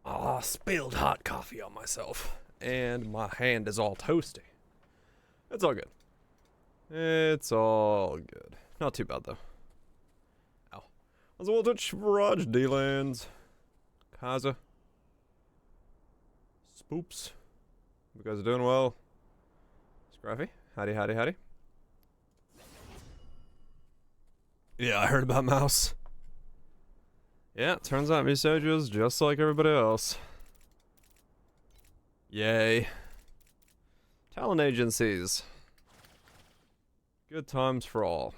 Ah, spilled hot coffee on myself. And my hand is all toasty. It's all good. It's all good. Not too bad, though. Ow. Let's go touch Raj D-Lands. Kaza. Spoops. You guys are doing well. Scruffy. Howdy, howdy, howdy. Yeah, I heard about Mouse. Yeah, turns out Misoju's just like everybody else. Yay. Talent agencies. Good times for all.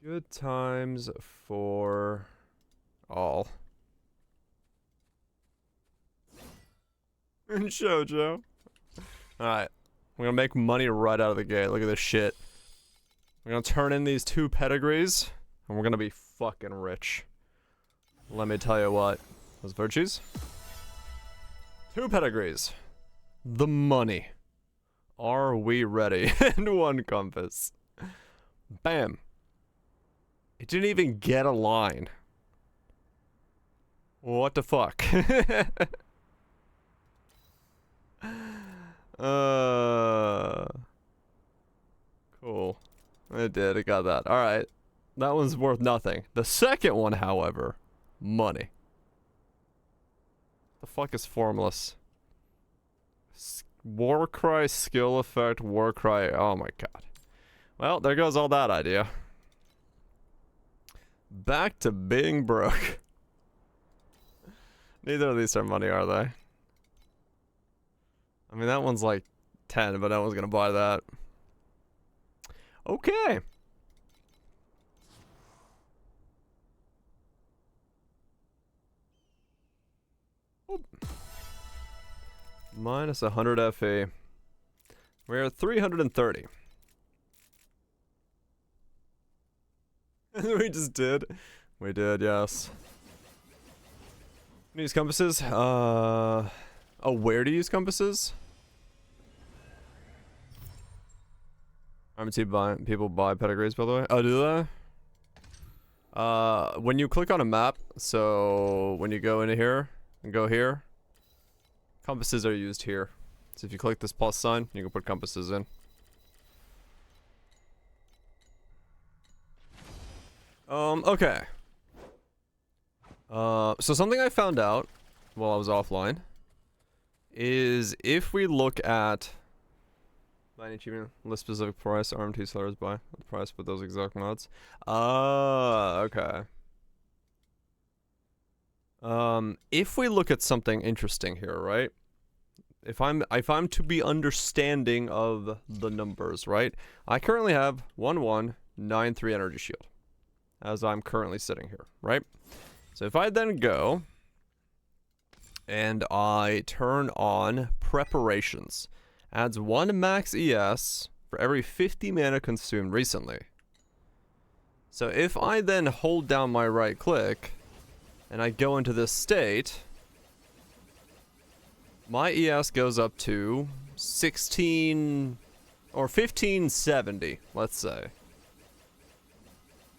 Good times for all. And Shoujo. Alright. We're gonna make money right out of the gate. Look at this shit. We're gonna turn in these 2 pedigrees, and we're gonna be fucking rich. Let me tell you what. Those virtues. 2 pedigrees. The money. Are we ready? And 1 compass. Bam. It didn't even get a line. What the fuck? Cool. It did, it got that. Alright. That one's worth nothing. The second one, however, money. The fuck is formless? Warcry skill effect, Warcry. Oh my god. Well, there goes all that idea. Back to being broke. Neither of these are money, are they? I mean, that one's like 10, but no one's gonna buy that. Okay. Oop. Minus 100 FE. We're at 330. We just did. We did, yes. Use compasses? Oh, where to use compasses? People buy pedigrees, by the way. Oh, do they? When you click on a map, so when you go into here and go here, compasses are used here. So if you click this plus sign, you can put compasses in. Okay. So something I found out while I was offline is if we look at buy any achievement, list specific price, RMT sellers buy the price with those exact mods. Okay. If we look at something interesting here, right? If I'm to be understanding of the numbers, right? I currently have 1193 energy shield as I'm currently sitting here, right? So if I then go and I turn on preparations, adds 1 max ES for every 50 mana consumed recently. So if I then hold down my right click and I go into this state, my ES goes up to 16 or 1570, let's say.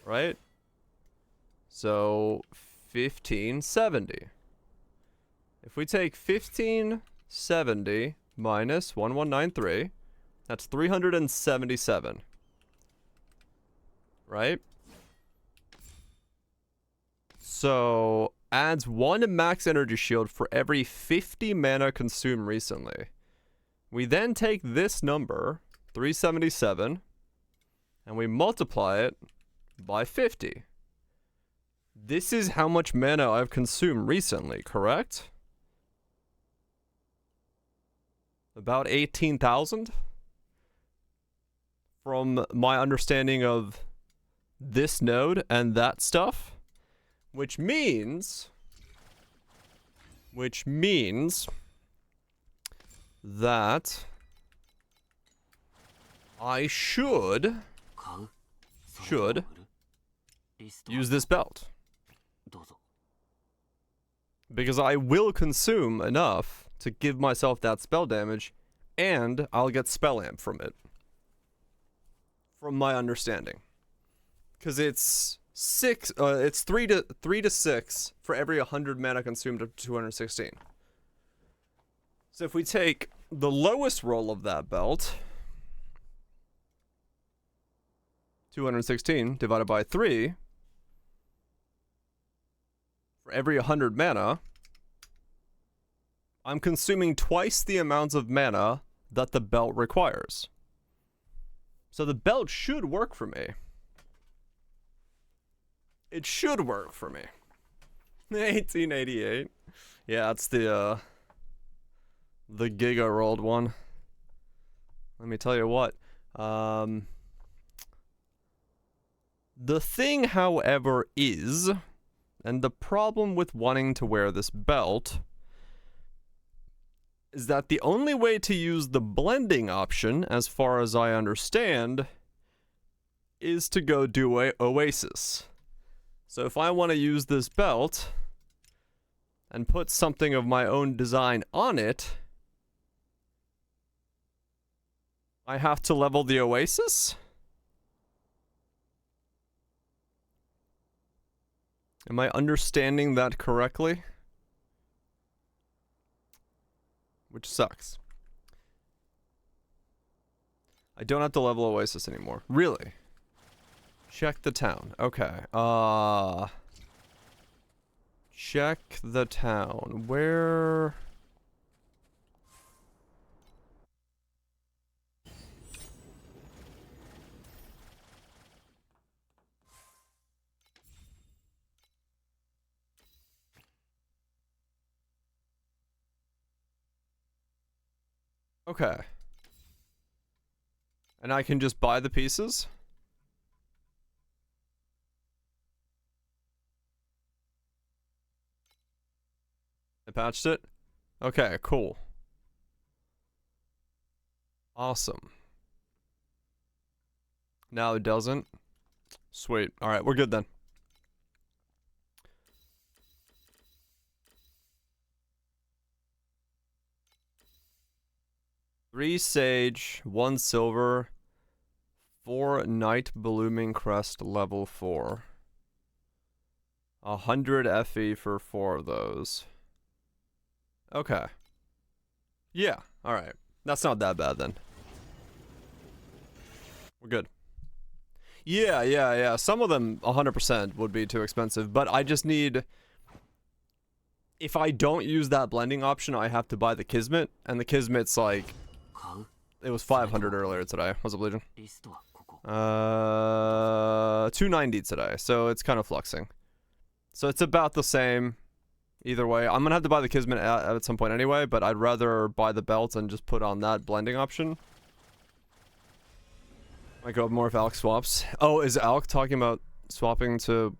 Right? So 1570. If we take 1570 minus 1193, that's 377. Right? So adds 1 max energy shield for every 50 mana consumed recently. We then take this number, 377, and we multiply it by 50. This is how much mana I've consumed recently, correct? About 18,000? From my understanding of this node and that stuff. Which means that I should use this belt. Because I will consume enough to give myself that spell damage, and I'll get spell amp from it. From my understanding. Because it's It's 3 to 6 for every 100 mana consumed up to 216. So if we take the lowest roll of that belt, 216 divided by 3, for every 100 mana, I'm consuming twice the amount of mana that the belt requires. So the belt should work for me. It should work for me. 1888. Yeah, that's the Giga rolled one. Let me tell you what. The thing, however, is, and the problem with wanting to wear this belt, is that the only way to use the blending option, as far as I understand, is to go do a Oasis. So if I want to use this belt and put something of my own design on it, I have to level the Oasis? Am I understanding that correctly? Which sucks. I don't have to level Oasis anymore. Really? Check the town. Okay. Check the town. Where... Okay. And I can just buy the pieces? I patched it? Okay, cool. Awesome. Now it doesn't? Sweet. Alright, we're good then. Three sage, 1 silver, 4 night blooming crest level 4. 100 FE for 4 of those. Okay. Yeah, alright. That's not that bad then. We're good. Yeah. Some of them 100% would be too expensive, but I just need... If I don't use that blending option, I have to buy the Kismet, and the Kismet's like... It was 500 earlier today. What's up, Legion? 290 today, so it's kind of fluxing. So it's about the same either way. I'm gonna have to buy the Kismet at some point anyway, but I'd rather buy the belt and just put on that blending option. Might go up more if Alk swaps. Oh, is Alk talking about swapping to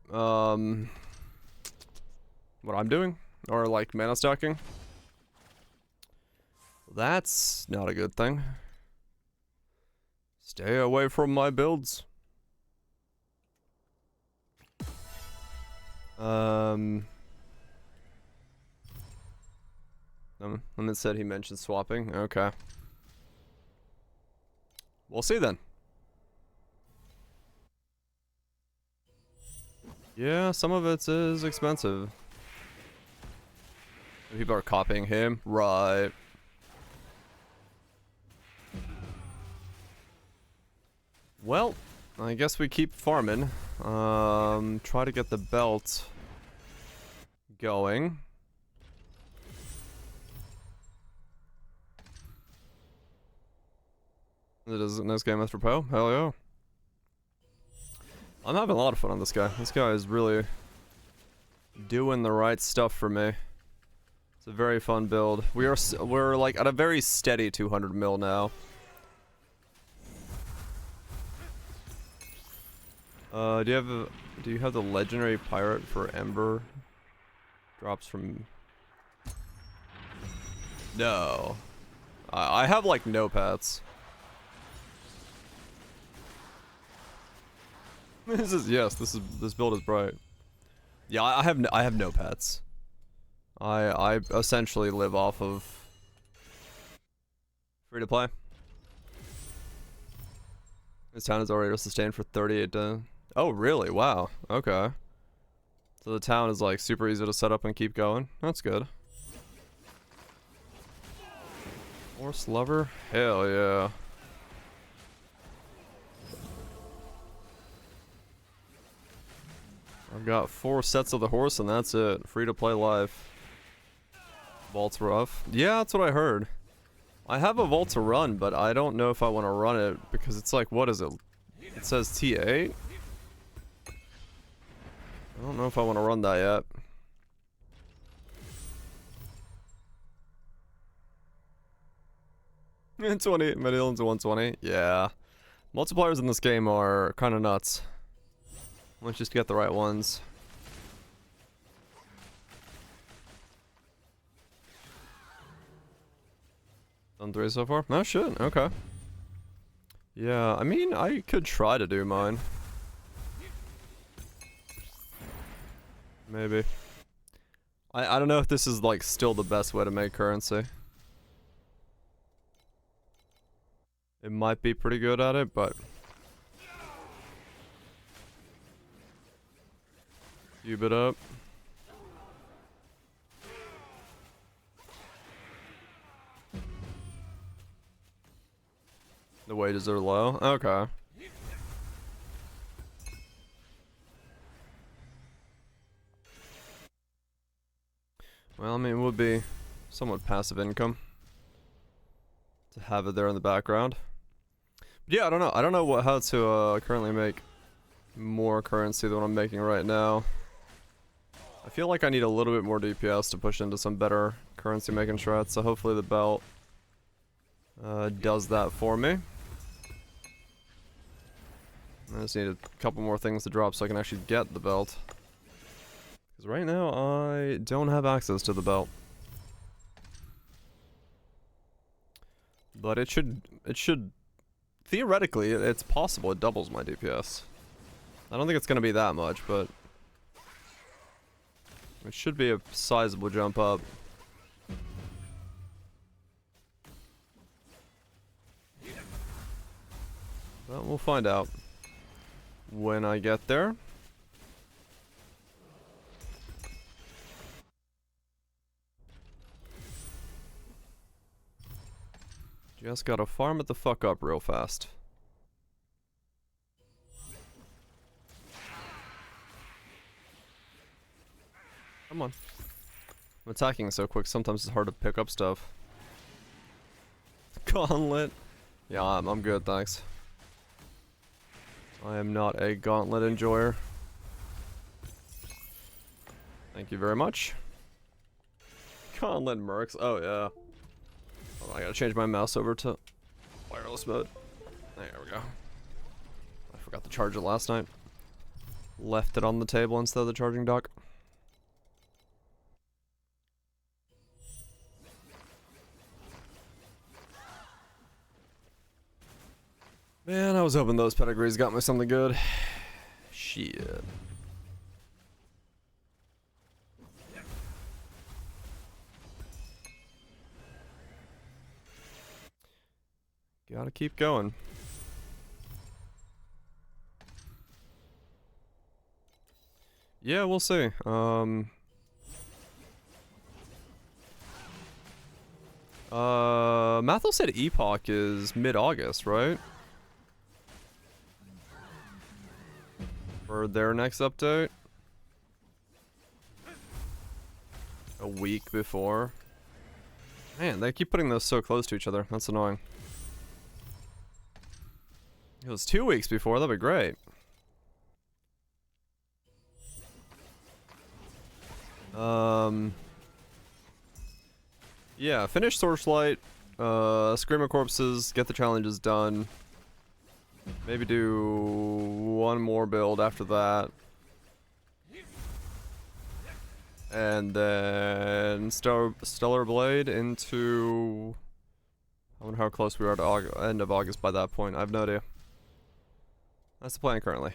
what I'm doing? Or like mana stacking? That's not a good thing. Stay away from my builds. Lemon said he mentioned swapping. Okay. We'll see then. Yeah, some of it is expensive. People are copying him. Right. Well, I guess we keep farming. Try to get the belt going. It is a nice game, Mr. Poe. Hell yeah. I'm having a lot of fun on this guy. This guy is really doing the right stuff for me. It's a very fun build. We're like at a very steady 200 mil now. Do you have the legendary pirate for Ember? Drops from... No. I have like no pets. This build is bright. Yeah, I have no pets. I essentially live off of free to play. This town is already sustained for 38 days. Oh, really? Wow. Okay. So the town is like super easy to set up and keep going. That's good. Horse lover? Hell yeah. I've got 4 sets of the horse and that's it. Free to play live. Vault's rough. Yeah, that's what I heard. I have a vault to run, but I don't know if I want to run it because it's like, what is it? It says T8? I don't know if I want to run that yet. And 20 million to 120. Yeah. Multipliers in this game are kind of nuts. Let's just get the right ones. Done 3 so far? Oh shit, okay. Yeah, I mean, I could try to do mine. Maybe. I don't know if this is like still the best way to make currency. It might be pretty good at it, but cube it up. The wages are low. Okay. Well, I mean, it would be somewhat passive income to have it there in the background. But yeah, I don't know. I don't know how to currently make more currency than what I'm making right now. I feel like I need a little bit more DPS to push into some better currency making strats, so hopefully the belt does that for me. I just need a couple more things to drop so I can actually get the belt. Because right now I don't have access to the belt. But it should theoretically, it's possible it doubles my DPS. I don't think it's going to be that much, but it should be a sizable jump up. But we'll find out when I get there. Just gotta farm it the fuck up real fast. Come on. I'm attacking so quick, sometimes it's hard to pick up stuff. Gauntlet. Yeah, I'm good, thanks. I am not a gauntlet enjoyer. Thank you very much. Gauntlet mercs. Oh, yeah. Hold on, I gotta change my mouse over to wireless mode. There we go. I forgot to charge it last night. Left it on the table instead of the charging dock. Man, I was hoping those pedigrees got me something good. Shit. Gotta keep going. Yeah, we'll see. Mathel said Epoch is mid-August, right? For their next update. A week before. Man, they keep putting those so close to each other. That's annoying. It was 2 weeks before, that'd be great. Yeah, finish Torchlight, Screamer Corpses, get the challenges done. Maybe do one more build after that. And then Stellar Blade into... I wonder how close we are to end of August by that point. I have no idea. That's the plan currently.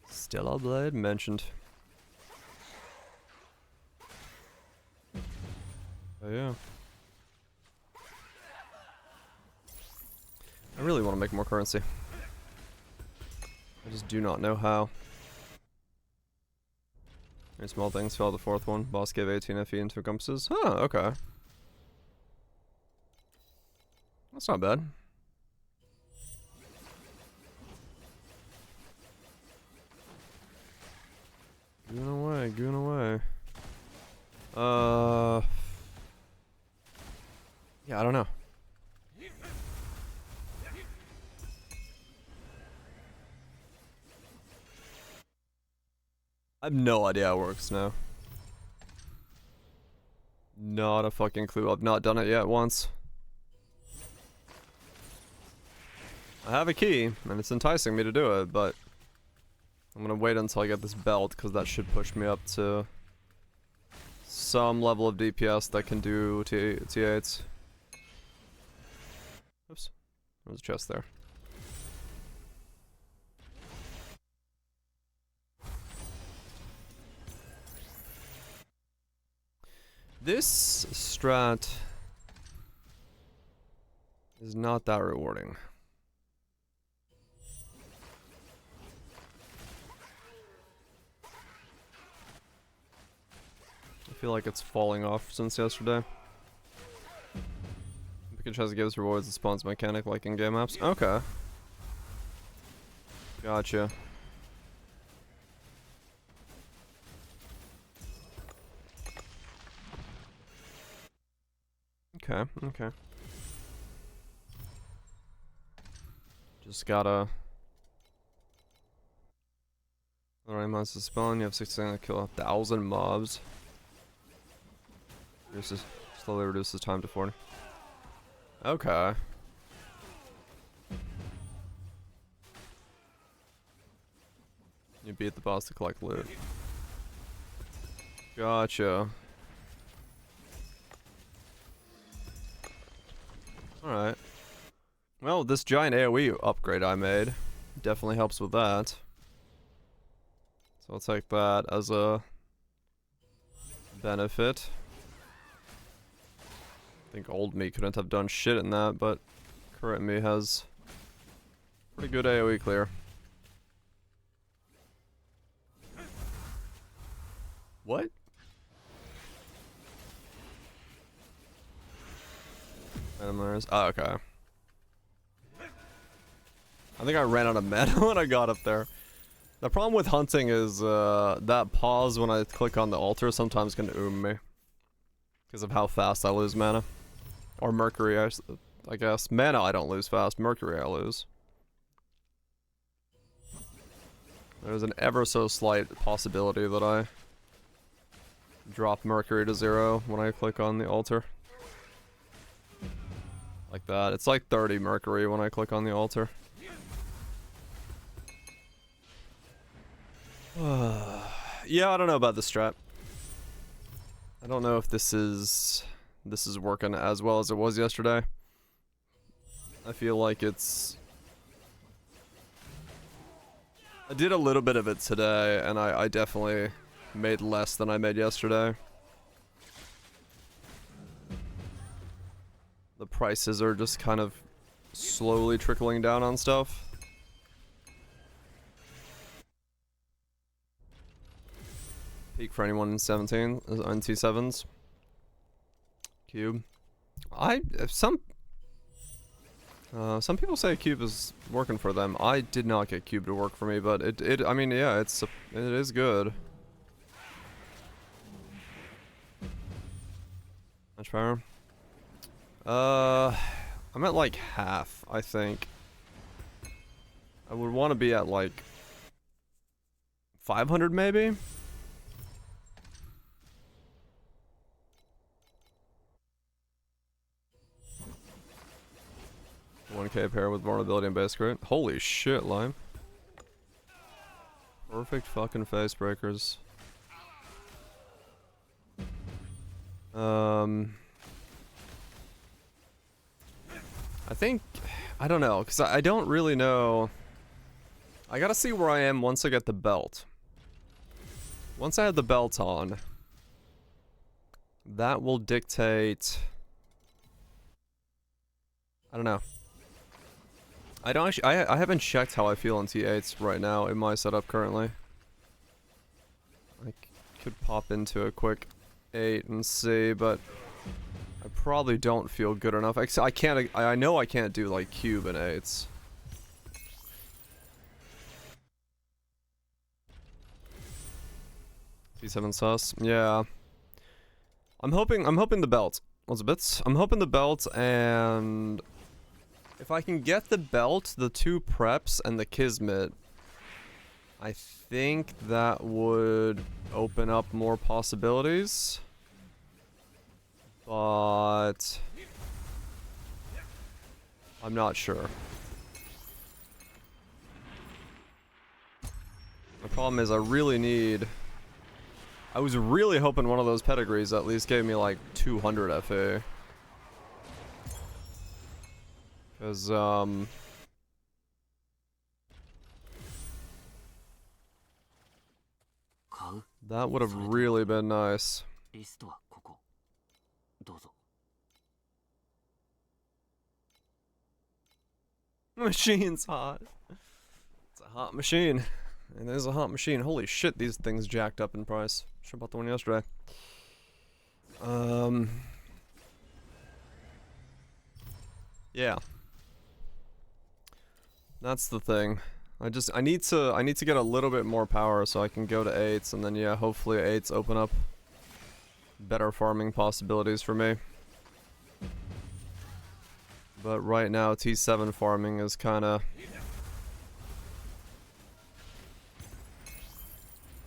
Stellar Blade mentioned. Oh yeah. I really want to make more currency. I just do not know how. Any small things, fell the fourth one. Boss gave 18 FE and 2 compasses. Huh, okay. That's not bad. Goon away, goon away. Yeah, I don't know. I have no idea how it works now. Not a fucking clue. I've not done it yet once. I have a key, and it's enticing me to do it, but I'm gonna wait until I get this belt, because that should push me up to some level of DPS that can do T8s. Oops. There's a chest there. This strat is not that rewarding. I feel like it's falling off since yesterday. Pikachu has gives rewards and spawns mechanic like in game apps. Okay. Gotcha. Okay, okay. Just gotta... Alright, monsters spawn, you have 16 to kill 1,000 mobs. Slowly reduces time to 40. Okay. You beat the boss to collect loot. Gotcha. Alright. Well, this giant AoE upgrade I made definitely helps with that. So I'll take that as a benefit. I think old me couldn't have done shit in that, but current me has pretty good AoE clear. What? Oh, okay. I think I ran out of mana when I got up there. The problem with hunting is that pause when I click on the altar sometimes can me. Because of how fast I lose mana. Or mercury, I guess. Mana I don't lose fast, mercury I lose. There's an ever so slight possibility that I drop mercury to 0 when I click on the altar. Like that. It's like 30 mercury when I click on the altar. Yeah, I don't know about this strat. I don't know if this is working as well as it was yesterday. I feel like it's... I did a little bit of it today, and I definitely made less than I made yesterday. The prices are just kind of slowly trickling down on stuff. Peak for anyone in 17 on T7s. Cube. Some people say Cube is working for them. I did not get Cube to work for me, but I mean, yeah, it is good. Much power. I'm at like half, I think. I would want to be at like 500 maybe. $1K pair with vulnerability and base crit. Holy shit, Lime. Perfect fucking face breakers. I think, I don't know, because I don't really know. I gotta see where I am once I get the belt. Once I have the belt on, that will dictate... I don't know. I don't actually, I haven't checked how I feel on T8s right now in my setup currently. I could pop into a quick 8 and see, but I probably don't feel good enough. I can't, I know I can't do like cube and 8s. T7 sus, yeah. I'm hoping the belt. What's a bit? I'm hoping the belt, and if I can get the belt, the 2 preps, and the Kismet, I think that would open up more possibilities. But I'm not sure. The problem is I really need... I was really hoping one of those pedigrees at least gave me like 200 FA. Because, that would have really been nice. Machine's hot. It's a hot machine. It is a hot machine. Holy shit, these things jacked up in price. Should have bought the one yesterday. Yeah. That's the thing. I need to get a little bit more power so I can go to 8s, and then yeah, hopefully 8s open up better farming possibilities for me. But right now T7 farming is kinda...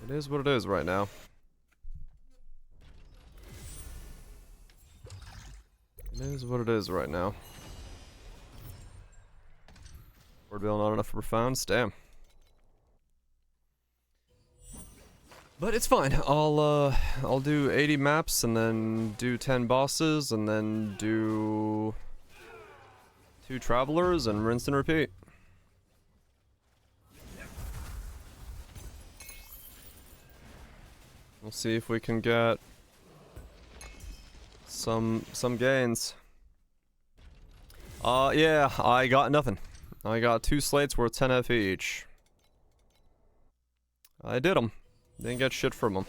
It is what it is right now. It is what it is right now. Word bill not enough for profounds? Damn. But it's fine. I'll do 80 maps and then do 10 bosses and then do 2 travelers and rinse and repeat. We'll see if we can get some gains. Yeah, I got nothing. I got 2 slates worth 10 FE each. I did them. Didn't get shit from them.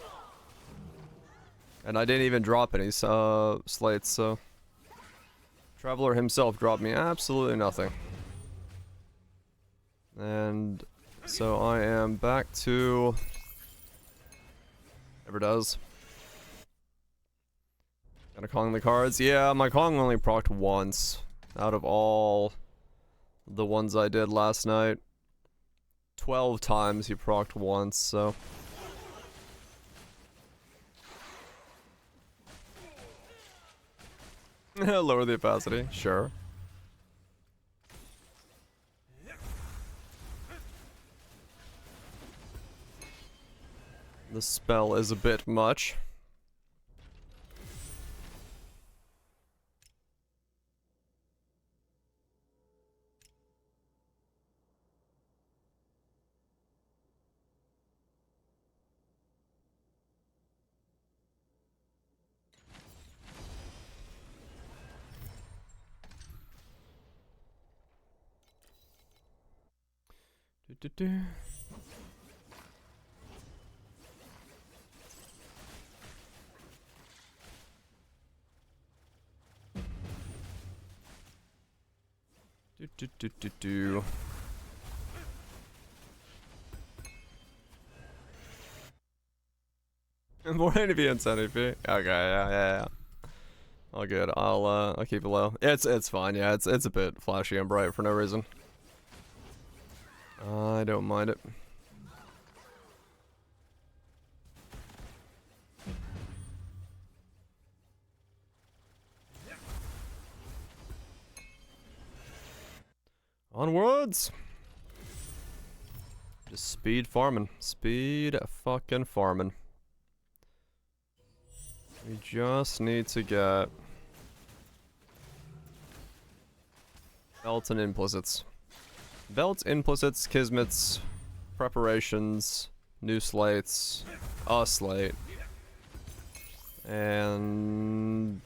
And I didn't even drop any slates, so... Traveler himself dropped me absolutely nothing. And so I am back to... Never does. Gotta Kong the cards. Yeah, my Kong only procced once out of all the ones I did last night. 12 times he procced once, so... Lower the opacity, sure. The spell is a bit much. Do. More NP and NP. Okay, yeah. All good. I'll keep it low. It's fine. Yeah, it's a bit flashy and bright for no reason. I don't mind it. Onwards! Just speed farming. Speed fucking farming. We just need to get... belts and implicits. Belts, implicits, Kismets, preparations, new slates, a slate. And...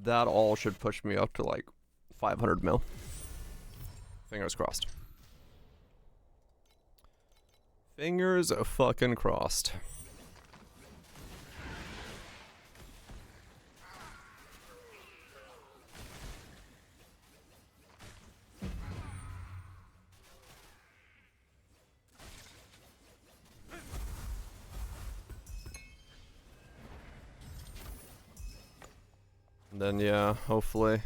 that all should push me up to like 500 mil. Fingers crossed. Fingers fucking crossed. And then yeah, hopefully.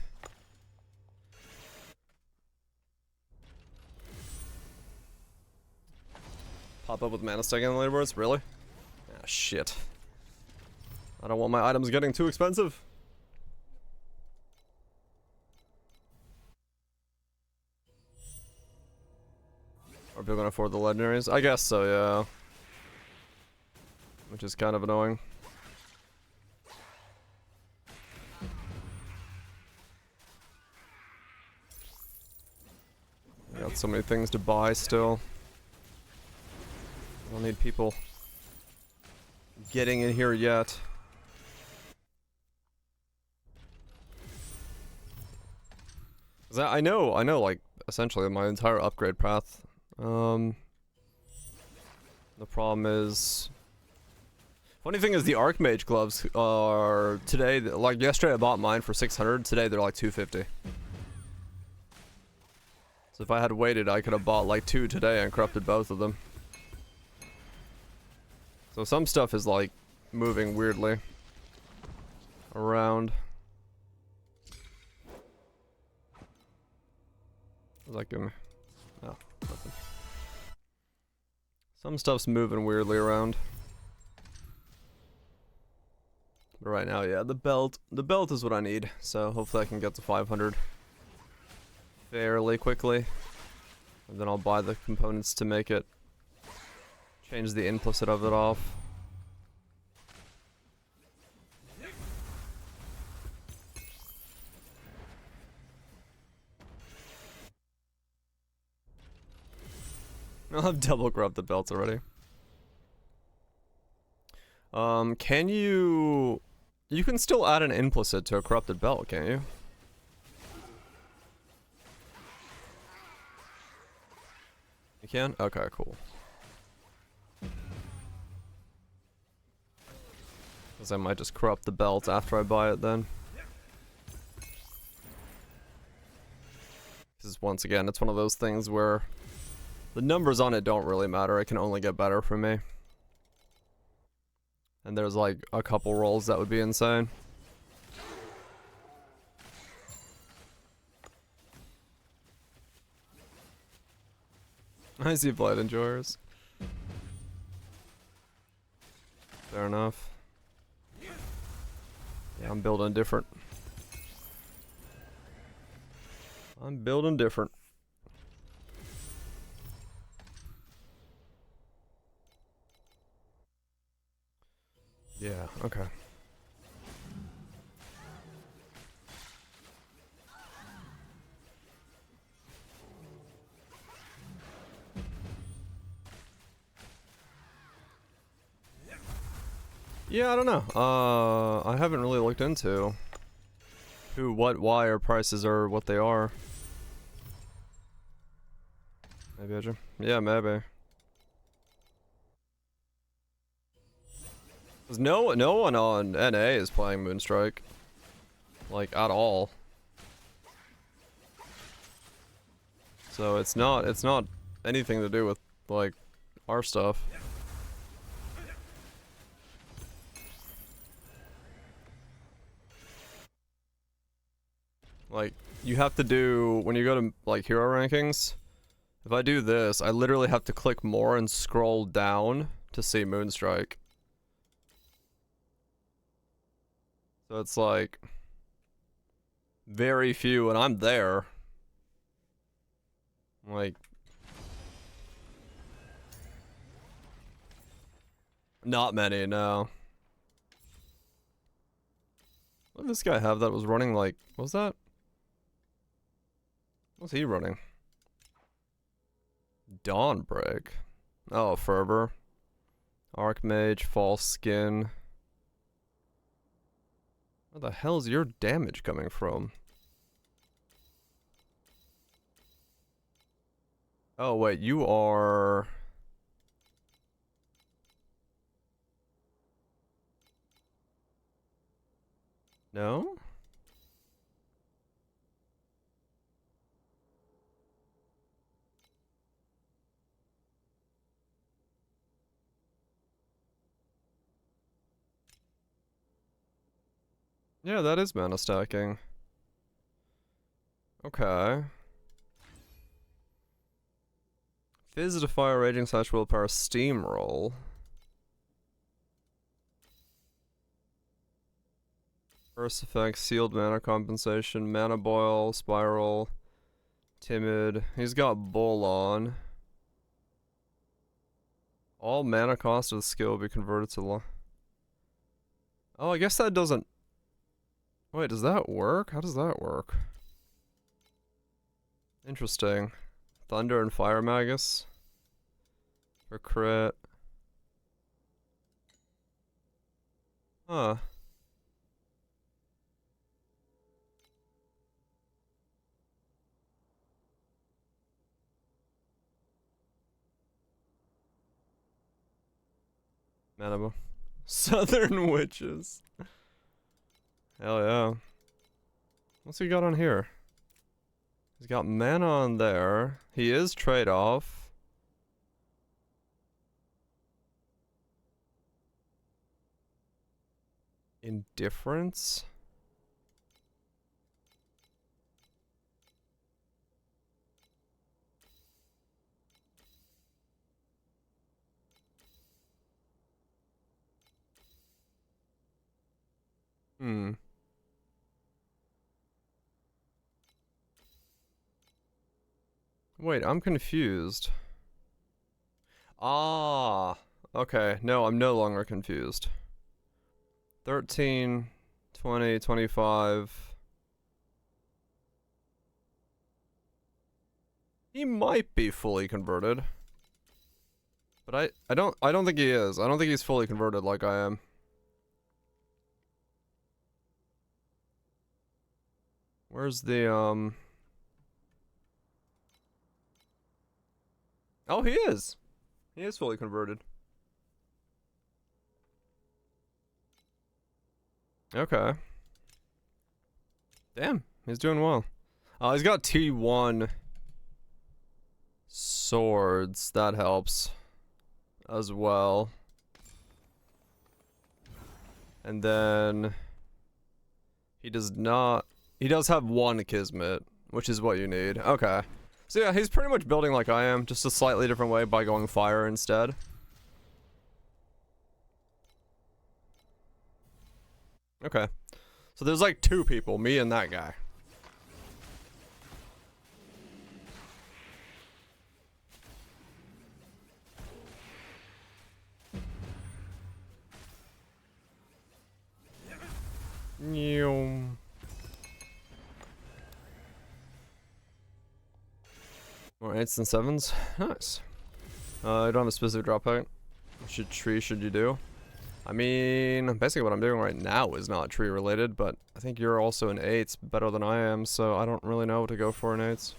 Pop up with mana stacking on the leaderboards? Really? Ah, shit. I don't want my items getting too expensive. Are people gonna afford the legendaries? I guess so, yeah. Which is kind of annoying. I got so many things to buy still. I don't need people getting in here yet. I know, like, essentially my entire upgrade path. The problem is... Funny thing is the Archmage gloves are today, like yesterday I bought mine for 600, today they're like 250. So if I had waited, I could have bought like 2 today and corrupted both of them. So some stuff is like moving weirdly around. Like him. Oh, nothing. Some stuff's moving weirdly around. But right now, yeah, the belt is what I need. So hopefully I can get to 500 fairly quickly. And then I'll buy the components to make it. Change the implicit of it off. I'll have double corrupted belts already. Can you... You can still add an implicit to a corrupted belt, can't you? You can? Okay, cool. Because I might just corrupt the belt after I buy it then. Because once again, it's one of those things where the numbers on it don't really matter. It can only get better for me. And there's like a couple rolls that would be insane. I see Blight Enjoyers. Fair enough. Yeah, I'm building different. I'm building different. Yeah, okay. Yeah, I don't know. I haven't really looked into who, what, why, or prices are what they are. Maybe I should. Yeah, maybe. Cause no one on NA is playing Moonstrike, like at all. So it's not anything to do with like our stuff. Like you have to do when you go to like hero rankings. If I do this, I literally have to click more and scroll down to see Moonstrike. So it's like very few, and I'm there. Like not many, no. What did this guy have that was running like, what was that? What was he running? Dawnbreak. Oh, Fervor. Archmage, False Skin. Where the hell is your damage coming from? Oh, wait, you are... No? Yeah, that is mana stacking. Okay. Fizz to fire, raging slash willpower, steamroll. First effect, sealed mana compensation, mana boil, spiral, timid. He's got bull on. All mana cost of the skill will be converted to Oh, I guess that doesn't... Wait, does that work? How does that work? Interesting. Thunder and Fire Magus. For crit. Huh. Manabo. Southern Witches. Hell yeah. What's he got on here? He's got mana on there. He is trade-off. Indifference? Hmm. Wait, I'm confused. Ah. Okay, no, I'm no longer confused. 13, 20, 25. He might be fully converted. But I don't think he is. I don't think he's fully converted like I am. Where's the Oh, he is. He is fully converted. Okay. Damn, he's doing well. He's got T1 swords. That helps as well. And then he does not... He does have one Kismet, which is what you need. Okay. So yeah, he's pretty much building like I am, just a slightly different way by going fire instead. Okay. So there's like two people, me and that guy. More 8s and 7s. Nice. I don't have a specific drop pack. Which tree should you do? I mean, basically what I'm doing right now is not tree related, but I think you're also in 8s better than I am, so I don't really know what to go for in 8s.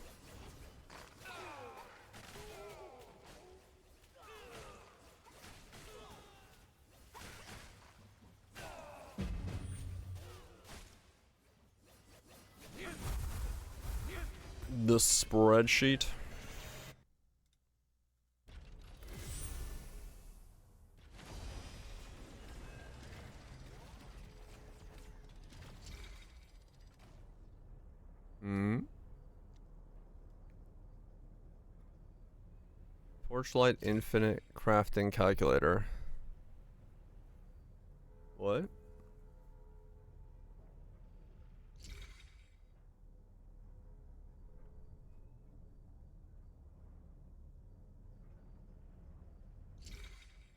The spreadsheet. Hmm. Torchlight Infinite Crafting Calculator. What?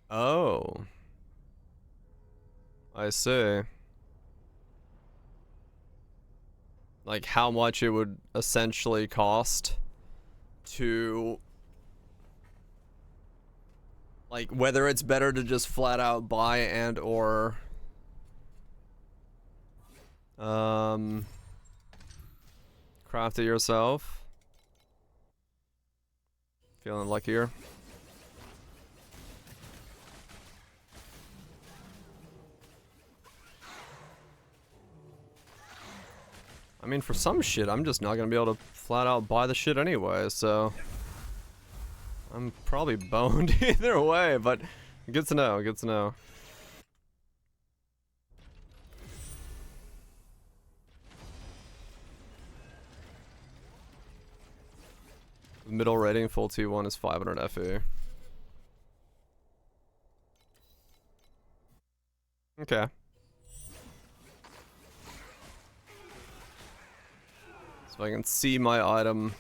Oh. I see. Like how much it would essentially cost to... Like whether it's better to just flat out buy and or... Craft it yourself. Feeling luckier. I mean, for some shit, I'm just not gonna be able to flat out buy the shit anyway, so I'm probably boned either way, but good to know, good to know. Middle rating full T1 is 500 FE. Okay. So I can see my item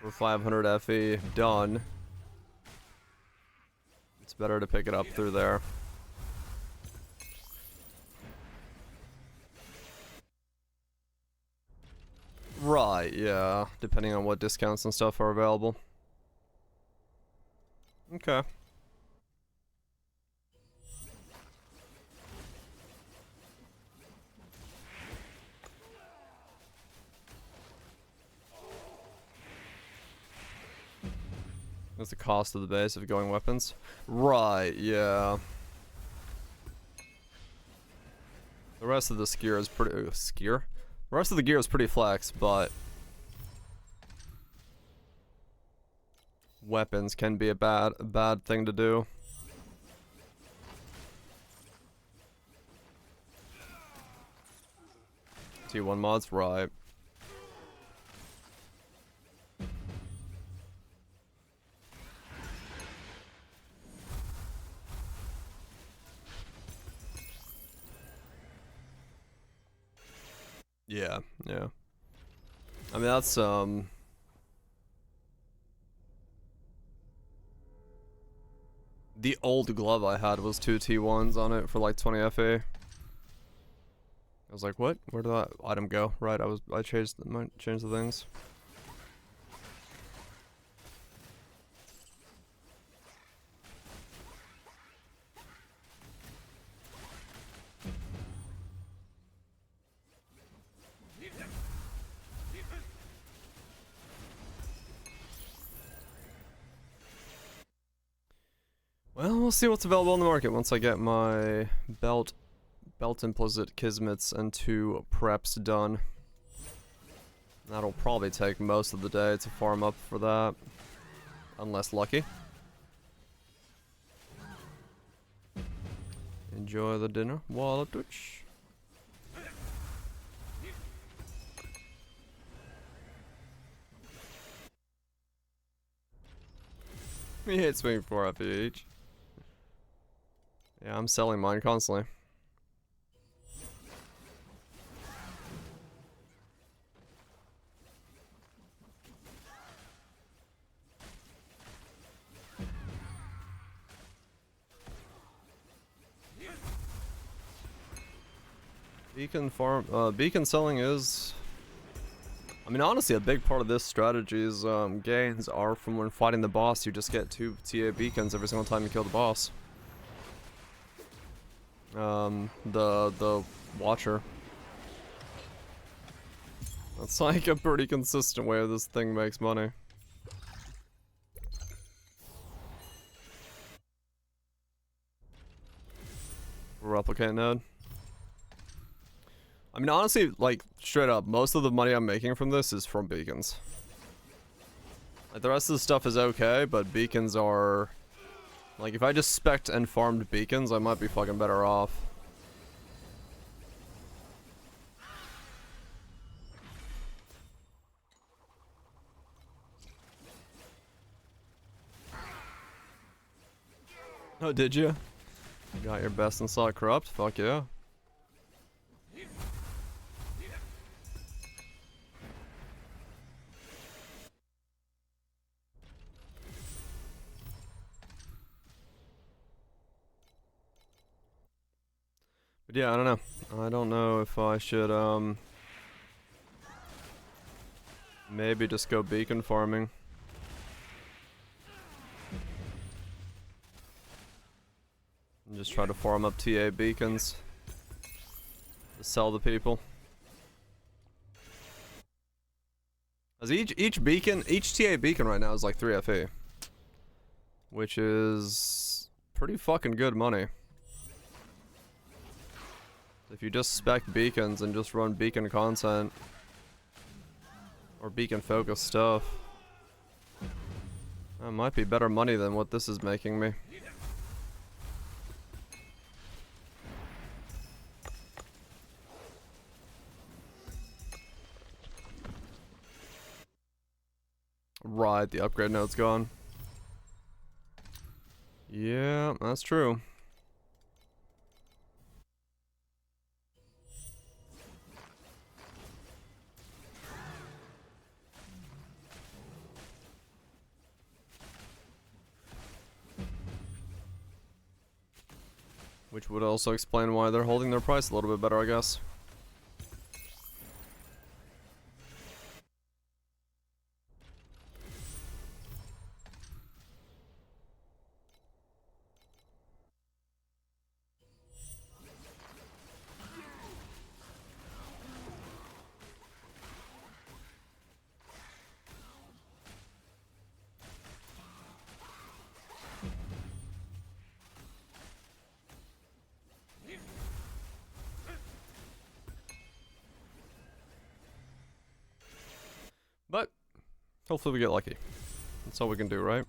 for 500 FE done. It's better to pick it up through there. Right, yeah. Depending on what discounts and stuff are available. Okay. That's the cost of the base of going weapons. Right, yeah. The rest of the gear is pretty... The rest of the gear is pretty flex, but... weapons can be a bad thing to do. T1 mods, right. Yeah, yeah. I mean, that's, the old glove I had was 2 T1s on it for like 20 FA. I was like, what? Where did that item go? Right, I changed the things. Well, we'll see what's available in the market once I get my belt implicit Kismets and 2 preps done. That'll probably take most of the day to farm up for that, unless lucky. Enjoy the dinner while at Twitch. He hits me 4 FP each. Yeah, I'm selling mine constantly. Beacon selling is... I mean, honestly, a big part of this strategy's gains are from when fighting the boss, you just get 2 TA beacons every single time you kill the boss. The Watcher. That's like a pretty consistent way this thing makes money. Replicate node. I mean, honestly, like, straight up, most of the money I'm making from this is from beacons. Like, the rest of the stuff is okay, but beacons are... Like, if I just spec'd and farmed beacons, I might be fucking better off. Oh, did you? You got your best and saw it corrupt? Fuck yeah. But yeah, I don't know. I don't know if I should, maybe just go beacon farming. And just try to farm up TA beacons. To sell to people. As each beacon, each TA beacon right now is like 3 FE, which is pretty fucking good money. If you just spec beacons and just run beacon content or beacon focused stuff, that might be better money than what this is making me. Right, the upgrade node's gone. Yeah, that's true. Which would also explain why they're holding their price a little bit better, I guess. But hopefully we get lucky. That's all we can do, right?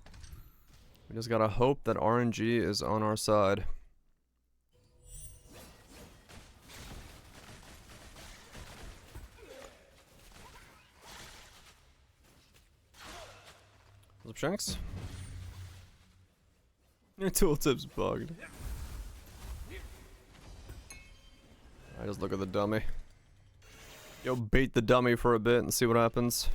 We just gotta hope that RNG is on our side. What's up, Shanks? Your tooltip's bugged. I just look at the dummy. Go bait the dummy for a bit and see what happens.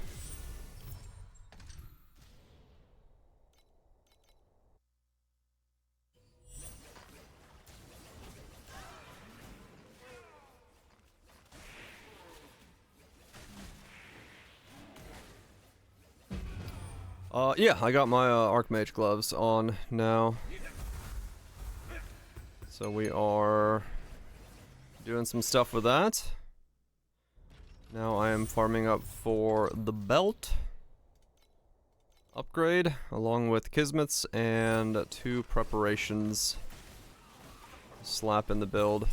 Yeah, I got my Archmage gloves on now. So we are doing some stuff with that. Now I am farming up for the belt upgrade, along with Kismets and 2 preparations. Slap in the build.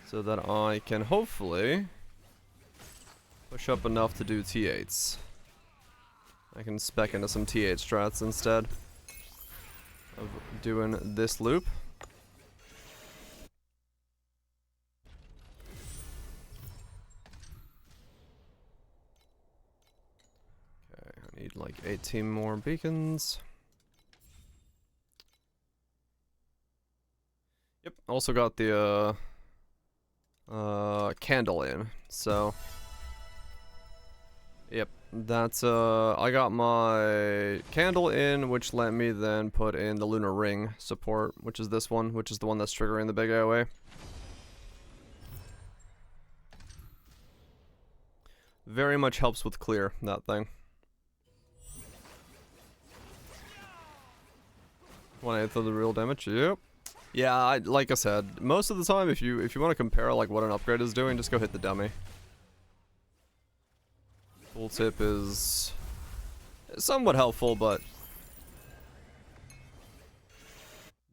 So that I can hopefully push up enough to do T8s. I can spec into some T8 strats instead of doing this loop. Okay, I need like 18 more beacons. Yep, also got the candle in, so yep. That's, I got my candle in, which let me then put in the lunar ring support, which is this one, which is the one that's triggering the big AoE. Very much helps with clear, that thing. 1/8 of the real damage, yep. Yeah, like I said, most of the time, if you want to compare like what an upgrade is doing, just go hit the dummy. Tooltip is somewhat helpful, but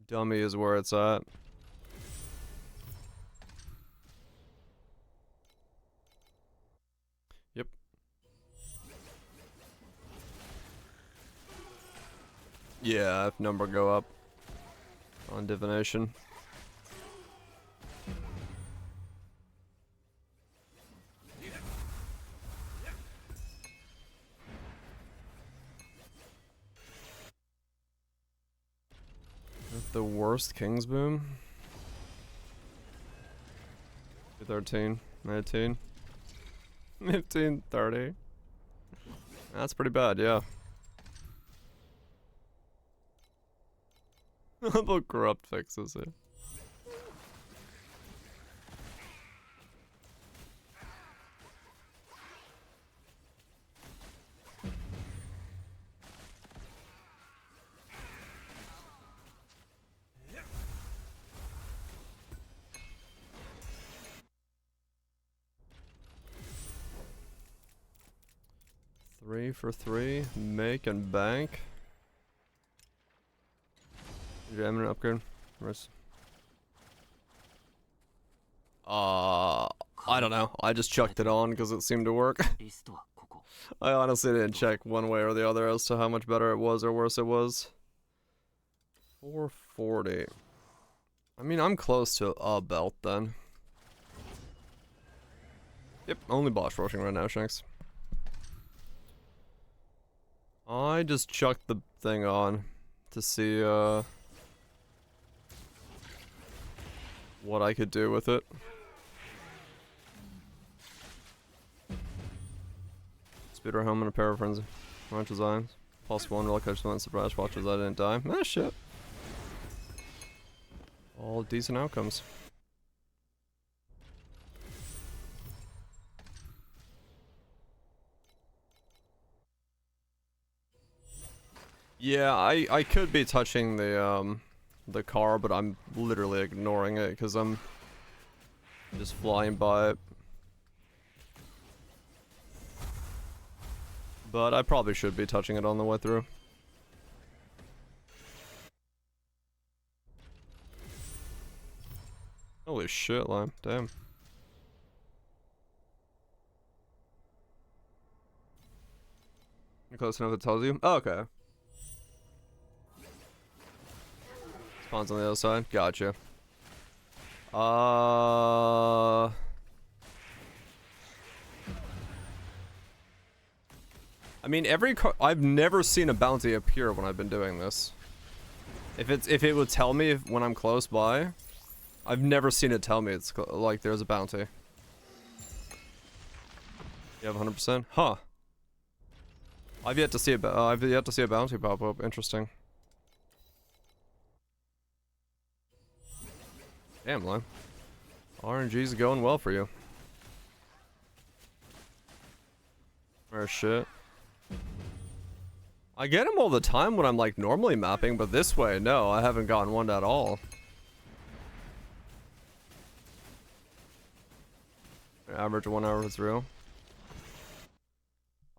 dummy is where it's at. Yep. Yeah, if number go up on divination. The worst King's Boom? 13, 19, 15, 30. That's pretty bad, yeah. How about corrupt fixes it? 3 for 3. Make and bank. Jam and upgrade. Where's... I don't know. I just chucked it on because it seemed to work. I honestly didn't check one way or the other as to how much better it was or worse it was. 440. I mean, I'm close to a belt then. Yep, only boss rushing right now, Shanks. I just chucked the thing on to see what I could do with it. Speeder home and a pair of frenzy. Launch designs. Pulse 1, roll catch 1, surprise watches I didn't die. Ah, shit. All decent outcomes. Yeah, I could be touching the car, but I'm literally ignoring it because I'm just flying by it. But I probably should be touching it on the way through. Holy shit, Lime. Damn. You're close enough it tells you? Oh, okay. Spawns on the other side. Gotcha. I mean, I've never seen a bounty appear when I've been doing this. If it would tell me when I'm close by, I've never seen it tell me it's like there's a bounty. You have 100%? Huh. I've yet to see a bounty pop up. Interesting. Damn, Lime. RNG's going well for you. Or shit. I get them all the time when I'm like normally mapping, but this way, no, I haven't gotten one at all. Average 1 hour is real.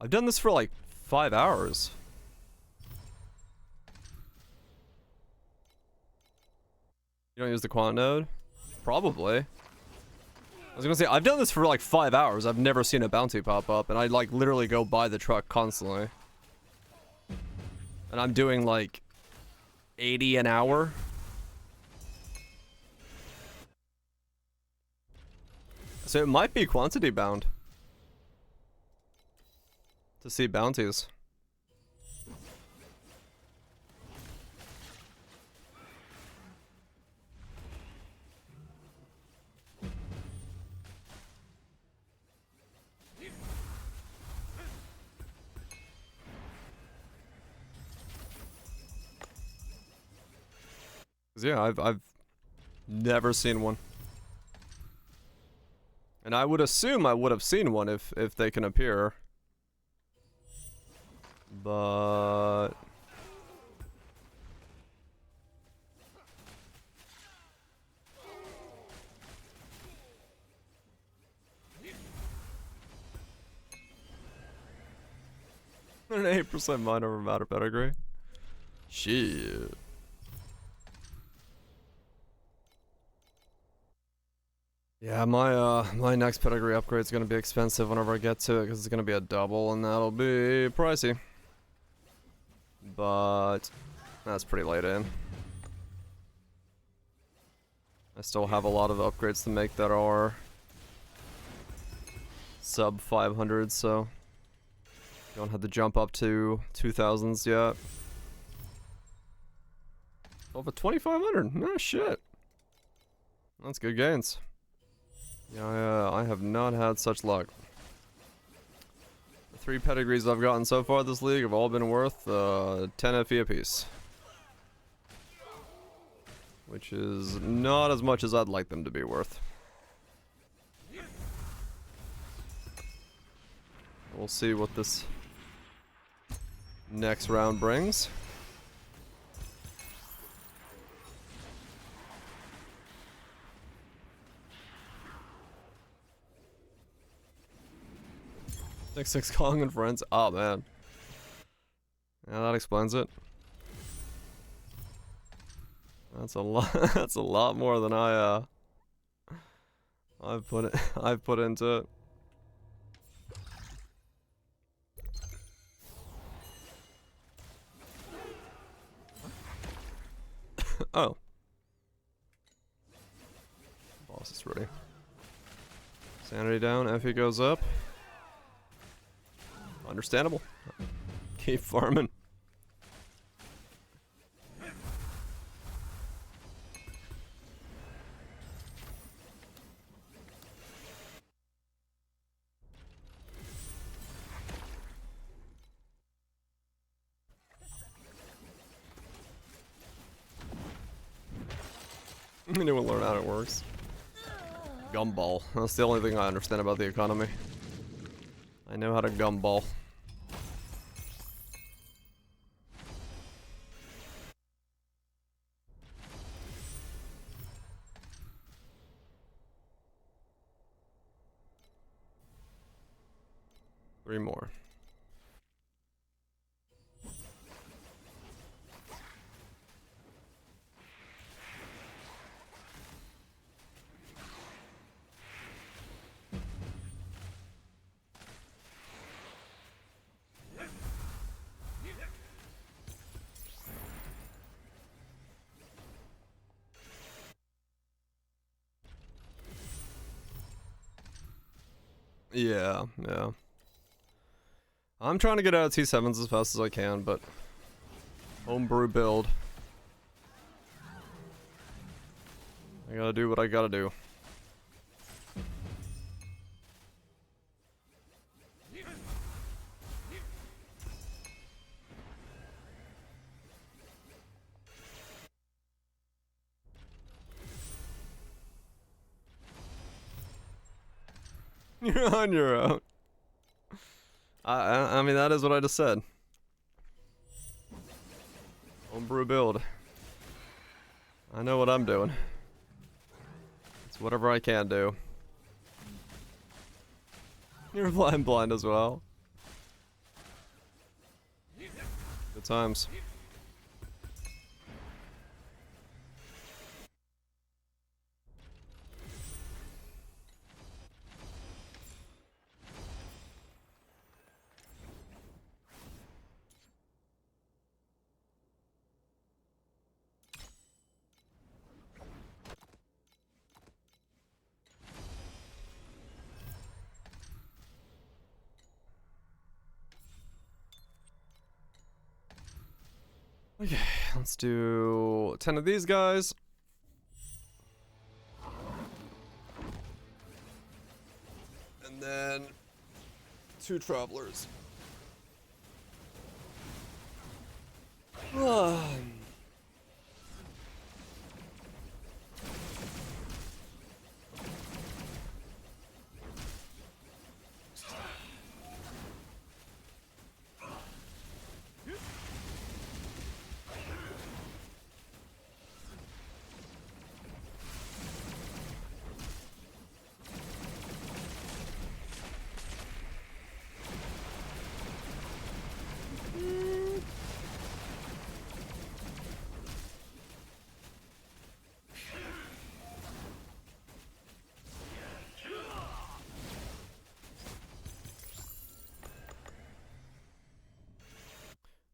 I've done this for like 5 hours. You don't use the quant node? Probably. I was gonna say, I've done this for like 5 hours. I've never seen a bounty pop up, and I like literally go by the truck constantly. And I'm doing like 80 an hour. So it might be quantity bound to see bounties. Yeah, I've never seen one. And I would assume I would have seen one if they can appear. But an 8% mine over matter pedigree. Shit. Yeah, my next pedigree upgrade is gonna be expensive whenever I get to it because it's gonna be a double and that'll be pricey. But that's pretty late in. I still have a lot of upgrades to make that are sub 500, so don't have to jump up to 2000s yet. Over 2500. No shit. That's good gains. Yeah, I have not had such luck. The 3 pedigrees I've gotten so far this league have all been worth 10 FE apiece. Which is not as much as I'd like them to be worth. We'll see what this next round brings. 6 Kong and friends. Oh man. Yeah, that explains it. That's a lot. That's a lot more than I've put into it. Oh. Boss is ready. Sanity down, Effie goes up. Understandable. Keep farming. Anyone learn how it works? Gumball. That's the only thing I understand about the economy. I know how to gumball. Three more. Yeah, yeah. I'm trying to get out of T7s as fast as I can, but homebrew build. I gotta do what I gotta do. You're on your own. I mean, that is what I just said. Homebrew build. I know what I'm doing. It's whatever I can do. You're blind as well. Good times. Okay, let's do 10 of these guys. And then 2 travelers.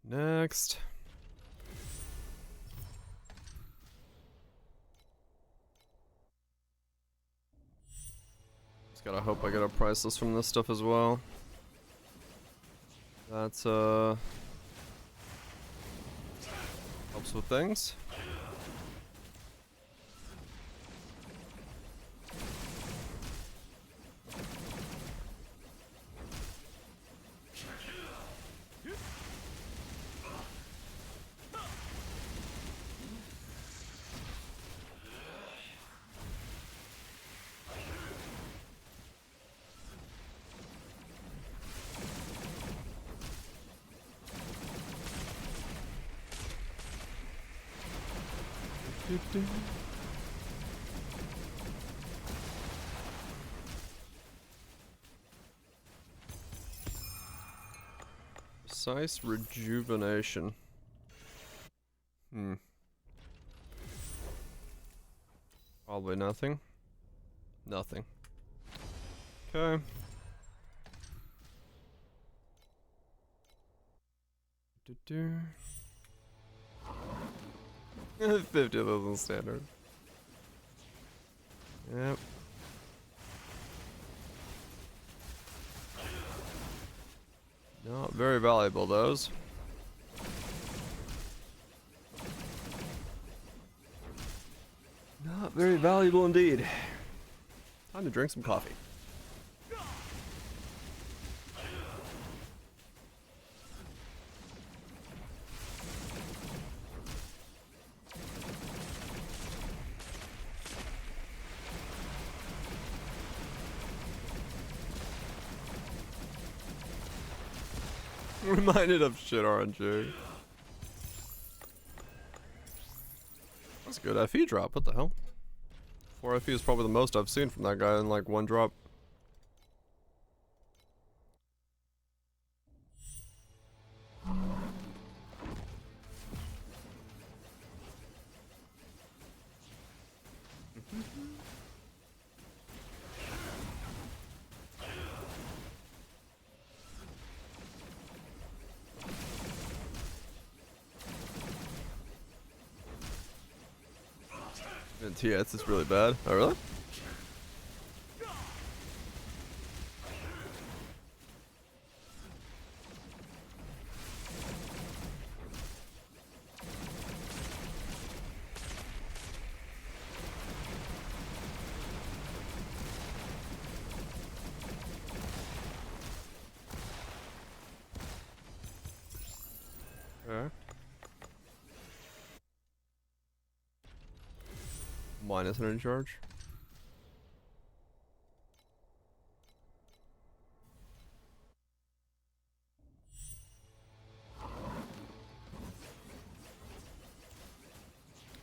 Next. Just gotta hope I get a price list from this stuff as well. That's helps with things. Precise rejuvenation. Probably nothing. Nothing. Okay. Do 50 level standard. Yep. Not very valuable, those. Not very valuable indeed. Time to drink some coffee. Reminded of shit RNG. That's good FE drop, what the hell? 4 FE is probably the most I've seen from that guy in like one drop. And TS is really bad. Oh, really? Okay. Minus energy charge.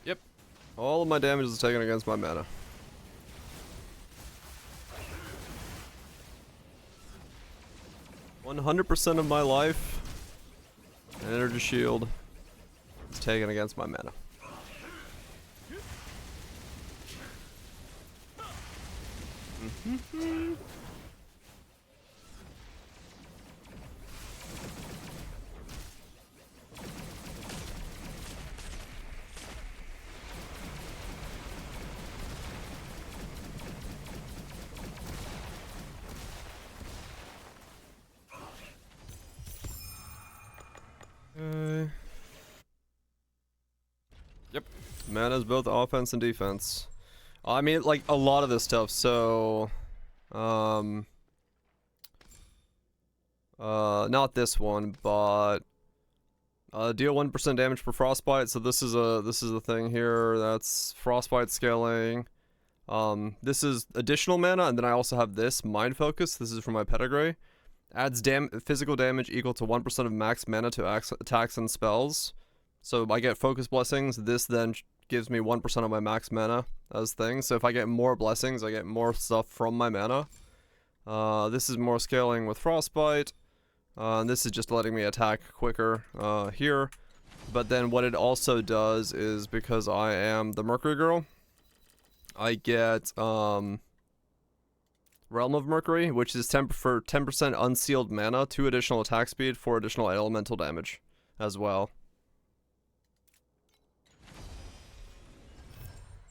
Yep. All of my damage is taken against my mana. %of my life, an energy shield, is taken against my mana. Yep. Mana is both offense and defense. I mean, like, a lot of this stuff, so... not this one, but... deal 1% damage per frostbite, so this is a thing here, that's frostbite scaling. This is additional mana, and then I also have this, Mind Focus, this is from my pedigree. Adds physical damage equal to 1% of max mana to attacks and spells. So I get focus blessings, this then gives me 1% of my max mana as things. So if I get more blessings, I get more stuff from my mana. This is more scaling with frostbite. And this is just letting me attack quicker here. But then what it also does is, because I am the Mercury Girl, I get Realm of Mercury, which is for 10% unsealed mana, 2 additional attack speed, 4 additional elemental damage as well.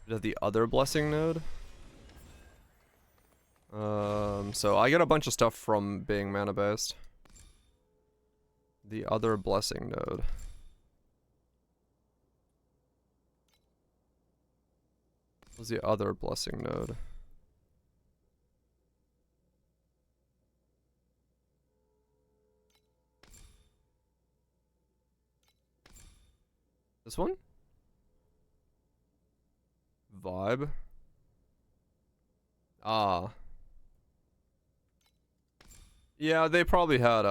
The other blessing node. So I get a bunch of stuff from being mana based. The other blessing node. What's the other blessing node? This one? Vibe. Ah. Yeah, they probably had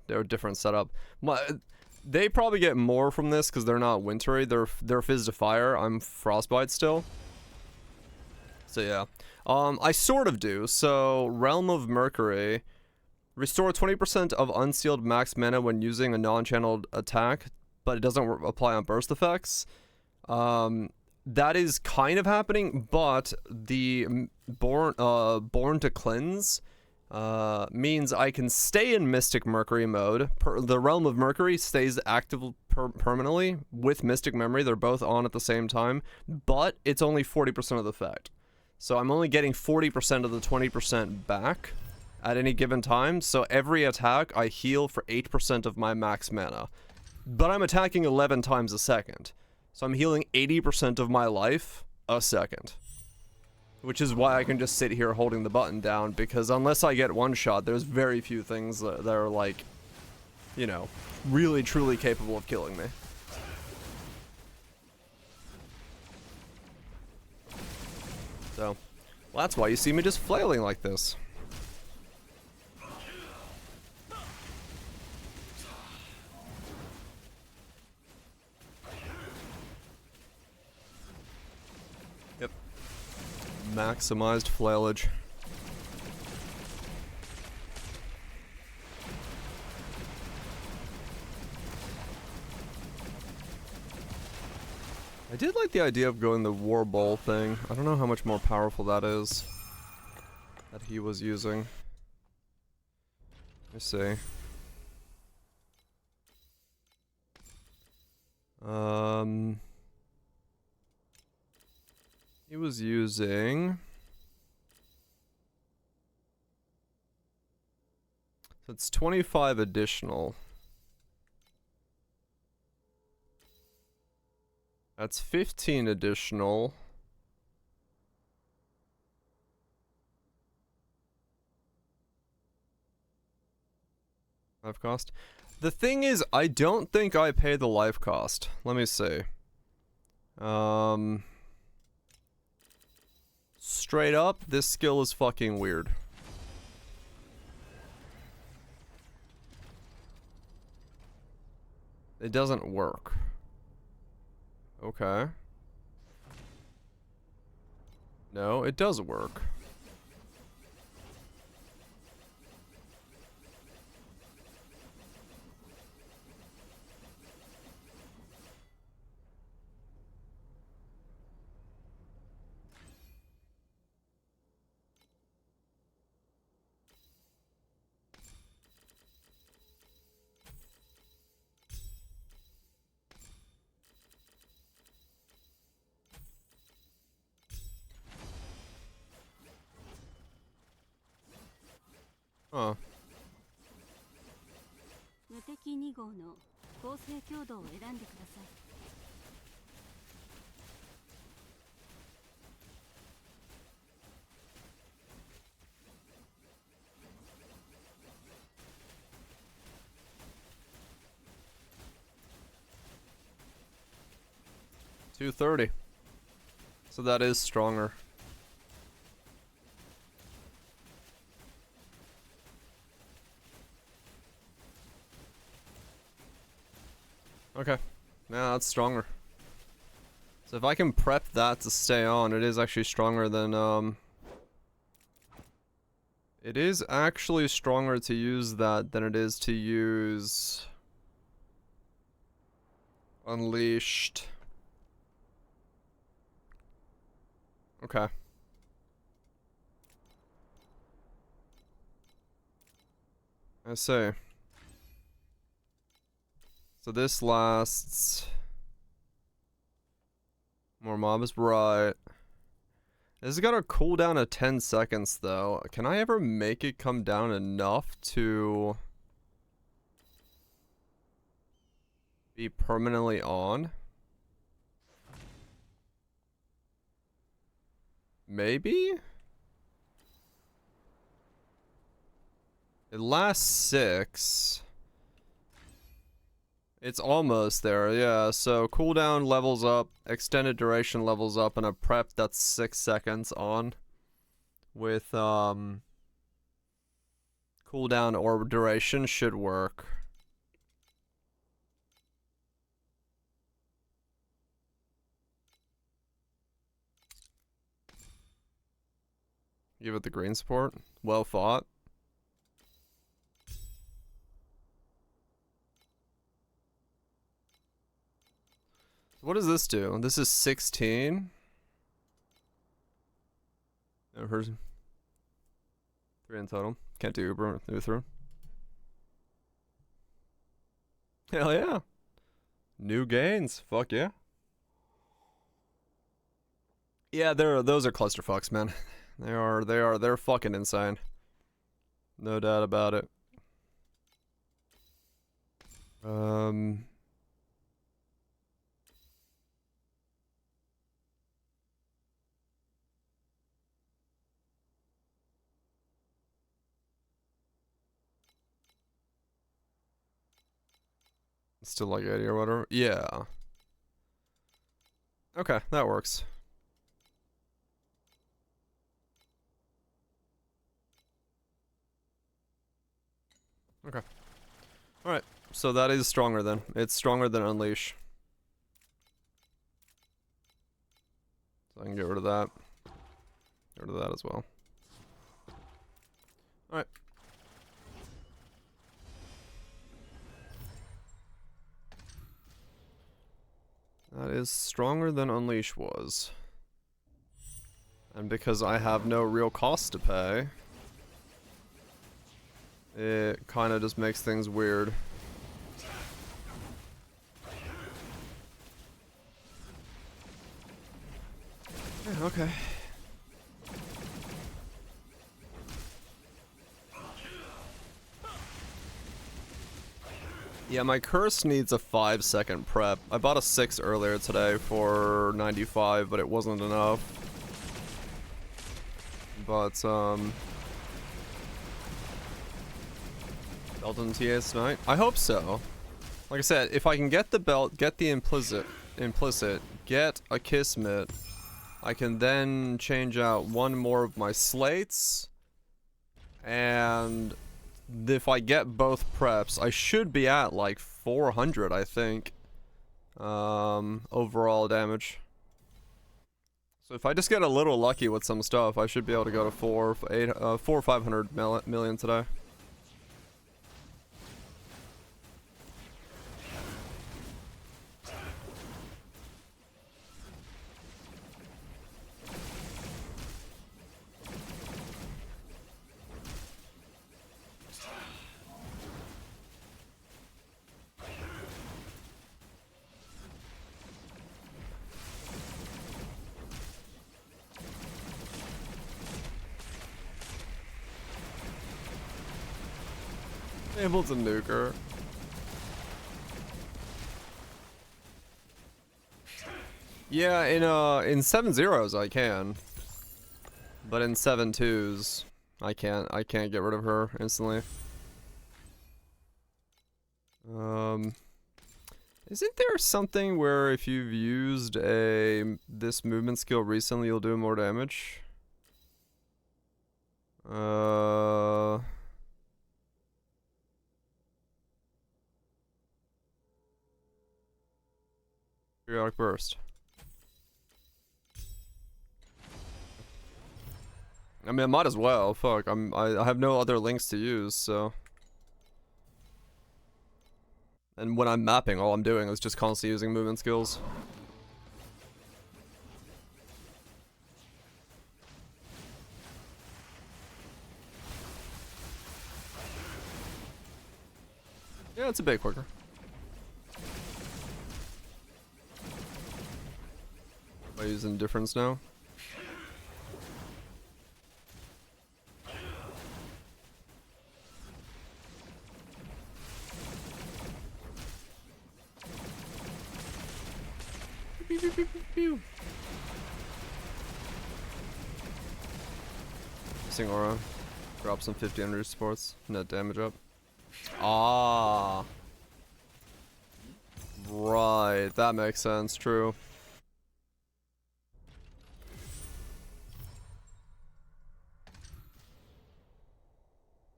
their different setup. They probably get more from this because they're not wintry. They're fizz to fire. I'm frostbite still. So yeah. I sort of do. So Realm of Mercury Restore 20% of unsealed max mana when using a non-channeled attack, but it doesn't apply on burst effects. That is kind of happening, but the born to cleanse means I can stay in Mystic Mercury mode. The Realm of Mercury stays active permanently with Mystic Memory. They're both on at the same time, but it's only 40% of the effect. So I'm only getting 40% of the 20% back at any given time. So every attack, I heal for 8% of my max mana. But I'm attacking 11 times a second. So I'm healing 80% of my life a second. Which is why I can just sit here holding the button down, because unless I get one shot, there's very few things that are like, you know, really truly capable of killing me. So, well, that's why you see me just flailing like this. Yep. Maximized flailage. I did like the idea of going the War Bowl thing. I don't know how much more powerful that is that he was using. Let me see. He was using... So it's 25 additional. That's 15 additional. Life cost. The thing is, I don't think I pay the life cost. Let me see. Straight up, this skill is fucking weird. It doesn't work. Okay. No, it does work. Huh. 無敵2号の合成強度を選んでください。$230. So that is stronger. Okay. Yeah, that's stronger. So if I can prep that to stay on, it is actually stronger than, it is actually stronger to use that than it is to use... Unleashed. Okay. I see. So this lasts... More mobs, right. This has got a cooldown of 10 seconds though. Can I ever make it come down enough to... be permanently on? Maybe? It lasts 6. It's almost there, yeah. So cooldown levels up, extended duration levels up, and a prep that's 6 seconds on. With cooldown or duration should work. Give it the green support. Well fought. What does this do? This is 16. No, hers. 3 in total. Can't do Uber through. Hell yeah. New gains. Fuck yeah. Yeah, those are clusterfucks, man. They're fucking insane. No doubt about it. Still like 80 or whatever. Yeah. Okay, that works. Okay. Alright, so that is stronger then. It's stronger than Unleash. So I can get rid of that. Get rid of that as well. Alright. That is stronger than Unleash was. And because I have no real cost to pay, it kind of just makes things weird. Yeah, okay. Yeah, my curse needs a 5-second prep. I bought a 6 earlier today for 95, but it wasn't enough. But, belt and TA tonight? I hope so. Like I said, if I can get the belt, get the implicit, get a Kismet, I can then change out one more of my slates, and if I get both preps, I should be at like 400, I think, overall damage. So if I just get a little lucky with some stuff, I should be able to go to 4 or 500 million today. Able to nuke her. Yeah, in 7-0s I can. But in 7-2s I can't get rid of her instantly. Isn't there something where if you've used this movement skill recently you'll do more damage? Periodic burst. I mean, I might as well. Fuck, I have no other links to use, so. And when I'm mapping, all I'm doing is just constantly using movement skills. Yeah, it's a bit quicker. Am I using difference now? Missing aura. Drop some 50 under supports. Net damage up. Ah. Right. That makes sense. True.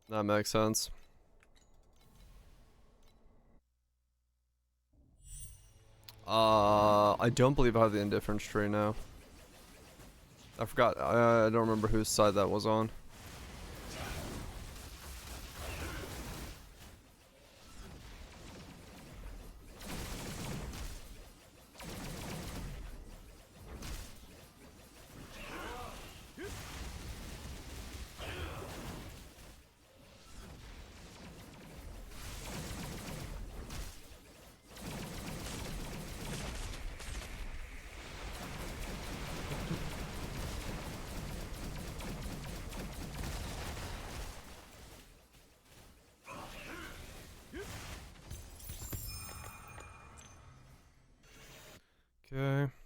That makes sense. I don't believe I have the indifference tree now. I forgot. I don't remember whose side that was on.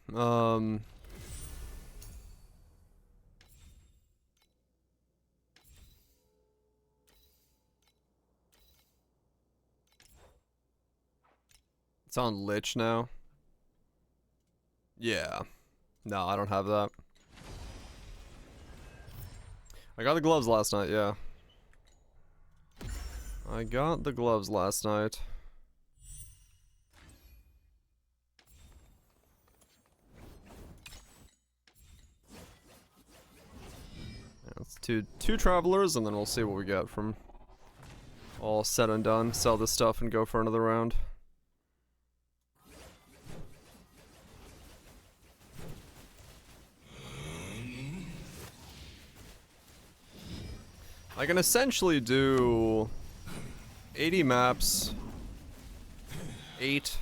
It's on Lich now. Yeah. No, I don't have that. I got the gloves last night, yeah. I got the gloves last night. Yeah, let's do two travelers, and then we'll see what we get from all said and done. Sell this stuff and go for another round. I can essentially do 80 maps, 80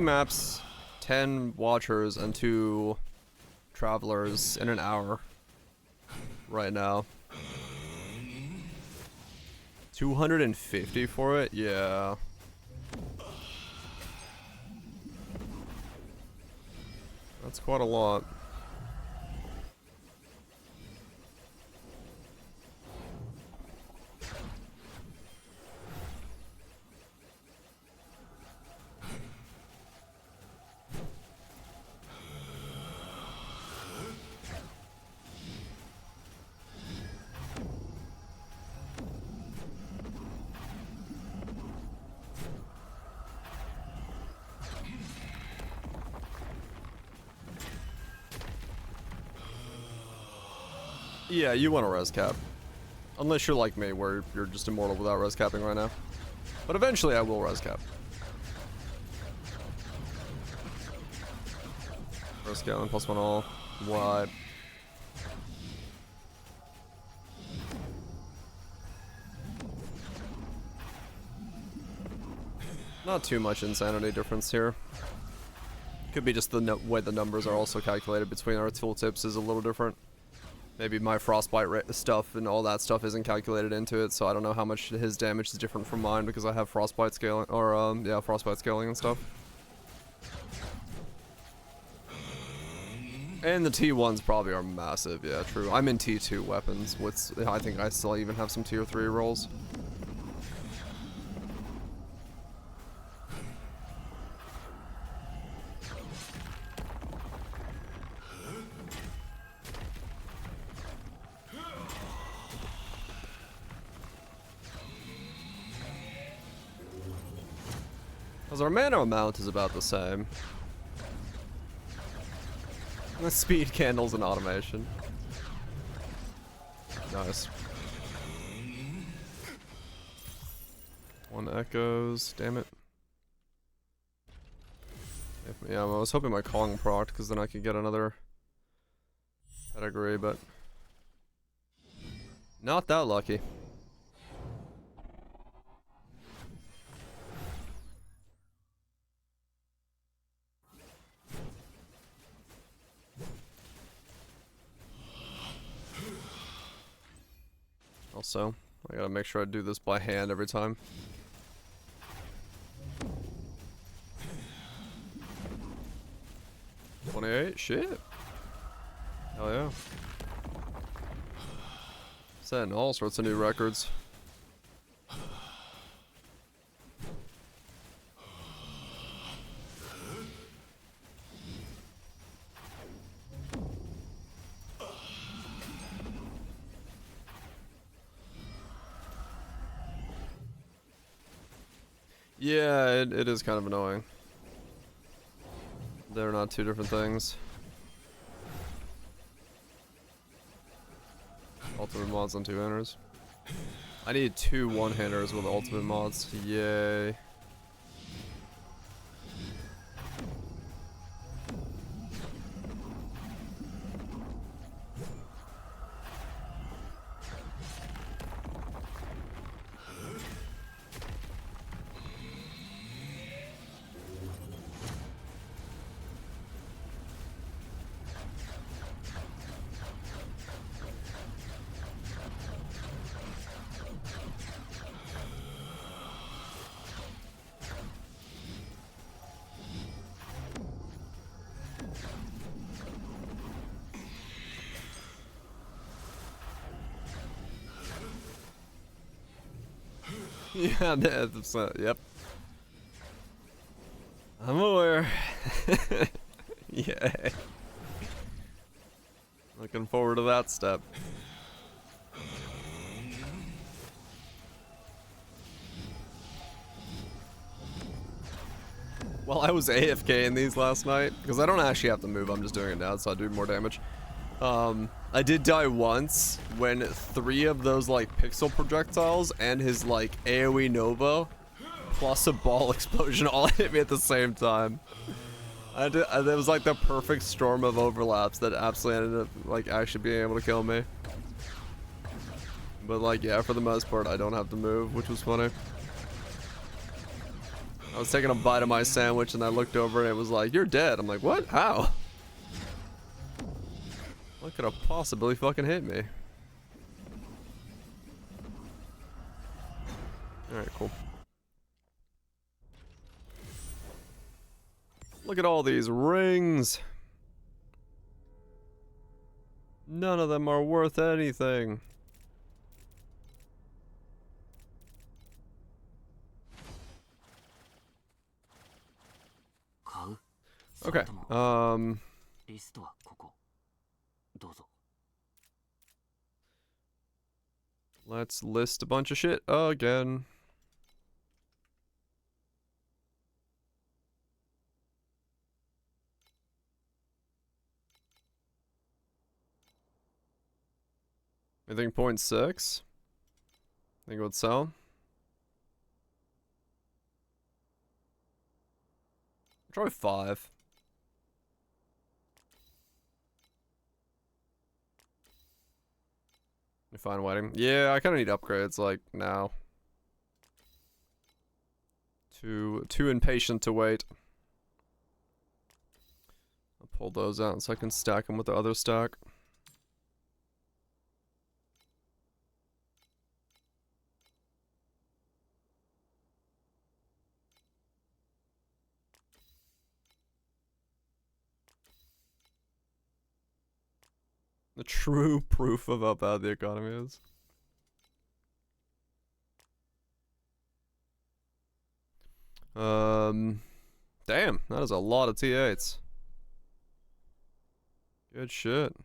maps, 10 watchers, and 2 travelers in an hour right now. 250 for it? Yeah. That's quite a lot. Yeah, you want a res cap. Unless you're like me, where you're just immortal without res capping right now. But eventually I will res cap. Res cap and +1 all. What? Not too much insanity difference here. Could be just the way the numbers are also calculated between our tooltips is a little different. Maybe my frostbite stuff and all that stuff isn't calculated into it, so I don't know how much his damage is different from mine because I have frostbite scaling, or yeah, frostbite scaling and stuff. And the T1s probably are massive, yeah, true. I'm in T2 weapons, which I think I still even have some tier 3 rolls. Because our mana amount is about the same. The speed candles and automation. Nice. 1 echoes, damn it. Yeah, I was hoping my Kong procced because then I could get another pedigree, but not that lucky. Also, I gotta make sure I do this by hand every time. $28, shit. Hell yeah. Setting all sorts of new records. Yeah, it is kind of annoying. They're not two different things. Ultimate mods on 2-handers. I need 2 1-handers with ultimate mods. Yay. Yeah, that's, yep. I'm aware. Yeah. Looking forward to that step. Well, I was AFK in these last night, because I don't actually have to move, I'm just doing it now, so I do more damage. I did die once when 3 of those, like, pixel projectiles and his, like, AoE Nova plus a ball explosion all hit me at the same time. That was, like, the perfect storm of overlaps that absolutely ended up, like, actually being able to kill me. But, like, yeah, for the most part, I don't have to move, which was funny. I was taking a bite of my sandwich and I looked over and it was like, "You're dead." I'm like, "What? How? What could have possibly fucking hit me?" Alright, cool. Look at all these rings. None of them are worth anything. Okay, let's list a bunch of shit again. Anything 0.6? Think it would sell? Try 5. You fine waiting? Yeah, I kind of need upgrades, like, now. Too impatient to wait. I'll pull those out so I can stack them with the other stack. The true proof of how bad the economy is. Damn, that is a lot of T8s. Good shit.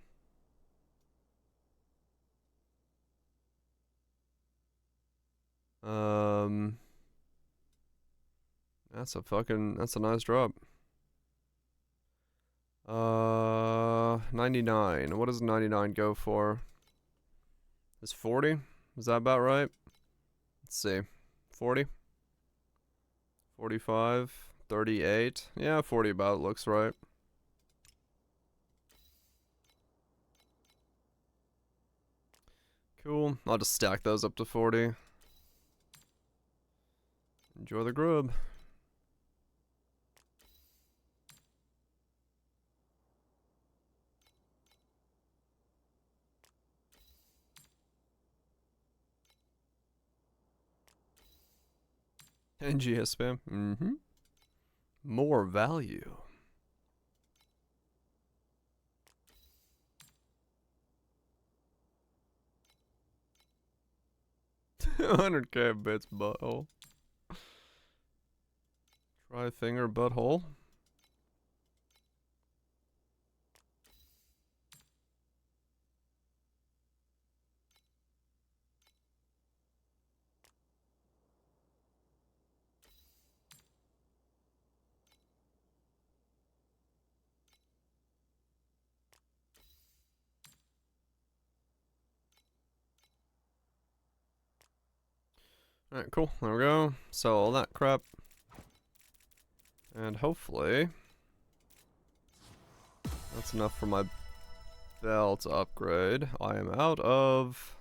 That's a nice drop. 99. What does 99 go for? Is 40? Is that about right? Let's see. 40? 45? 38? Yeah, 40 about looks right. Cool. I'll just stack those up to 40. Enjoy the grub. NGS spam. Mm-hmm. More value. 100k bits butthole. Try finger butthole. Alright, cool. There we go. Sell all that crap. And hopefully that's enough for my belt upgrade. I am out of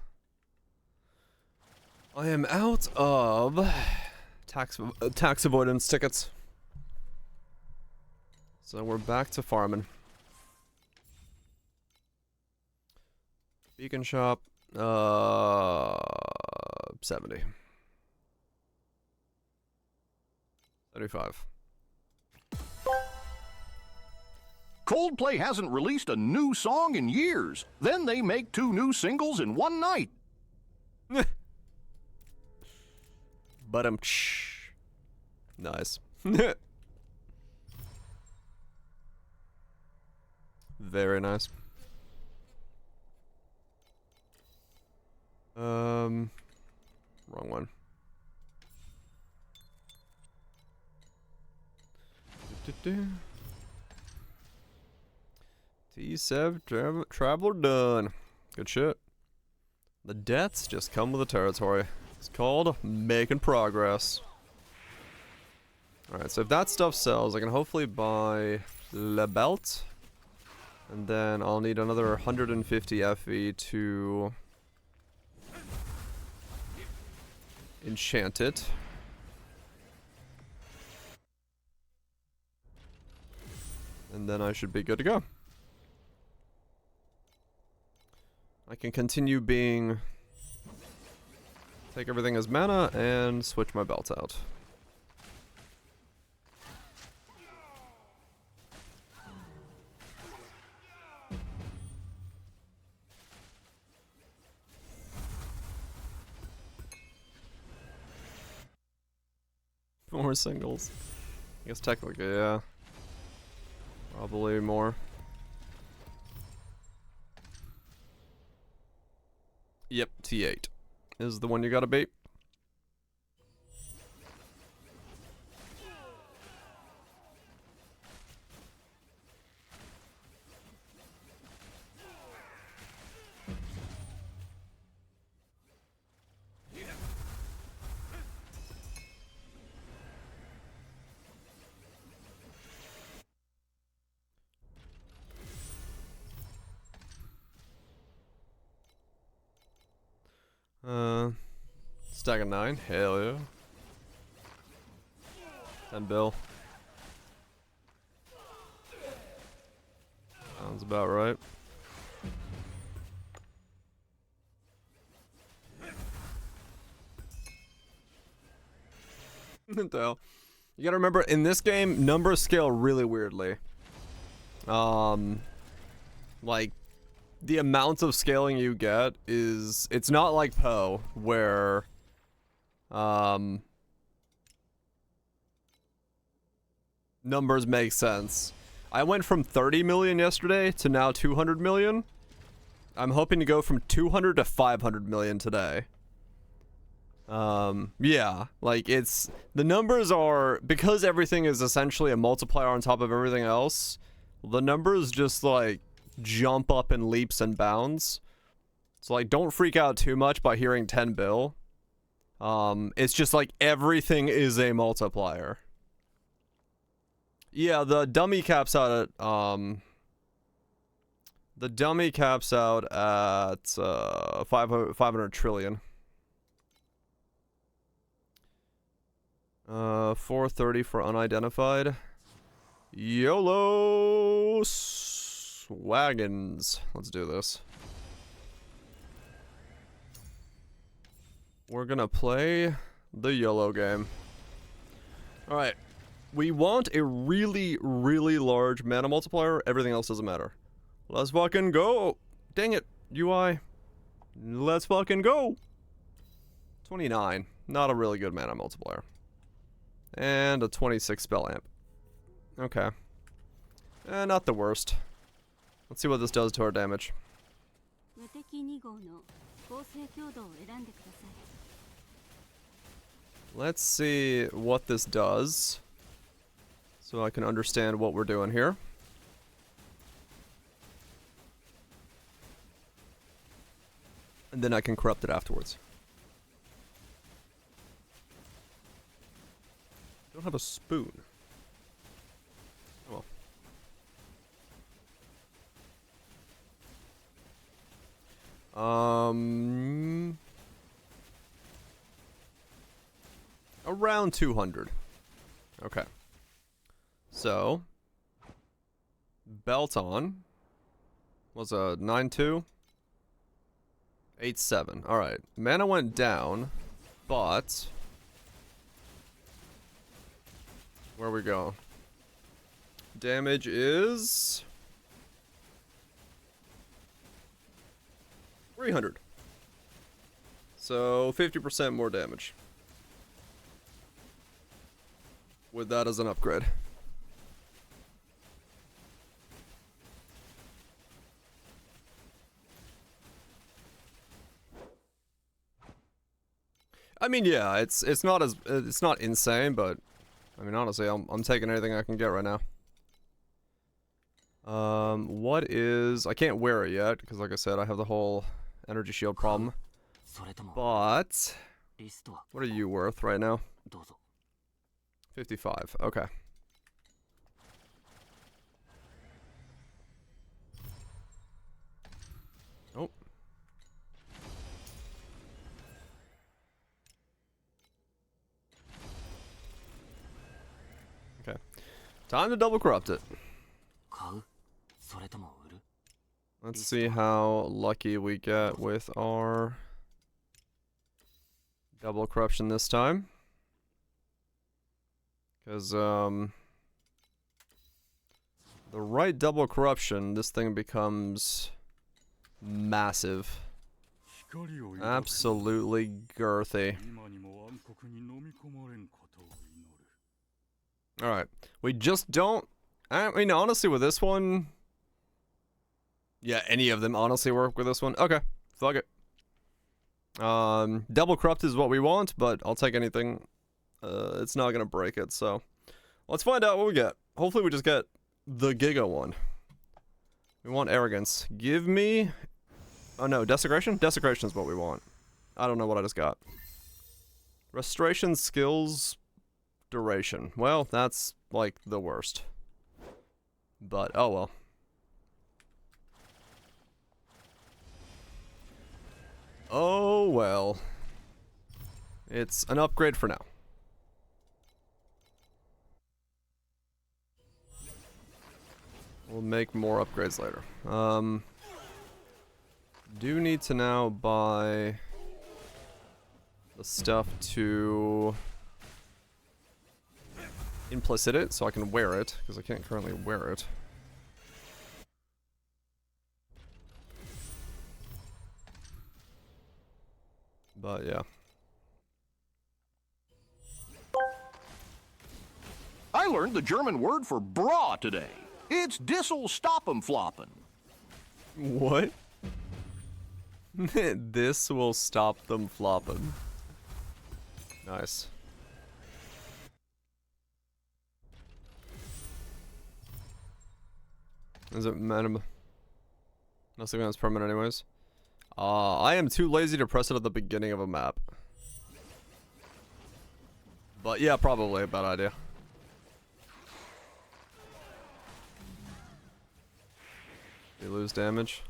tax avoidance tickets. So we're back to farming. Beacon shop 70. 35. Coldplay hasn't released a new song in years. Then they make 2 new singles in one night. But nice. Very nice. Wrong one. T7 traveler done. Good shit. The deaths just come with the territory. It's called making progress. Alright, so if that stuff sells, I can hopefully buy Le Belt. And then I'll need another 150 FE to enchant it. And then I should be good to go. I can continue being... Take everything as mana and switch my belt out. More singles. I guess technically, yeah. Probably more. Yep, T8 is the one you gotta beat. Stack of 9, hell yeah. 10 bill. Sounds about right. Though, you gotta remember, in this game, numbers scale really weirdly. Like, the amount of scaling you get is, it's not like Poe, where, numbers make sense. I went from 30 million yesterday to now 200 million. I'm hoping to go from 200 to 500 million today. Yeah, like it's, the numbers are, because everything is essentially a multiplier on top of everything else, the numbers just like jump up in leaps and bounds. So like, don't freak out too much by hearing 10 bill. It's just like everything is a multiplier. Yeah, the dummy caps out at, the dummy caps out at, 500 trillion. 430 for unidentified. YOLO wagons. Let's do this. We're gonna play the YOLO game. Alright. We want a really, really large mana multiplier. Everything else doesn't matter. Let's fucking go. Dang it, UI. Let's fucking go. 29. Not a really good mana multiplier. And a 26 spell amp. Okay. Not the worst. Let's see what this does to our damage. Let's see what this does, so I can understand what we're doing here. And then I can corrupt it afterwards. I don't have a spoon. Oh well. Around 200. Okay. So, belt on was a 9-2, 8-7. All right, mana went down, but where we go? Damage is 300. So 50% more damage. with that as an upgrade. I mean, yeah, it's not insane, but I mean, honestly, I'm taking anything I can get right now. What is... I can't wear it yet, because like I said, I have the whole energy shield problem. But... what are you worth right now? 55, okay. Oh. Okay. Time to double corrupt it. Let's see how lucky we get with our double corruption this time. Because, the right double corruption, this thing becomes massive. Absolutely girthy. Alright. We just don't... I mean, honestly, with this one... yeah, any of them honestly work with this one. Okay. Fuck it. Double corrupt is what we want, but I'll take anything. It's not gonna break it, so... let's find out what we get. Hopefully we just get the Giga one. We want arrogance. Give me... oh no, desecration? Desecration is what we want. I don't know what I just got. Restoration skills... duration. Well, that's, like, the worst. But, oh well. Oh well. It's an upgrade for now. We'll make more upgrades later. Do need to now buy the stuff to implicit it so I can wear it, because I can't currently wear it. But yeah. I learned the German word for bra today. It's Dissel Stopp'em Floppin'. What? This will stop them flopping. Nice. Is it minimum? Nothing that's permanent anyways. I am too lazy to press it at the beginning of a map. But yeah, probably a bad idea. You lose damage.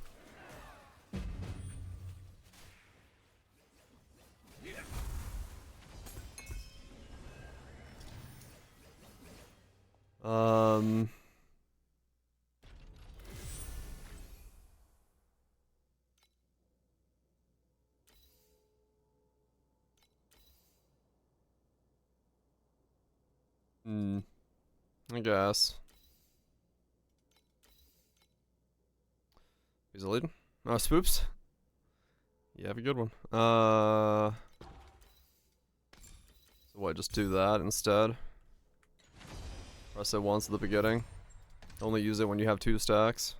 I guess. He's a lead. Oh, spoops. You have a good one. So what, just do that instead? Press it once at the beginning. Only use it when you have 2 stacks.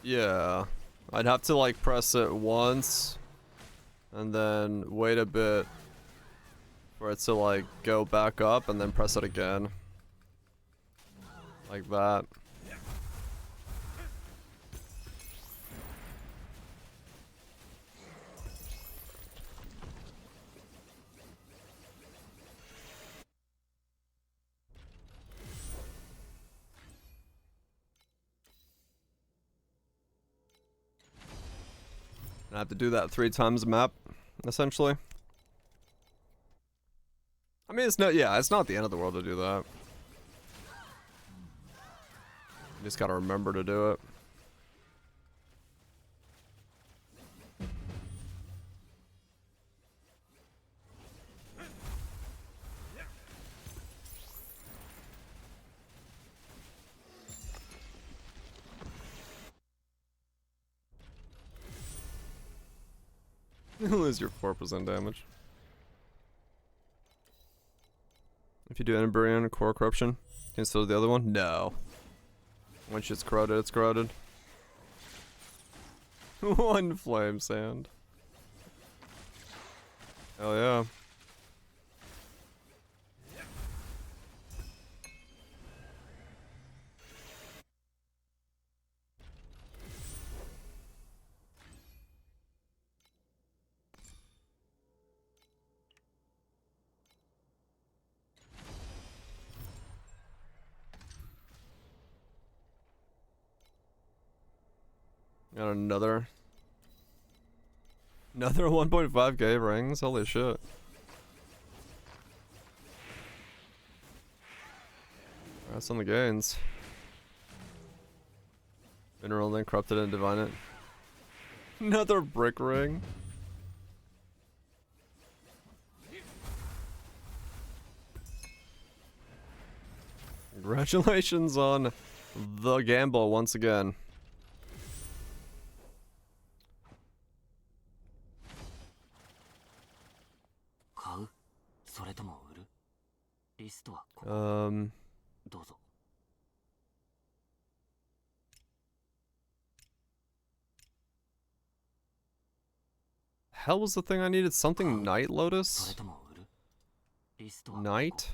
Yeah. I'd have to like press it once and then wait a bit for it to like go back up and then press it again. Like that. I have to do that 3 times a map, essentially. I mean, it's not, yeah, it's not the end of the world to do that. You just gotta remember to do it. You lose your 4% damage. If you do Enbrian, Core Corruption, can you still do the other one? No. When shit's corroded, it's corroded. One flame sand. Hell yeah. Got another 1.5k rings. Holy shit. That's on the gains. Mineral then corrupted and divine it. Another brick ring. Congratulations on the gamble once again. Hell was the thing I needed? Something Night Lotus? Night?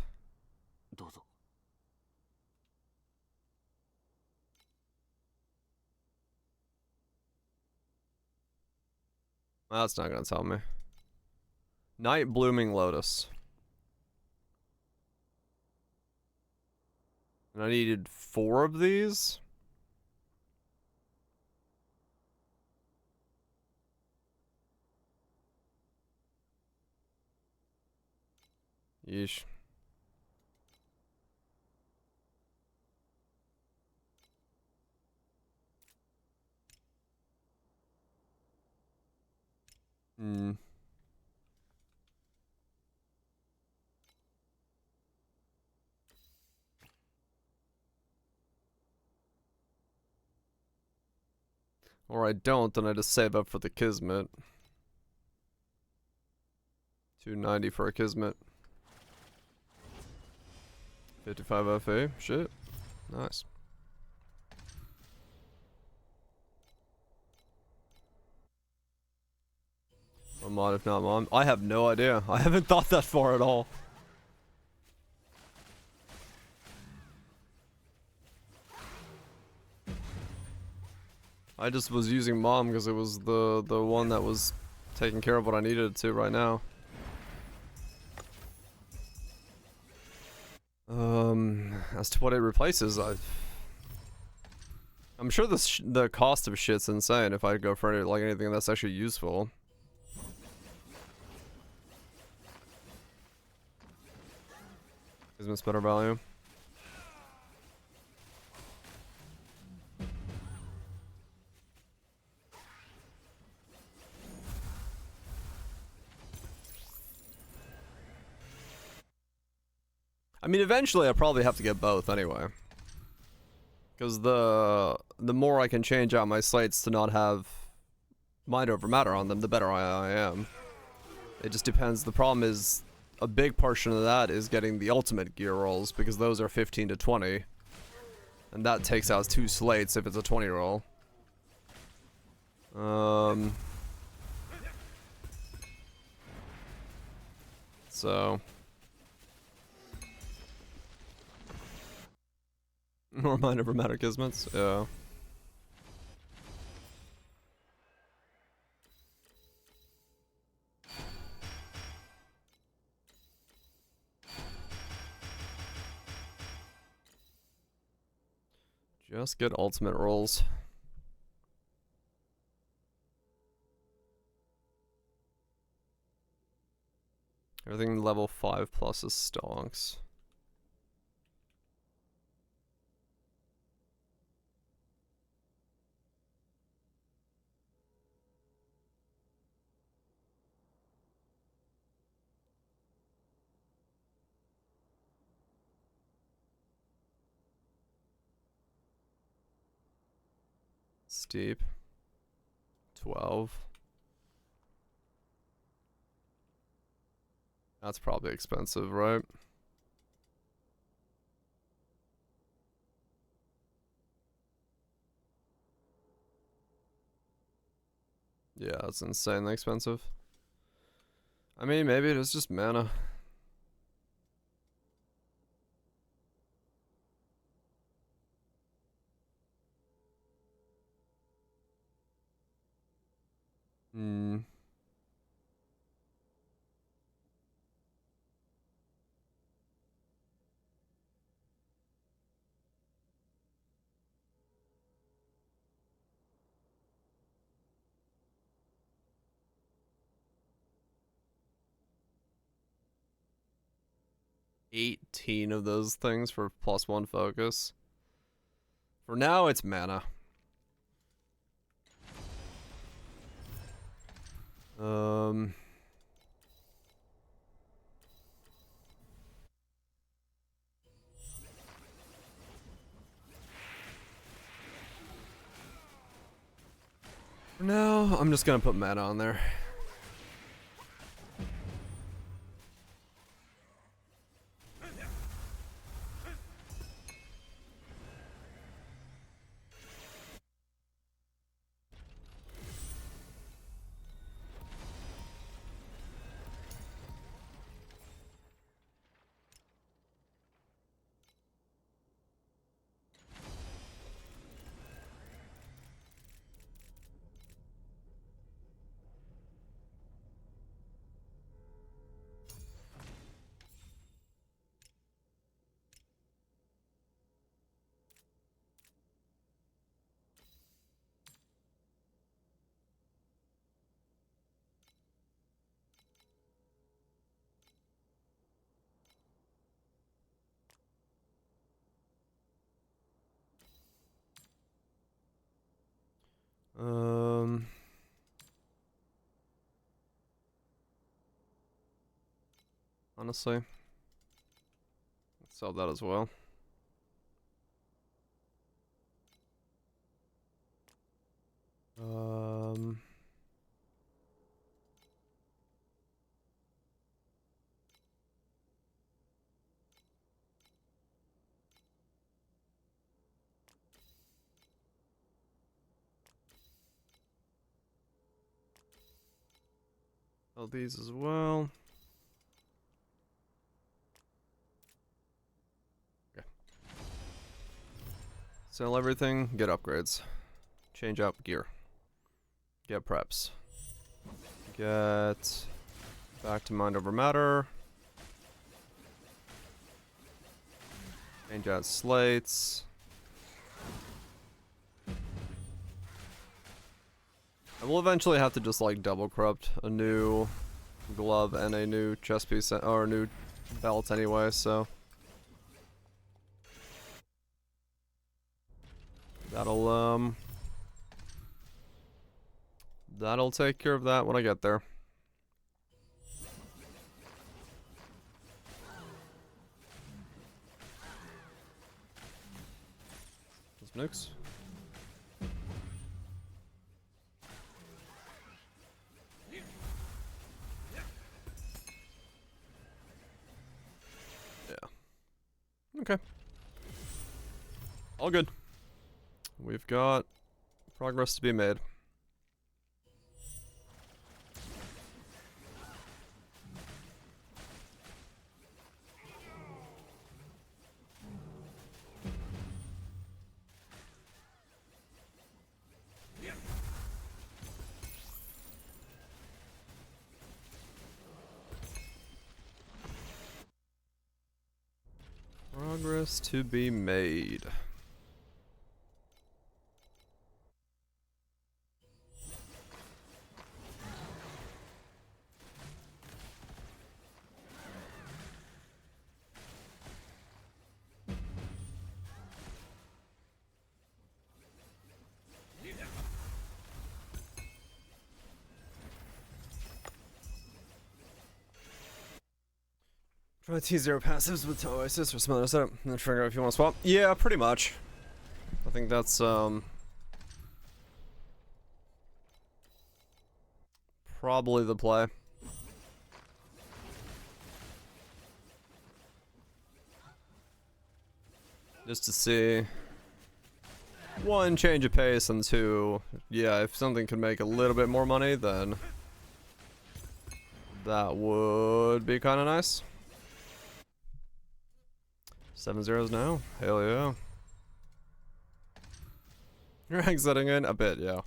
That's not gonna tell me. Night Blooming Lotus. And I needed 4 of these? Yeesh. Hmm. Or I don't, then I just save up for the Kismet. 290 for a Kismet. 55 FA, shit. Nice. A mod if not mom. I have no idea. I haven't thought that far at all. I just was using mom because it was the one that was taking care of what I needed to right now. As to what it replaces, I'm sure the cost of shit's insane if I go for like anything that's actually useful. Kismet's better value. I mean, eventually I'll probably have to get both anyway. Because the more I can change out my slates to not have mind over matter on them, the better I am. It just depends. The problem is, a big portion of that is getting the ultimate gear rolls, because those are 15 to 20. And that takes out 2 slates if it's a 20 roll. So... More mind over matter Kismets? Yeah. Just get ultimate rolls. Everything level 5 plus is stonks. Steep. 12. That's probably expensive, right? Yeah, it's insanely expensive. I mean, maybe it is just mana. Hmm. $18 of those things for +1 focus. For now, it's mana. For now, I'm just gonna put mana on there. Honestly, let's sell that as well. Sell these as well. Okay. Sell everything, get upgrades. Change out gear. Get preps. Get back to mind over matter. Change out slates. I will eventually have to just like double corrupt a new glove and a new chest piece or a new belt anyway, so that'll take care of that when I get there. Those nukes. Okay. All good. We've got progress to be made. Progress to be made. Try T0 passives with Oasis or some other setup, and then figure out if you want to swap. Yeah, pretty much. I think that's probably the play. Just to see one, change of pace, and two, yeah, if something could make a little bit more money, then that would be kind of nice. 7 zeros now? Hell yeah. Rank setting in? A bit, yeah.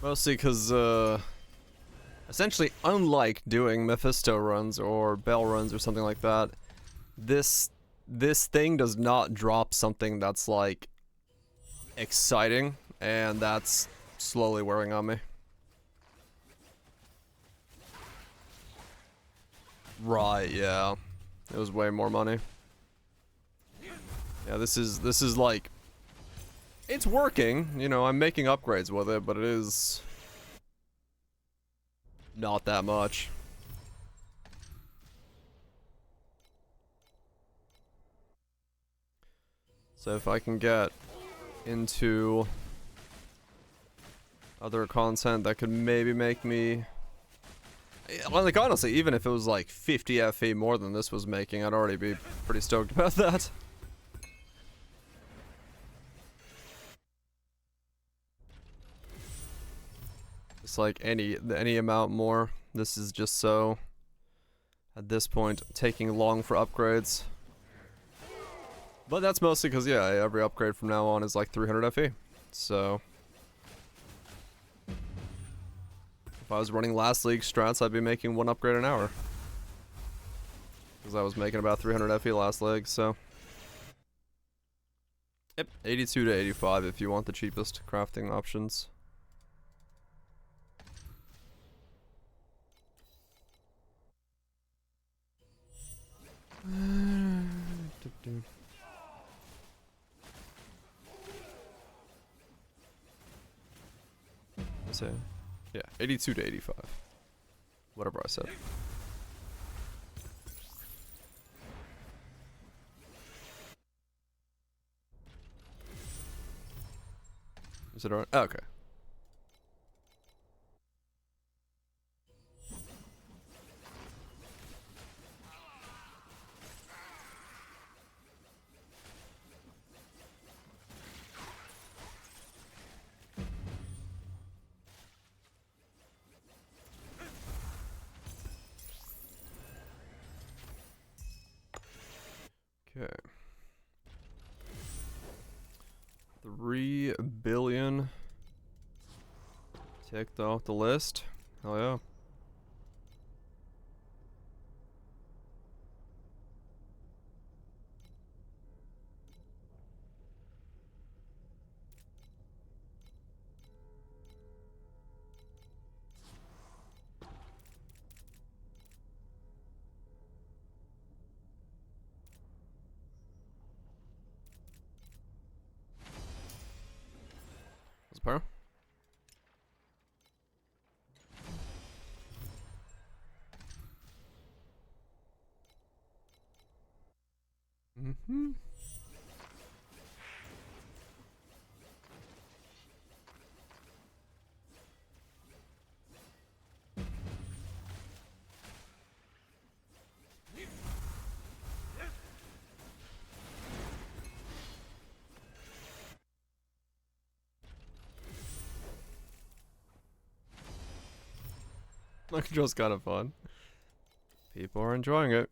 Mostly because, essentially, unlike doing Mephisto runs or Bell runs or something like that, this thing does not drop something that's, like, exciting, and that's slowly wearing on me. Right, yeah. It was way more money. Yeah, this is like, it's working, you know, I'm making upgrades with it, but it is not that much. So if I can get into other content that could maybe make me, like, honestly, even if it was like 50 FE more than this was making, I'd already be pretty stoked about that. It's like any amount more. This is just so, at this point, taking long for upgrades. But that's mostly because, yeah, every upgrade from now on is like 300 FE. So if I was running last league strats, I'd be making 1 upgrade an hour. Because I was making about 300 FE last leg, so. Yep, 82 to 85 if you want the cheapest crafting options. So, yeah, 82 to 85. Whatever I said. Is it alright? Oh, okay. Okay. 3 billion ticked off the list. Hell yeah. Is it power? Mm-hmm. Like, just kind of fun. People are enjoying it.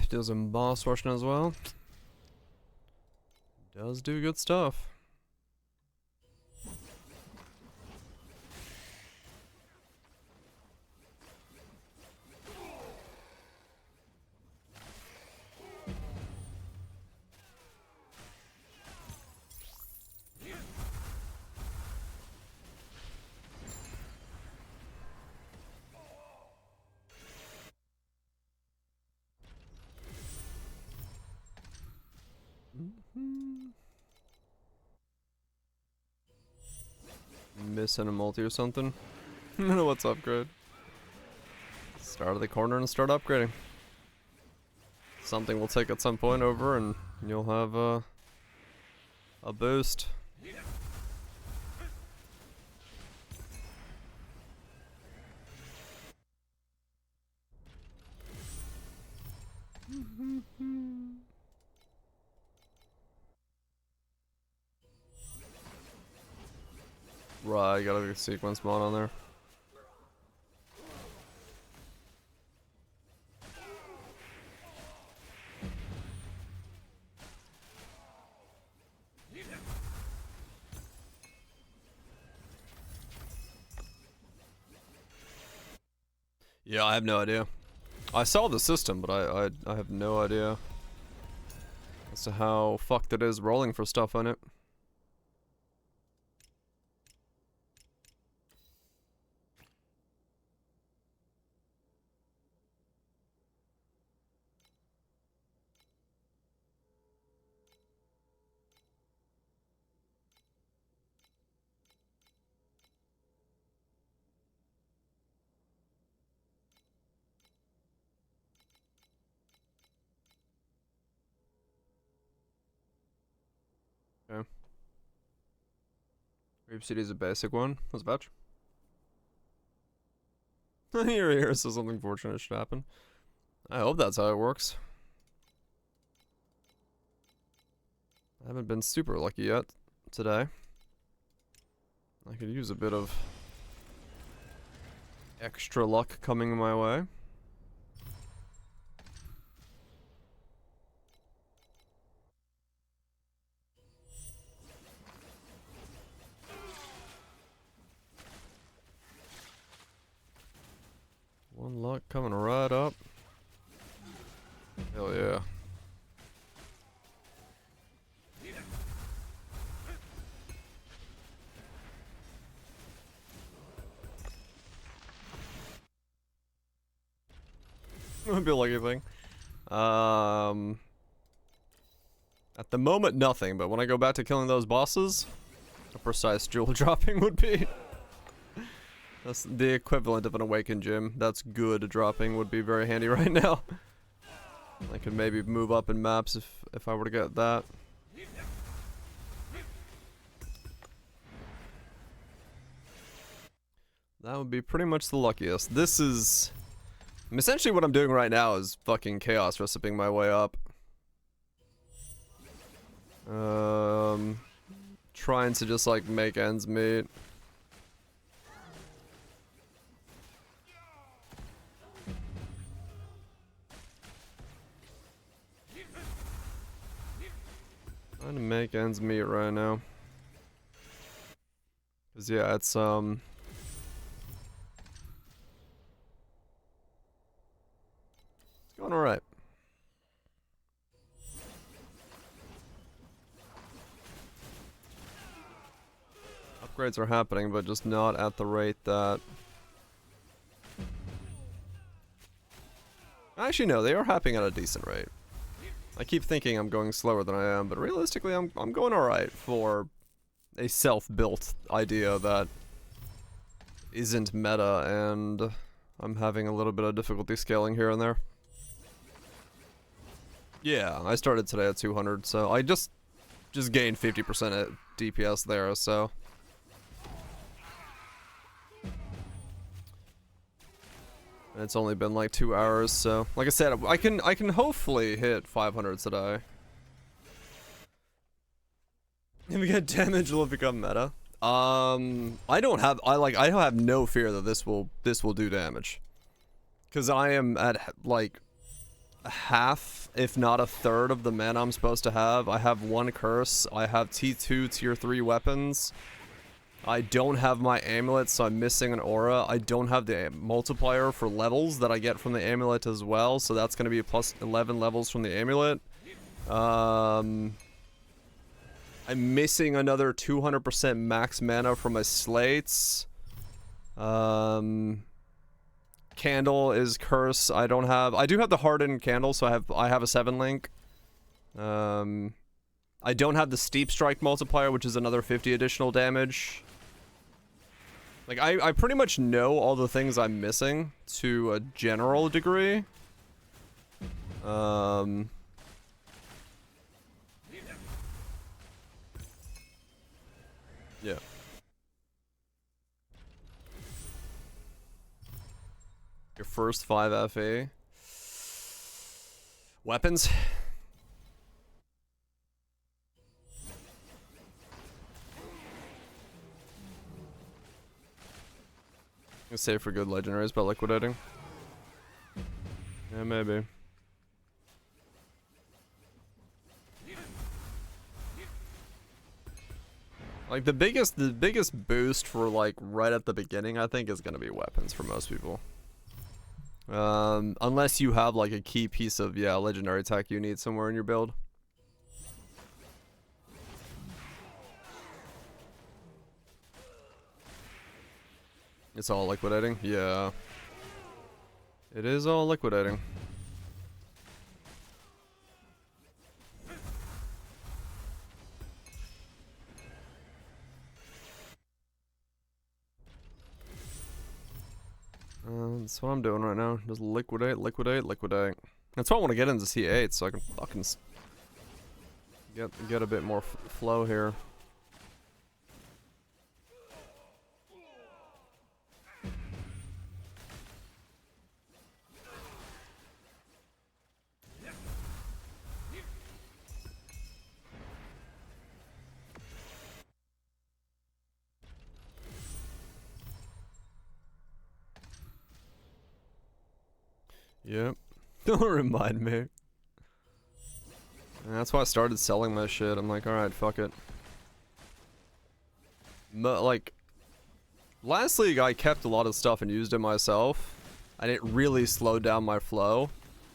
Does some boss rushing as well. Does do good stuff. Missing a multi or something. I don't know what's upgrade. Start of the corner and start upgrading. Something will take at some point over and you'll have a boost. Right, got a sequence mod on there. Yeah, I have no idea. I saw the system, but I have no idea as to how fucked it is rolling for stuff on it. Okay. Reap City is a basic one. What's batch? Your ear says something fortunate should happen. I hope that's how it works. I haven't been super lucky yet today. I could use a bit of extra luck coming my way. One luck coming right up. Hell yeah. Would be a lucky thing. At the moment, nothing, but when I go back to killing those bosses, a precise jewel dropping would be. That's the equivalent of an awakened gem. That's good dropping would be very handy right now. I could maybe move up in maps if I were to get that. That would be pretty much the luckiest. This is... essentially what I'm doing right now is fucking chaos recipeing my way up. Trying to just like make ends meet. Trying to make ends meet right now. Cause yeah, it's going alright. Upgrades are happening, but just not at the rate that... Actually, no, they are happening at a decent rate. I keep thinking I'm going slower than I am, but realistically, I'm going alright for a self-built idea that isn't meta, and I'm having a little bit of difficulty scaling here and there. Yeah, I started today at 200, so I just gained 50% at DPS there, so... And it's only been like 2 hours, so like I said, I can hopefully hit 500 today. If we get damage, will it become meta? I have no fear that this will do damage, because I am at like half, if not a third, of the mana I'm supposed to have. I have 1 curse. I have T2 tier 3 weapons. I don't have my amulet, so I'm missing an aura. I don't have the multiplier for levels that I get from the amulet as well, so that's going to be plus 11 levels from the amulet. I'm missing another 200% max mana from my slates. Candle is curse. I do have the hardened candle, so I have a 7 link. I I don't have the steep strike multiplier, which is another 50 additional damage. Like, I pretty much know all the things I'm missing to a general degree. Yeah. Your first 5 FA. Weapons. Gonna save for good legendaries by liquidating. Yeah, maybe. Like the biggest boost for like right at the beginning, I think, is gonna be weapons for most people. Unless you have like a key piece of legendary tech you need somewhere in your build. It's all liquidating? Yeah. It is all liquidating. That's what I'm doing right now. Just liquidate, liquidate, liquidate. That's why I want to get into C8 so I can fucking get a bit more flow here. Yep. Don't remind me. And that's why I started selling my shit. I'm like, alright, fuck it. Like, last league I kept a lot of stuff and used it myself. And it really slowed down my flow.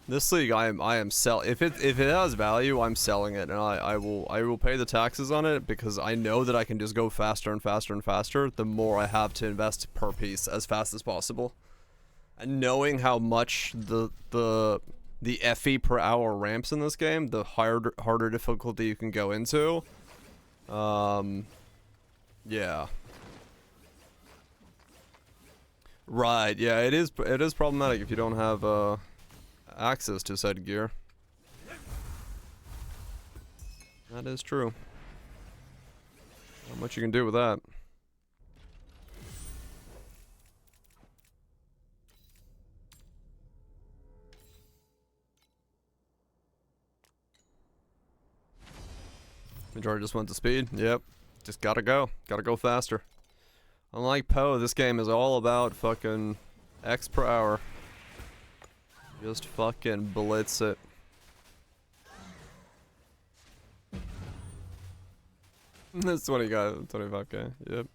This league I am if it has value, I'm selling it, and I will pay the taxes on it because I know that I can just go faster and faster and faster the more I have to invest per piece as fast as possible. And knowing how much the FE per hour ramps in this game, the harder difficulty you can go into. Yeah. Right, yeah, it is problematic if you don't have access to said gear. That is true. Not much you can do with that. Majority just went to speed. Yep. Just gotta go faster. Unlike Poe, this game is all about fucking X per hour. Just fucking blitz it. That's 20 got 25k. Yep.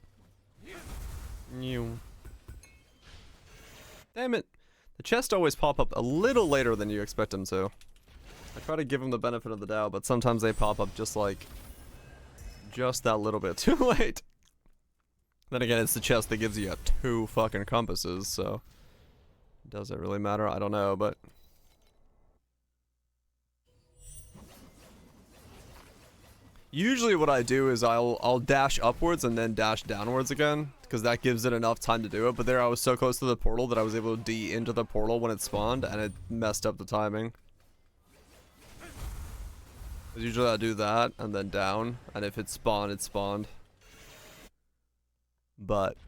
New. Damn it. The chests always pop up a little later than you expect them to. I try to give them the benefit of the doubt, but sometimes they pop up just that little bit too late. Then again, it's the chest that gives you 2 fucking compasses, so does it really matter? I don't know, but usually what I do is I'll dash upwards and then dash downwards again, because that gives it enough time to do it. But there I was so close to the portal that I was able to D into the portal when it spawned, and it messed up the timing. Usually I do that and then down, and if it spawned, it spawned. But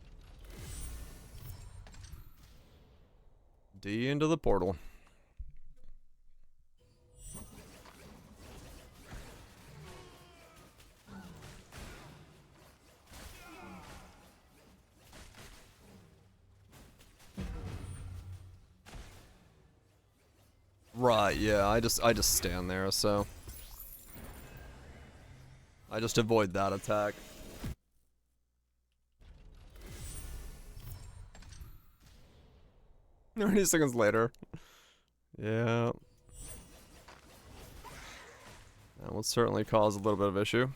D into the portal. Right, yeah, I just stand there, so I just avoid that attack. 30 seconds later. Yeah. That will certainly cause a little bit of issue.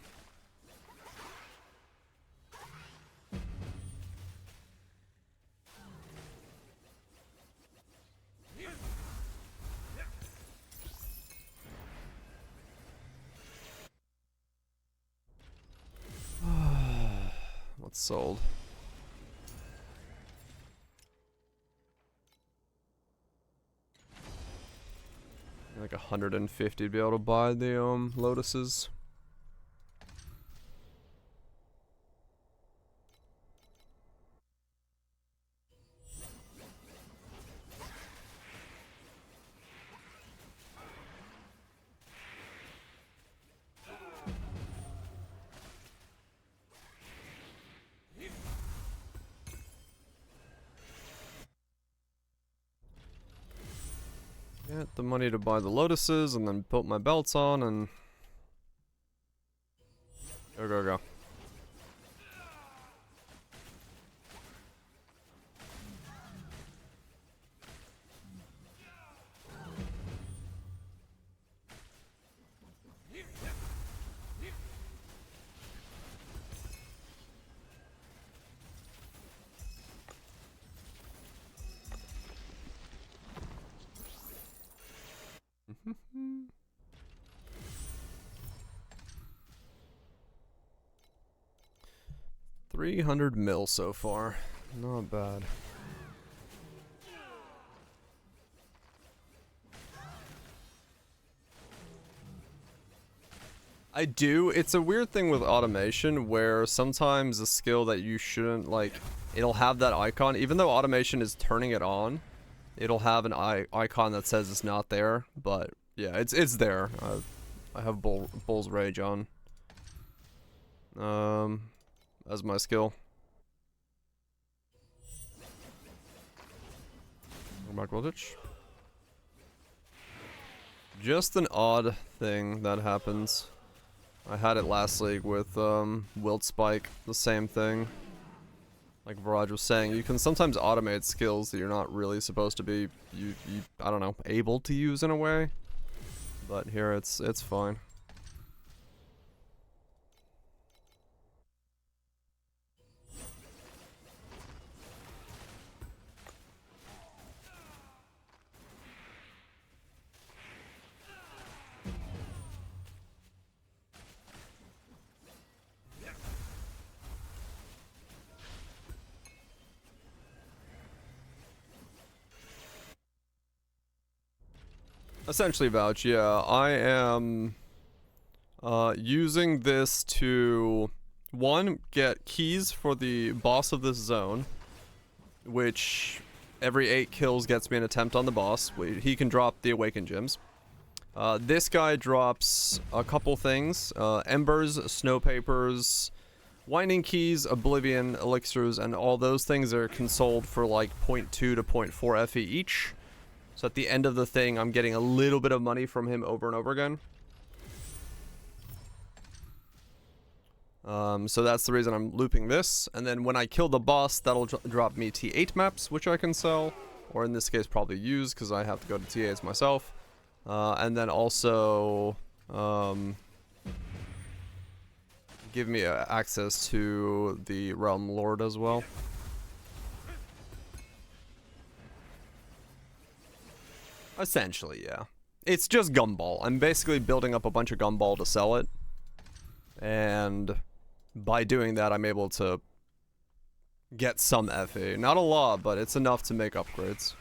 That's sold. Like 150 to be able to buy the lotuses. Get the money to buy the lotuses and then put my belts on and go, go, go. $300 so far. Not bad. I do. It's a weird thing with automation where sometimes a skill that you shouldn't, like, it'll have that icon. Even though automation is turning it on, it'll have an icon that says it's not there. But, yeah, it's there. I have Bull's Rage on. As my skill. Back voltage. Just an odd thing that happens. I had it last league with Wilt Spike, the same thing. Like Viraj was saying, you can sometimes automate skills that you're not really supposed to be, I don't know, able to use in a way. But here it's fine. Essentially vouch, yeah. I am using this to, one, get keys for the boss of this zone, which every 8 kills gets me an attempt on the boss. He can drop the Awakened Gems. This guy drops a couple things, Embers, Snow Papers, Winding Keys, Oblivion, Elixirs, and all those things are consoled for like 0.2 to 0.4 FE each. So at the end of the thing, I'm getting a little bit of money from him over and over again. So that's the reason I'm looping this. And then when I kill the boss, that'll drop me T8 maps, which I can sell. Or in this case, probably use, because I have to go to T8s myself. And then also give me access to the Realm Lord as well. Essentially, yeah. It's just Gumball. I'm basically building up a bunch of Gumball to sell it. And by doing that, I'm able to get some FE. Not a lot, but it's enough to make upgrades.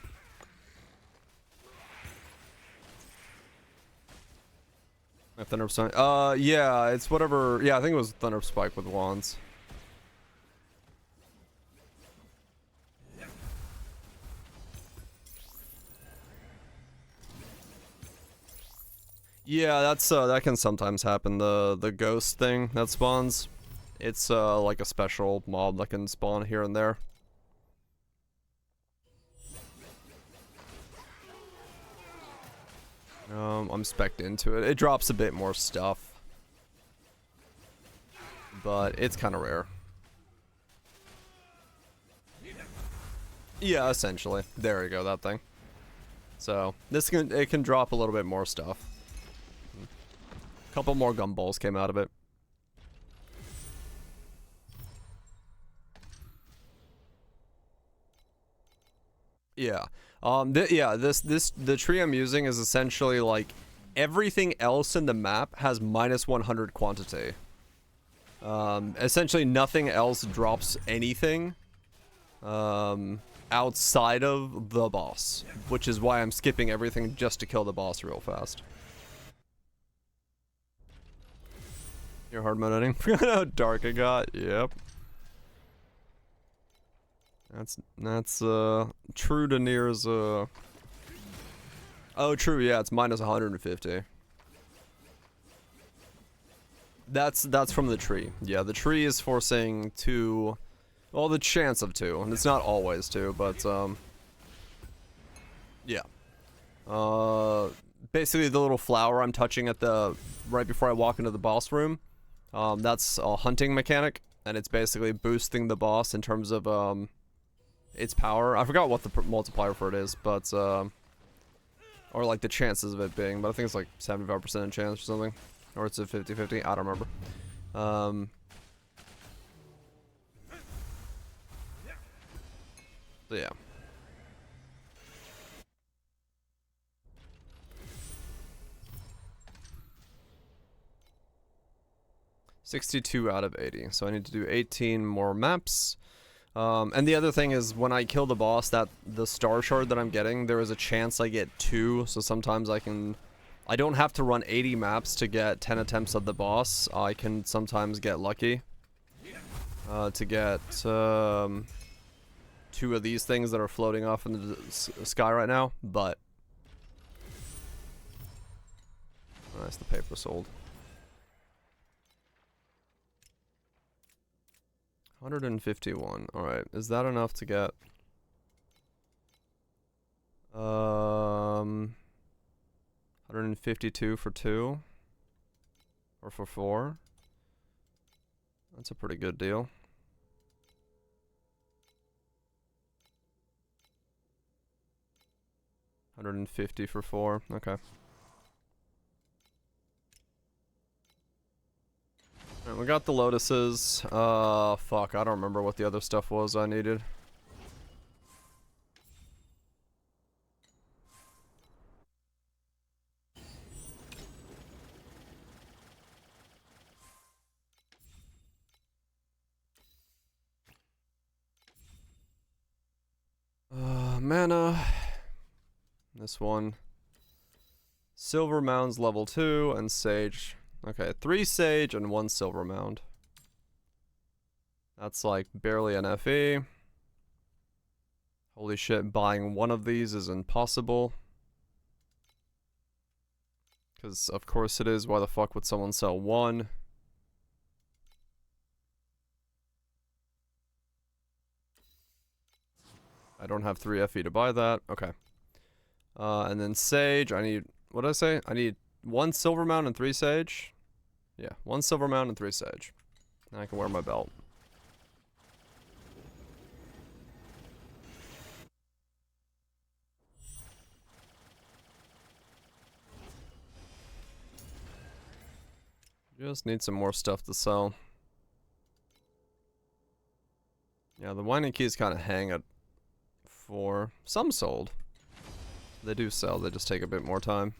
Thunder Spike. Yeah, it's whatever. Yeah, I think it was Thunder Spike with wands. Yeah, that's that can sometimes happen. The ghost thing that spawns. It's like a special mob that can spawn here and there. I'm spec'd into it. It drops a bit more stuff. But it's kind of rare. Yeah, essentially. There you go, that thing. So, it can drop a little bit more stuff. A couple more gumballs came out of it. Yeah. The tree I'm using is essentially like everything else in the map has -100 quantity. Essentially nothing else drops anything outside of the boss, which is why I'm skipping everything just to kill the boss real fast. You're hard mode editing. How dark it got. Yep. That's true to Nier's oh true, yeah, it's minus 150. That's from the tree. Yeah, the tree is forcing 2, well, the chance of 2, and it's not always 2, but yeah. Basically the little flower I'm touching at the right before I walk into the boss room, that's a hunting mechanic, and it's basically boosting the boss in terms of its power. I forgot what the multiplier for it is, but or like the chances of it being, but I think it's like 75% chance or something. Or it's a 50-50, I don't remember. So yeah. $62 out of 80, so I need to do 18 more maps. And the other thing is, when I kill the boss, the star shard that I'm getting, there is a chance I get 2, so sometimes I don't have to run 80 maps to get 10 attempts at the boss. I can sometimes get lucky to get 2 of these things that are floating off in the sky right now, but nice, the paper sold. 151. Alright, is that enough to get 152 for 2? Or for 4? That's a pretty good deal. $150 for 4. Okay. Alright, we got the lotuses. Fuck, I don't remember what the other stuff was I needed. Mana. This one. Silver Mound's level 2 and Sage. Okay, 3 Sage and 1 Silver Mound. That's like barely an FE. Holy shit, buying one of these is impossible. Because of course it is, why the fuck would someone sell 1? I don't have 3 FE to buy that. Okay. And then Sage, I need, what did I say? I need 1 Silver Mound and 3 Sage? Yeah, 1 Silver Mound and 3 Sage. And I can wear my belt. Just need some more stuff to sell. Yeah, the winding keys kind of hang at 4. Some sold. They do sell, they just take a bit more time.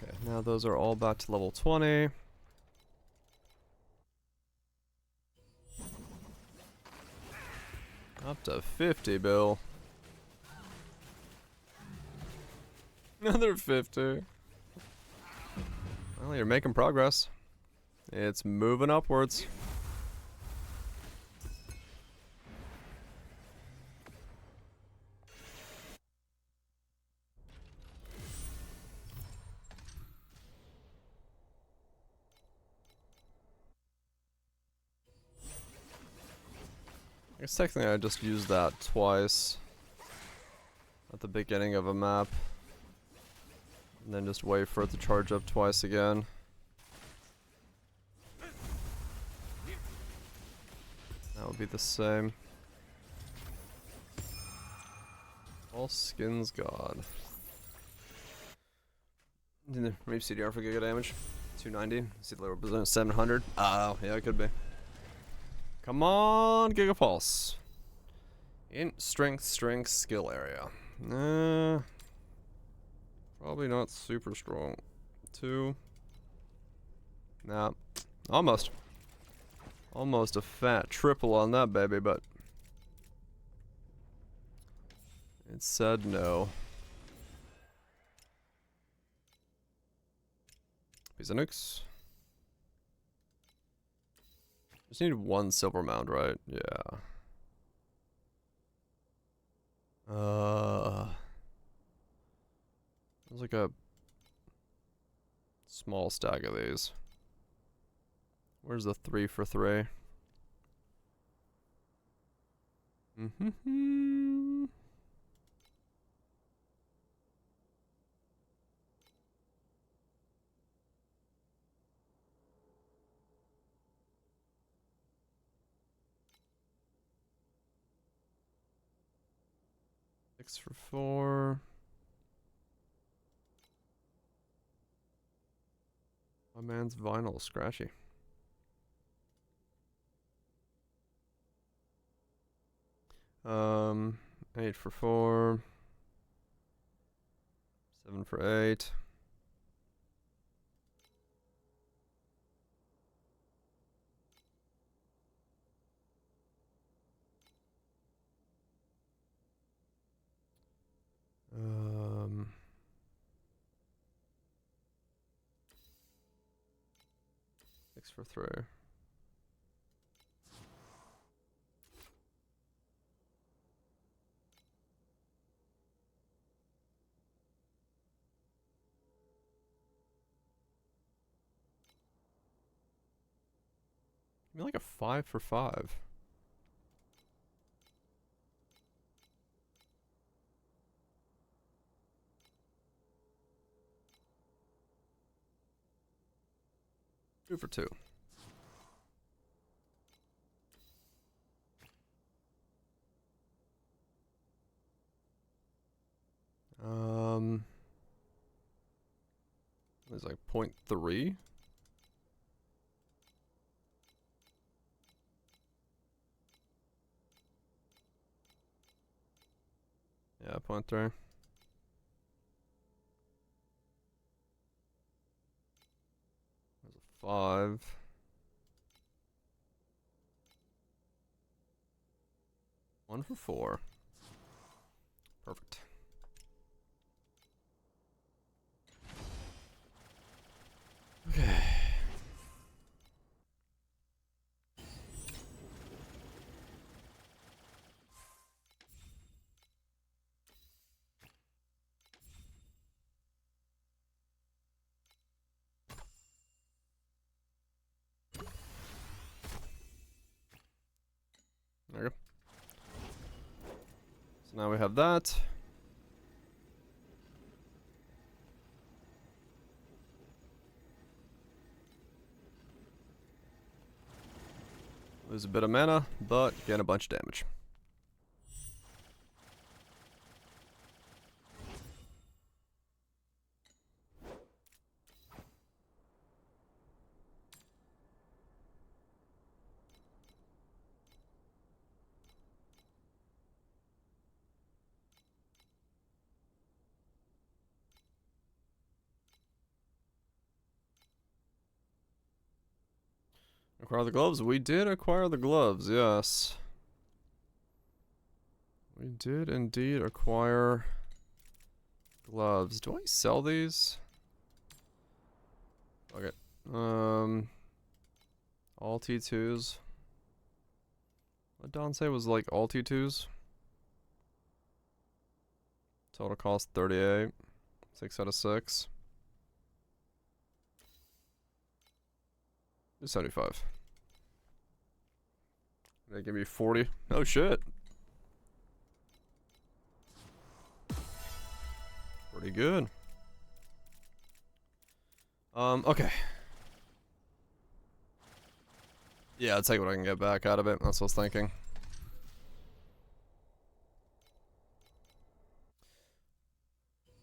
Okay, now those are all back to level 20. Up to 50, Bill. Another 50. Well, you're making progress. It's moving upwards. I guess technically I just used that twice at the beginning of a map, and then just wait for it to charge up twice again. That'll be the same. All skins god. Maybe CDR for giga damage. 290. See the lower percent 700. Oh, yeah, it could be. Come on, Giga Pulse. Int, strength, skill area. Probably not super strong. 2. Nah. Almost. Almost a fat triple on that baby, but it said no. Piece of nukes. Just need 1 silver mound, right? Yeah. There's like a small stack of these. Where's the 3 for 3? Mm-hmm. Six for 4. My man's vinyl, scratchy. Um, 8 for 4. 7 for 8. Um, 6 for 3. Give me like a 5 for 5. Two for 2. It's like 0.3. Yeah, 0.3. There's a 5. One for 4. Perfect. Okay. There you go. So now we have that. Lose a bit of mana, but gain a bunch of damage. Acquire the gloves? We did acquire the gloves, yes. We did indeed acquire gloves. Do I sell these? Okay. All T2s. What did Don say was like all T2s? Total cost 38. 6 out of 6. 75. They give me 40. Oh shit. Pretty good. Okay. Yeah, I'll take what I can get back out of it. That's what I was thinking.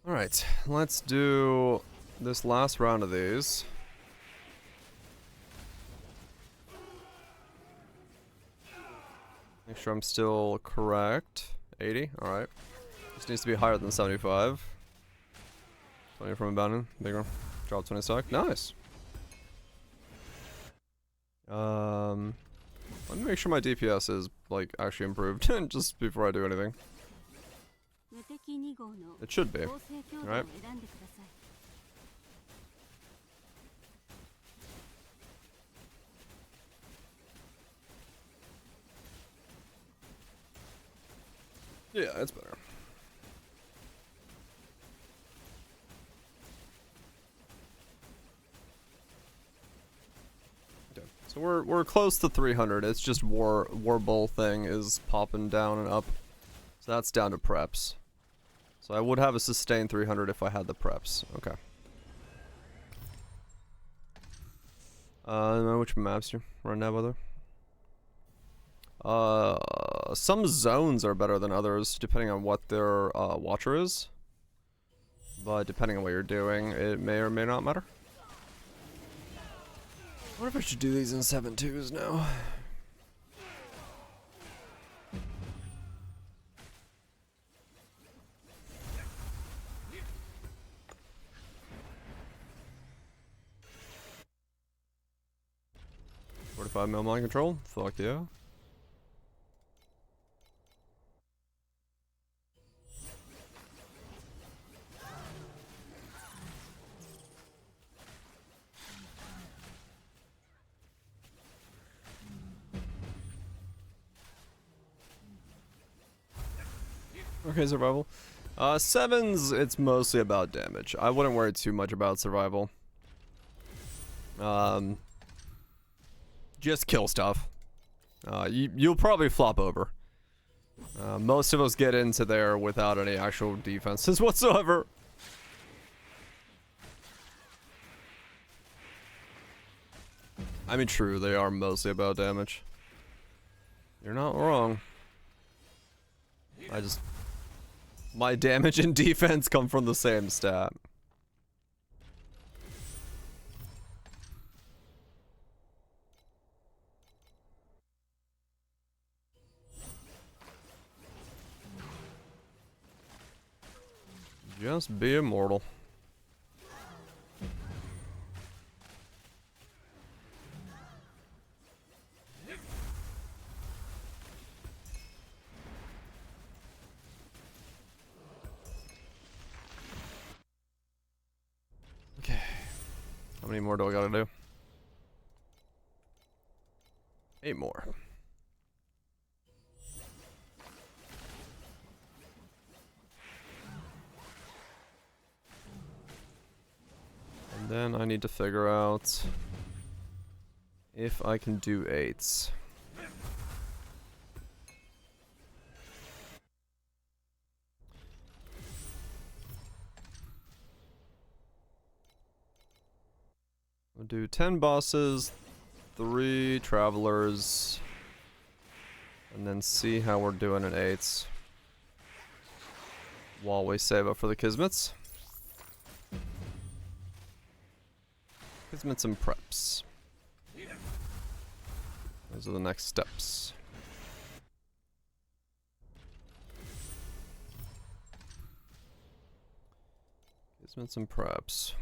Alright, let's do this last round of these. Make sure I'm still correct. 80, alright. This needs to be higher than 75. 20 from abandon, bigger. Drop 20 stock, nice. Let me make sure my DPS is, like, actually improved just before I do anything. It should be. Alright. Yeah, it's better. Okay, so we're close to 300. It's just War Bull thing is popping down and up. So that's down to preps. So I would have a sustained 300 if I had the preps. Okay. I don't know which maps you run now, brother. Some zones are better than others, depending on what their watcher is. But depending on what you're doing, it may or may not matter. I wonder if I should do these in 7.2s now. $45 mind control? Fuck yeah. Okay, survival. 7s, it's mostly about damage. I wouldn't worry too much about survival. Just kill stuff. You'll probably flop over. Most of us get into there without any actual defenses whatsoever. I mean, true, they are mostly about damage. You're not wrong. My damage and defense come from the same stat. Just be immortal. Okay. How many more do I gotta do? 8 more. And then I need to figure out if I can do 8s. I'll do 10 bosses, 3 travelers, and then see how we're doing in 8s. While we save up for the Kismets. Kismets and preps. Those are the next steps. Kismets and preps.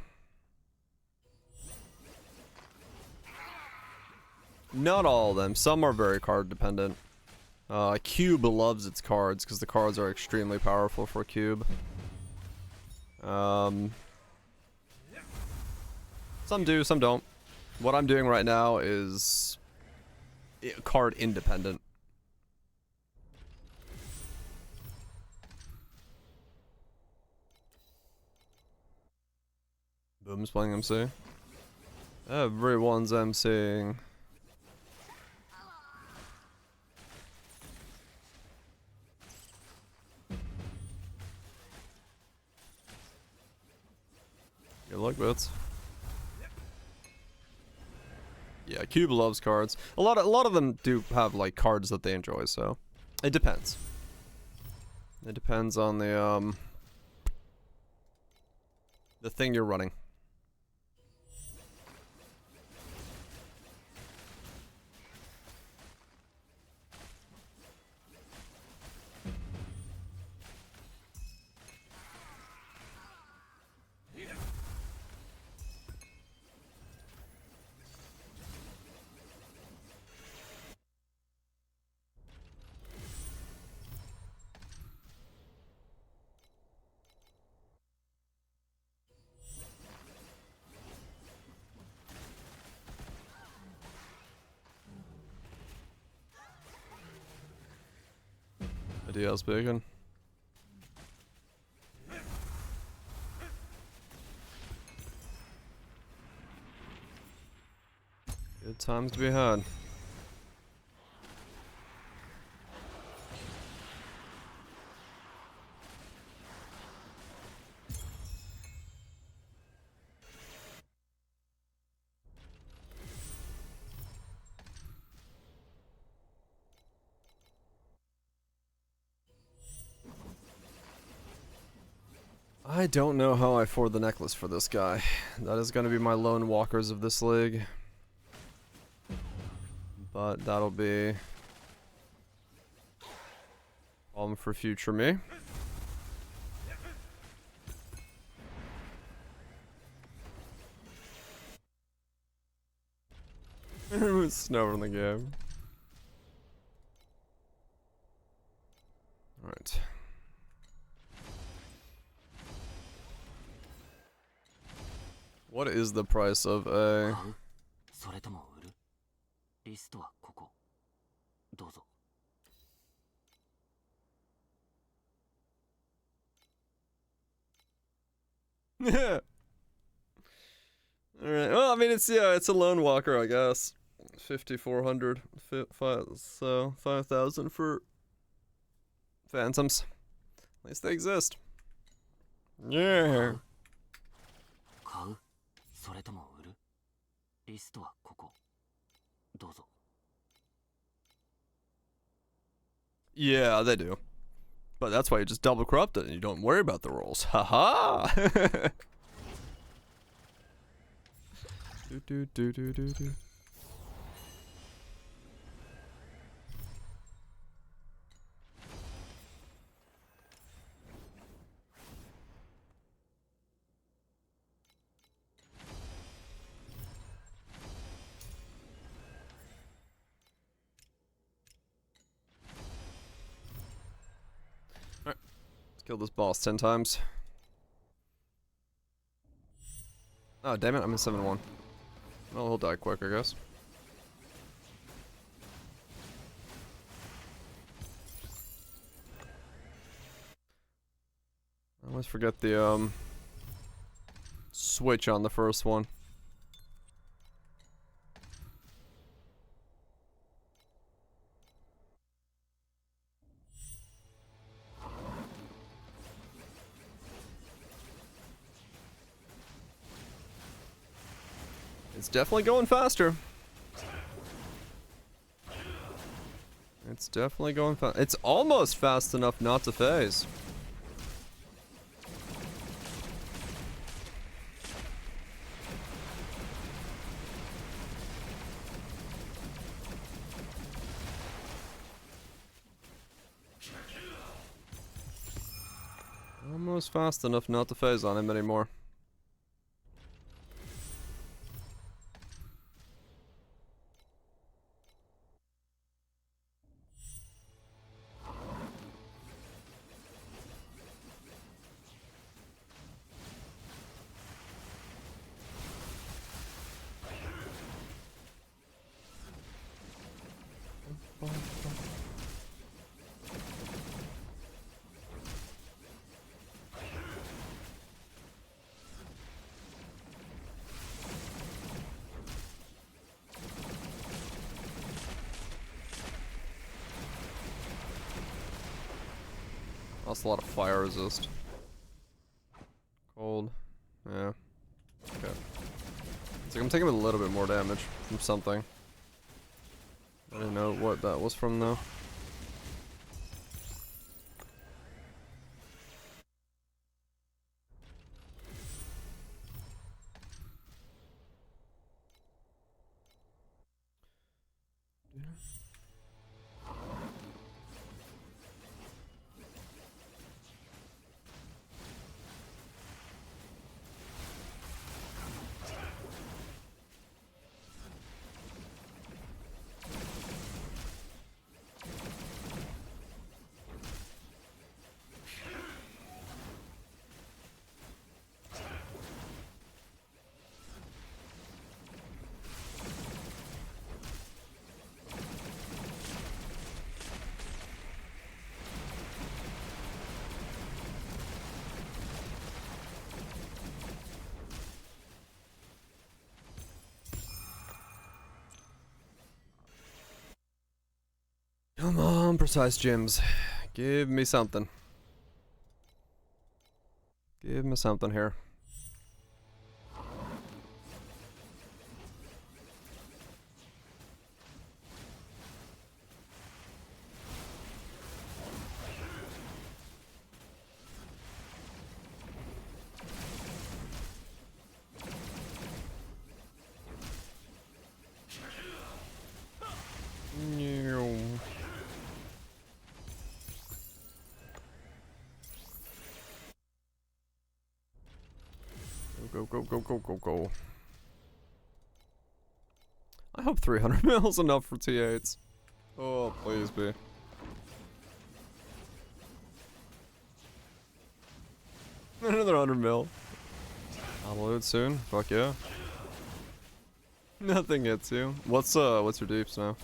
Not all of them. Some are very card dependent. Cube loves its cards because the cards are extremely powerful for Cube. Some do, some don't. What I'm doing right now is card independent. Boom's playing MC. Everyone's MCing. Good luck, Boots. Yeah, Yeah, Cube loves cards. A lot of them do have like cards that they enjoy, so it depends. It depends on the thing you're running. Ideal speaking. Good times to be had. I don't know how I afford the necklace for this guy. That is going to be my lone walkers of this league. But that'll be problem for future me. Snow in the game. Alright. What is the price of a... Yeah. Alright, well, I mean, it's a lone walker, I guess. 5,400, so 5,000 for phantoms. At least they exist. Yeah. Yeah, they do. But that's why you just double corrupt it and you don't worry about the rolls. Haha. Do. Kill this boss 10 times. Oh, damn it, I'm in 7-1. Well, he'll die quick, I guess. I always forget the, switch on the first one. It's definitely going faster. It's definitely going fast. It's almost fast enough not to phase. Almost fast enough not to phase on him anymore. Lost a lot of fire resist. Cold. Yeah. Okay. It's like I'm taking a little bit more damage from something. I didn't know what that was from though. Come on, precise gems. Give me something. Give me something here. Go, go, go, go, go, go. I hope 300 mil is enough for T8s. Oh, please be. Another 100 mil. I'll load soon. Fuck yeah. Nothing hits you. What's your deeps now?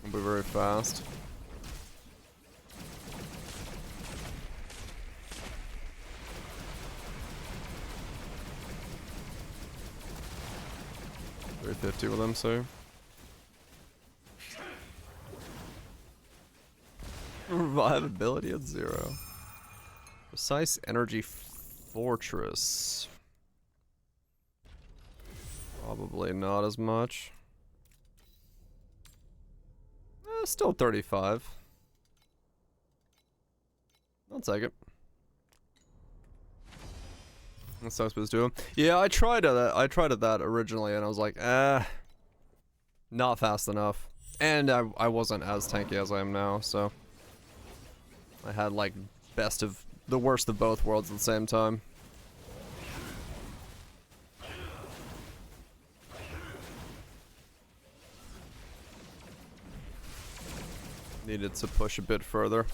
It'll be very fast. $350 with them, so. Revivability at 0. Precise energy fortress. Probably not as much. Still 35. I'll take it. That's what I was supposed to do. Yeah, I tried at that originally, and I was like, not fast enough. And I wasn't as tanky as I am now, so I had like the worst of both worlds at the same time. Needed to push a bit further.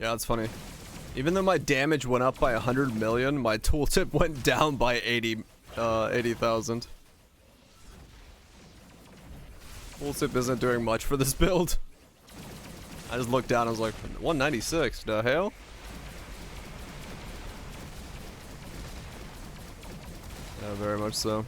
Yeah, it's funny. Even though my damage went up by 100 million, my tooltip went down by 80,000. Tooltip isn't doing much for this build. I just looked down and was like, 196, the hell? Yeah, very much so.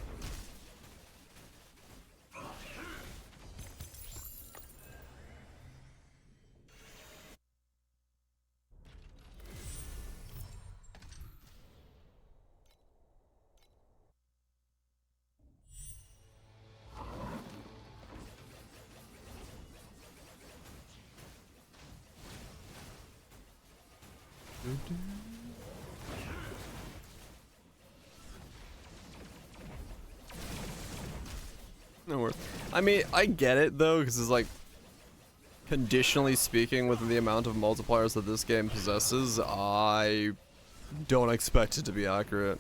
No worries. I mean, I get it though, because it's like, conditionally speaking, with the amount of multipliers that this game possesses, I don't expect it to be accurate.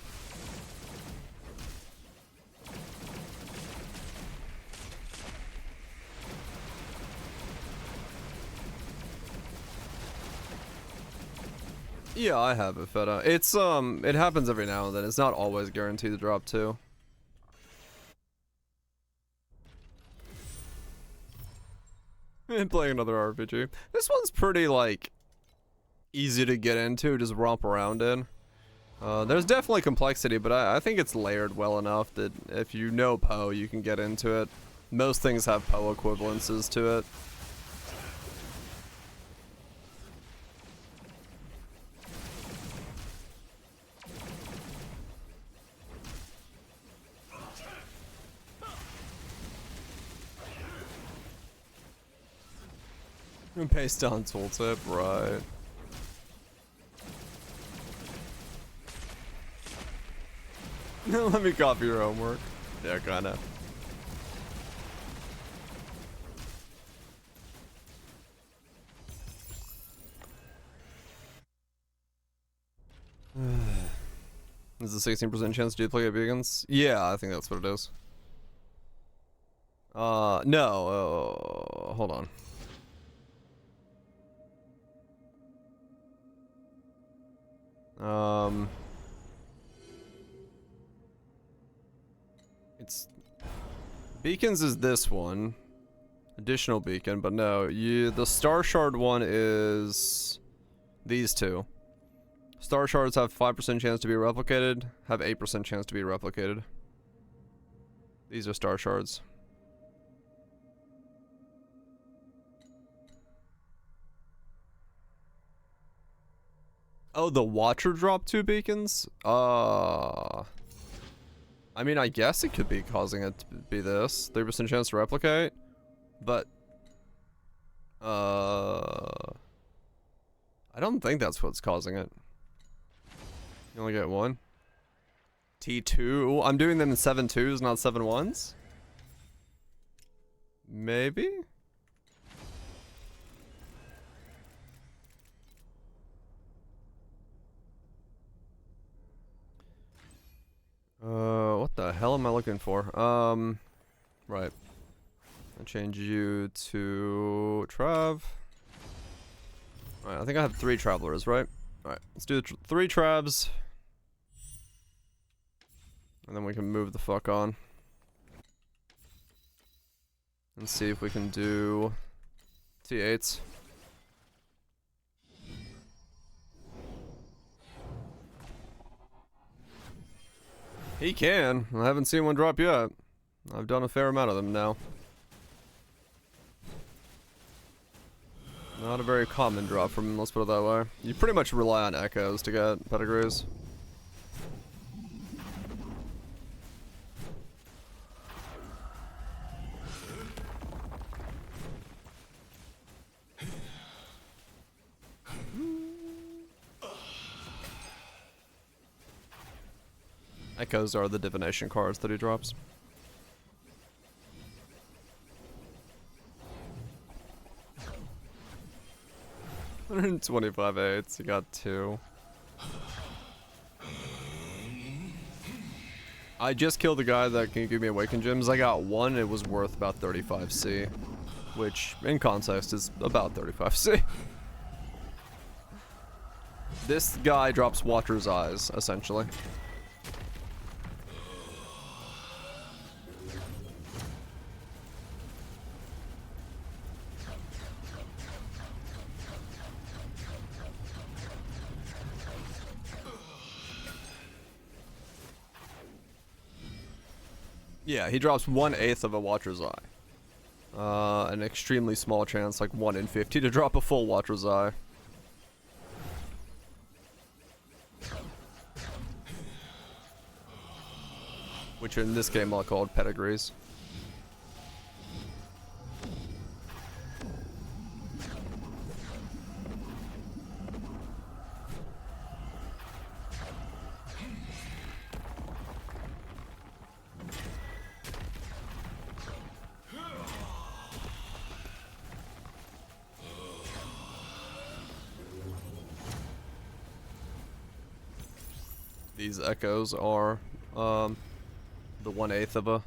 Yeah, I have it, Feta. It's, it happens every now and then. It's not always guaranteed to drop, too. And playing another RPG. This one's pretty, like, easy to get into, just romp around in. There's definitely complexity, but I think it's layered well enough that if you know Poe, you can get into it. Most things have Poe equivalences to it. And paste on tooltip, right. Let me copy your homework. Yeah, kinda. Is a 16% chance to duplicate beacons? Yeah, I think that's what it is. No, hold on. It's beacons is this one, additional beacon, but no, the star shard one is these two. Star shards have 5% chance to be replicated, have 8% chance to be replicated. These are star shards. Oh, the Watcher dropped 2 beacons? I mean, I guess it could be causing it to be this. 3% chance to replicate. But, I don't think that's what's causing it. You only get one. T2. I'm doing them in 7-2s, not 7-1s? Maybe? What the hell am I looking for? Right. I'll change you to Trav. Alright, I think I have 3 travelers, right? Alright, let's do 3 Travs. And then we can move the fuck on. And see if we can do T8s. He can. I haven't seen one drop yet. I've done a fair amount of them now. Not a very common drop from him, let's put it that way. You pretty much rely on echoes to get pedigrees. Echoes are the divination cards that he drops. 125 eights, you got 2. I just killed the guy that can give me awakened gems. I got 1, it was worth about 35C. Which, in context, is about 35C. This guy drops Watcher's Eyes, essentially. Yeah, he drops 1/8 of a Watcher's Eye. An extremely small chance, like 1 in 50, to drop a full Watcher's Eye. Which in this game are called pedigrees. These echoes are, the 1/8 of a...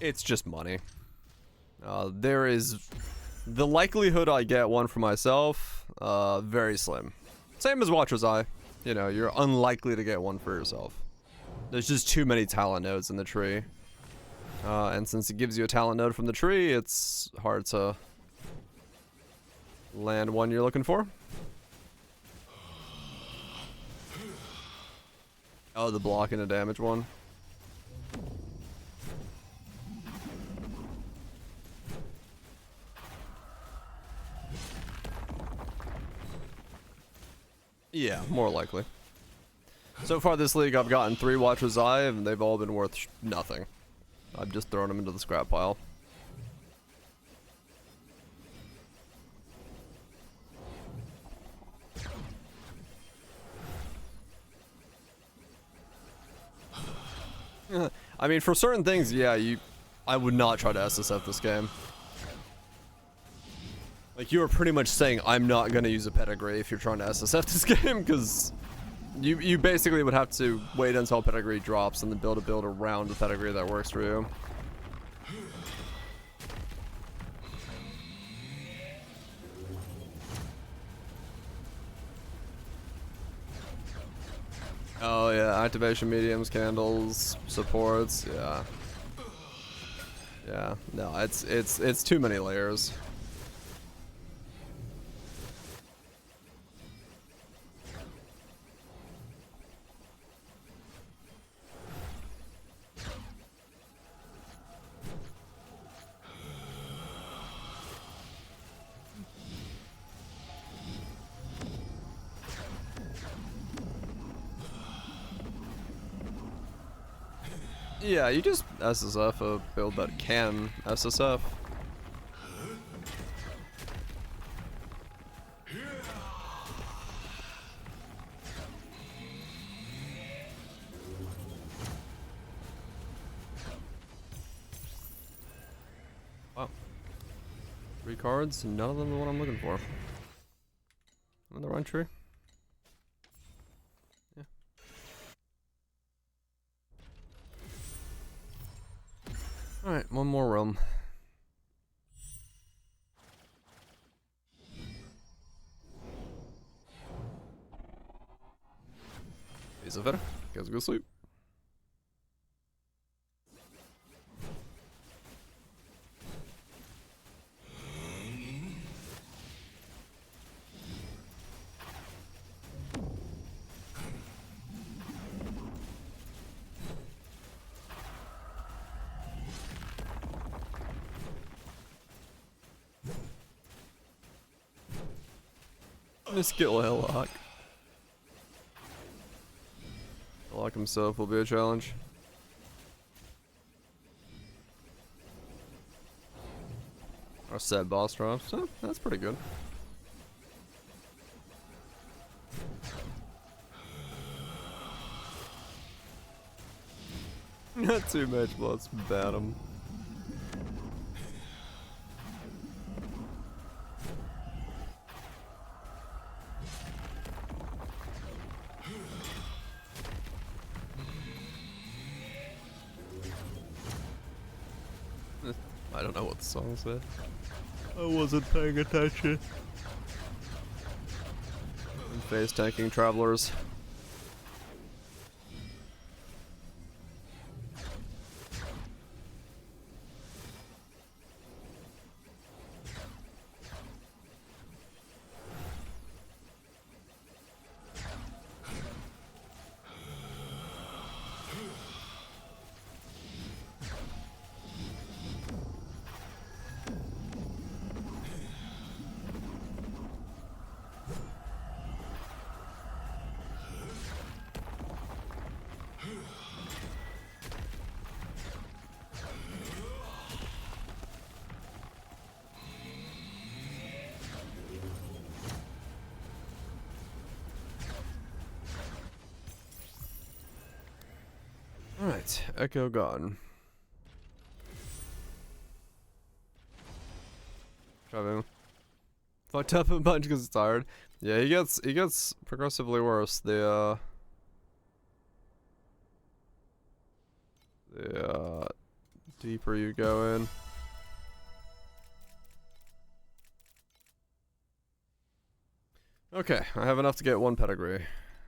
It's just money. There is... The likelihood I get one for myself, Very slim. Same as Watcher's Eye. You know, you're unlikely to get one for yourself. There's just too many talent nodes in the tree. And since it gives you a talent node from the tree, it's hard to land one you're looking for. Oh, the block and a damage one. Yeah, more likely. So far this league, I've gotten 3 Watcher's Eye, and they've all been worth nothing. I've just thrown them into the scrap pile. I mean, for certain things, yeah, I would not try to SSF this game. Like, you are pretty much saying I'm not gonna use a pedigree if you're trying to SSF this game, because you basically would have to wait until pedigree drops and then build a build around the pedigree that works for you. Oh yeah, activation mediums, candles, supports, yeah. Yeah, no, it's too many layers. Yeah, you just SSF a build that can SSF. Wow. 3 cards, none of them are what I'm looking for. I'm in the right tree. Yeah. Alright, one more room. Is it better? Guys go sleep. Skill Hillock. Hillock himself will be a challenge. Our set boss drops, so that's pretty good. Not too much, let's bat him. I don't know what the song said. I wasn't paying attention. Face tanking travelers. Alright, Echo gone. Driving. Fucked up a bunch because it's tired. Yeah, he gets progressively worse. The deeper you go in. Okay, I have enough to get one pedigree.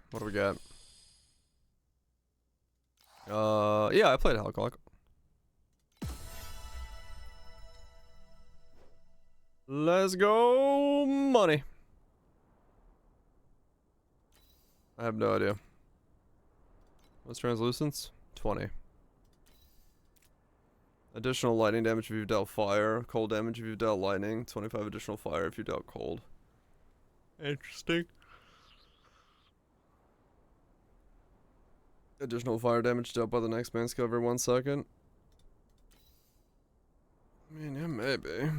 What do we got? Yeah, I played Hellclock. Let's go money. I have no idea. What's translucence? 20. Additional lightning damage if you've dealt fire. Cold damage if you've dealt lightning. 25 additional fire if you dealt cold. Interesting. Additional fire damage dealt by the next man skill every 1 second. I mean, yeah, maybe.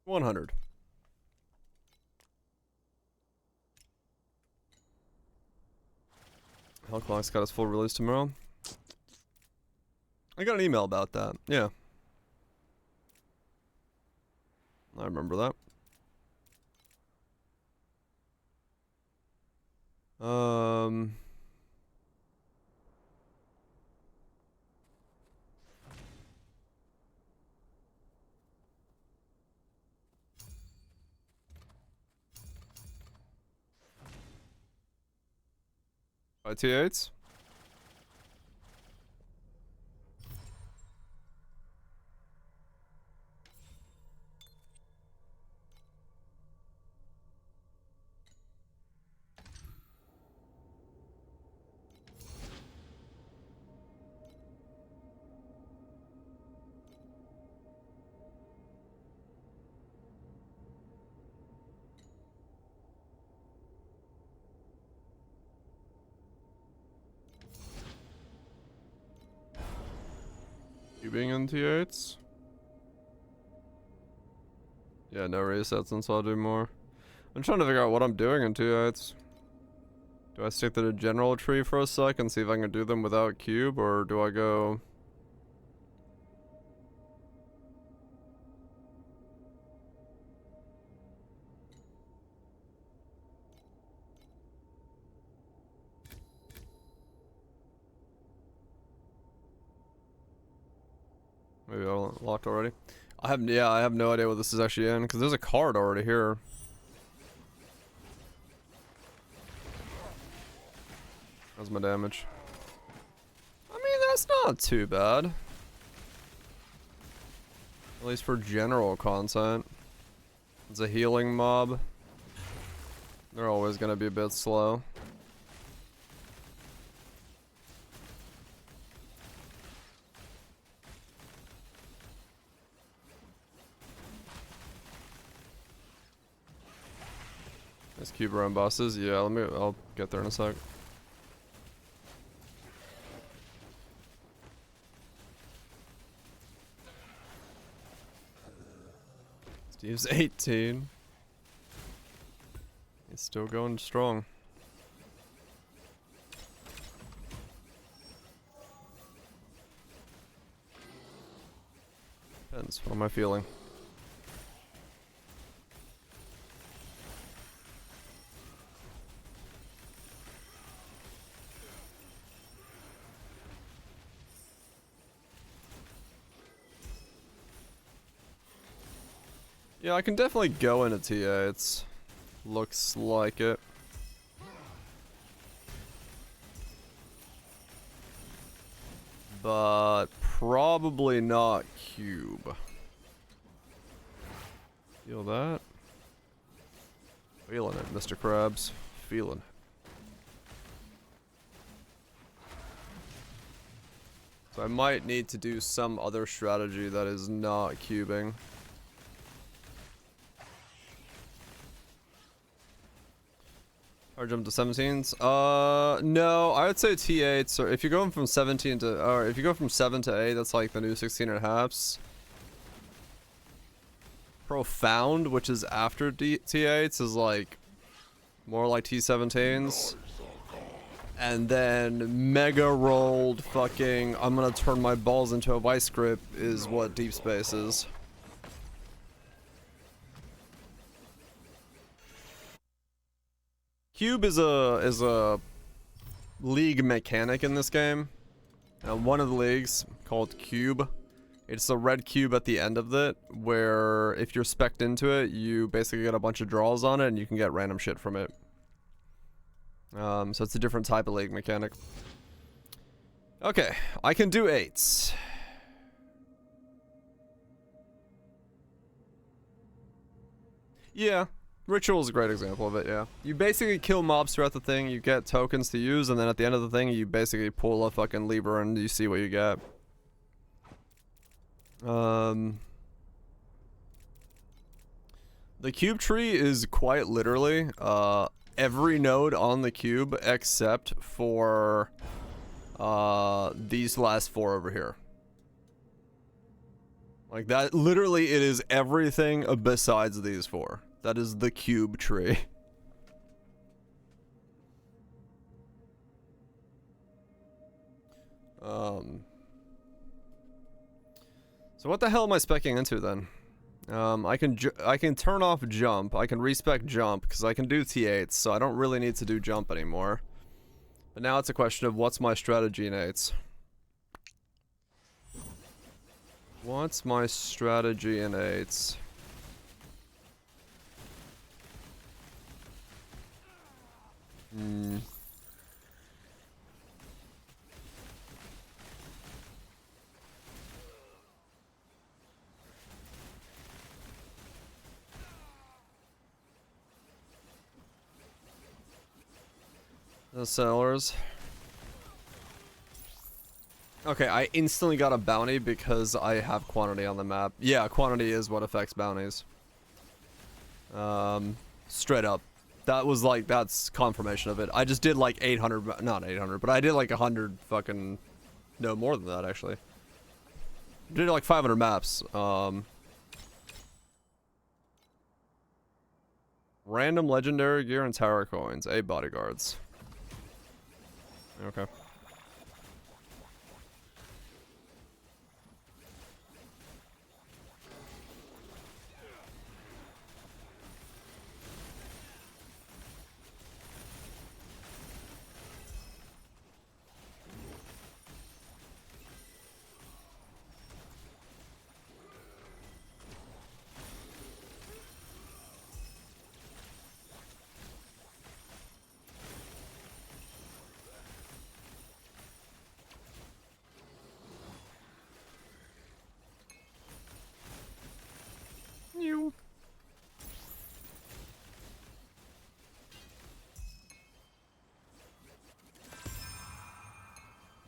$100. Hellclock's got its full release tomorrow. I got an email about that. Yeah. I remember that. T8s? You being in T8s? Yeah, no resets, and so I'll do more. I'm trying to figure out what I'm doing in T8s. Do I stick to the general tree for a sec and see if I can do them without cube, or do I go... Maybe I locked already. I have no idea what this is actually in, because there's a card already here. How's my damage? I mean, that's not too bad. At least for general content. It's a healing mob. They're always gonna be a bit slow. Nice cube around bosses. Yeah, I'll get there in a sec. Steve's 18. He's still going strong. Depends. What am I feeling? Yeah, I can definitely go into TA. Looks like it. But probably not cube. Feel that? Feeling it, Mr. Krabs. Feeling it. So I might need to do some other strategy that is not cubing. Or jump to 17s? No, I would say T8s, or if you're going from 17 to, or if you go from 7 to 8, that's like the new 16.5s. Profound, which is after T8s, is like more like T17s. And then mega rolled fucking, I'm gonna turn my balls into a vice grip is what Deep Space is. Cube is a league mechanic in this game. One of the leagues called Cube It's the red cube at the end of it, where if you're spec'd into it, you basically get a bunch of draws on it, and you can get random shit from it. So it's a different type of league mechanic. Okay, I can do 8s. Yeah, Ritual is a great example of it, yeah. You basically kill mobs throughout the thing, you get tokens to use, and then at the end of the thing, you basically pull a fucking lever and you see what you get. The cube tree is quite literally, every node on the cube except for, these last 4 over here. Like that, literally it is everything besides these 4. That is the cube tree. So what the hell am I speccing into then? I can turn off jump. I can respec jump because I can do T8s, so I don't really need to do jump anymore. But now it's a question of what's my strategy in 8s. What's my strategy in 8s? The sellers. Okay, I instantly got a bounty because I have quantity on the map. Yeah, quantity is what affects bounties. Straight up. That was like, that's confirmation of it. I just did like 800, not 800, but I did like 100 fucking, no, more than that actually. Did like 500 maps. Random legendary gear and tower coins, 8 bodyguards. Okay.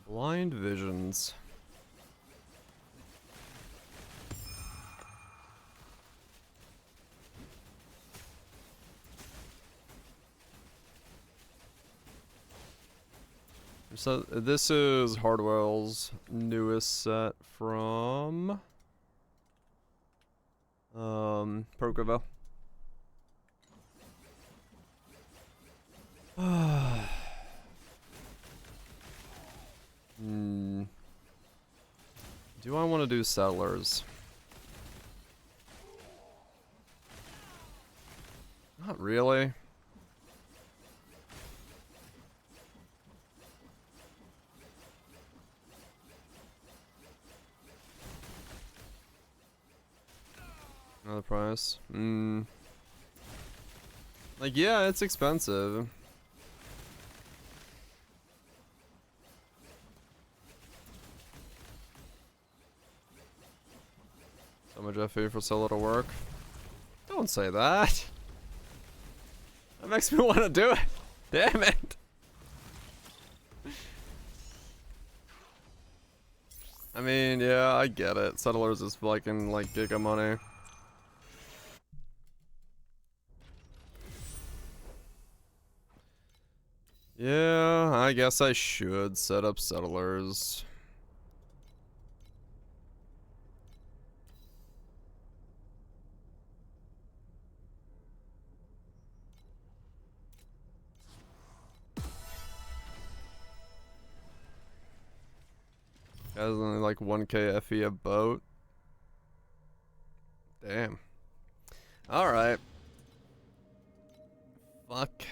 Blind visions. So this is Hardwell's newest set from Procovo. Do I want to do settlers? Not really. Another price. Like, yeah, it's expensive. So much FE for so little work. Don't say that. That makes me want to do it. Damn it. I mean, yeah, I get it. Settlers is fucking like giga money. Yeah, I guess I should set up settlers. Guys, only like 1k FE a boat. Damn. Alright. Fuck.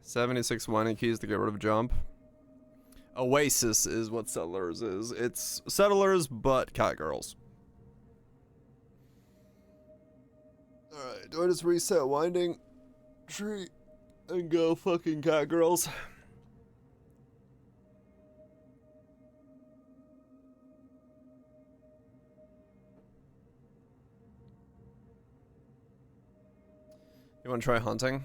76 winning keys to get rid of jump. Oasis is what Settlers is. It's Settlers, but cat girls. Alright, do I just reset Winding Tree and go fucking cat girls? You want to try hunting?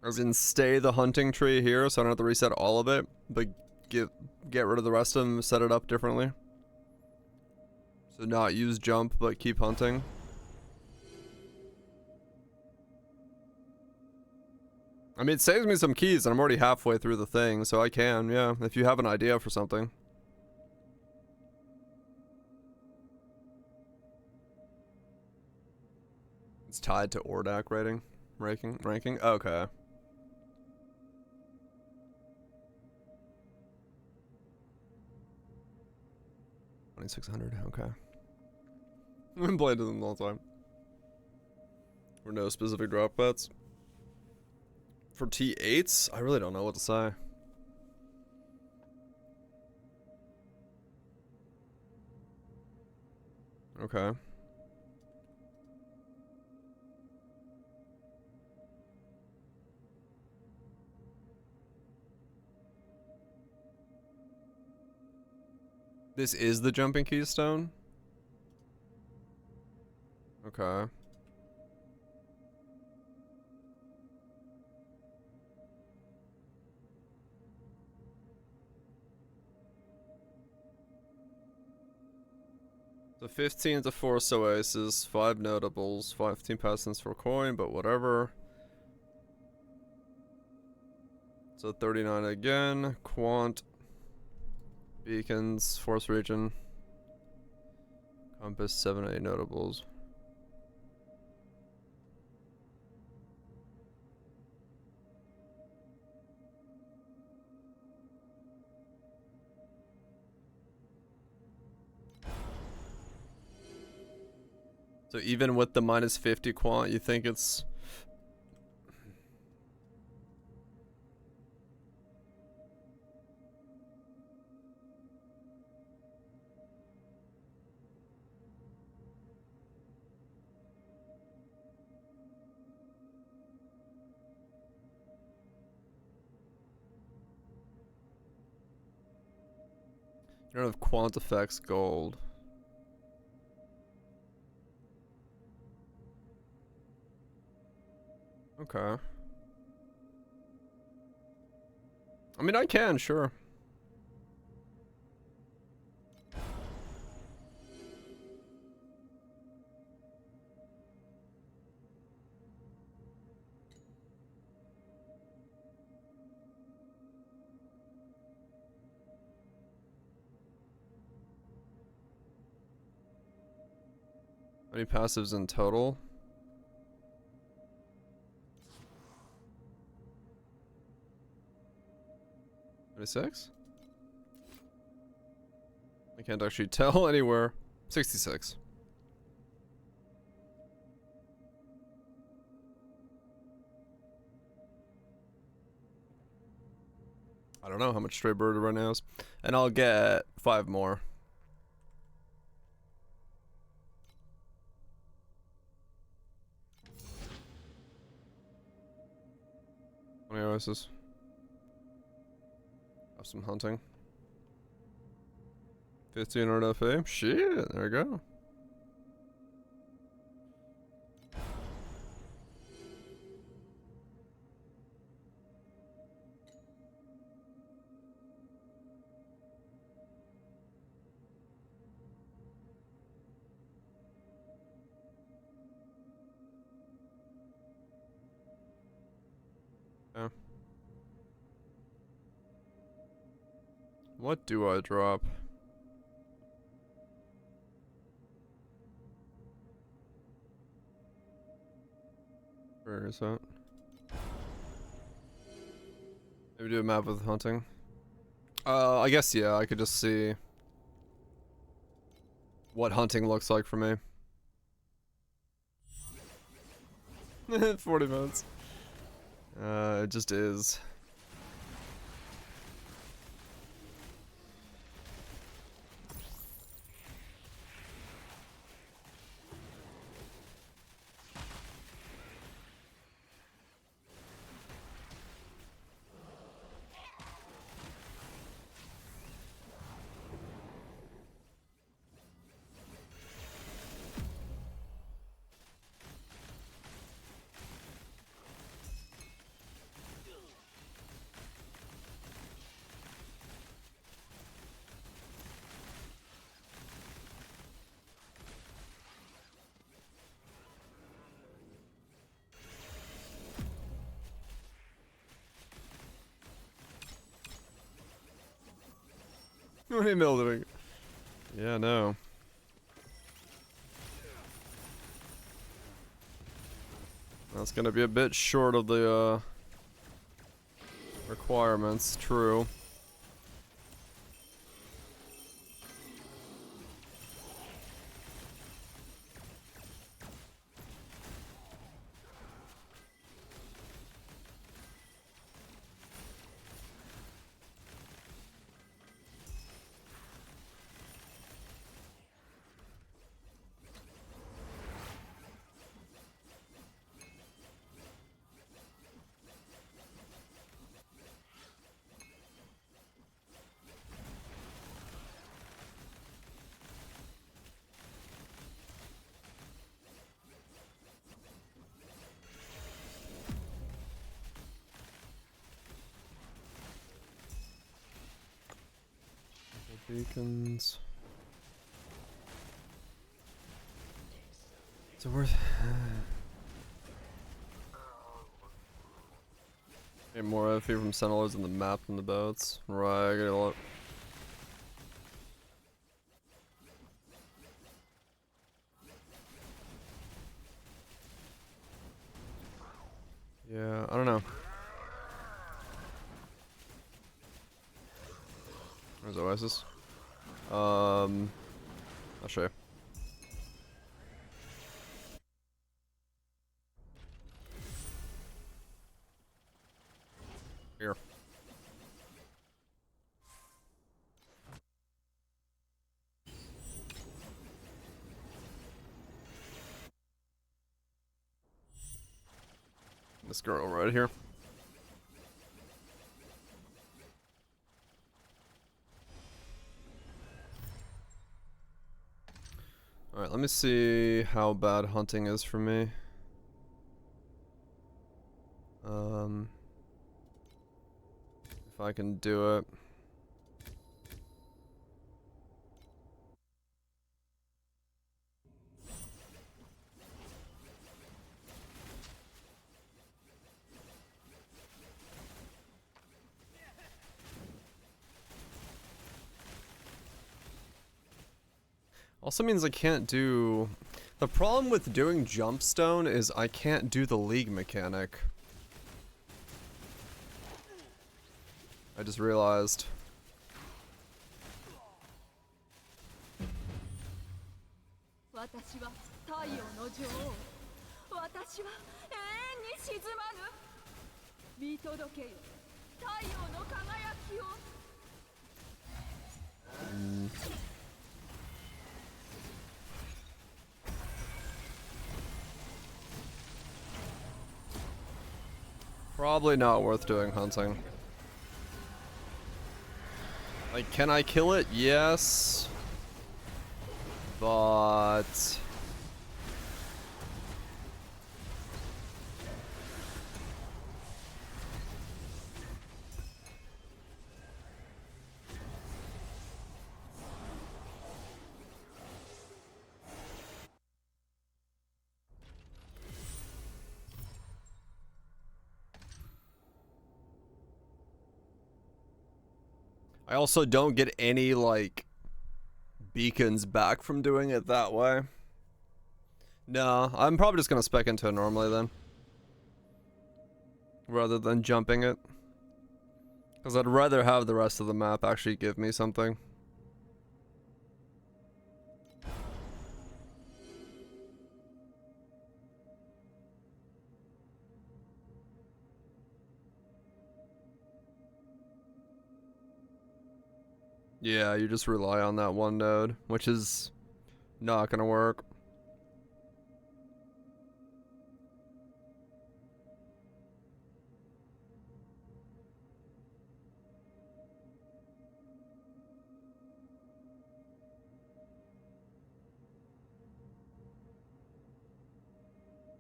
As in stay the hunting tree here so I don't have to reset all of it, but get rid of the rest of them, set it up differently. So not use jump, but keep hunting. I mean, it saves me some keys and I'm already halfway through the thing, so I can, yeah, if you have an idea for something. It's tied to Ordak ranking? Okay. 2600, okay. I've been playing them all the time. For no specific drop bets. For T8s, I really don't know what to say. Okay. This is the jumping keystone? Okay. So 15 to Force Oasis, 5 notables, 15 passings for coin, but whatever. So 39 again, Quant. Beacons, Force Region. Compass, 7, 8 notables. So even with the minus 50 quant, you think it's... You don't have quant effects gold. Okay. I mean, I can, sure. How many passives in total? 26? I can't actually tell anywhere. 66. I don't know how much Stray Bird right now is. And I'll get 5 more. How many oasis? Have some hunting. 1500 FA. Shit, there we go. Yeah. What do I drop? Where is that? Maybe do a map with hunting. I guess, yeah, I could just see what hunting looks like for me. 40 minutes. It just is. What are you doing? Yeah, no. That's gonna be a bit short of the requirements, true. Beacons. Is it worth? Get more FP from Sentinels in the map than the boats. Right, I get a lot. Yeah, I don't know. Where's Oasis? I'll show you. Here. This girl right here. Alright, let me see how bad hunting is for me. If I can do it. Also means I can't do... The problem with doing Jumpstone is I can't do the League mechanic. I just realized. Probably not worth doing hunting. Like, can I kill it? Yes. But... I also don't get any, like, beacons back from doing it that way. No, I'm probably just gonna spec into it normally then. Rather than jumping it. Because I'd rather have the rest of the map actually give me something. Yeah, you just rely on that one node, which is not gonna work.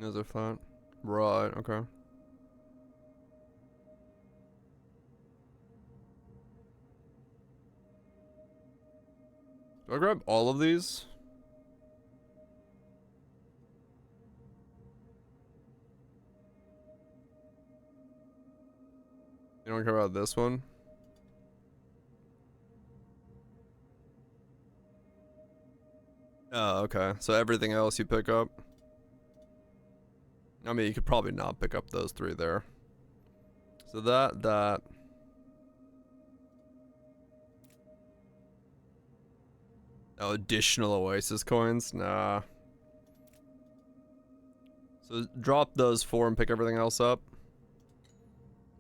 Is it flat? Right, okay. Do I grab all of these? You don't care about this one? Oh, okay. So everything else you pick up? I mean, you could probably not pick up those 3 there. So that. Oh, additional Oasis coins? Nah. So drop those 4 and pick everything else up.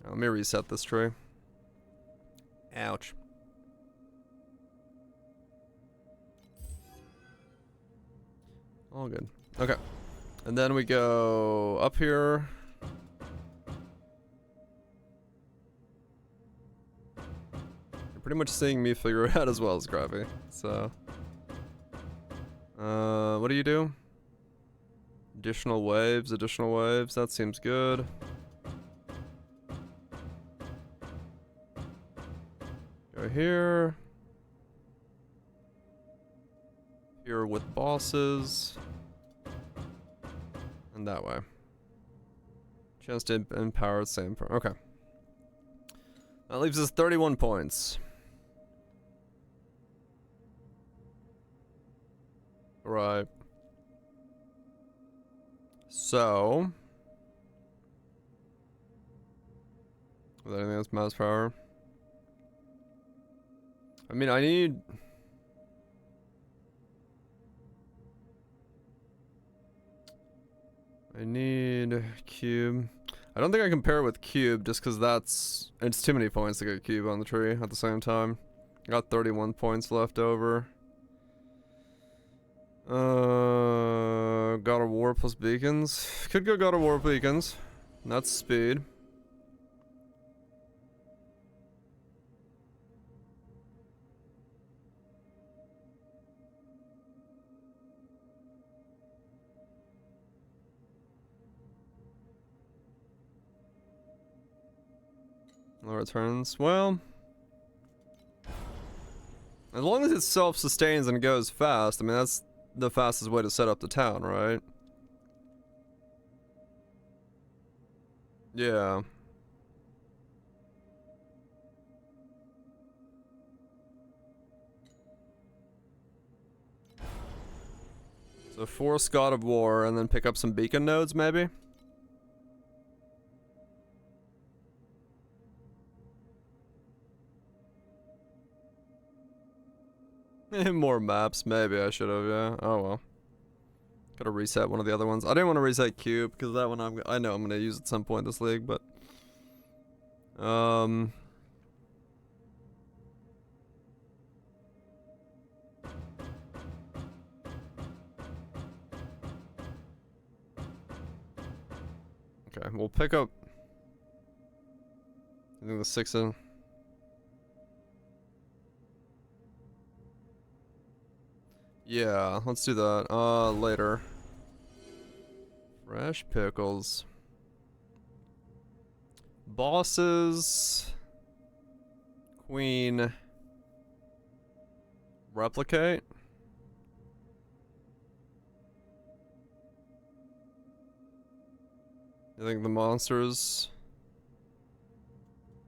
Let me reset this tree. Ouch. All good. Okay. And then we go up here. You're pretty much seeing me figure it out as well as Gravy. So. What do you do? Additional waves, that seems good. Go here. Here with bosses. And that way. Chance to empower the same. Okay. That leaves us 31 points. Right. So. With anything else, mouse power. I mean, I need. Cube. I don't think I can pair it with Cube just because it's too many points to get Cube on the tree at the same time. I got 31 points left over. God of War plus beacons. Could go God of War beacons. And that's speed. No returns. Well, as long as it self-sustains and goes fast, I mean, that's the fastest way to set up the town, right? Yeah. So force God of War and then pick up some beacon nodes, maybe? More maps, maybe I should have, yeah. Oh well. Gotta reset one of the other ones. I didn't want to reset Cube because that one I know I'm gonna use at some point this league, but okay, we'll pick up I think the 6 in. Yeah, let's do that. Later. Fresh pickles. Bosses. Queen. Replicate. I think the monsters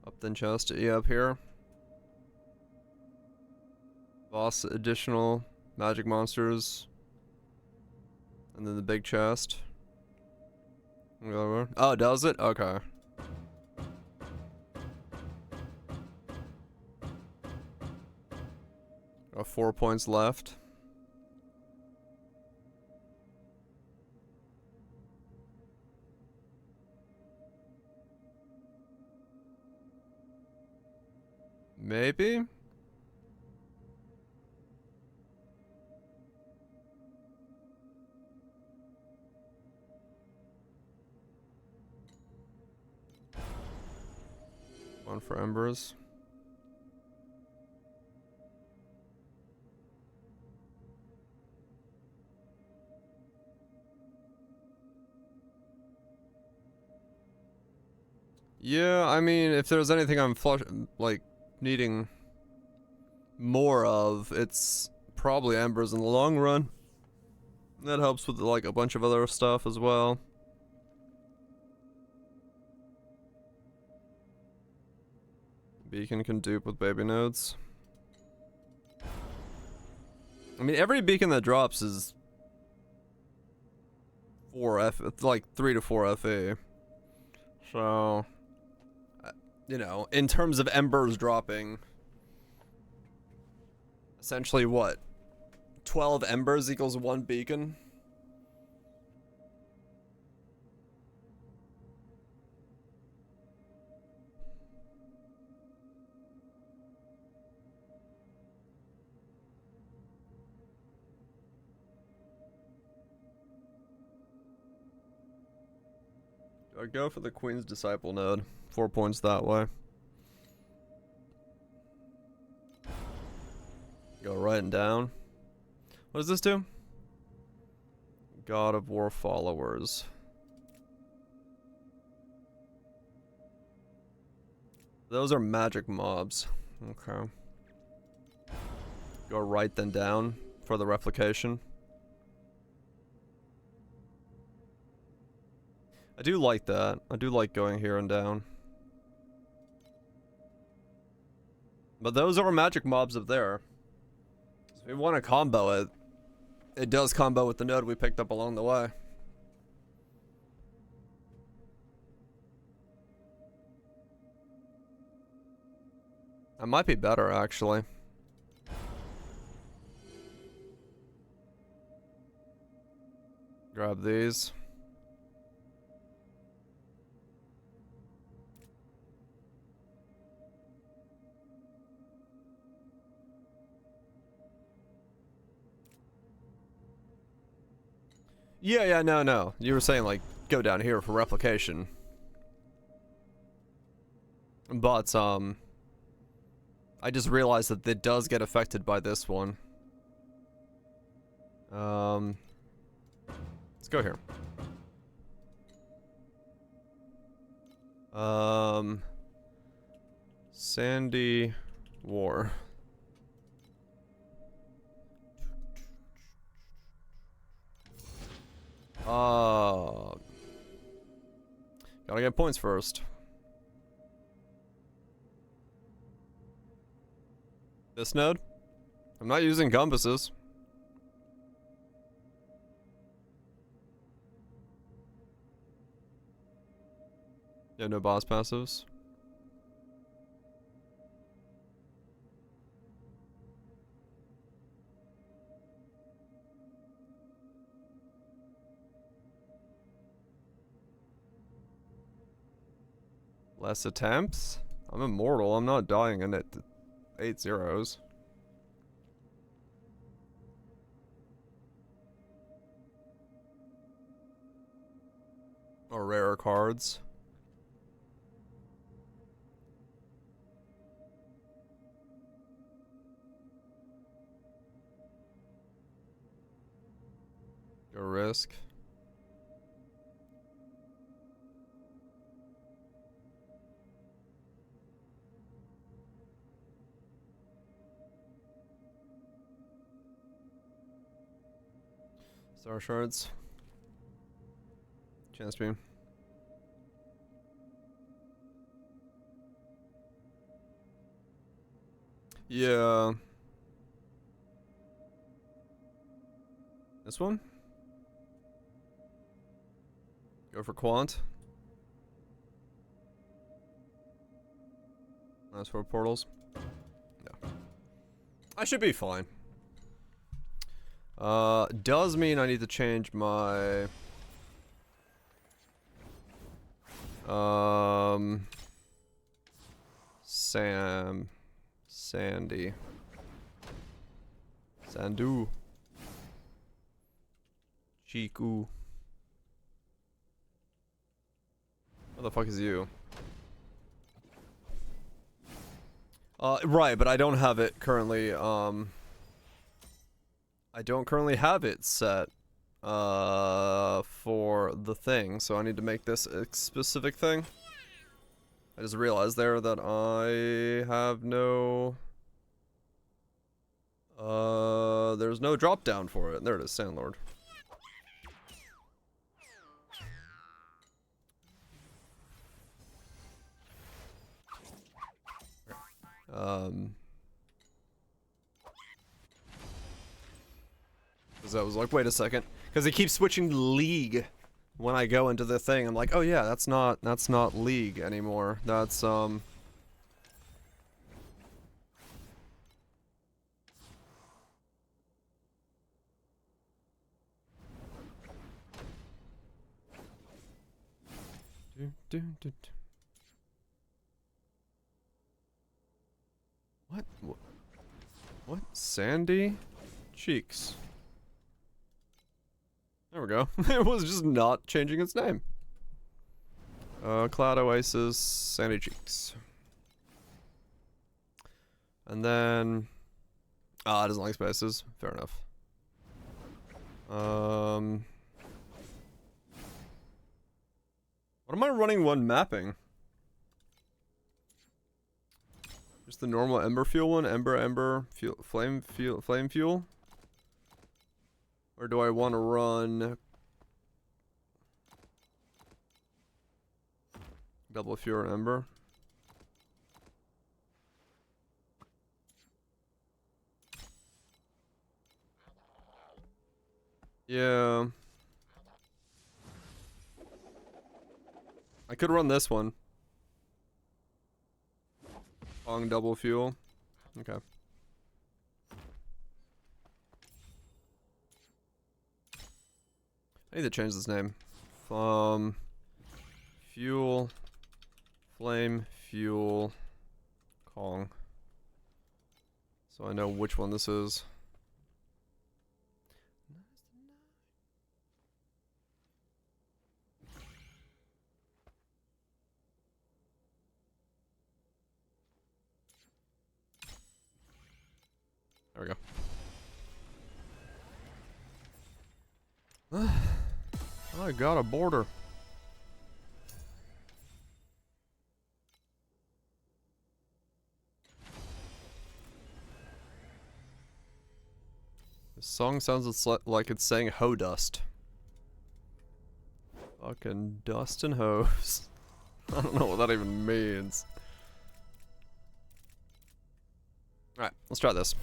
up in chest. Yeah, up here. Boss additional magic monsters. And then the big chest. Oh, does it? Okay. Got 4 points left. Maybe? One for embers. Yeah, I mean, if there's anything I'm like needing more of, it's probably embers in the long run. That helps with like a bunch of other stuff as well. Beacon can dupe with baby nodes. I mean, every beacon that drops is 4F, it's like 3 to 4 FE. So, you know, in terms of embers dropping, essentially what? 12 embers equals 1 beacon? Do I go for the Queen's Disciple node? 4 points that way. Go right and down. What does this do? God of War followers. Those are magic mobs. Okay. Go right then down for the replication. I do like that. I do like going here and down. But those are magic mobs up there. So if we want to combo it, it does combo with the node we picked up along the way. That might be better, actually. Grab these. Yeah, no. You were saying, like, go down here for replication. But, I just realized that it does get affected by this one. Let's go here. Sandy War. Gotta get points first. This node? I'm not using compasses. Yeah, no boss passives. Less attempts? I'm immortal. I'm not dying in it. 8 zeros. Or rarer cards. Go risk. Star shards. Chance beam. Yeah. This one? Go for quant. Last 4 portals. No. I should be fine. Does mean I need to change my Sandy. Sandu. Chiku. What the fuck is you? Right, but I don't have it currently, I don't currently have it set, for the thing, so I need to make this a specific thing. I just realized there that I have no, there's no drop down for it. There it is, Sandlord. Because I was like, wait a second. Because he keeps switching to League when I go into the thing. I'm like, oh yeah, that's not League anymore. That's What? What? Sandy Cheeks. There we go. It was just not changing its name. Cloud Oasis, Sandy Cheeks. And then... Ah, it doesn't like spaces. Fair enough. What am I running one mapping? Just the normal Ember Fuel one? Ember, fuel, Flame Fuel? Or do I want to run... Double Fuel and Ember? Yeah. I could run this one. Long double fuel. Okay. I need to change this name. Fuel. Flame. Fuel. Kong. So I know which one this is. There we go. I got a border. This song sounds like it's saying hoe dust. Fucking dust and hose. I don't know what that even means. Alright, let's try this.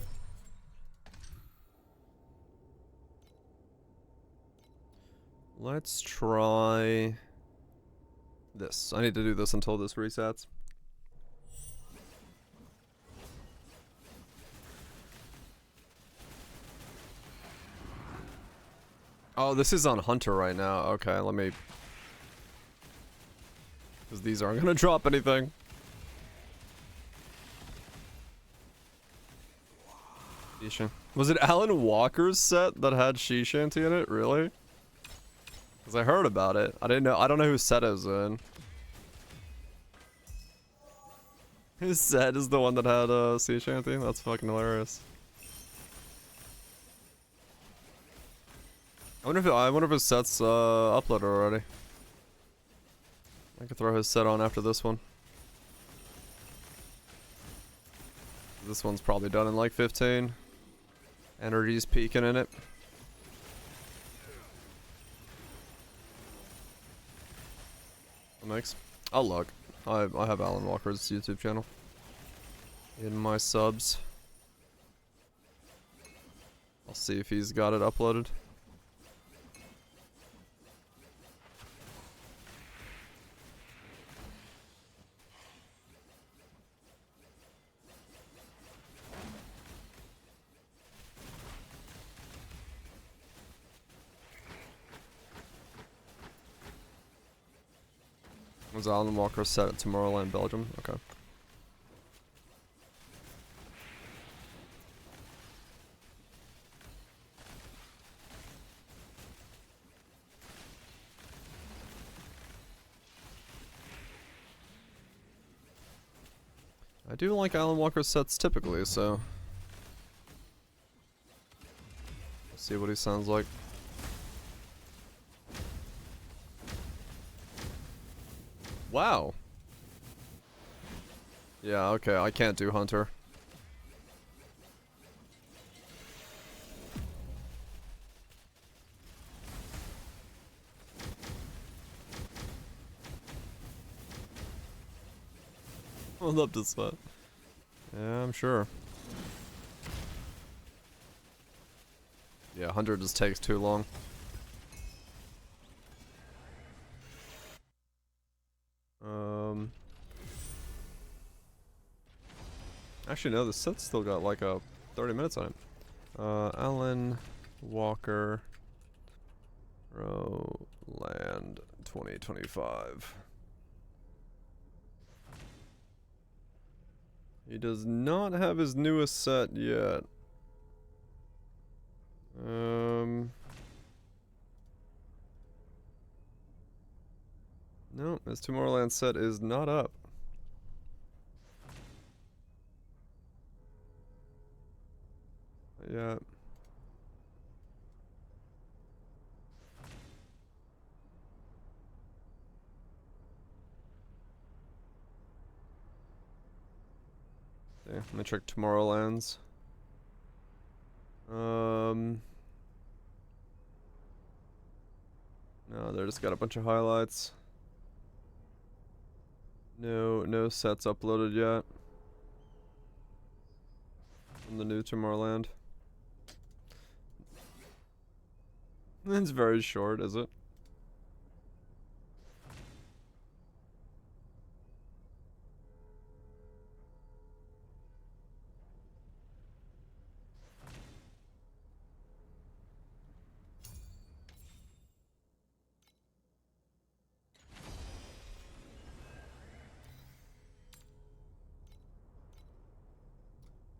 Let's try this. I need to do this until this resets. Oh, this is on Hunter right now. Okay, let me... Because these aren't gonna drop anything. Was it Alan Walker's set that had She Shanty in it? Really? Because I heard about it. I didn't know. I don't know whose set it was in. His set is the one that had Sea Shanty? That's fucking hilarious. I wonder if his set's uploaded already. I could throw his set on after this one. This one's probably done in like 15. Energy's peaking in it. Thanks. I'll look. I have Alan Walker's YouTube channel in my subs. I'll see if he's got it uploaded. Was Alan Walker set at Tomorrowland, Belgium? Okay. I do like Alan Walker's sets typically, so... Let's see what he sounds like. Wow. Yeah, okay, I can't do Hunter. Hold up to that. Yeah, I'm sure. Yeah, 100 just takes too long. Actually, no, the set's still got like a 30 minutes on it. Alan Walker, Land 2025. He does not have his newest set yet. No, his Tomorrowland set is not up. Yeah. Okay, let me check Tomorrowland's. No, they just got a bunch of highlights. No sets uploaded yet. From the new Tomorrowland. It's very short, is it?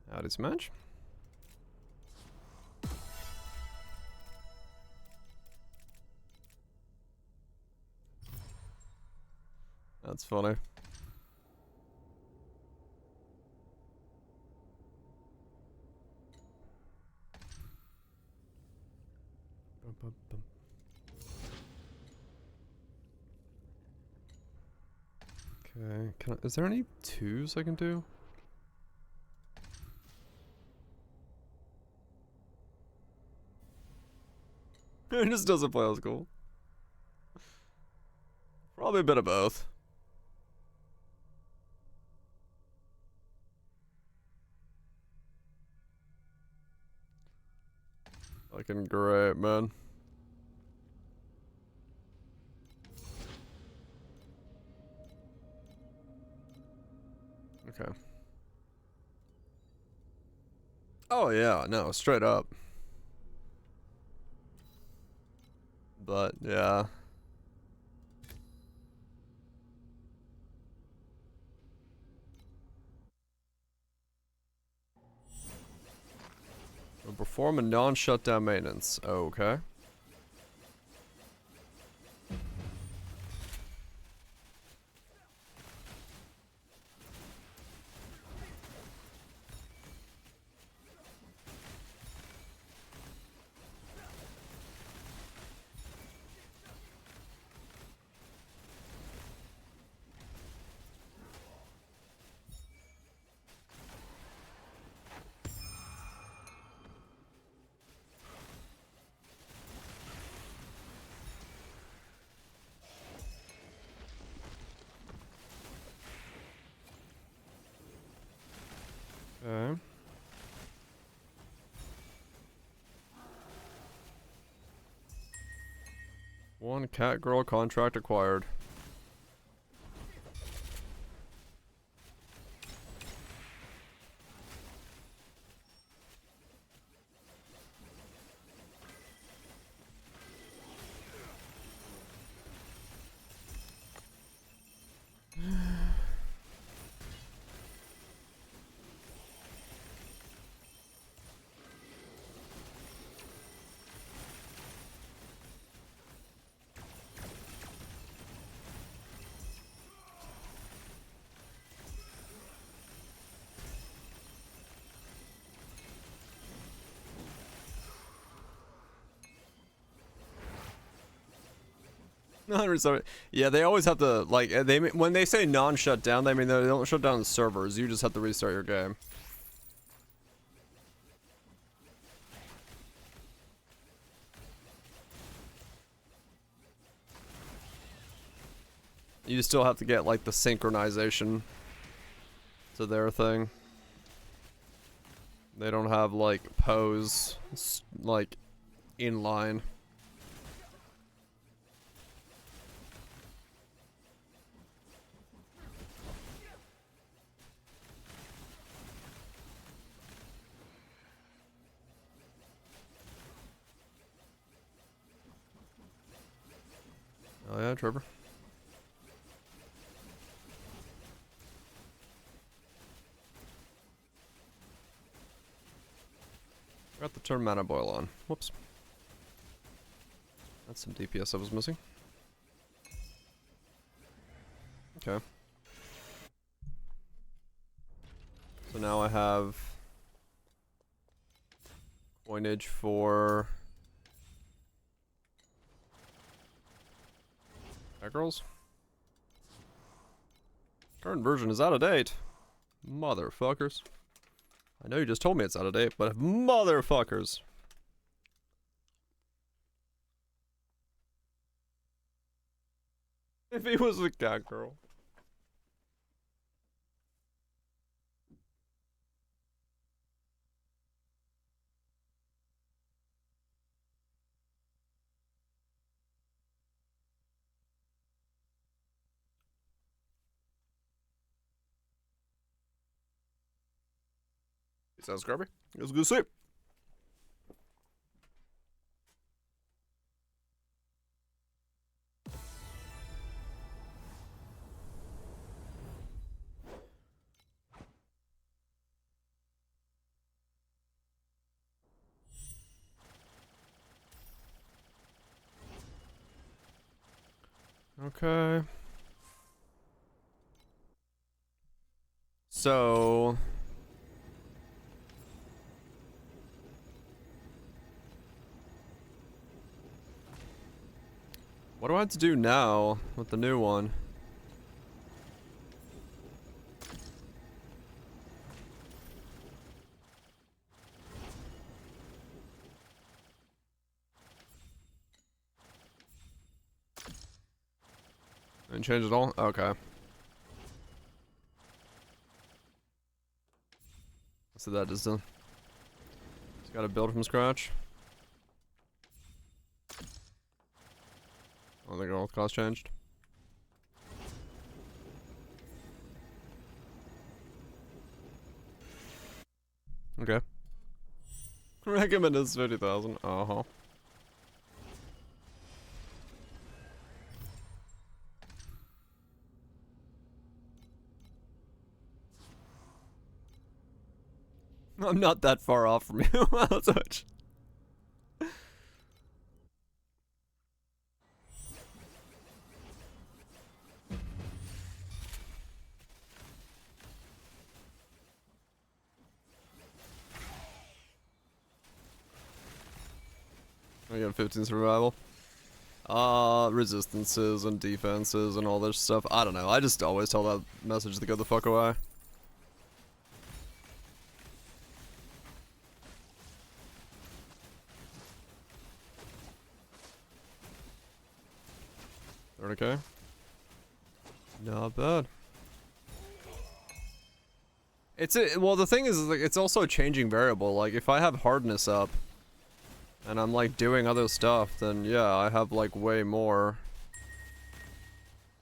Howdy Smash. That's funny. Okay, is there any twos I can do? It just doesn't play as cool. Probably a bit of both. Fucking great, man. Okay. Oh yeah, no, straight up. But yeah. Perform a non-shutdown maintenance. Okay. Okay. One cat girl contract acquired. No, yeah, they always have to like when they say non-shut down, they mean they don't shut down the servers. You just have to restart your game. You still have to get like the synchronization to their thing. They don't have like pose like in line. Oh yeah, Trevor. Forgot to turn mana boil on. Whoops. That's some DPS I was missing. Okay. So now I have coinage for girls. Current version is out of date. Motherfuckers. I know you just told me it's out of date, but motherfuckers. If he was a cat girl. Sounds scrubby. It was good to see. Okay. So what do I have to do now with the new one? Didn't change at all? Okay. So that is done. Just gotta build from scratch. I don't think all cost changed. Okay. Recommend is 50,000. Uh-huh. I'm not that far off from you. I'll touch. I got 15 survival. Resistances and defenses and all this stuff. I don't know. I just always tell that message to go the fuck away. Okay. Not bad. Well, the thing is, like, it's also a changing variable. Like, if I have hardness up, and I'm, like, doing other stuff, then, yeah, I have, like, way more.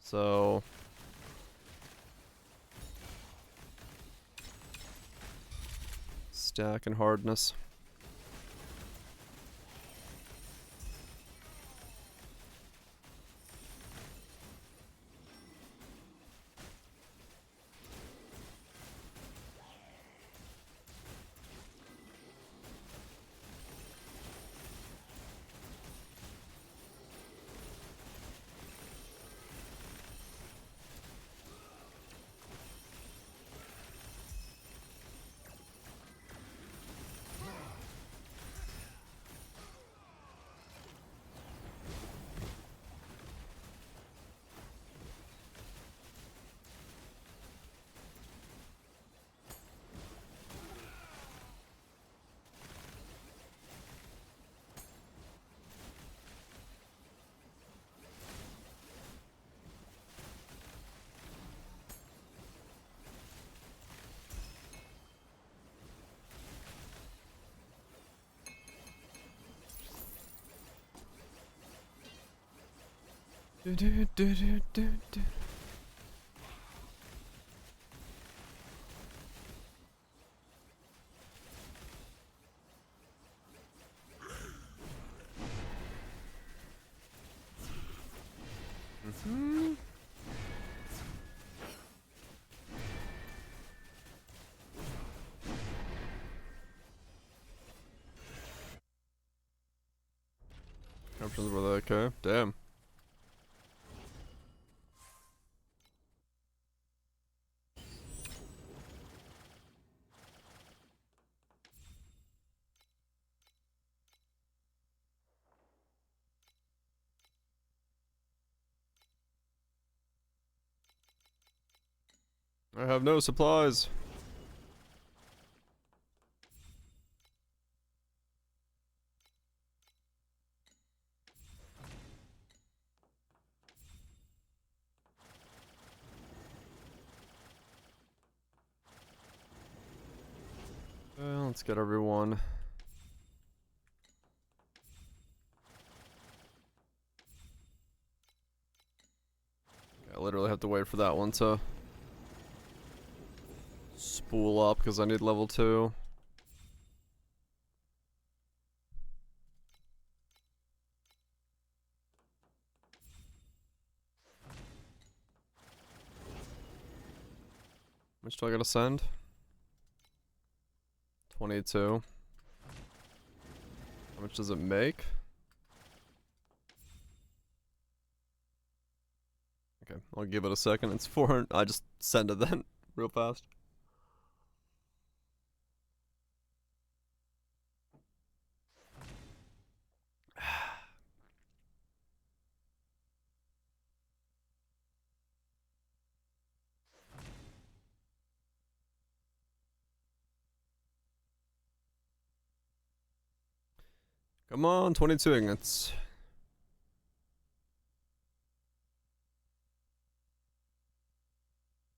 So... stack and hardness. Options were that okay? Damn. I have no supplies. Well, let's get everyone. I literally have to wait for that one to spool up because I need level 2. How much do I gotta send? 22. How much does it make? Okay, I'll give it a second. It's 400. I just send it then, real fast. Come on, 22 ingots.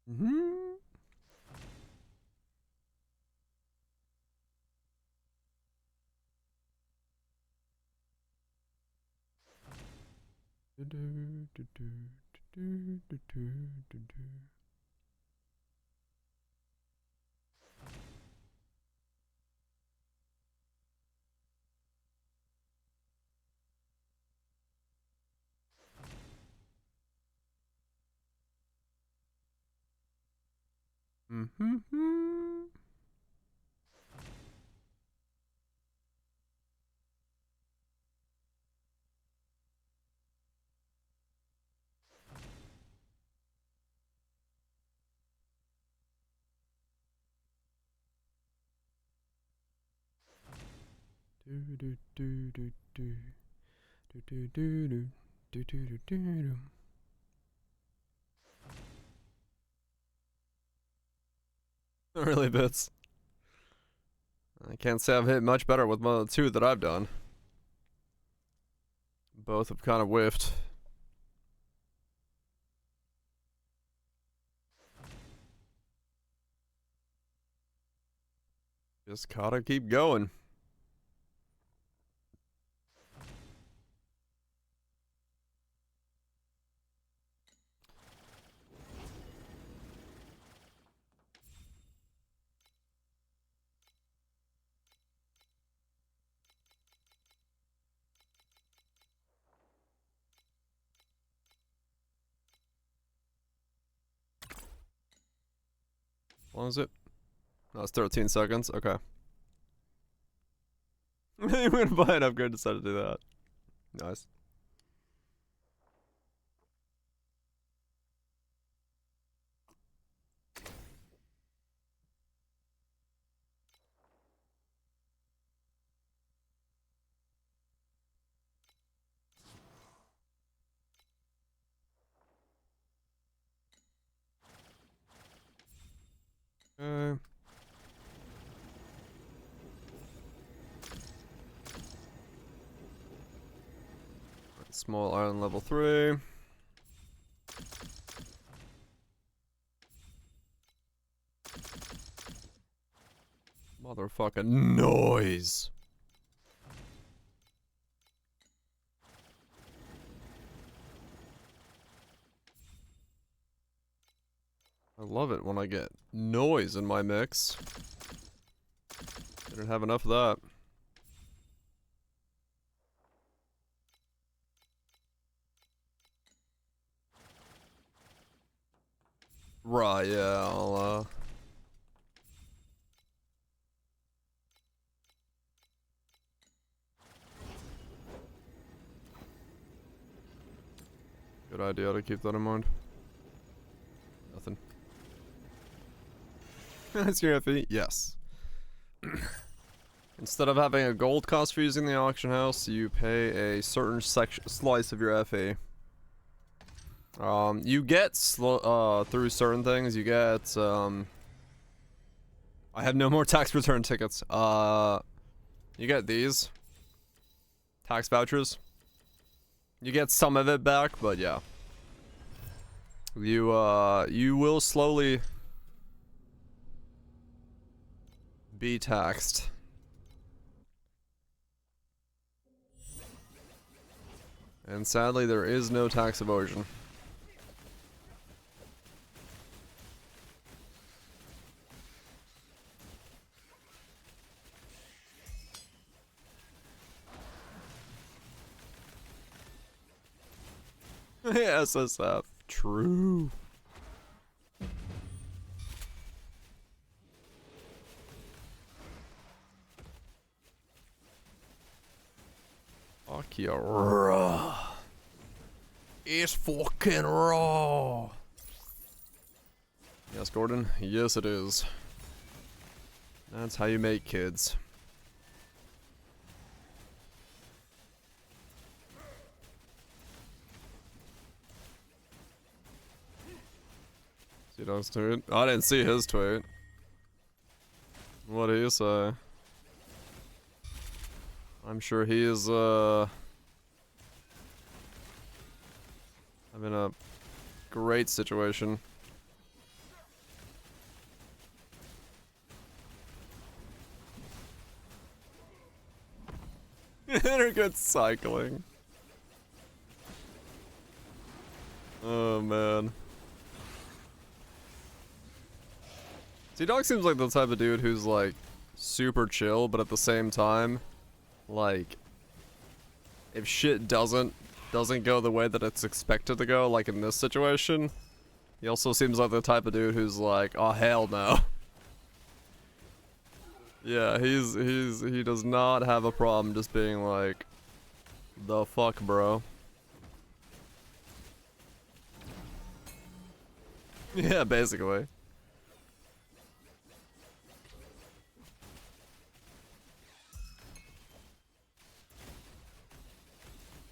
Mm-hmm. Mm-hmm. Not really bits. I can't say I've hit much better with one of the 2 that I've done. Both have kind of whiffed. Just gotta keep going. What was it? No, it's 13 seconds. Okay. I'm gonna buy an upgrade, decided to do that. Nice. Okay. Small island level 3. Motherfucking noise. I love it when I get noise in my mix. Didn't have enough of that. Right, yeah, I'll, good idea to keep that in mind. Nothing. That's your FE? Yes. Instead of having a gold cost for using the auction house, you pay a certain slice of your FE. You get through certain things, you get, I have no more tax return tickets. You get these. Tax vouchers. You get some of it back, but yeah. You will slowly be taxed. And sadly, there is no tax evasion. SSF. True. Fuck yeah, raw. It's fucking raw. Yes, Gordon. Yes, it is. That's how you make kids. See Dog's tweet? I didn't see his tweet. What do you say? I'm sure he is, having a great situation. They're good cycling. Oh man. See, Dog seems like the type of dude who's like super chill, but at the same time, like, if shit doesn't go the way that it's expected to go, like in this situation, he also seems like the type of dude who's like, oh hell no. Yeah, he does not have a problem just being like, the fuck, bro. Yeah, basically.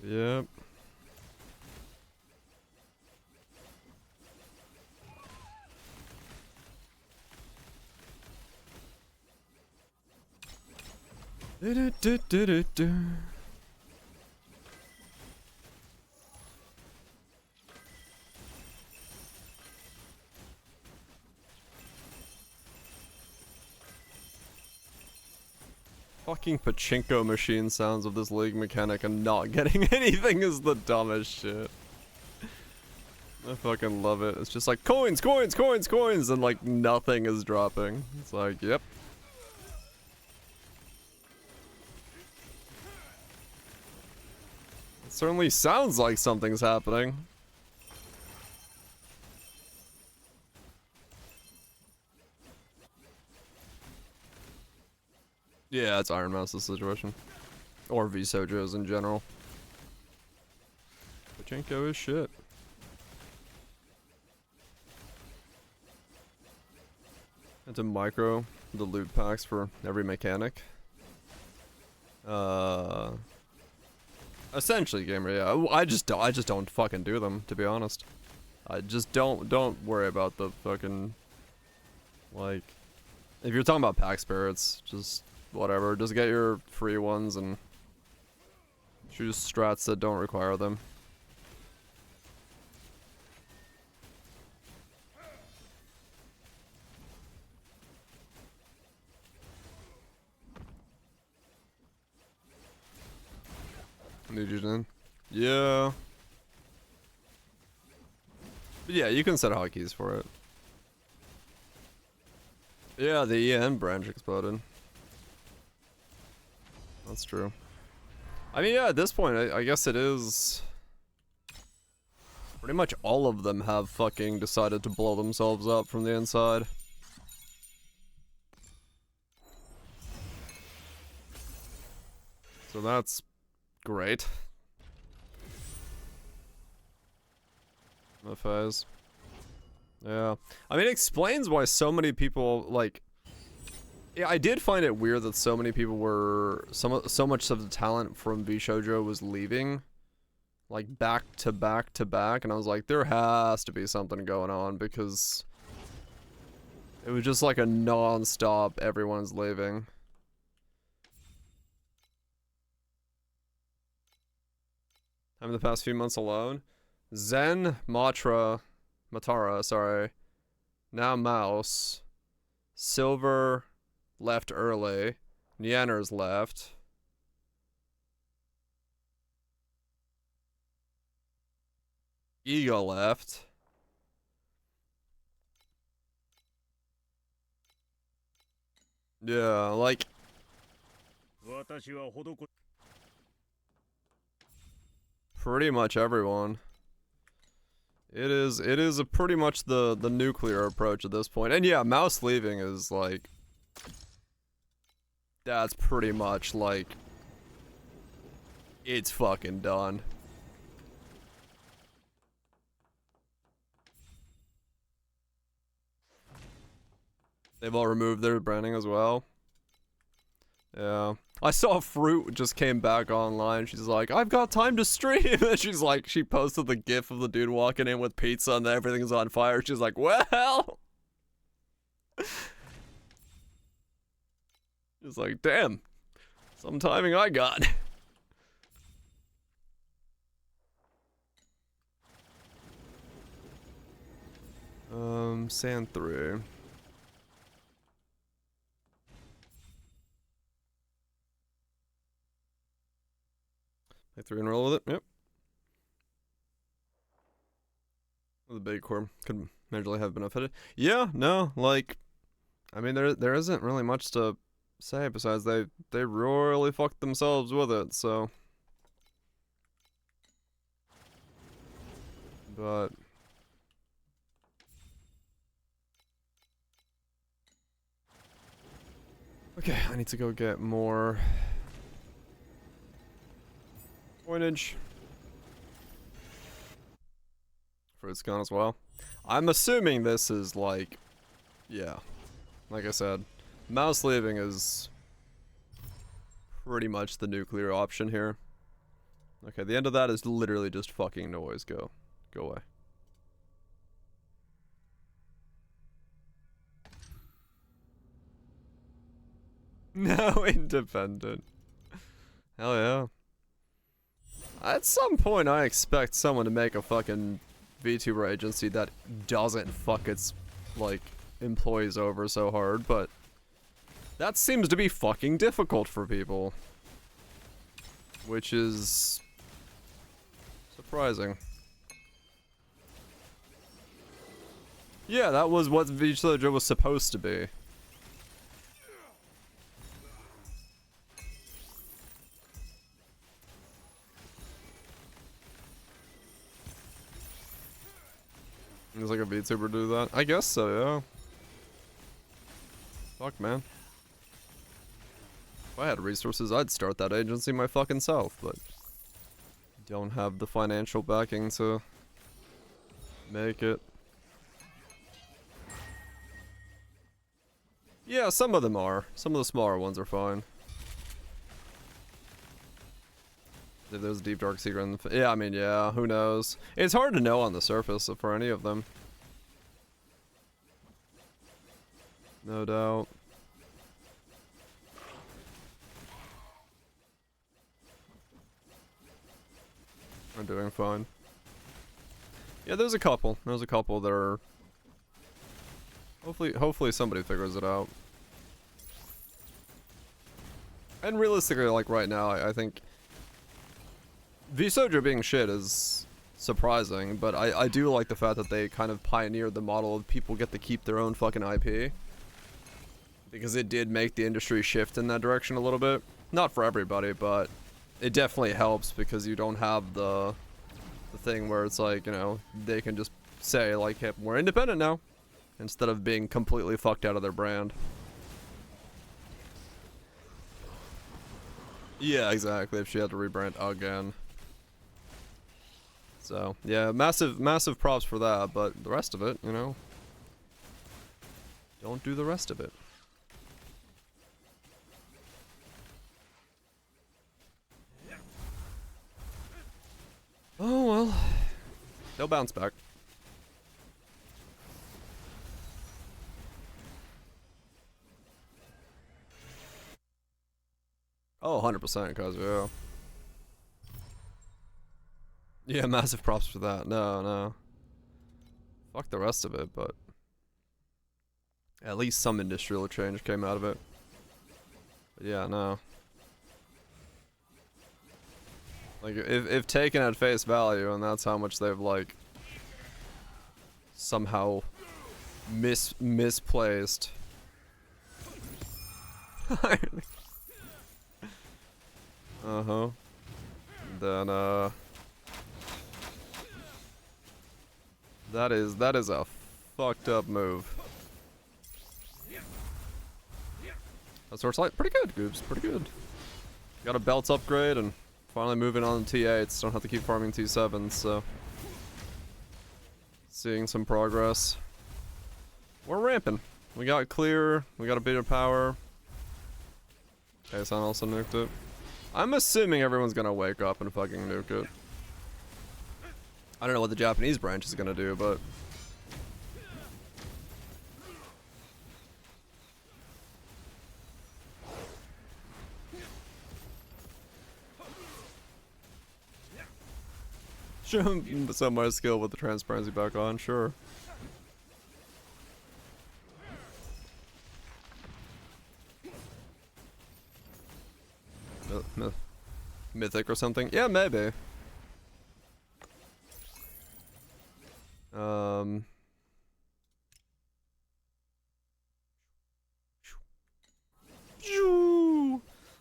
Yep. Do. Fucking pachinko machine sounds of this league mechanic and not getting anything is the dumbest shit. I fucking love it. It's just like coins, coins, coins, coins, and like nothing is dropping. It's like, yep. It certainly sounds like something's happening. Yeah, it's Iron Mouse's situation. Or V-Sojo's in general. Pachinko is shit. And to micro the loot packs for every mechanic. Essentially, gamer, yeah. I just don't fucking do them, to be honest. I just don't worry about the fucking, like, if you're talking about pack spirits, just whatever. Just get your free ones and choose strats that don't require them. Nujin. Yeah. But yeah, you can set hotkeys for it. Yeah, the EN branch exploded. That's true. I mean, yeah, at this point, I guess it is... Pretty much all of them have fucking decided to blow themselves up from the inside. So that's great. The phase. Yeah. I mean, it explains why so many people, like... Yeah, I did find it weird that so many people were... So much of the talent from VShojo was leaving. Like, back to back to back. And I was like, there has to be something going on, because... It was just like a non-stop, everyone's leaving. In the past few months alone. Zen, Matara, sorry. Now Mouse. Silver left early. Nyanner's left. Ego left. Yeah, like... Pretty much everyone. It is a pretty much the nuclear approach at this point. And yeah, Mouse leaving is like... That's pretty much like... It's fucking done. They've all removed their branding as well. Yeah. I saw Fruit just came back online. She's like, I've got time to stream. And she's like, she posted the gif of the dude walking in with pizza and everything's on fire. She's like, well. She's like, damn. Some timing I got. Sand 3. Play 3 and roll with it, yep. The big core could majorly have benefited. Yeah, no, like, I mean, there isn't really much to say besides they really fucked themselves with it, so. But. Okay, I need to go get more coinage. Fruit's gone as well. I'm assuming this is like, yeah, like I said, Mouse leaving is pretty much the nuclear option here. Okay, the end of that is literally just fucking noise. Go away. No independent. Hell yeah. At some point, I expect someone to make a fucking VTuber agency that doesn't fuck its, like, employees over so hard, but that seems to be fucking difficult for people. Which is surprising. Yeah, that was what VShojo was supposed to be. There's like a VTuber do that? I guess so, yeah. Fuck, man. If I had resources, I'd start that agency my fucking self, but don't have the financial backing to make it. Yeah, some of them are. Some of the smaller ones are fine. If there's a deep dark secret in the yeah, I mean, yeah, who knows? It's hard to know on the surface for any of them. No doubt. I'm doing fine. Yeah, there's a couple. There's a couple that are... Hopefully somebody figures it out. And realistically, like right now, I think... VShojo being shit is surprising, but I do like the fact that they kind of pioneered the model of people get to keep their own fucking IP. Because it did make the industry shift in that direction a little bit. Not for everybody, but it definitely helps because you don't have the thing where it's like, you know, they can just say like, hey, we're independent now, instead of being completely fucked out of their brand. Yeah, exactly, if she had to rebrand again. So, yeah, massive props for that, but the rest of it, you know, don't do the rest of it. Oh well, they'll bounce back. Oh, 100%, cause yeah. Yeah, massive props for that. No. Fuck the rest of it, but at least some industrial change came out of it. But yeah, no. Like, if taken at face value, and that's how much they've, like, somehow misplaced. Uh-huh. Then, that is a fucked up move. That source light, pretty good, Goobs, pretty good. Got a belt upgrade and finally moving on to T8s. Don't have to keep farming T7s, so seeing some progress. We're ramping. We got clear. We got a bit of power. Kaisan also nuked it. I'm assuming everyone's gonna wake up and fucking nuke it. I don't know what the Japanese branch is gonna do, but show him some more skill with the transparency back on, sure. Mythic or something? Yeah, maybe. Yeah,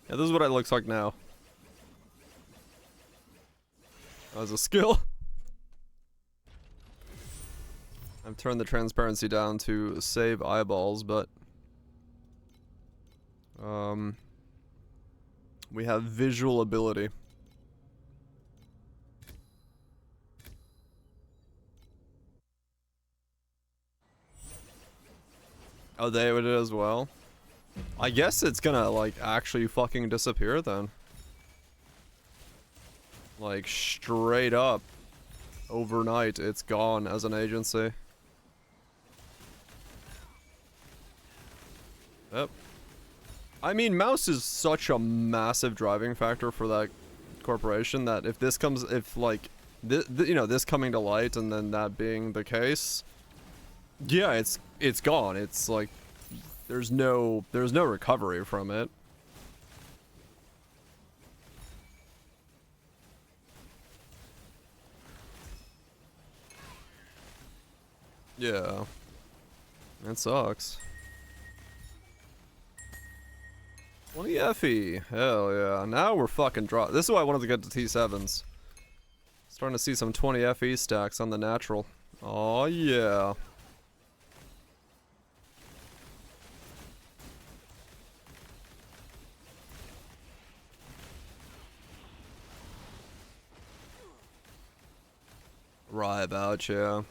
this is what it looks like now. As a skill. I've turned the transparency down to save eyeballs, but we have visual ability. Oh, they would as well? I guess it's gonna, like, actually fucking disappear then. Like, straight up. Overnight, it's gone as an agency. Yep. I mean, Mouse is such a massive driving factor for that corporation that if this comes, if, like, you know, this coming to light and then that being the case, yeah, it's gone. It's like there's no recovery from it. Yeah. It sucks. 20 FE. Hell yeah. Now we're fucking drop. This is why I wanted to get to T7s. Starting to see some 20 FE stacks on the natural. Oh yeah. Right about, yeah.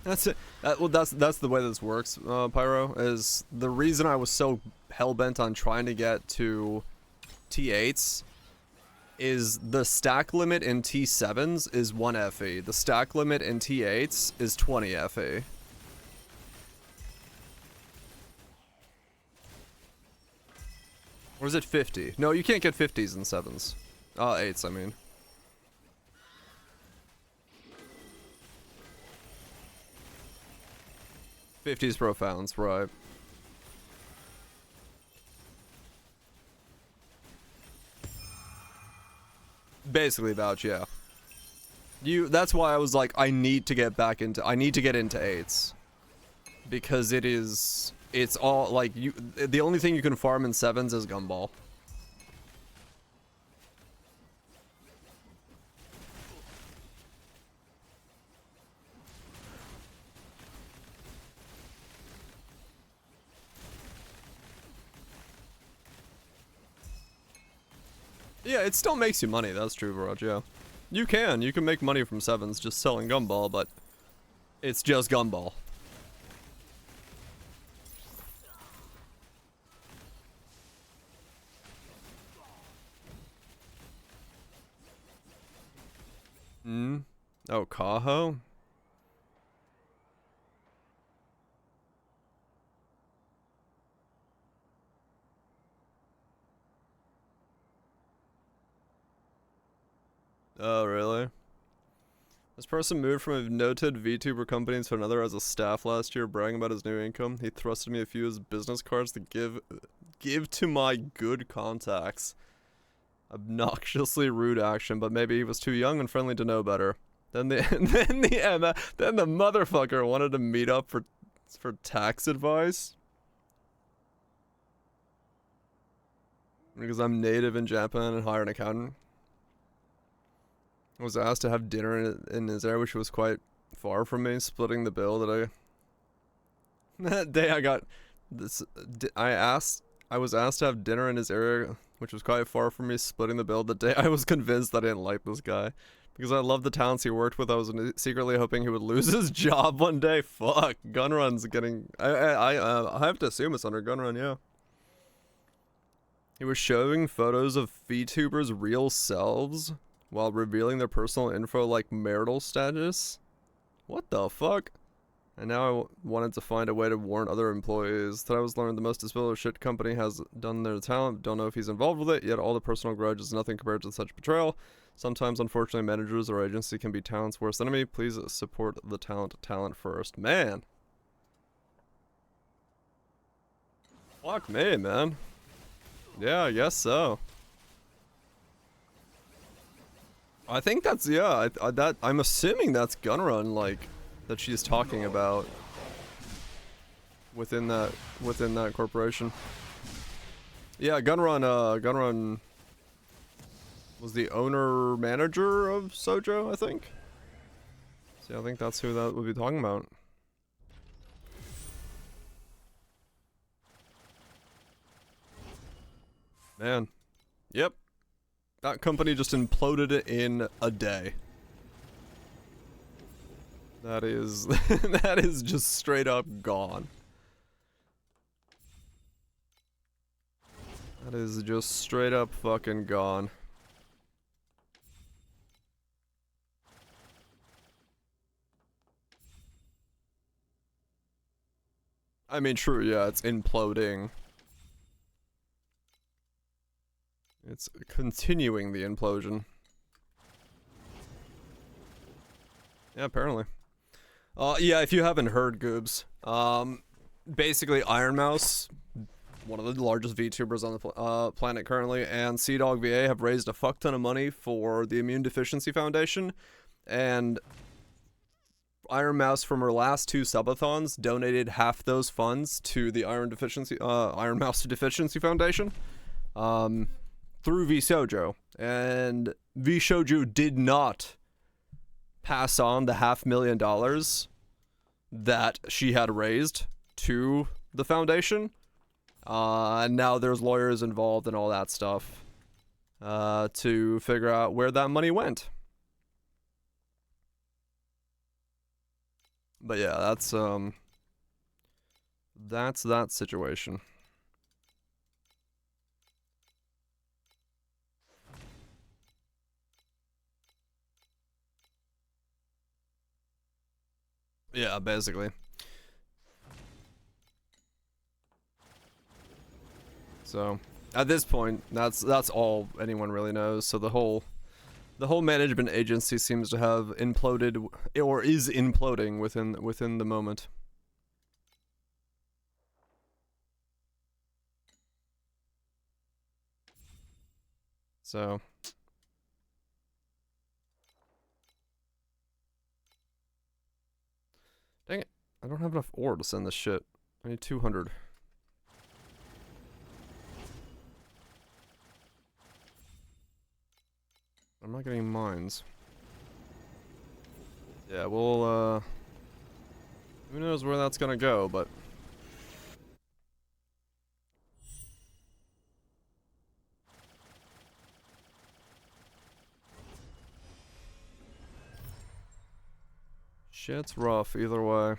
That's it. Well, that's the way this works, Pyro, is the reason I was so hell-bent on trying to get to T8s is the stack limit in T7s is 1 FE. The stack limit in T8s is 20 FE. Or is it 50? No, you can't get 50s in 7s. 8s, I mean. '50s profounds, right. Basically vouch, yeah. That's why I was like, I need to get into 8s. because it's all like the only thing you can farm in 7s is Gumball. Yeah, it still makes you money, that's true, Barrage, yeah. You can make money from 7s just selling Gumball, but it's just Gumball. Oh, Kaho? Oh, really? This person moved from a noted VTuber company to another as a staff last year, bragging about his new income. He thrusted me a few of his business cards to give to my good contacts. Obnoxiously rude action, but maybe he was too young and friendly to know better. Then the motherfucker wanted to meet up for tax advice. Because I'm native in Japan and hired an accountant. I was asked to have dinner in his area, which was quite far from me, splitting the bill that day I got this. I was asked to have dinner in his area, which was quite far from me, splitting the bill the day I was convinced I didn't like this guy. Because I loved the talents he worked with, I was secretly hoping he would lose his job one day. Fuck, Gunrun's getting... I have to assume it's under Gunrun, yeah. He was showing photos of VTubers' real selves while revealing their personal info like marital status? What the fuck? And now I wanted to find a way to warn other employees that I was learning the most despicable shit company has done their talent. Don't know if he's involved with it, yet all the personal grudge is nothing compared to such betrayal. Sometimes, unfortunately, managers or agency can be talent's worst enemy. Please support the talent first. Man. Fuck me, man. Yeah, I guess so. I think that's, yeah, I'm assuming that's Gunrun, like, that she's talking about within that corporation. Yeah, Gunrun was the owner manager of Sojo, I think. So I think that's who that would be talking about. Man. Yep. That company just imploded in a day. That is that is just straight up gone. That is just straight up fucking gone. I mean, true, yeah, it's imploding. It's continuing the implosion. Yeah, apparently. Yeah, if you haven't heard, Goobs, basically Iron Mouse, one of the largest VTubers on the planet currently, and Sea-Dog VA have raised a fuck ton of money for the Immune Deficiency Foundation, and Iron Mouse from her last 2 subathons donated half those funds to the Iron Mouse Deficiency Foundation, through VShojo, and VShojo did not pass on the $500,000 that she had raised to the foundation. And now there's lawyers involved and all that stuff to figure out where that money went. But yeah, that's that situation. Yeah, basically. So, at this point, that's all anyone really knows. So the whole management agency seems to have imploded, or is imploding within the moment. So, dang it. I don't have enough ore to send this shit. I need 200. I'm not getting mines. Yeah, we'll, who knows where that's gonna go, but... Shit's rough either way.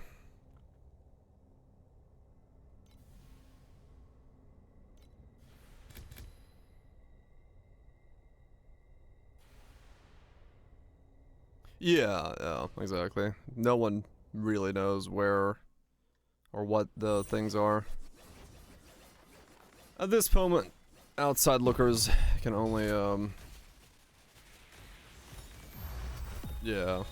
Yeah, exactly. No one really knows where or what the things are. At this moment, outside lookers can only, yeah.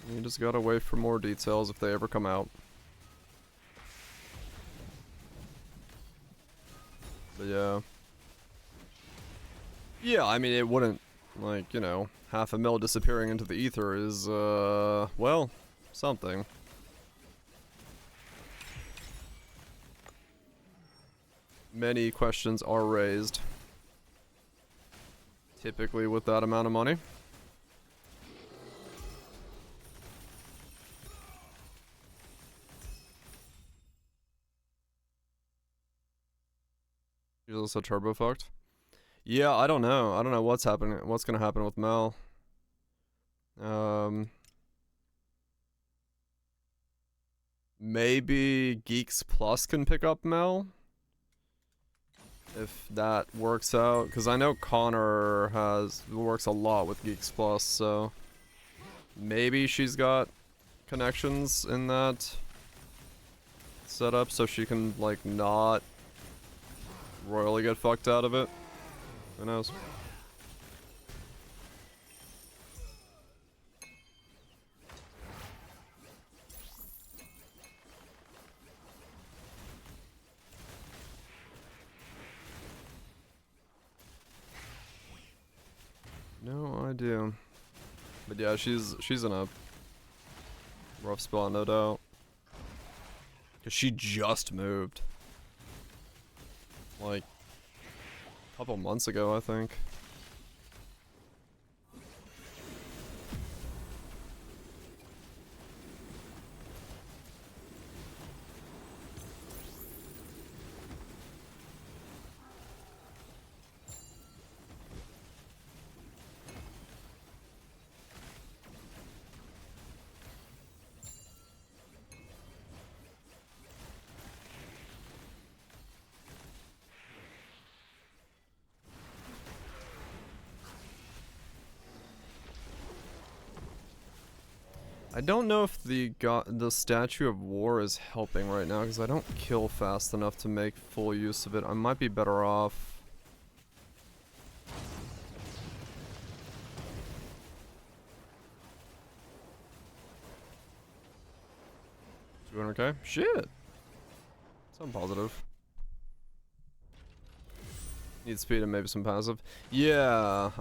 You just gotta wait for more details if they ever come out. But yeah. Yeah, I mean, it wouldn't, like, you know, 500,000 disappearing into the ether is, well, something. Many questions are raised. Typically with that amount of money. He's also turbo fucked. Yeah, I don't know. I don't know what's happening. What's gonna happen with Mel? Maybe Geeks Plus can pick up Mel if that works out. Because I know Connor works a lot with Geeks Plus, so maybe she's got connections in that setup, so she can like not royally get fucked out of it. Who knows? No idea. But yeah, she's in a rough spot, no doubt. Cause she just moved. Like a couple months ago, I think. I don't know if the Statue of War is helping right now because I don't kill fast enough to make full use of it. I might be better off. 200k? Shit! Sound positive. Need speed and maybe some passive. Yeah,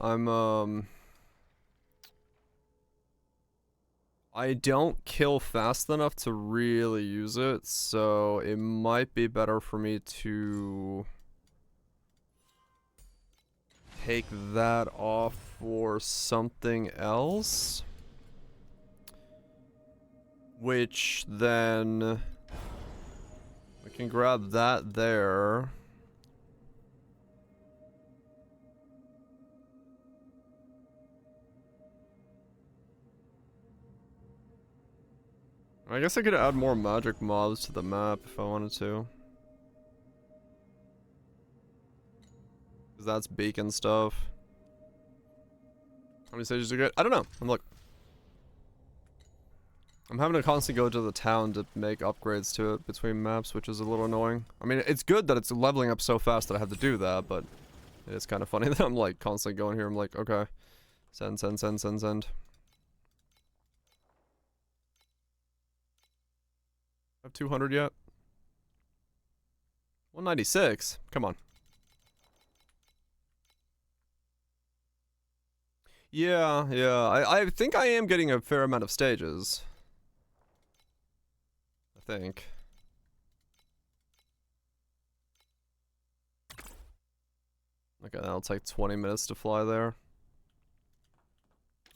I don't kill fast enough to really use it, so it might be better for me to take that off for something else. Which then we can grab that there. I guess I could add more magic mobs to the map if I wanted to. Because that's beacon stuff. How many stages are good? I don't know. I'm having to constantly go to the town to make upgrades to it between maps, which is a little annoying. I mean, it's good that it's leveling up so fast that I have to do that, but it is kind of funny that I'm like constantly going here. I'm like, okay. Send. Have 200 yet? 196? Come on. Yeah. I think I am getting a fair amount of stages. think. Okay, that'll take 20 minutes to fly there.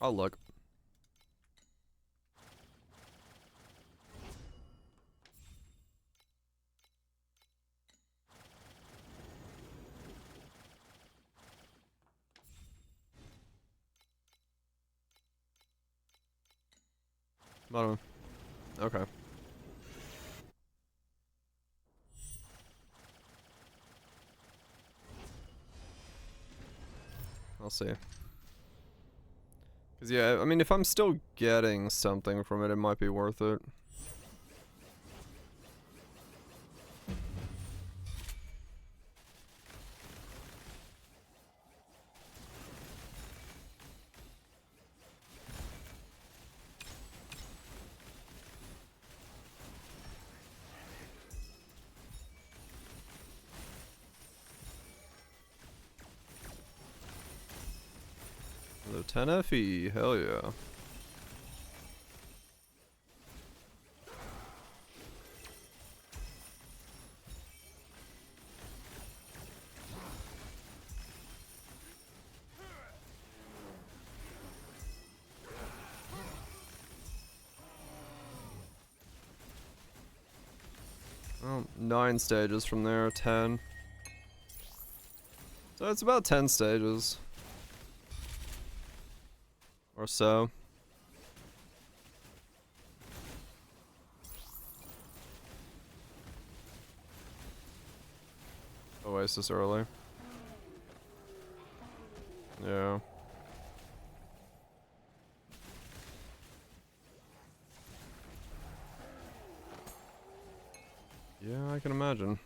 I'll look. Bottom. Okay. I'll see. Cause yeah, I mean, if I'm still getting something from it, it might be worth it. Another 10 FE, hell yeah. Well, 9 stages from there, 10. So it's about 10 stages. Or so. Oasis early. Yeah. Yeah, I can imagine.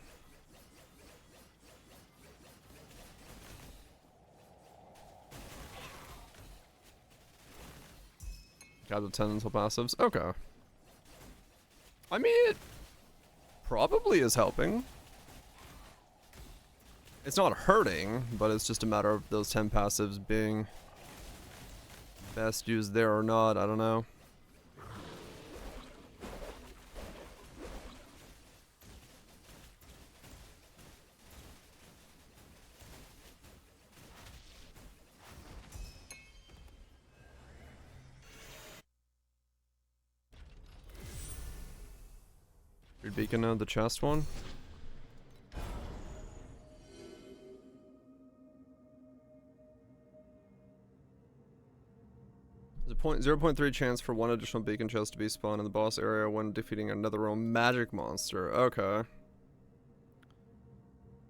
Got the 10 until passives. Okay. I mean, it probably is helping. It's not hurting, but it's just a matter of those 10 passives being best used there or not. I don't know. Your beacon of the chest one? There's a 0.3 chance for one additional beacon chest to be spawned in the boss area when defeating another realm magic monster. Okay.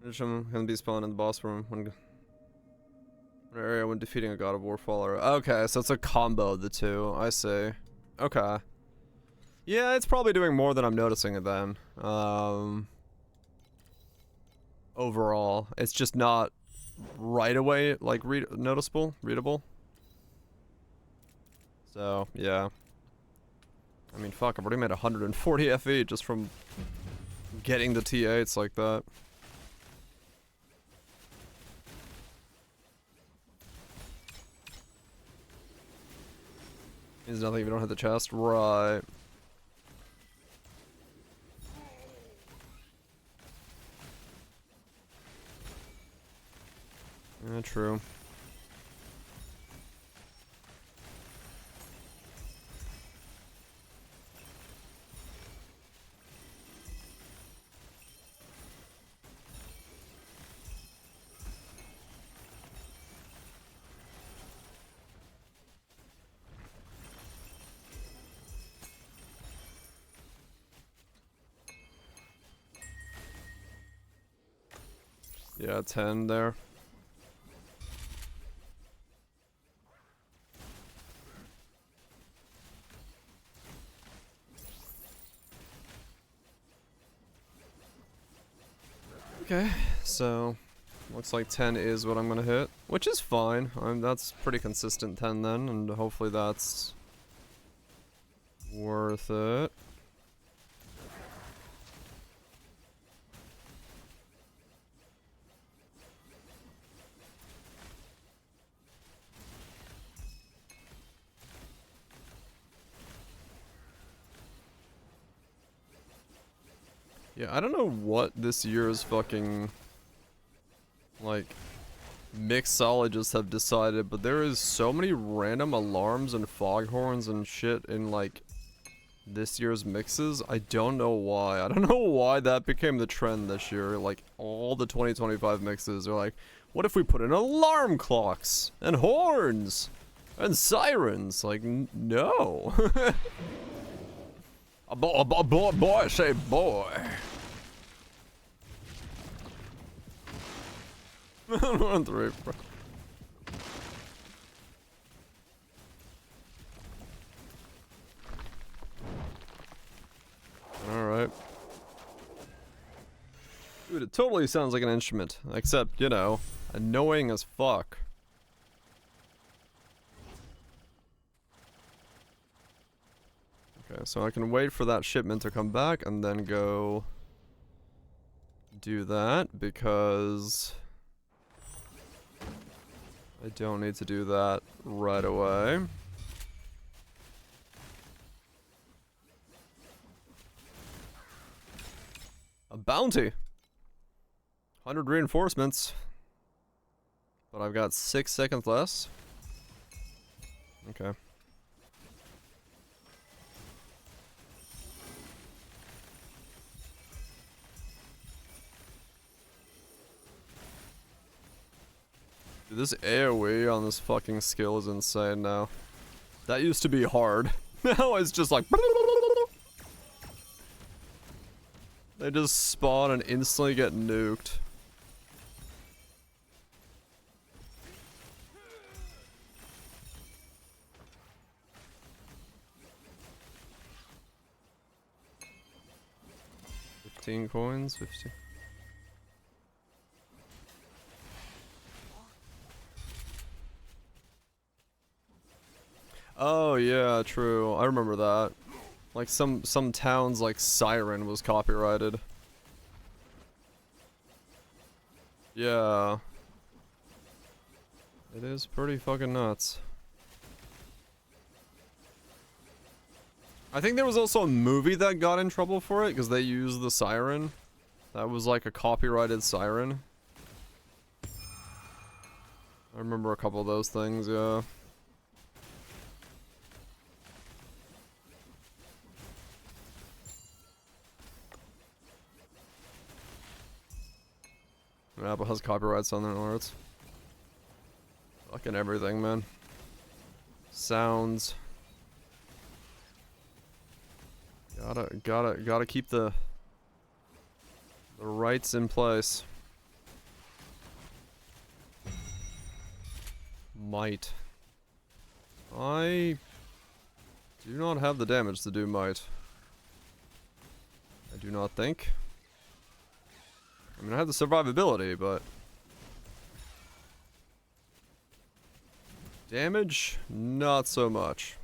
Additional can be spawned in the boss room when area when defeating a God of War follower. Okay, so it's a combo of the two. I see. Okay. Yeah, it's probably doing more than I'm noticing it then. Overall, it's just not right away like readable. So yeah. I mean, fuck, I've already made 140 FE just from getting the T8s like that. Means nothing if you don't hit the chest. Right. Yeah, true. Yeah, 10 there. Okay, so looks like 10 is what I'm gonna hit, which is fine. That's pretty consistent 10 then, and hopefully that's worth it. Yeah, I don't know what this year's fucking, like, mixologists have decided, but there is so many random alarms and foghorns and shit in, like, this year's mixes. I don't know why. I don't know why that became the trend this year. Like, all the 2025 mixes are like, what if we put in alarm clocks and horns and sirens? Like, no. a boy, say boy. 1-3, bro. Alright. Dude, it totally sounds like an instrument. Except, you know, annoying as fuck. Okay, so I can wait for that shipment to come back and then go do that because I don't need to do that right away. A bounty! 100 reinforcements. But I've got 6 seconds less. Okay. Dude, this AoE on this fucking skill is insane now. That used to be hard. Now it's just like... They just spawn and instantly get nuked. $15 coins, 50. Oh yeah, true. I remember that. Like some towns like Siren was copyrighted. Yeah. It is pretty fucking nuts. I think there was also a movie that got in trouble for it because they used the siren. That was like a copyrighted siren. I remember a couple of those things, yeah. Apple has copyrights on their words. Fucking everything, man. Sounds. Gotta keep the rights in place. Might. I do not have the damage to do might. I do not think. I mean, I have the survivability, but... damage? Not so much.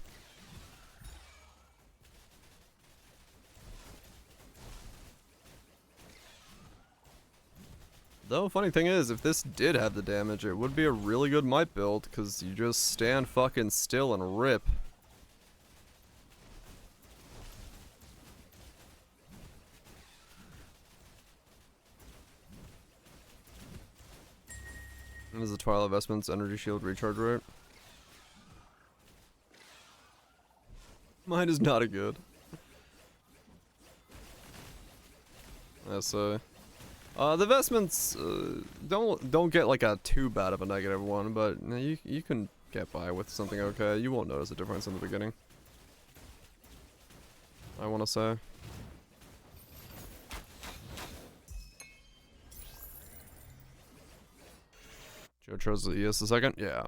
Though, funny thing is, if this did have the damage, it would be a really good might build, because you just stand fucking still and rip. What is the Twilight Vestment's energy shield recharge rate? Mine is not a good. The vestments don't get like a too bad of a negative one, but you can get by with something okay. You won't notice a difference in the beginning, I want to say. Joe chose the ES the second? Yeah.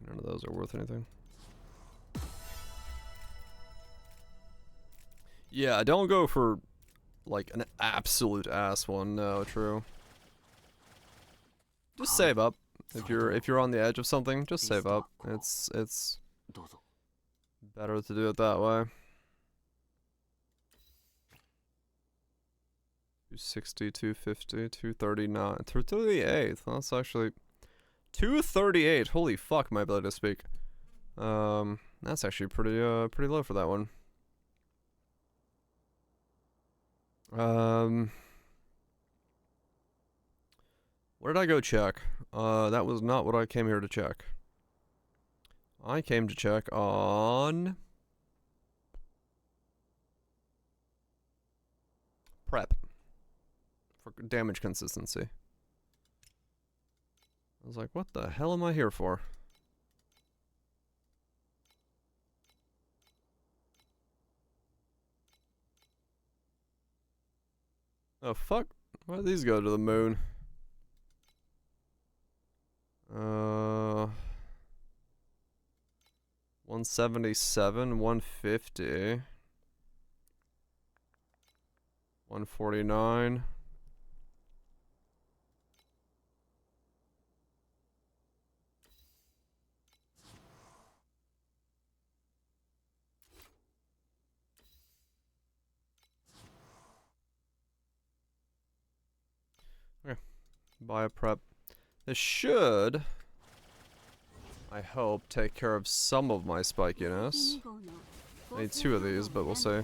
None of those are worth anything. Yeah, don't go for like an absolute ass one. No, true. Just save up. If you're on the edge of something, just save up. It's better to do it that way. 260, 250, 239, 238. That's actually 238. Holy fuck, my ability to speak. That's actually pretty low for that one. Where did I go check? That was not what I came here to check. I came to check on prep for damage consistency. I was like, what the hell am I here for? Oh fuck, why did these go to the moon? 177, 150, 149. Okay, buy a prep. This should, I hope, take care of some of my spikiness. I need 2 of these, but we'll see.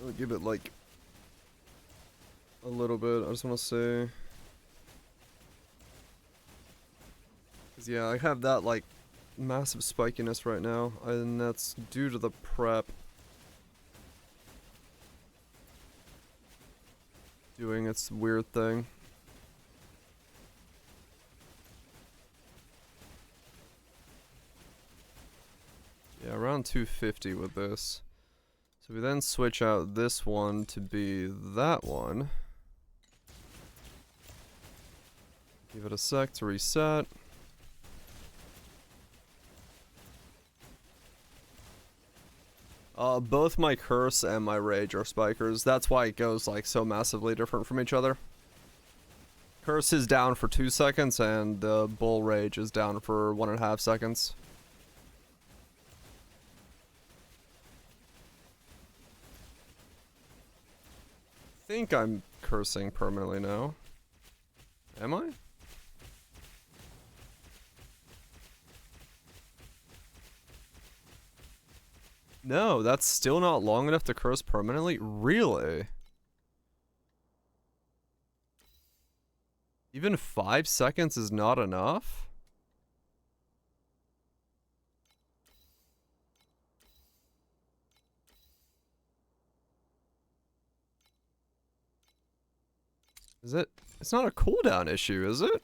I'll give it like a little bit. I just want to see. Cause yeah, I have that like massive spikiness right now, and that's due to the prep doing its weird thing. Yeah, around 250 with this. So we then switch out this one to be that one. Give it a sec to reset. Both my curse and my rage are spikers. That's why it goes like so massively different from each other. Curse is down for 2 seconds and the bull rage is down for 1.5 seconds. I think I'm cursing permanently now. Am I? No, that's still not long enough to curse permanently? Really? Even 5 seconds is not enough? Is it? It's not a cooldown issue, is it?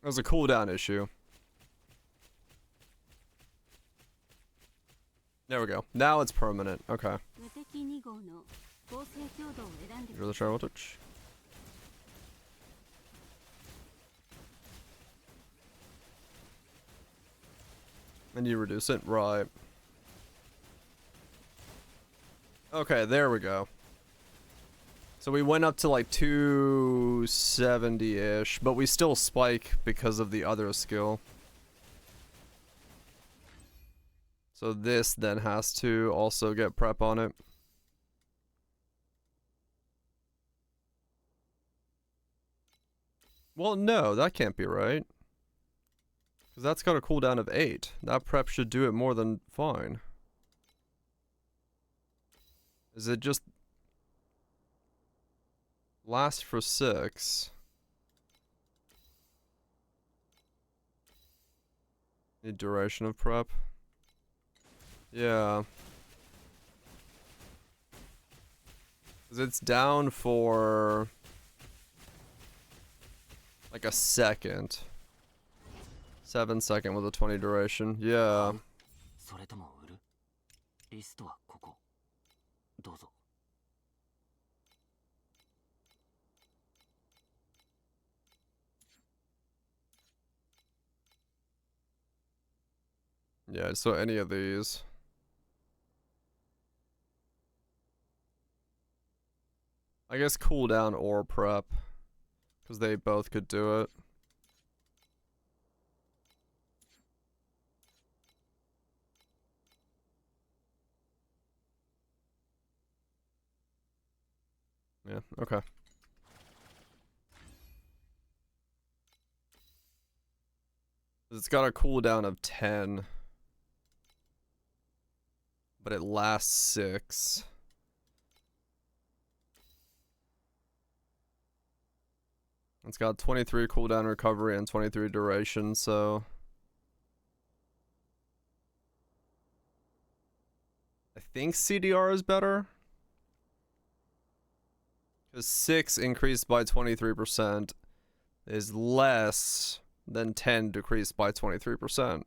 It was a cooldown issue. There we go. Now it's permanent. Okay. You're the travel touch. And you reduce it? Right. Okay, there we go. So we went up to like 270-ish, but we still spike because of the other skill. So this then has to also get prep on it. Well, no, that can't be right. Because that's got a cooldown of 8. That prep should do it more than fine. Is it just last for 6? Need duration of prep? Yeah. Because it's down for like a second. 7 second with a 20 duration. Yeah. Yeah, so any of these. I guess cooldown or prep. Because they both could do it. Yeah, okay. It's got a cooldown of 10. But it lasts 6. It's got 23 cooldown recovery and 23 duration, so... I think CDR is better. Because 6 increased by 23% is less than 10 decreased by 23%.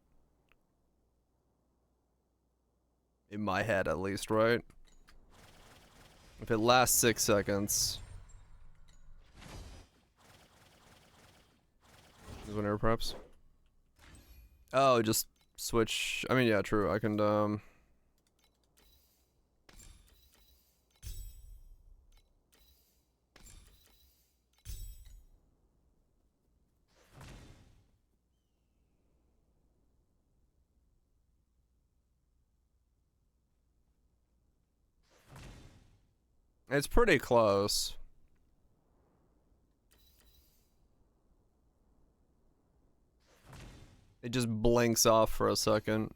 In my head, at least, right? If it lasts 6 seconds... Is one air preps? Oh, just switch. I mean, yeah, true. I can, It's pretty close. It just blinks off for a second.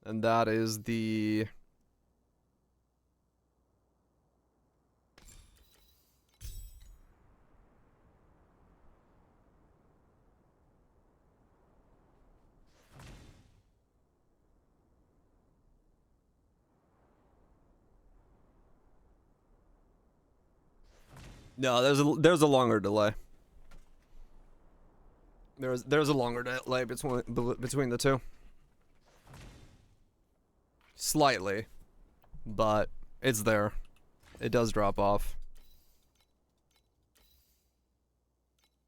And that is the... No, there's a longer delay. There's a longer delay between the two. Slightly, but it's there. It does drop off.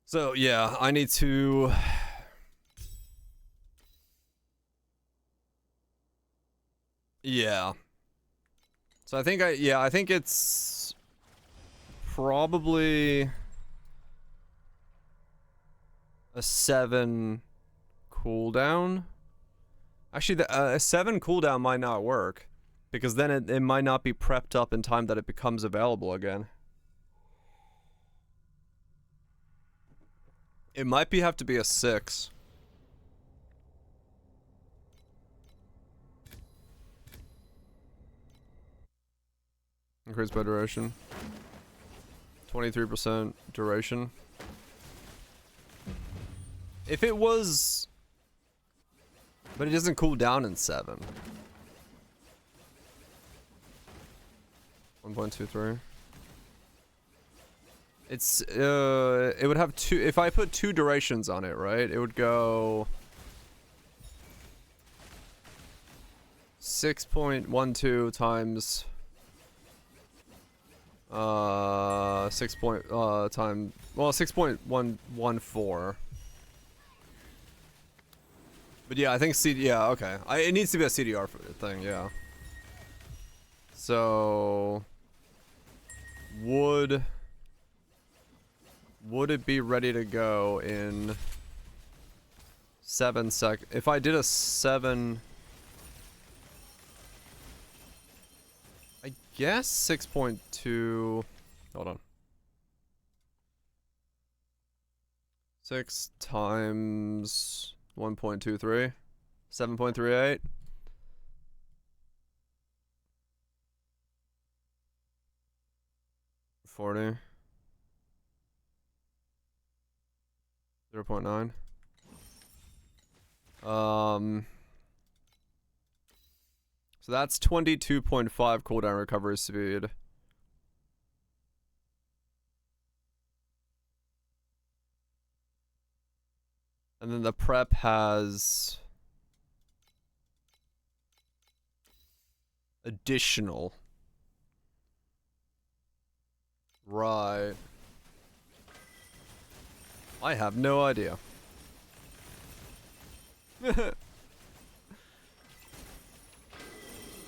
So yeah, I need to... Yeah. So I think I think it's probably a 7 cooldown. Actually, a 7 cooldown might not work because then it might not be prepped up in time that it becomes available again. It might have to be a 6. Increased by duration. 23% duration. If it was... But it doesn't cool down in 7. 1.23. It's, it would have 2... If I put 2 durations on it, right? It would go... 6.12 times... 6.114. But yeah, I think yeah, okay. It needs to be a CDR thing, yeah. So would it be ready to go in 7 seconds? If I did a 7, I guess 6.2. Hold on. 6 times 1.23. 7.38. $40. 0.9. So that's 22.5 cooldown recovery speed. And then the prep has additional. Right. I have no idea.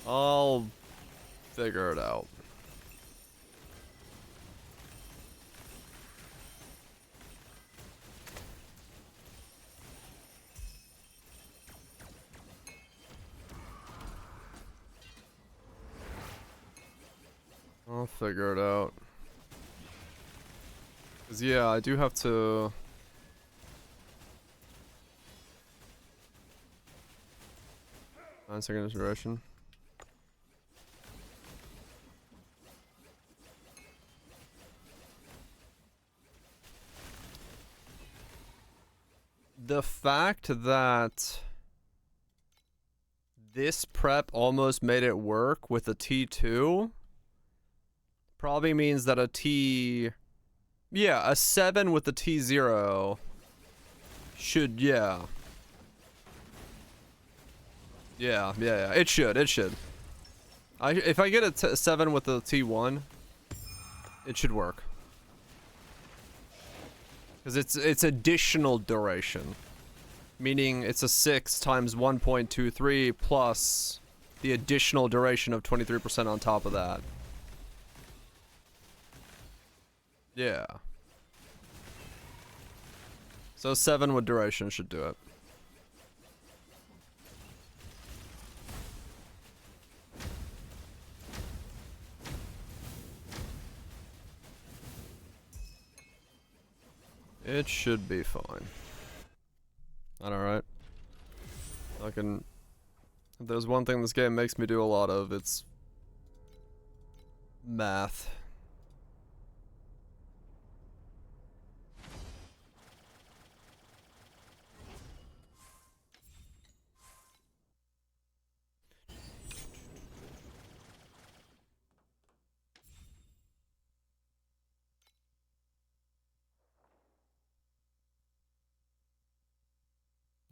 I'll figure it out. I'll figure it out. 'Cause yeah, I do have to... 9-second duration. The fact that this prep almost made it work with a T2 probably means that a T... Yeah, a 7 with the T0 should, yeah. Yeah, it should. If I get a 7 with the T1, it should work. Because it's additional duration. Meaning it's a 6 times 1.23 plus the additional duration of 23% on top of that. Yeah. So 7 with duration should do it. It should be fine. Alright. If there's one thing this game makes me do a lot of, it's math.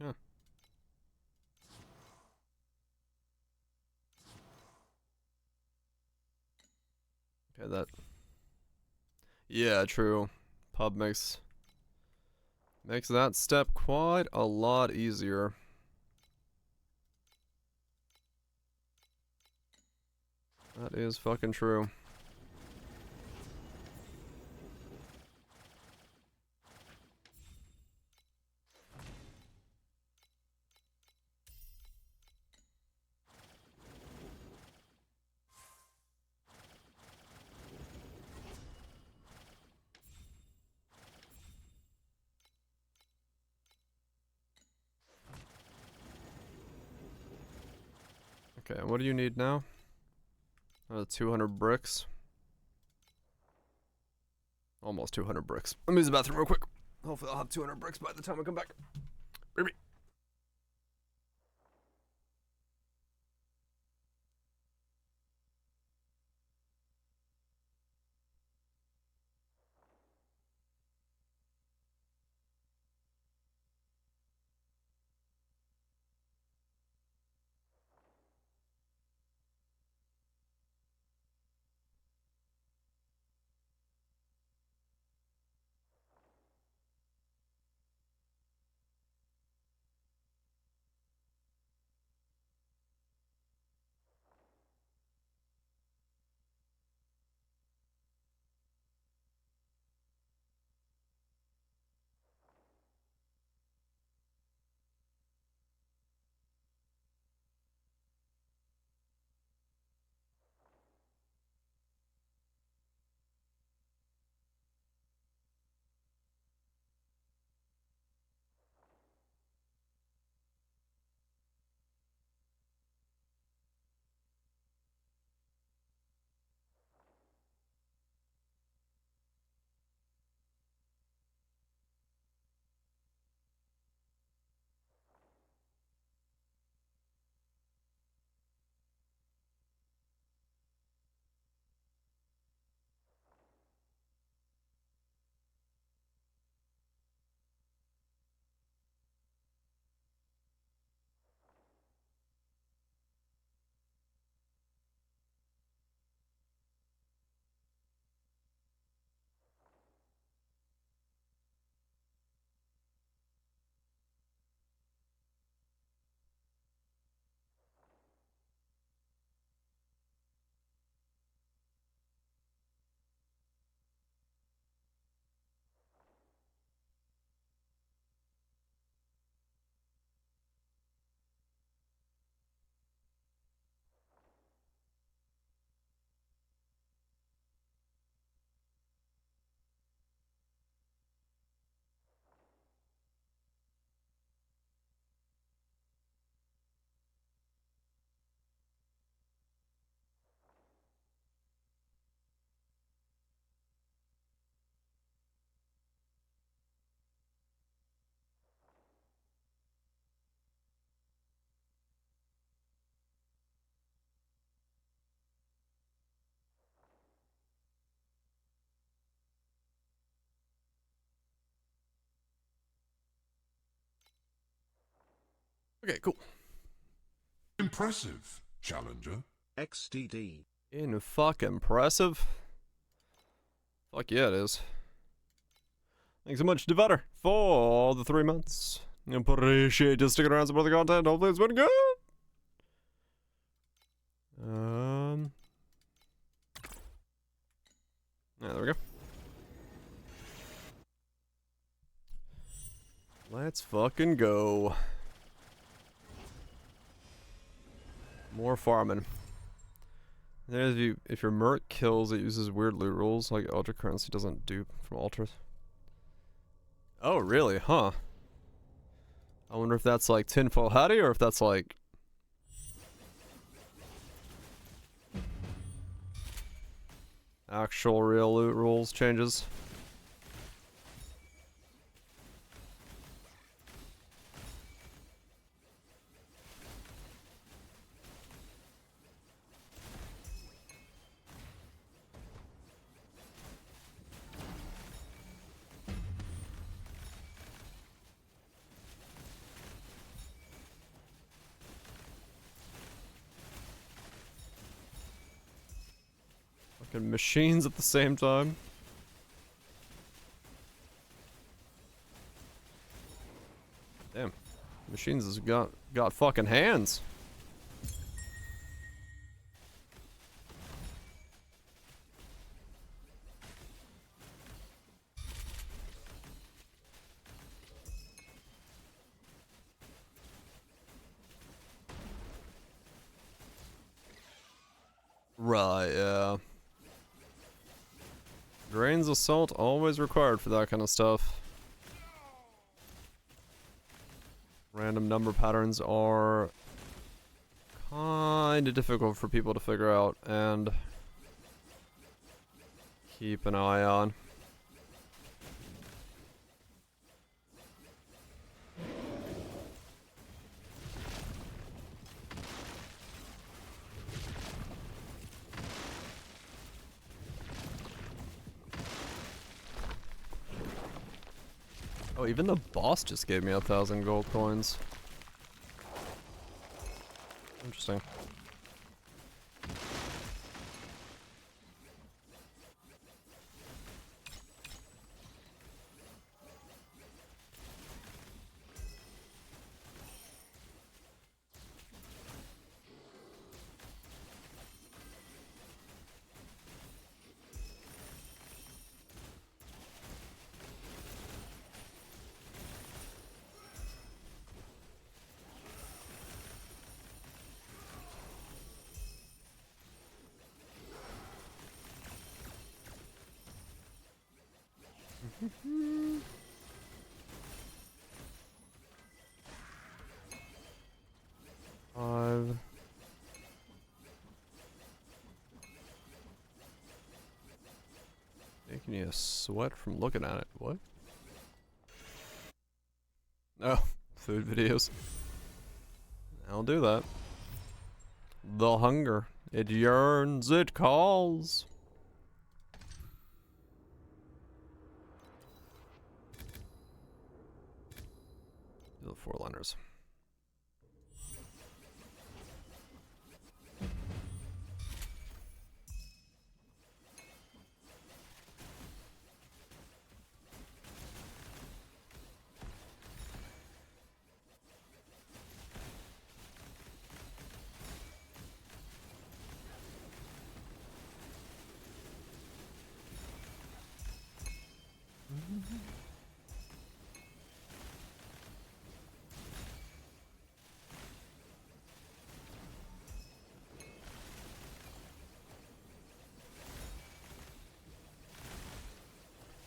Yeah. Okay, that... Yeah, true. Pub makes that step quite a lot easier. That is fucking true. Okay, what do you need now? 200 bricks. Almost 200 bricks. Let me use the bathroom real quick. Hopefully I'll have 200 bricks by the time I come back. Baby. Okay, cool. Impressive, Challenger. XDD. In fuck impressive. Fuck yeah, it is. Thanks so much, Divider, for the 3 months. Appreciate you sticking around, support the content. Hopefully it's been good. Yeah, there we go. Let's fucking go. More farming. There's if your Merc kills, it uses weird loot rules, like Ultra Currency doesn't dupe from altars. Oh, really? Huh. I wonder if that's like tinfoil hattie or if that's like... actual real loot rules changes. Fucking machines at the same time. Damn. Machines has got fucking hands. Right, yeah. Drain's Assault always required for that kind of stuff. Random number patterns are kinda difficult for people to figure out and keep an eye on. Oh, even the boss just gave me 1,000 gold coins. Interesting. Five. Making you sweat from looking at it. What? Oh, food videos. I'll do that. The hunger. It yearns, it calls. The 4-liners.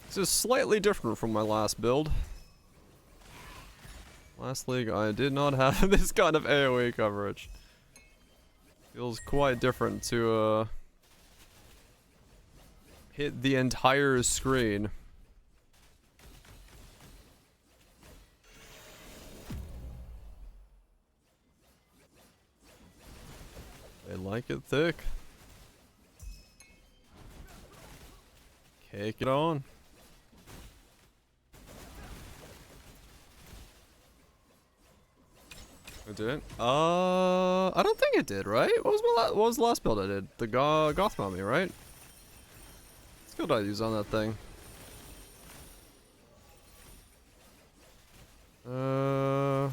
This is slightly different from my last build. Last league, I did not have this kind of AoE coverage. Feels quite different to, hit the entire screen. They like it thick. Cake it on. It didn't? I don't think it did, right? What was the last build I did? The Goth Mummy, right? Skill did I use on that thing? I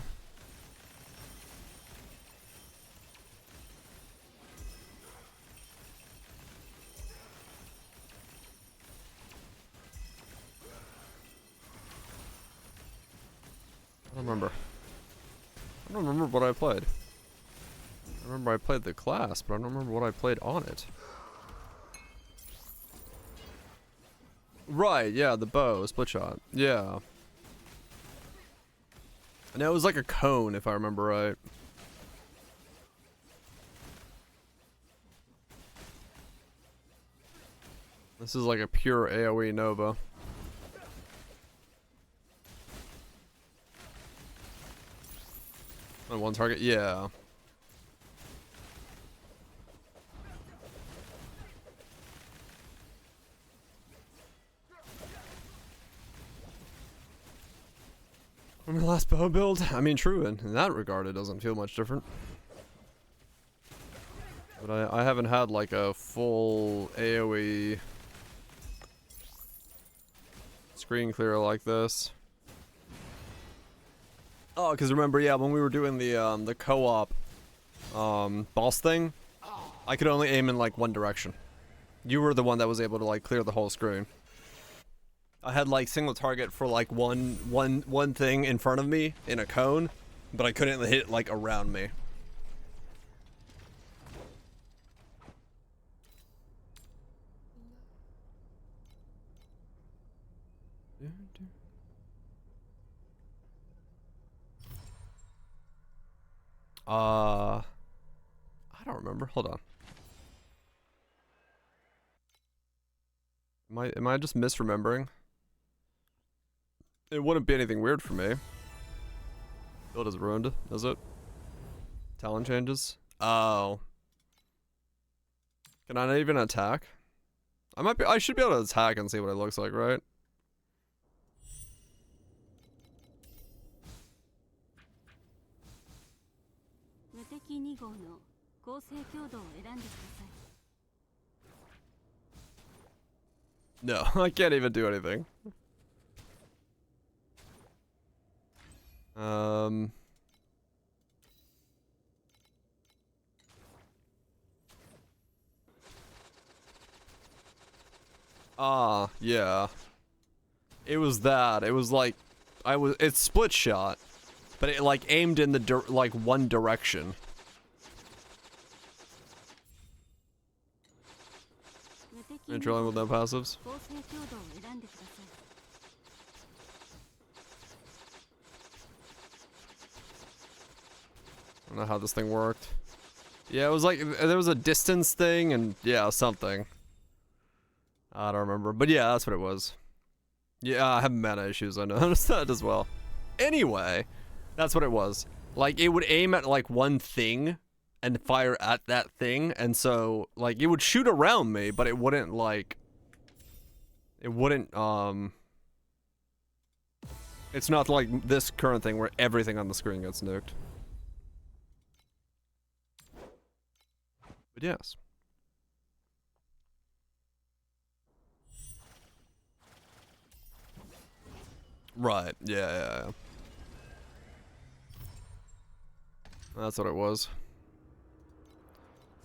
don't remember. I don't remember what I played. I remember I played the class, but I don't remember what I played on it. Right, yeah, the bow, split shot. Yeah. And it was like a cone, if I remember right. This is like a pure AoE Nova. On one target? Yeah. On the last bow build? I mean, true, in that regard, it doesn't feel much different. But I haven't had like a full AoE screen clear like this. Oh, because remember, yeah, when we were doing the co-op boss thing, I could only aim in like one direction. You were the one that was able to like clear the whole screen. I had like single target for like one thing in front of me in a cone, but I couldn't hit like around me. I don't remember. Hold on. Am I just misremembering? It wouldn't be anything weird for me. Build is ruined, is it? Talent changes? Oh. Can I not even attack? I should be able to attack and see what it looks like, right? No, I can't even do anything. Yeah. It was that. It was like, it's split shot, but it like aimed in the like one direction. You're drilling with no passives? I don't know how this thing worked. Yeah, it was like, there was a distance thing and yeah, something. I don't remember, but yeah, that's what it was. Yeah, I have mana issues, I noticed that as well. Anyway, that's what it was. Like, it would aim at like one thing and fire at that thing, and so, like, it would shoot around me, but it wouldn't, like... It wouldn't, It's not like this current thing where everything on the screen gets nuked. But yes. Right, yeah. That's what it was.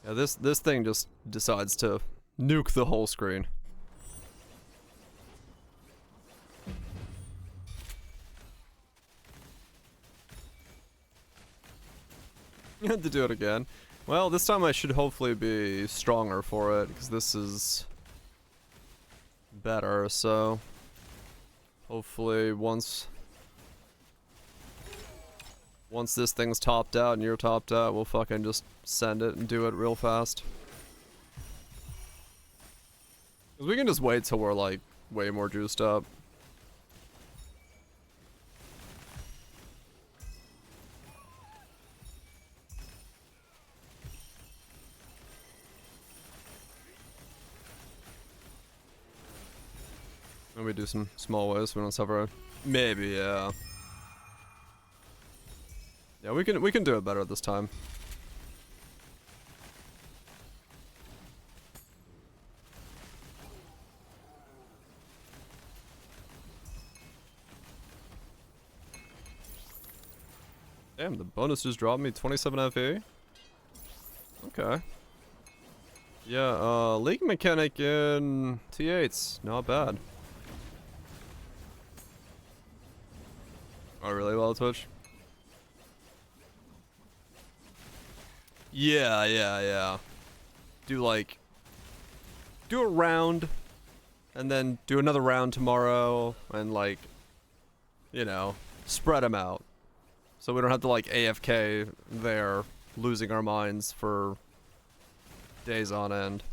Yeah, this thing just decides to nuke the whole screen. You had to do it again. Well, this time I should hopefully be stronger for it, because this is better, so... Hopefully once this thing's topped out and you're topped out, we'll fucking just send it and do it real fast. Because we can just wait till we're like way more juiced up. Maybe do some small ways so we don't suffer. Maybe, yeah. Yeah, Yeah, we can do it better this time. Damn, the bonus just dropped me 27 FE. Okay. Yeah, league mechanic in T8's not bad. Oh, really well, Twitch? Yeah. Do do a round, and then do another round tomorrow, and like, you know, spread them out. So we don't have to like AFK there, losing our minds for days on end.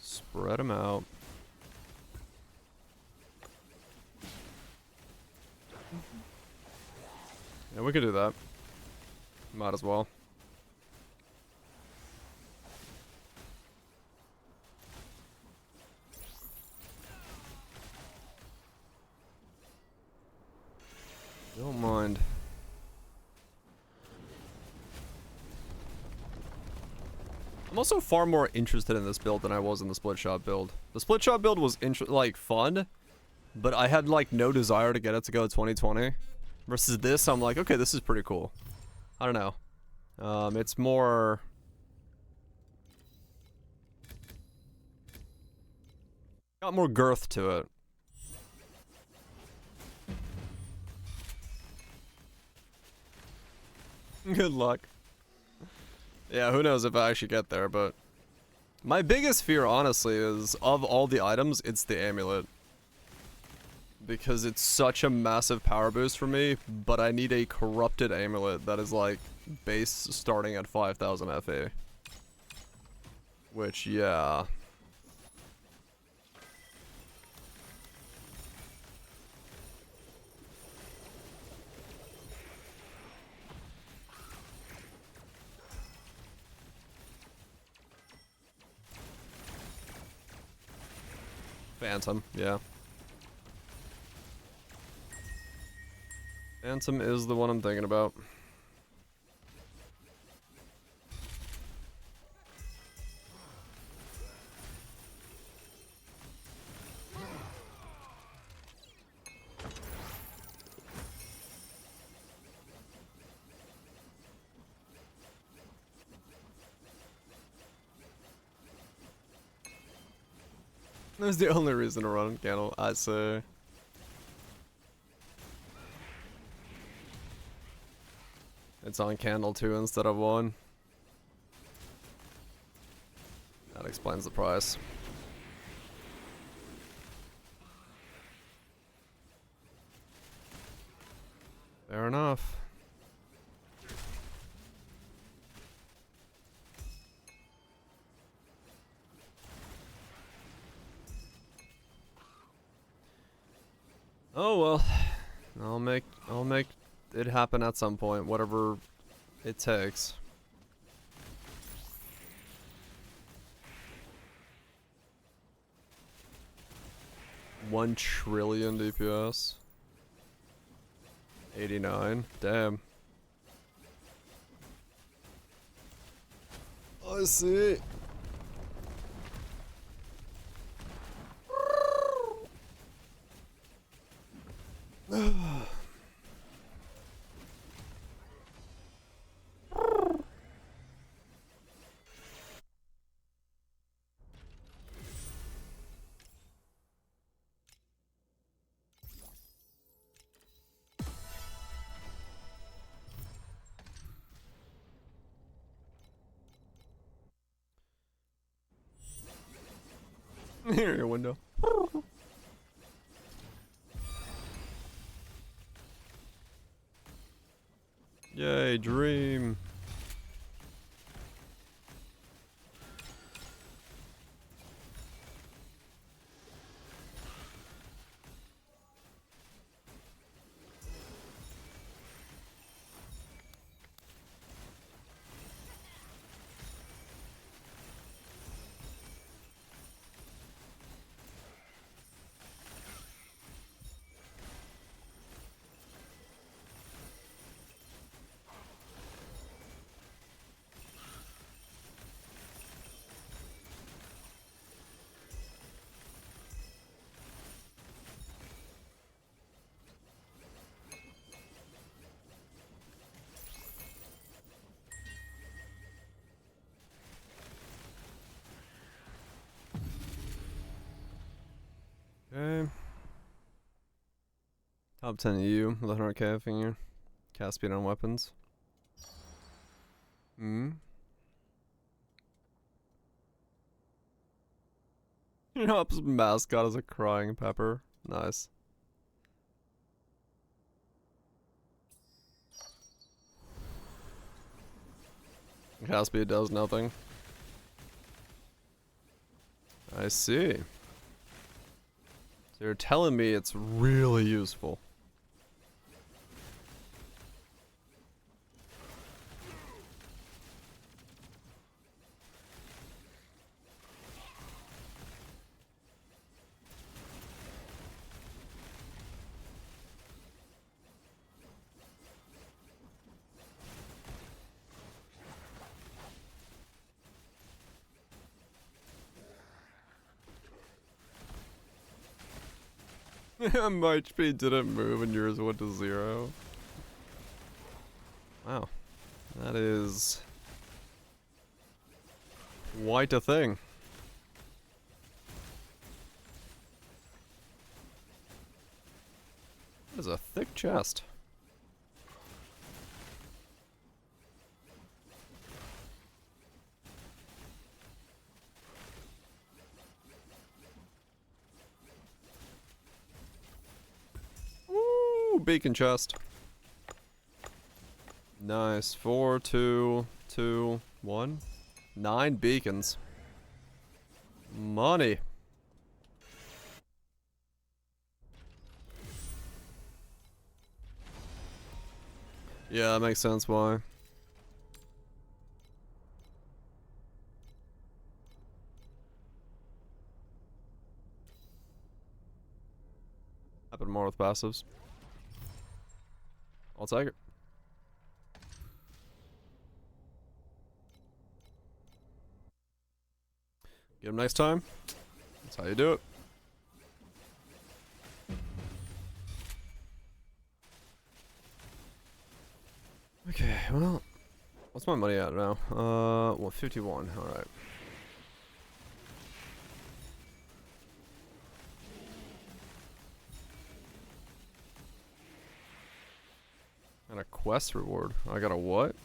Spread them out. Yeah, we could do that. Might as well. Don't mind. I'm also far more interested in this build than I was in the split shot build. The split shot build was like fun, but I had like no desire to get it to go 2020. Versus this, I'm like, okay, this is pretty cool. I don't know. It's more... got more girth to it. Good luck. Yeah, who knows if I actually get there, but... my biggest fear, honestly, is of all the items, it's the amulet. Because it's such a massive power boost for me, but I need a corrupted amulet that is like base starting at 5,000 FE. Which, yeah. Phantom, yeah. Phantom is the one I'm thinking about. That's the only reason to run Candle, I'd say. It's on Candle 2 instead of 1. That explains the price. Fair enough. Oh well. I'll make it happen at some point, whatever it takes. $1 trillion DPS. 89. Damn. I see. Here, your window. Yay, dream. Top 10 EU with 100k finger. Cast speed on weapons. Hmm. Your hub's mascot is a crying pepper. Nice. Cast speed does nothing. I see. So you're telling me it's really useful. My HP didn't move and yours went to 0. Wow. That is quite a thing. That is a thick chest. Beacon chest. Nice. 4, 2, 2, 1. 9 beacons. Money. Yeah, that makes sense why. Happen more with passives. I'll take it. Get him next time. That's how you do it. Okay, well, what's my money at now? 151. All right. And a quest reward. I got a what?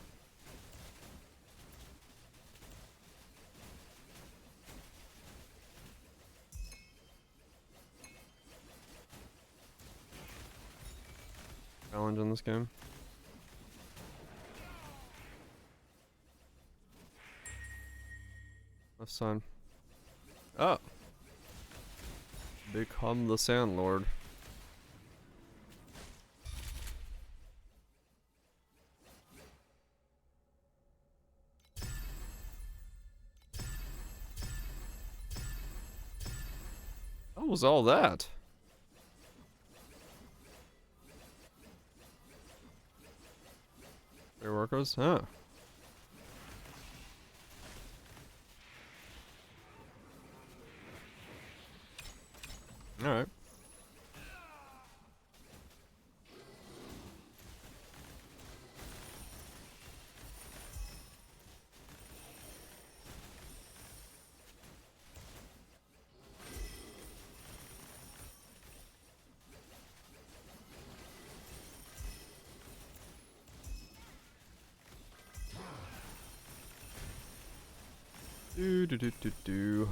Challenge in this game. Left sign. Oh. Become the Sand Lord. What was all that? Fair workers? Huh. Alright. Do do do do do.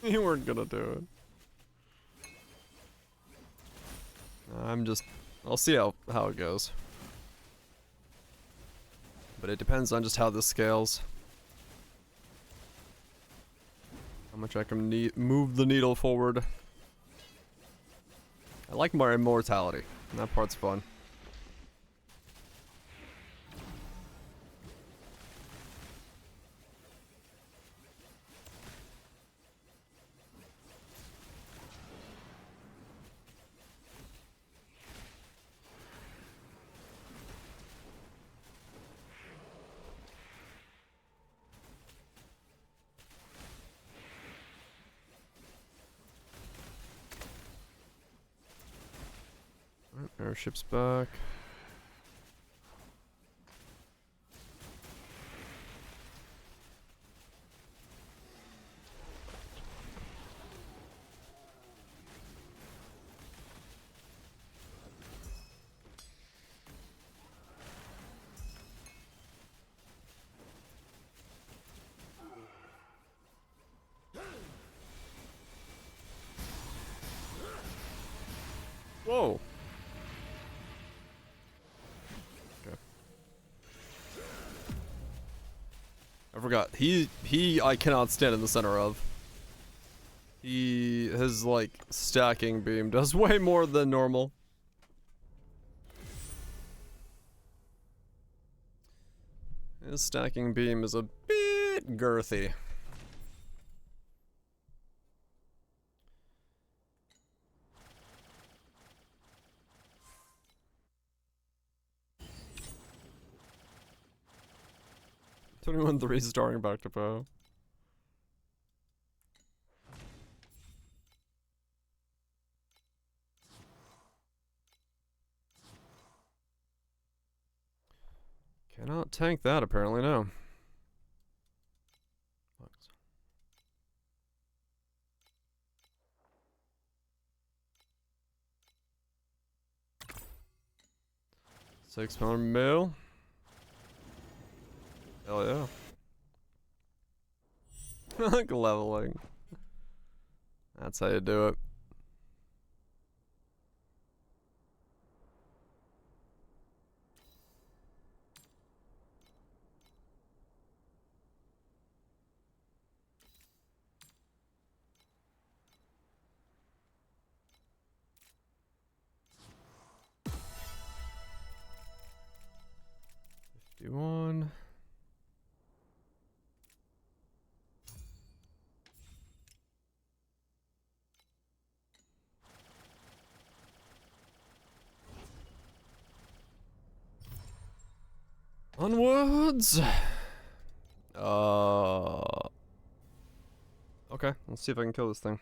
You weren't gonna do it. I'll see how it goes. But it depends on just how this scales. How much I can move the needle forward. I like my immortality. That part's fun. Airship's back. Whoa. Okay. I forgot. He I cannot stand in the center of. His like stacking beam does way more than normal. His stacking beam is a bit girthy. $21-3 starting back to Poe. Cannot tank that apparently, no. £6 mil. Hell yeah. Like leveling. That's how you do it. $51. Onwards. Okay, let's see if I can kill this thing.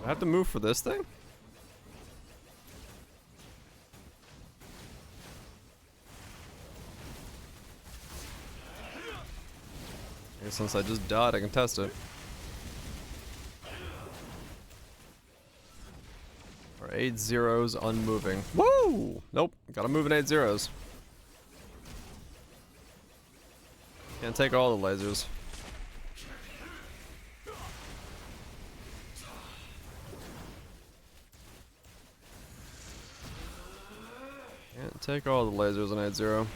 I have to move for this thing? I guess since I just died, I can test it. Or 8 zeros unmoving. Woo! Nope, gotta move in 8 zeros. Can't take all the lasers. Can't take all the lasers in 8-0.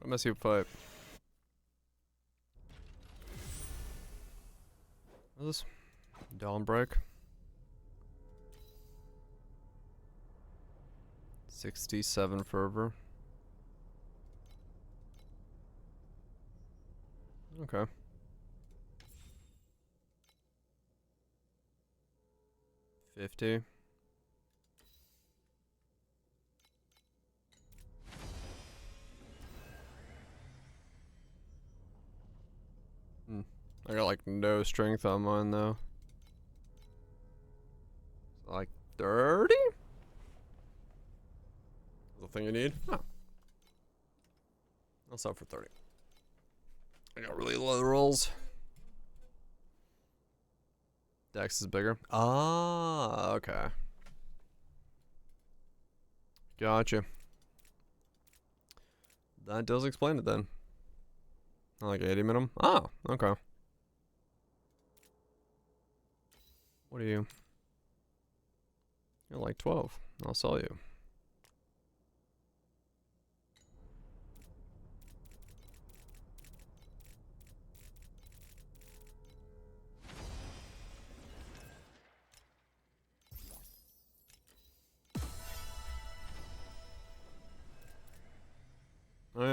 What mess you fight? What is this? Dawn break. 67 fervor. Okay. $50. I got like no strength on mine though. Like 30? The thing you need? Oh. I'll sell for 30. I got really low rolls. Dex is bigger. Ah, okay. Gotcha. That does explain it then. Like 80 minimum? Oh, okay. What are you? You're like 12. I'll sell you.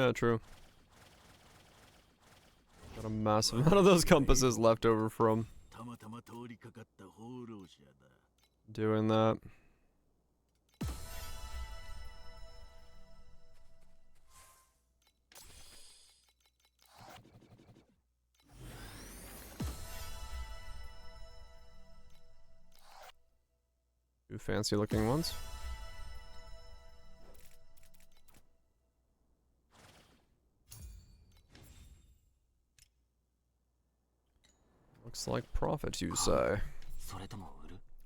Yeah, true. Got a massive amount of those compasses left over from doing that. Two fancy looking ones. Looks like profit, you say.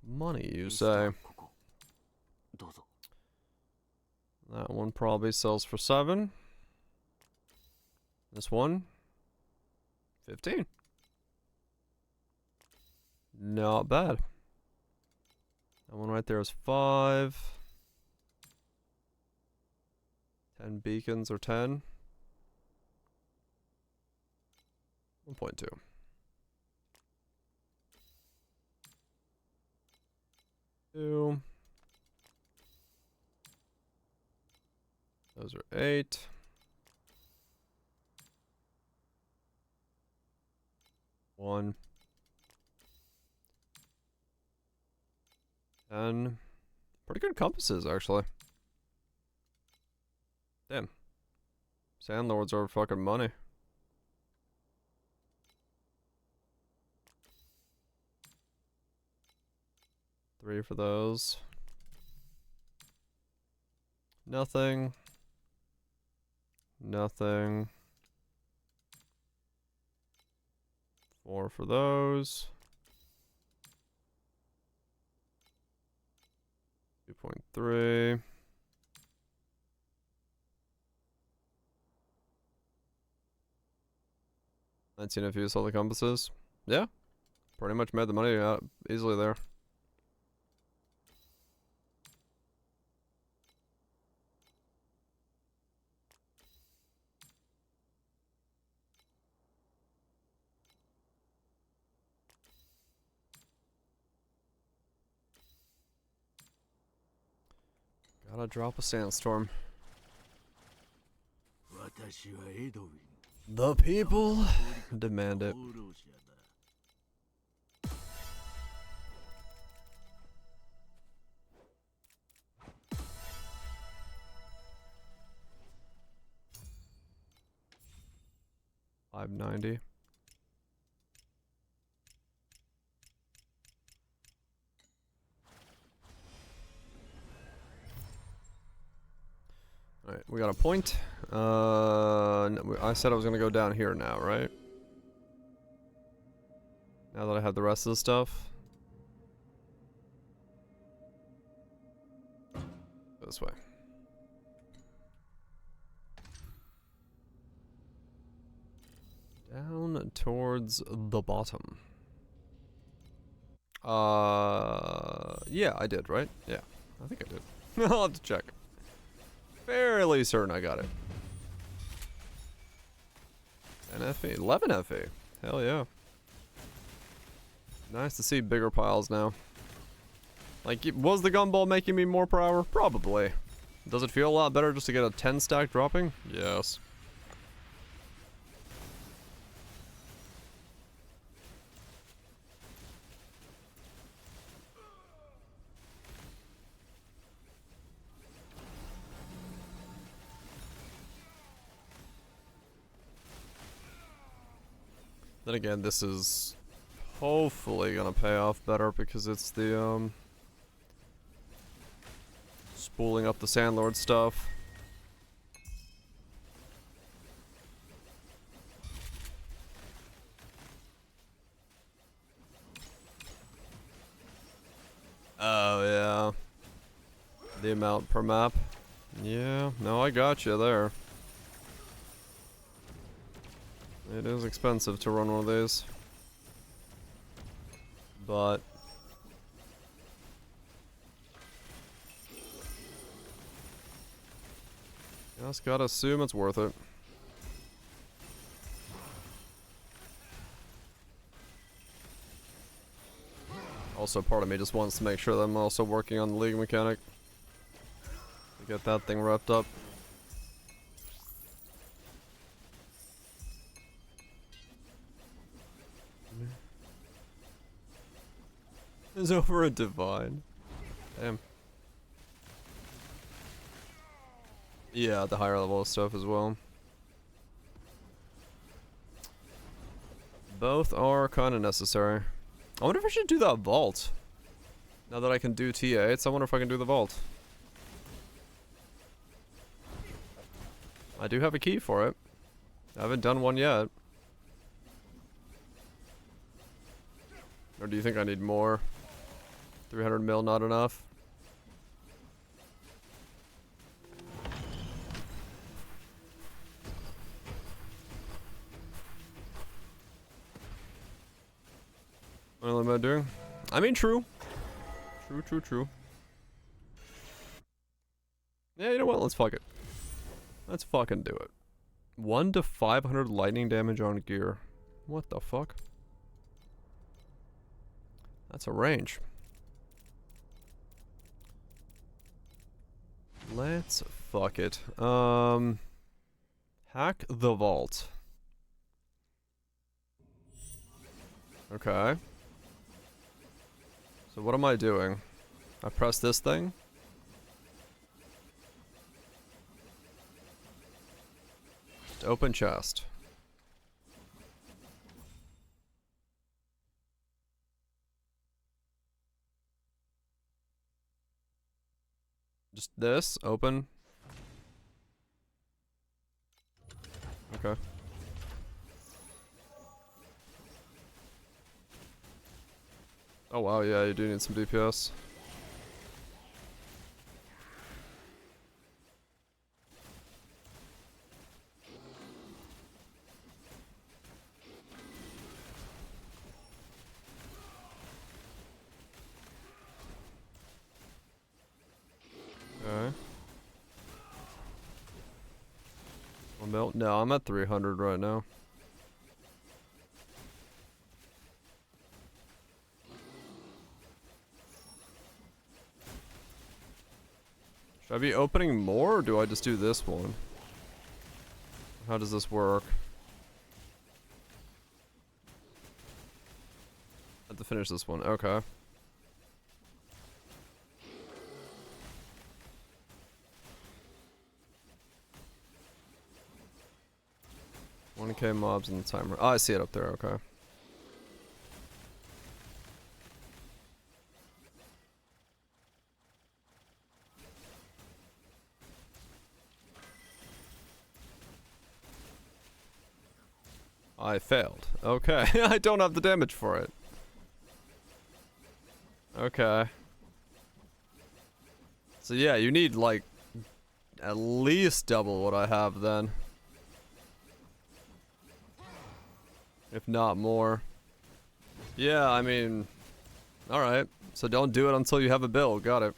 Money, you say. That one probably sells for 7. This one, 15. Not bad. That one right there is 5. 10 beacons or 10. 1.2. Two. Those are 8. 1. 10. Pretty good compasses, actually. Damn. Sandlords are fucking money. 3 for those. Nothing. Nothing. 4 for those. 2.3. $19 if you use all the compasses. Yeah. Pretty much made the money out easily there. Gotta drop a sandstorm. The people demand it. $5.90. Alright, we got a point. No, I said I was gonna go down here now, right? Now that I have the rest of the stuff. This way. Down towards the bottom. Yeah, I did, right? Yeah, I think I did. I'll have to check. Fairly certain I got it. 10 FE, 11 FE. Hell yeah. Nice to see bigger piles now. Like, was the gumball making me more per hour? Probably. Does it feel a lot better just to get a 10 stack dropping? Yes. Then again, this is hopefully gonna pay off better because it's the, spooling up the Sandlord stuff. Oh, yeah. The amount per map. Yeah, no, I got you there. It is expensive to run one of these. But just gotta assume it's worth it. Also, part of me just wants to make sure that I'm also working on the league mechanic to get that thing wrapped up. Is over a divine. Damn. Yeah, the higher level stuff as well. Both are kind of necessary. I wonder if I should do that vault. Now that I can do T8s, I wonder if I can do the vault. I do have a key for it. I haven't done one yet. Or do you think I need more? 300 mil not enough? What am I doing? I mean, true. True. Yeah, you know what? Let's fuck it. Let's fucking do it. 1 to 500 lightning damage on gear. What the fuck? That's a range. Let's fuck it. Hack the vault. Okay. So what am I doing? I press this thing. Just open chest. Just this, open. Okay. Oh wow, yeah, you do need some DPS. Okay. One mil? No, I'm at 300 right now. Should I be opening more, or do I just do this one? How does this work? I have to finish this one. Okay. $1K mobs in the timer. Oh, I see it up there. Okay. I failed. Okay. I don't have the damage for it. Okay. So yeah, you need like at least double what I have then. If not more. Yeah, I mean, alright. So don't do it until you have a build. Got it.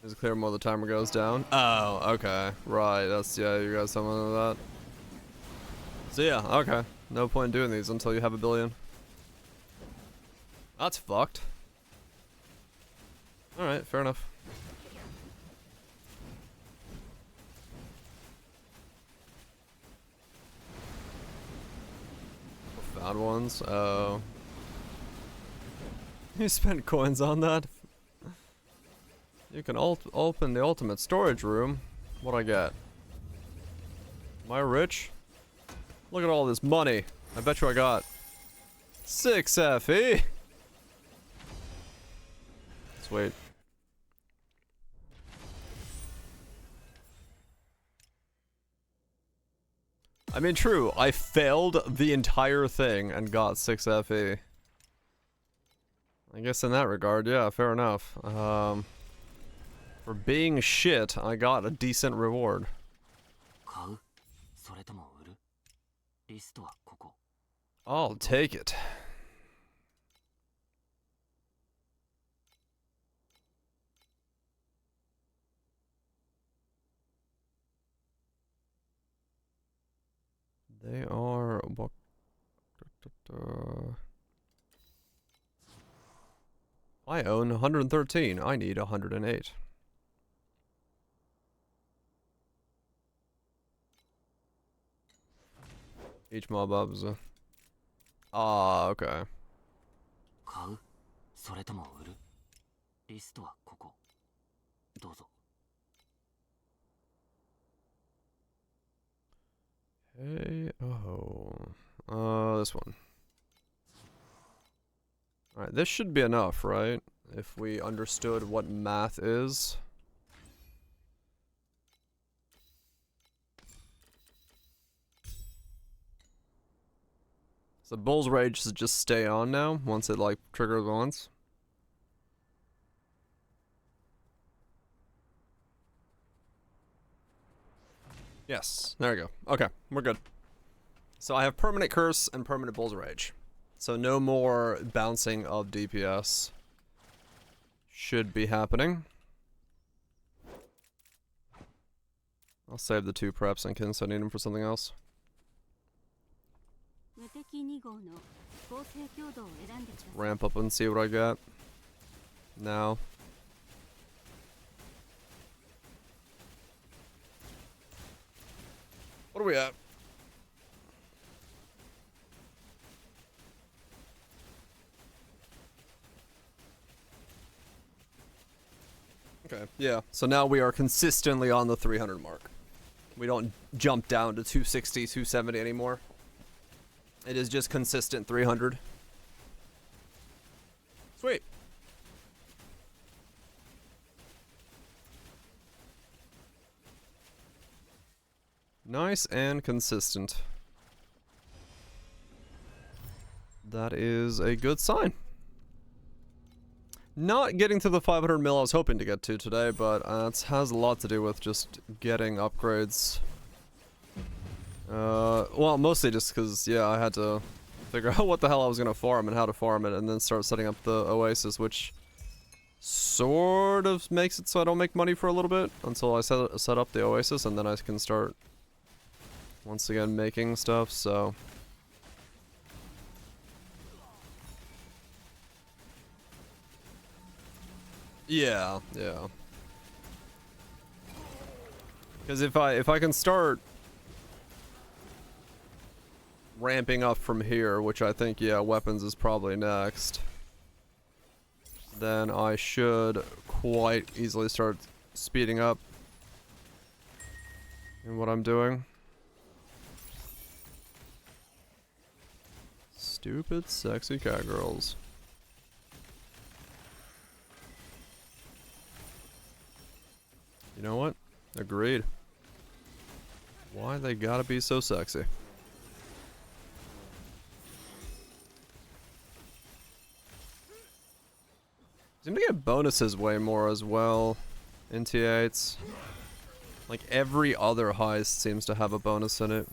Is it clear more the timer goes down? Oh, okay. Right, that's, yeah, you got something like that. So yeah, okay. No point in doing these until you have a billion. That's fucked. Alright, fair enough. Found ones? Oh. You spent coins on that? You can open the ultimate storage room. What'd I get? Am I rich? Look at all this money. I bet you I got 6 FE. Let's wait. I mean, true. I failed the entire thing and got 6 FE. I guess in that regard, yeah, fair enough. For being shit, I got a decent reward. I'll take it. They are... I own 113. I need 108. Each mob up is a... Ah, okay. 買う？それとも売る？リストはここ。どうぞ。 Hey, this one. Alright, this should be enough, right? If we understood what math is. So Bull's Rage does just stay on now, once it, like, triggers once. Yes, there we go. Okay, we're good. So I have permanent curse and permanent Bull's Rage. So no more bouncing of DPS should be happening. I'll save the 2 preps in case I need them for something else. Ramp up and see what I got. Now. What are we at? Okay, yeah. So now we are consistently on the 300 mark. We don't jump down to 260, 270 anymore. It is just consistent 300. Sweet. Nice and consistent. That is a good sign. Not getting to the 500 mil I was hoping to get to today, but it has a lot to do with just getting upgrades. Well, mostly just because, yeah, I had to figure out what the hell I was going to farm and how to farm it, and then start setting up the Oasis, which sort of makes it so I don't make money for a little bit until I set up the Oasis, and then I can start once again making stuff, so... Yeah, yeah. Because if I can start ramping up from here, which I think, yeah, weapons is probably next, then I should quite easily start speeding up in what I'm doing. Stupid sexy cat girls. You know what? Agreed. Why they gotta be so sexy? Seem to get bonuses way more as well in T8s. Like every other heist seems to have a bonus in it.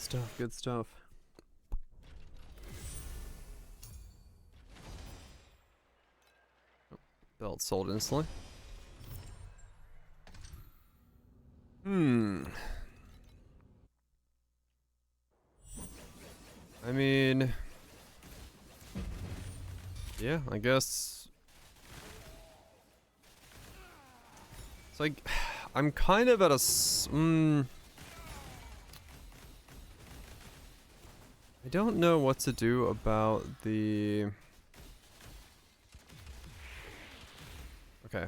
Stuff, good stuff. Oh, belt sold instantly. I mean, yeah, I guess it's like I'm kind of at a I don't know what to do about the... Okay.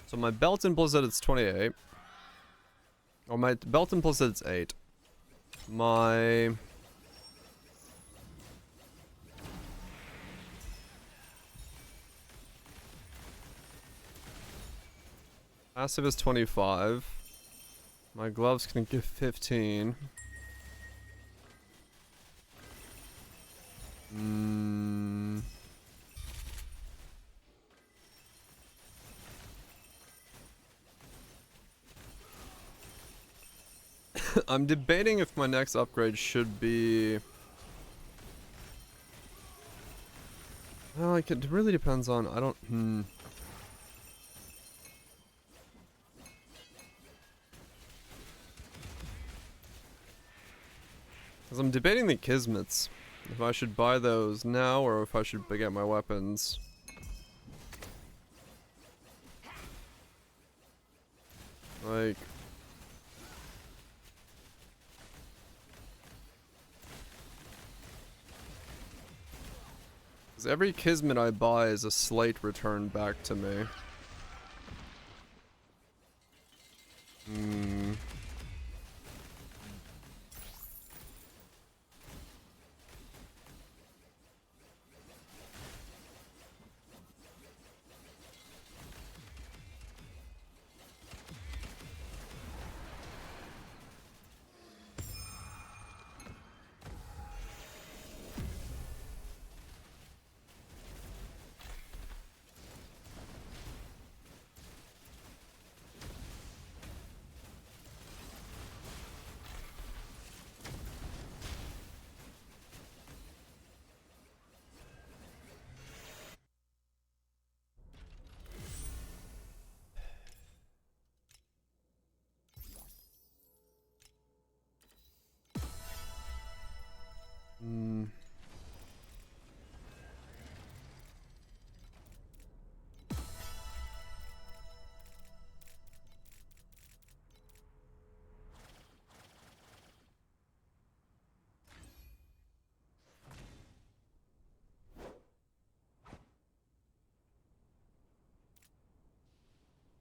So my belt implicit it's 28. Or my belt implicit it's 8. My... Passive is 25. My gloves can give 15. I'm debating if my next upgrade should be... Well, like, it really depends on... I don't... Because I'm debating the Kismets. If I should buy those now, or if I should get my weapons. Like... Because every Kismet I buy is a slate returned back to me.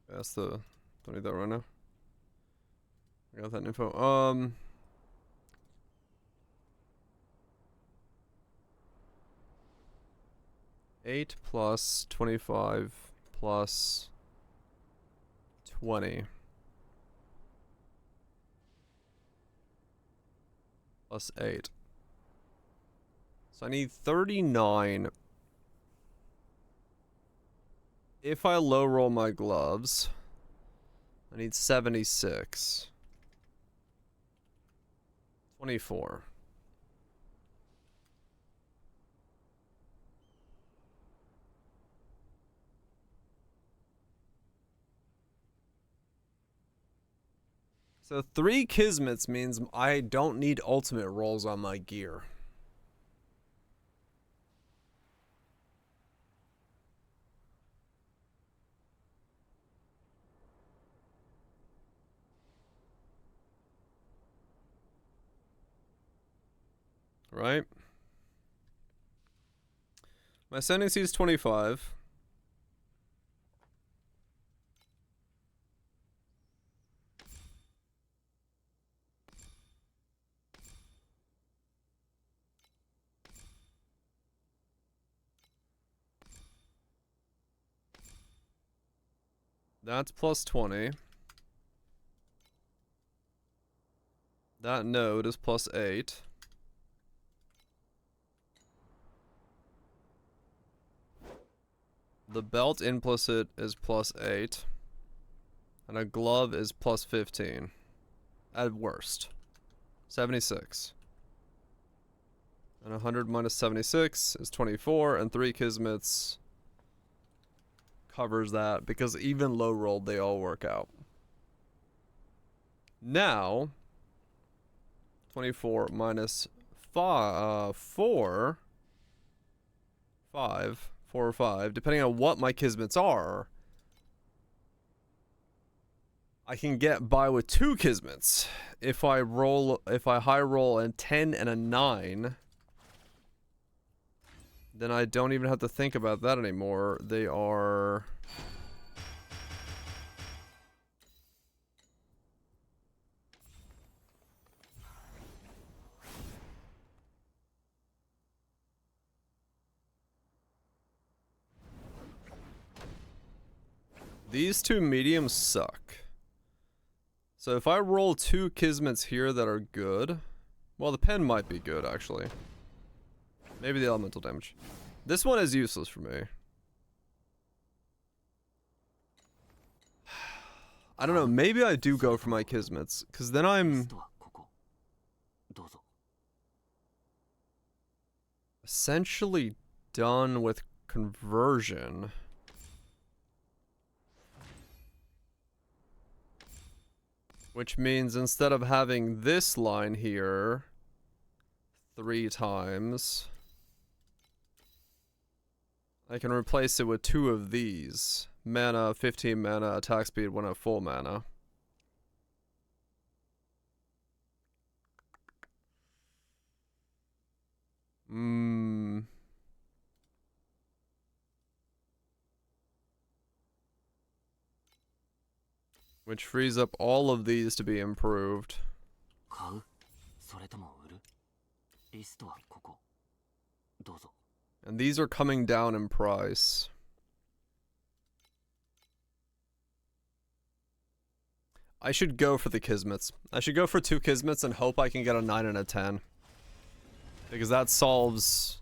That's the... Don't need that right now. I got that info. 8 plus 25 plus 20 plus 8. So I need 39. If I low roll my gloves, I need 76. 24. So 3 Kismets means I don't need ultimate rolls on my gear. Right? My ascendancy is 25. That's plus 20. That node is plus 8. The belt implicit is plus 8. And a glove is plus 15. At worst. 76. And 100 minus 76 is 24. And 3 Kismets covers that. Because even low rolled, they all work out. Now, 24 minus 4 or 5, depending on what my Kismets are, I can get by with 2 Kismets. If I high roll a 10 and a 9, then I don't even have to think about that anymore. They are... These two mediums suck. So if I roll 2 Kismets here that are good, well, the pen might be good actually. Maybe the elemental damage. This one is useless for me. I don't know, maybe I do go for my Kismets, because then I'm essentially done with conversion. Which means instead of having this line here 3 times, I can replace it with 2 of these. Mana, 15 mana, attack speed when at full mana. Which frees up all of these to be improved. And these are coming down in price. I should go for the Kismets. I should go for 2 Kismets and hope I can get a 9 and a 10. Because that solves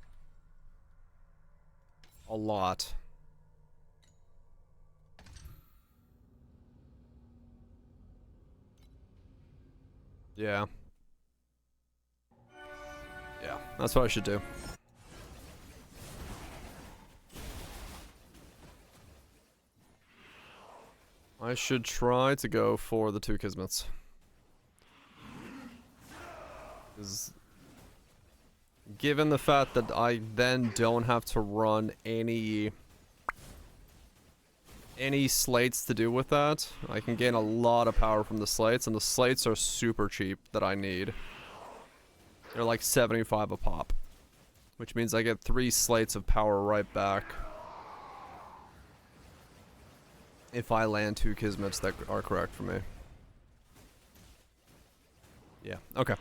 a lot. Yeah. Yeah, that's what I should do. I should try to go for the 2 Kismets. Given the fact that I then don't have to run any slates to do with that, I can gain a lot of power from the slates, and the slates are super cheap that I need. They're like 75 a pop, which means I get 3 slates of power right back if I land 2 Kismets that are correct for me. Yeah, okay.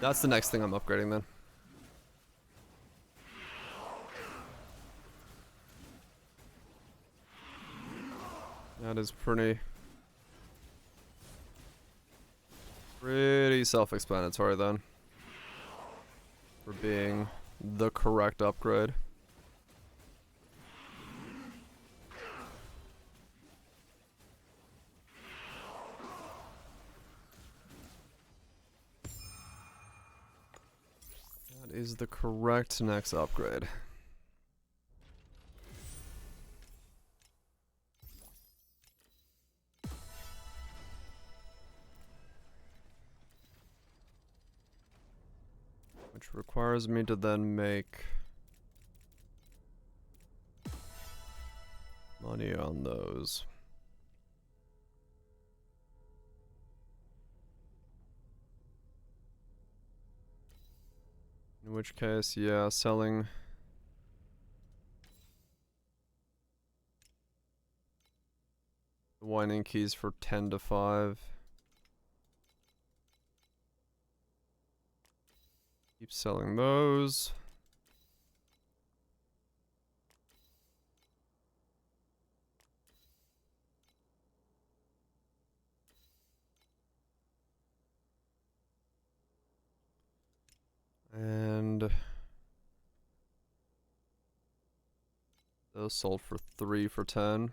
That's the next thing I'm upgrading then. That is pretty self-explanatory then. For being the correct upgrade. That is the correct next upgrade. Which requires me to then make money on those. In which case, yeah, selling the winding keys for 10 to 5. Keep selling those. And those sold for 3 for 10.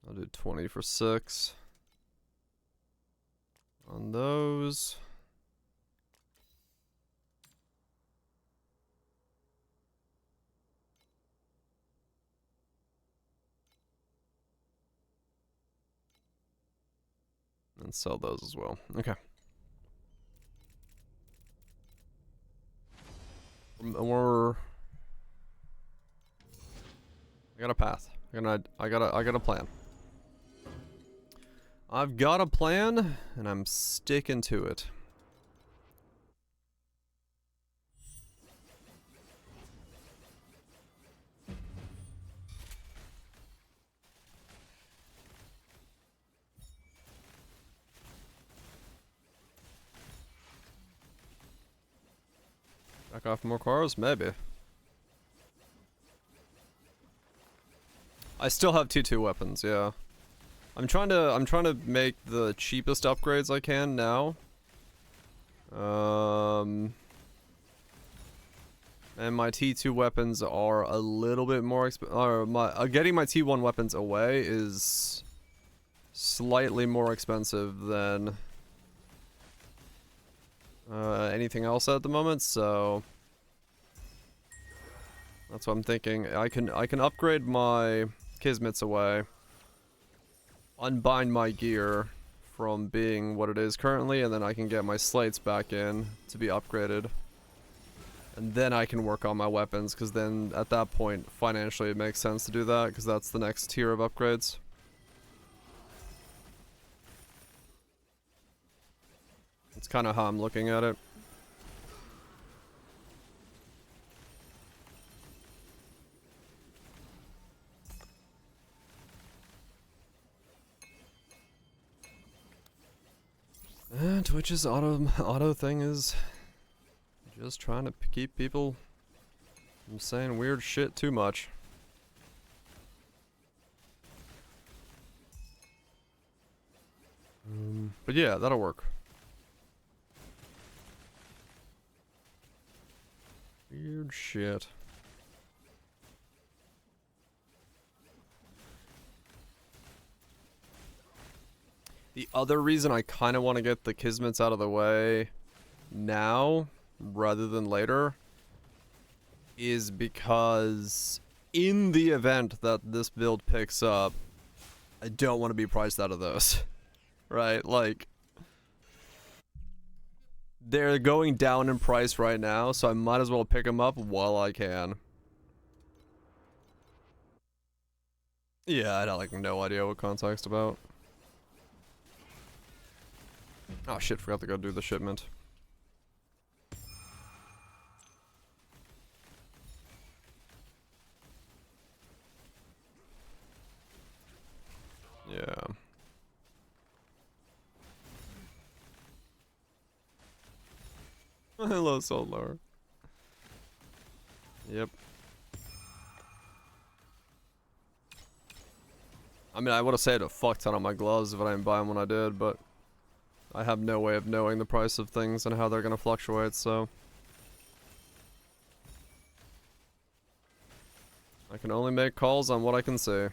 I'll do 20 for 6 on those. And sell those as well. Okay. I got a path. I got a plan. I've got a plan, and I'm sticking to it. Back off more cars? Maybe. I still have T2 weapons, yeah. I'm trying to make the cheapest upgrades I can now. And my T2 weapons are a little bit more getting my T1 weapons away is slightly more expensive than anything else at the moment, so that's what I'm thinking. I can upgrade my Kismets away, unbind my gear from being what it is currently, and then I can get my slates back in to be upgraded. And then I can work on my weapons, because then at that point financially it makes sense to do that, because that's the next tier of upgrades. It's kind of how I'm looking at it. Twitch's auto thing is just trying to keep people from saying weird shit too much. But yeah, that'll work. Weird shit. The other reason I kind of want to get the Kismets out of the way now rather than later is because in the event that this build picks up, I don't want to be priced out of those. Right? Like, they're going down in price right now, so I might as well pick them up while I can. Yeah, I had like no idea what context about. Oh shit, forgot to go do the shipment. Yeah. Hello, Solar. Yep. I mean, I would have saved a fuck ton on my gloves if I didn't buy them when I did, but I have no way of knowing the price of things and how they're gonna fluctuate, so I can only make calls on what I can see.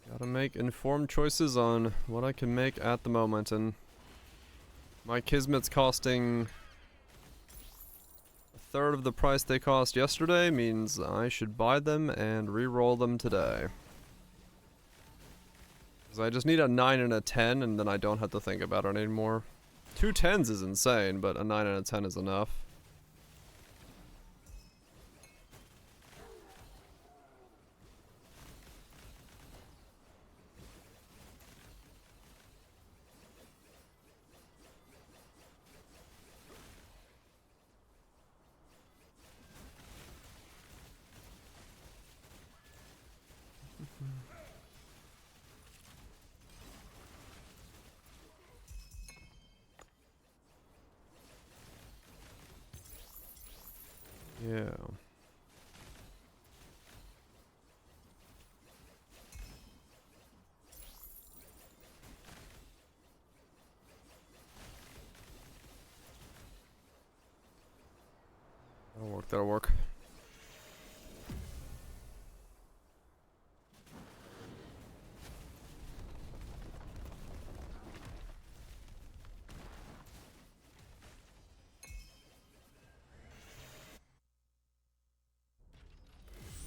Gotta make informed choices on what I can make at the moment, and my Kismet's costing a third of the price they cost yesterday means I should buy them and re-roll them today. Because I just need a 9 and a 10 and then I don't have to think about it anymore. 2 10s is insane, but a 9 and a 10 is enough. Yeah. That'll work, that'll work.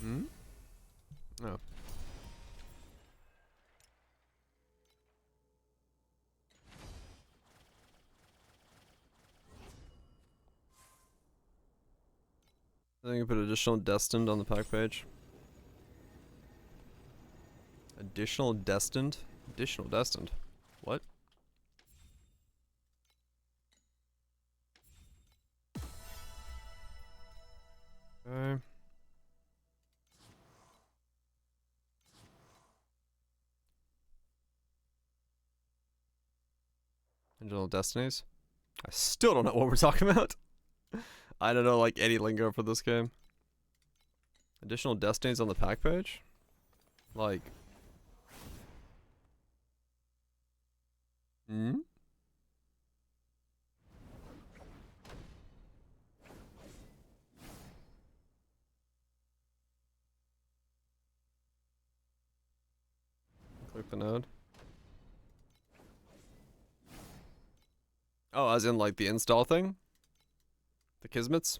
Hmm? Oh. I think you put additional destined on the pack page. Additional destined? Additional destined. What? Okay. Additional destinies? I still don't know what we're talking about. I don't know like any lingo for this game. Additional destinies on the pack page? Like... Hmm? Click the node. Oh, as in like the install thing? The Kismets?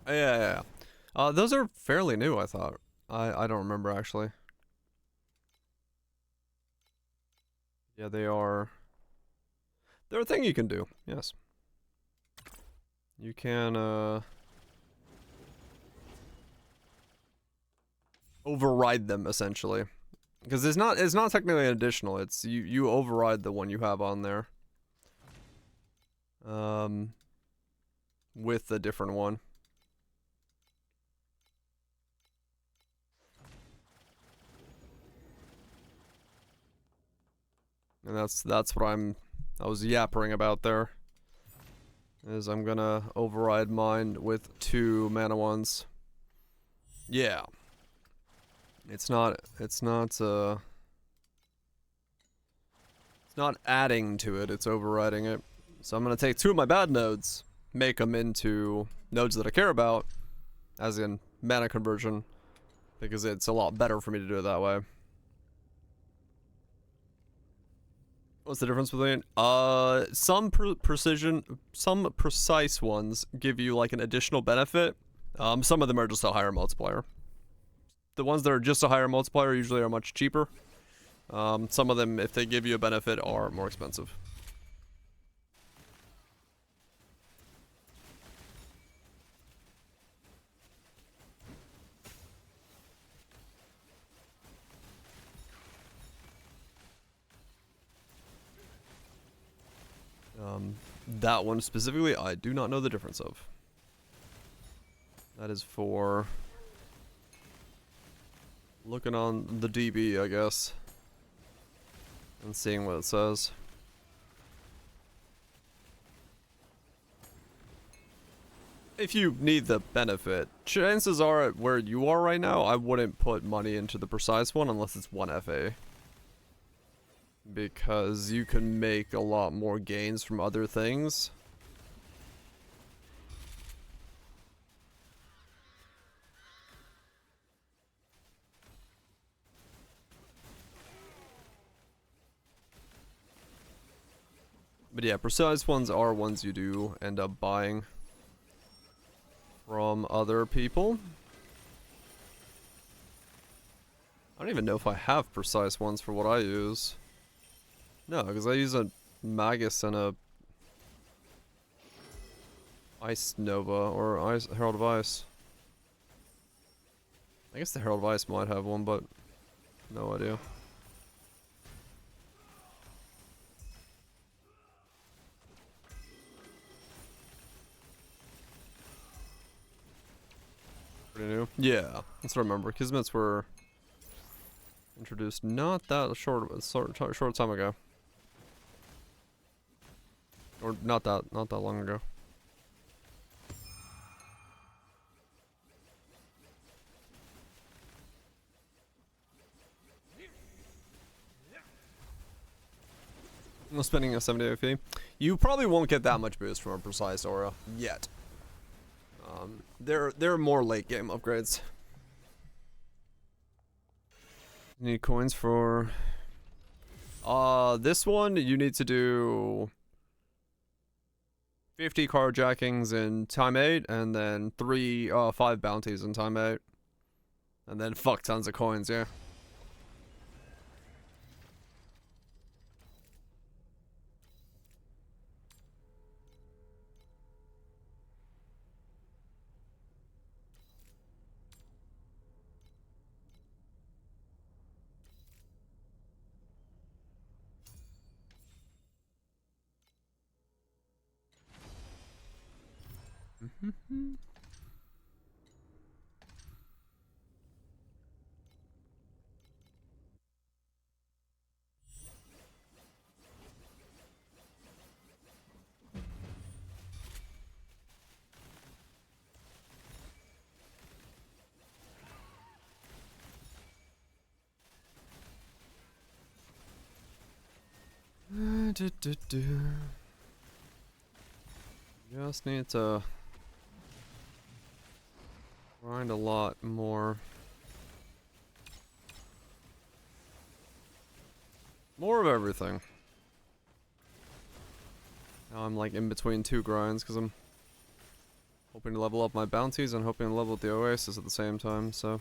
Oh, yeah. Those are fairly new, I thought. I don't remember actually. Yeah, they are. They're a thing you can do, yes. You can, override them, essentially. Because it's not technically an additional, it's, you override the one you have on there. With a different one. And that's what I was yappering about there. Is I'm gonna override mine with 2 mana ones. Yeah. It's not adding to it, it's overriding it. So I'm gonna take 2 of my bad nodes, make them into nodes that I care about, as in mana conversion, because it's a lot better for me to do it that way. What's the difference between some precise ones give you like an additional benefit. Some of them are just a higher multiplier. The ones that are just a higher multiplier usually are much cheaper. Some of them, if they give you a benefit, are more expensive. That one specifically, I do not know the difference of. That is for looking on the DB, I guess, and seeing what it says. If you need the benefit, chances are at where you are right now, I wouldn't put money into the precise one unless it's 1 FA. Because you can make a lot more gains from other things. But yeah, precise ones are ones you do end up buying from other people. I don't even know if I have precise ones for what I use. No, because I use a Magus and a Ice Nova or Ice Herald of Ice. I guess the Herald of Ice might have one, but no idea. Pretty new. Yeah, that's what I remember. Kismets were introduced not that short time ago. Or not that long ago. I'm spending a 70 fee. You probably won't get that much boost from a precise aura yet. They're more late game upgrades. Need coins for this one you need to do 50 carjackings in time 8 and then 5 bounties in time 8. And then fuck tons of coins, yeah. Just need to grind a lot more. More of everything. Now I'm like in between two grinds because I'm hoping to level up my bounties and hoping to level up the Oasis at the same time, so.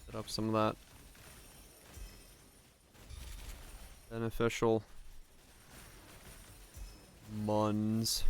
Set up some of that beneficial muns.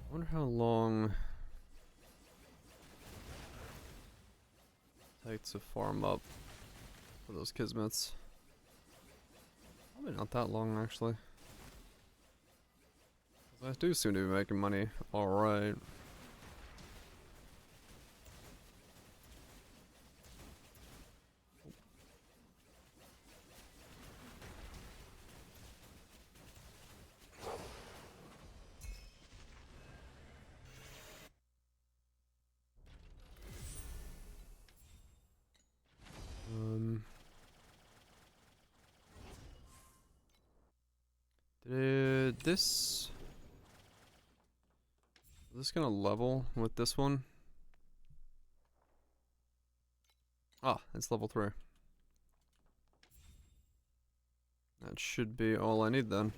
I wonder how long it takes to farm up for those Kismets. Probably not that long, actually. 'Cause I do seem to be making money alright. Did this... Is this gonna level with this one? Ah, it's level 3. That should be all I need then.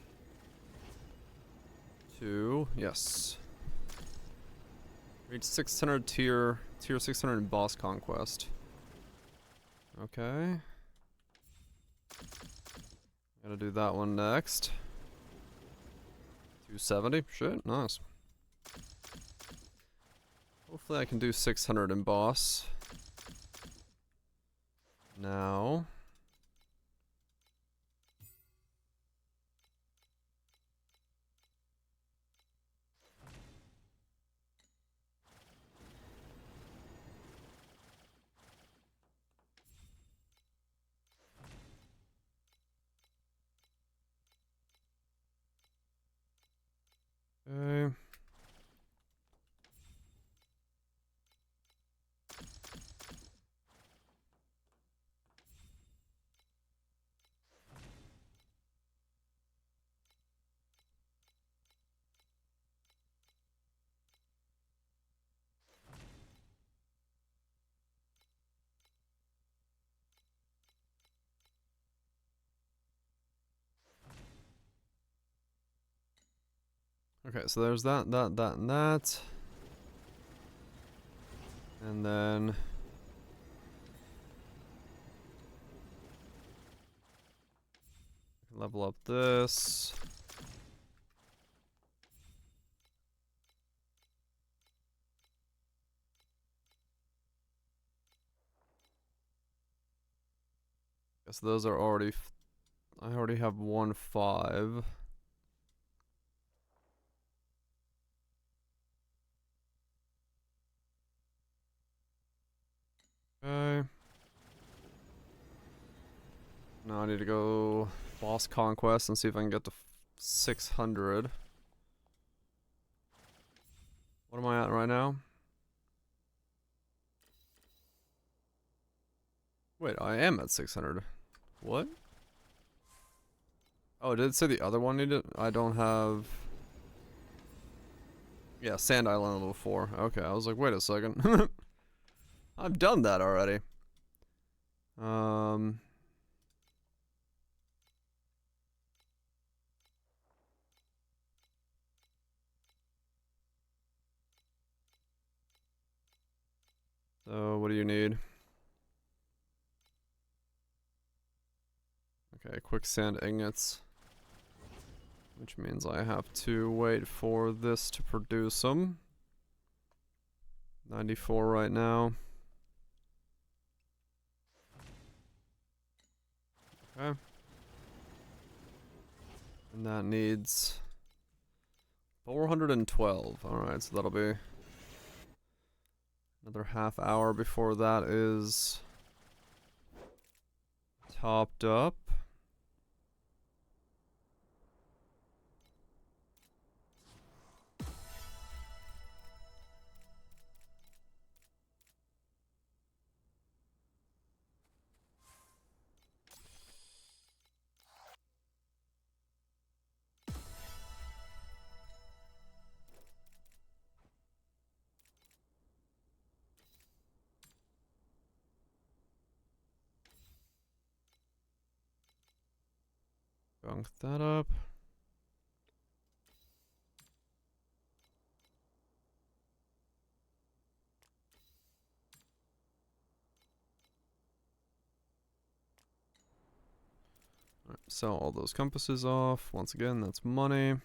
Yes. Reach 600 tier 600 in boss conquest. Okay. Gotta do that one next. 270, shit, nice. Hopefully I can do 600 in boss. Now. Okay. Okay, so there's that, and that. And then... level up this. Guess those are already... I already have 1.5. Okay. Now I need to go boss conquest and see if I can get to 600. What am I at right now? Wait, I am at 600. What? Oh, did it say the other one needed? I don't have... Yeah, Sand Island level 4. Okay, I was like, wait a second. I've done that already. So, what do you need? Okay, quicksand ingots. Which means I have to wait for this to produce them. 94 right now. Okay. And that needs 412. Alright, so that'll be another half hour before that is topped up. Bunk that up. Alright, sell all those compasses off. Once again, that's money.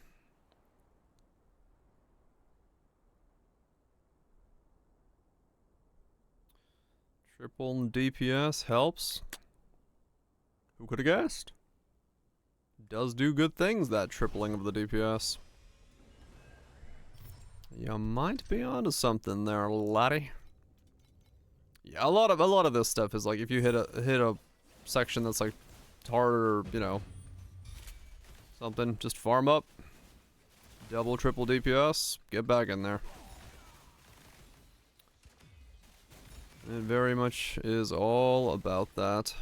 Triple DPS helps. Who could have guessed? Does do good things, that tripling of the DPS. You might be onto something there, laddie. Yeah, a lot of this stuff is like if you hit a section that's like harder, you know, something, just farm up. Double, triple DPS, get back in there. It very much is all about that.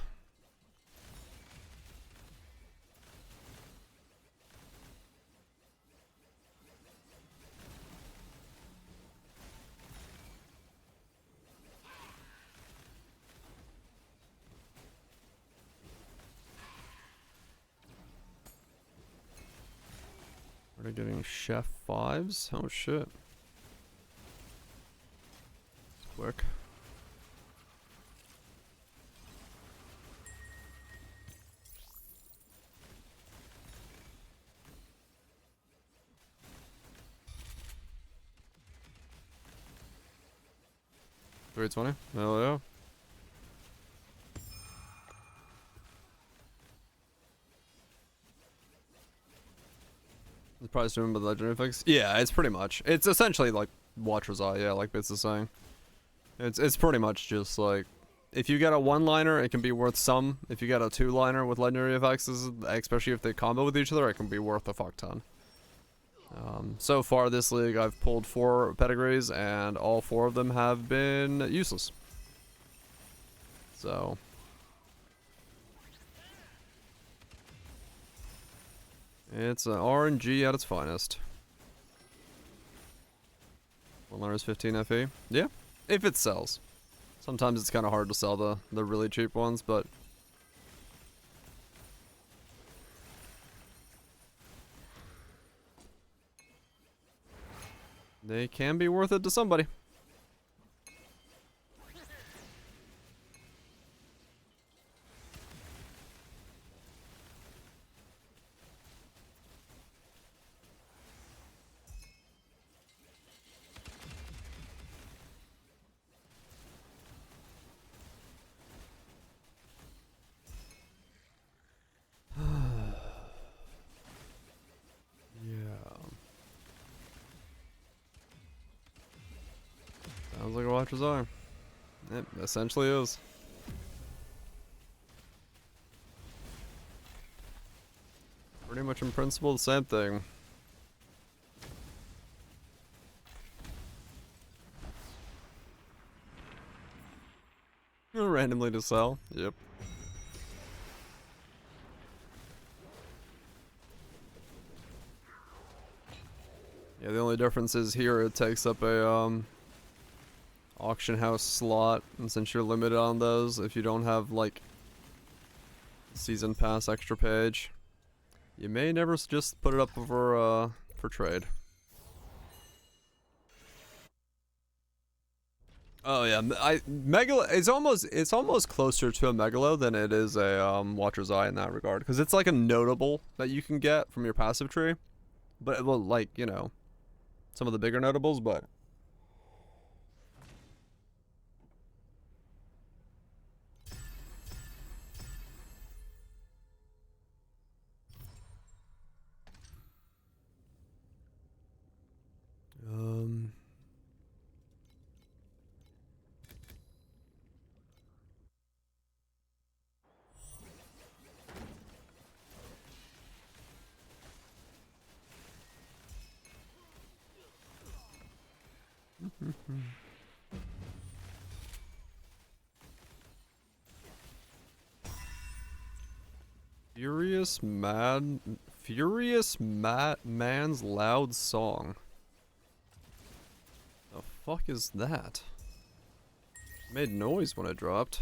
We're getting chef 5s. Oh shit. Quick. $320. Hell yeah. The price driven by the legendary effects? Yeah, it's pretty much. It's essentially like Watcher's Eye, yeah, like Bits is saying. It's pretty much just like, if you get a one-liner, it can be worth some. If you get a two-liner with legendary effects, especially if they combo with each other, it can be worth a fuck ton. So far this league, I've pulled 4 pedigrees, and all 4 of them have been useless. So... it's an RNG at its finest. One liner is 15 FE. Yeah, if it sells. Sometimes it's kind of hard to sell the really cheap ones, but... they can be worth it to somebody. Sounds like a Watcher's Eye. It essentially is. Pretty much in principle the same thing. A random randomly to sell. Yep. Yeah, the only difference is here it takes up a auction house slot, and since you're limited on those, if you don't have like season pass extra page, you may never just put it up for trade. Oh yeah, Megalo. It's almost closer to a Megalo than it is a Watcher's Eye in that regard, because it's like a notable that you can get from your passive tree, but well, like, you know, some of the bigger notables, but. Furious Man's Loud Song. The fuck is that? Made noise when it dropped.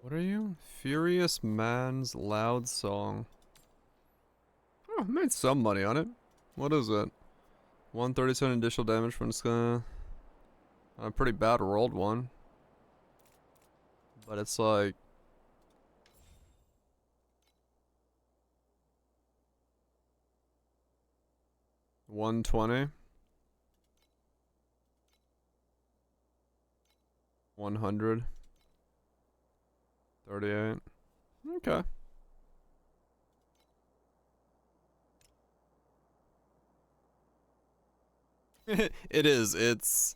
What are you? Furious Man's Loud Song. Oh, I made some money on it. What is it? 137 additional damage from a pretty bad rolled one. But it's like... $120. 100. 38. Okay. It is. It's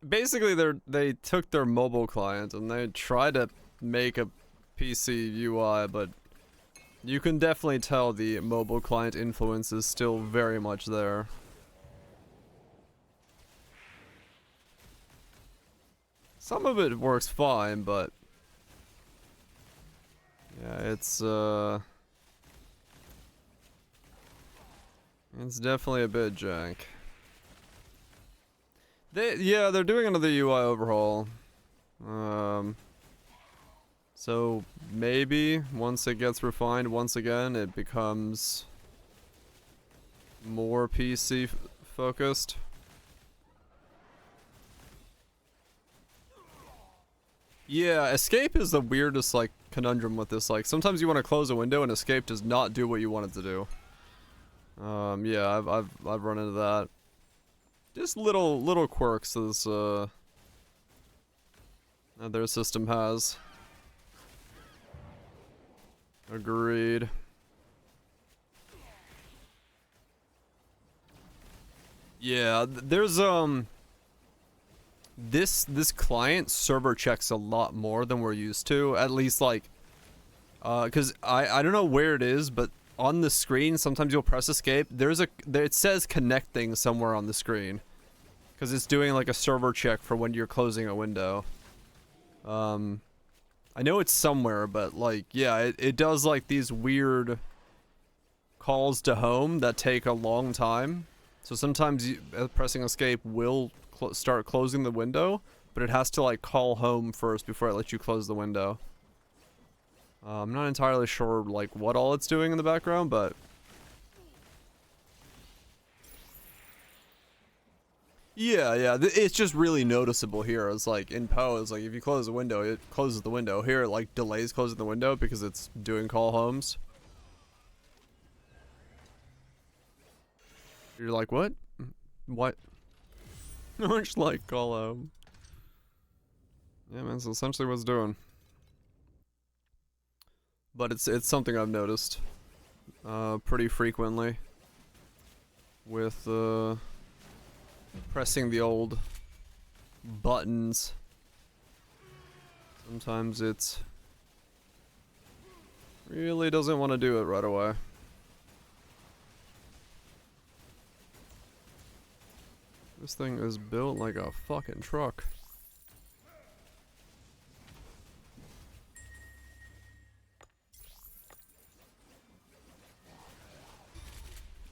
basically they took their mobile client and they tried to make a PC UI, but you can definitely tell the mobile client influence is still very much there. Some of it works fine, but yeah, it's definitely a bit jank. They're doing another UI overhaul. So maybe once it gets refined once again, it becomes more PC focused. Yeah, escape is the weirdest, like, conundrum with this. Like, sometimes you want to close a window and escape does not do what you want it to do. Yeah, I've run into that. Just little quirks this that their system has. Agreed. Yeah, there's this client server checks a lot more than we're used to. At least, like, cause I don't know where it is, but on the screen sometimes you'll press escape. It says connecting somewhere on the screen, cause it's doing like a server check for when you're closing a window. I know it's somewhere, but like, yeah, it does like these weird calls to home that take a long time. So sometimes pressing escape will start closing the window, but it has to like call home first before it lets you close the window. I'm not entirely sure like what all it's doing in the background, but Yeah, yeah. It's just really noticeable here. It's like in Poe, it's like if you close the window, it closes the window. Here, it like delays closing the window because it's doing call homes. You're like, what? What? Much like call home. Yeah, man. That's essentially what it's doing. But it's something I've noticed pretty frequently with pressing the old buttons. Sometimes it really doesn't want to do it right away. This thing is built like a fucking truck.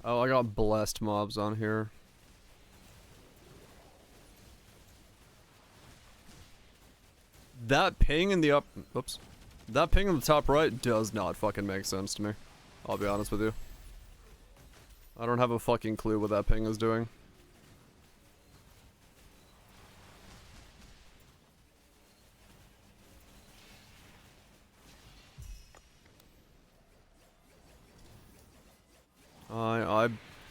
Oh, I got blessed mobs on here. That ping in the oops. That ping in the top right does not fucking make sense to me. I'll be honest with you. I don't have a fucking clue what that ping is doing.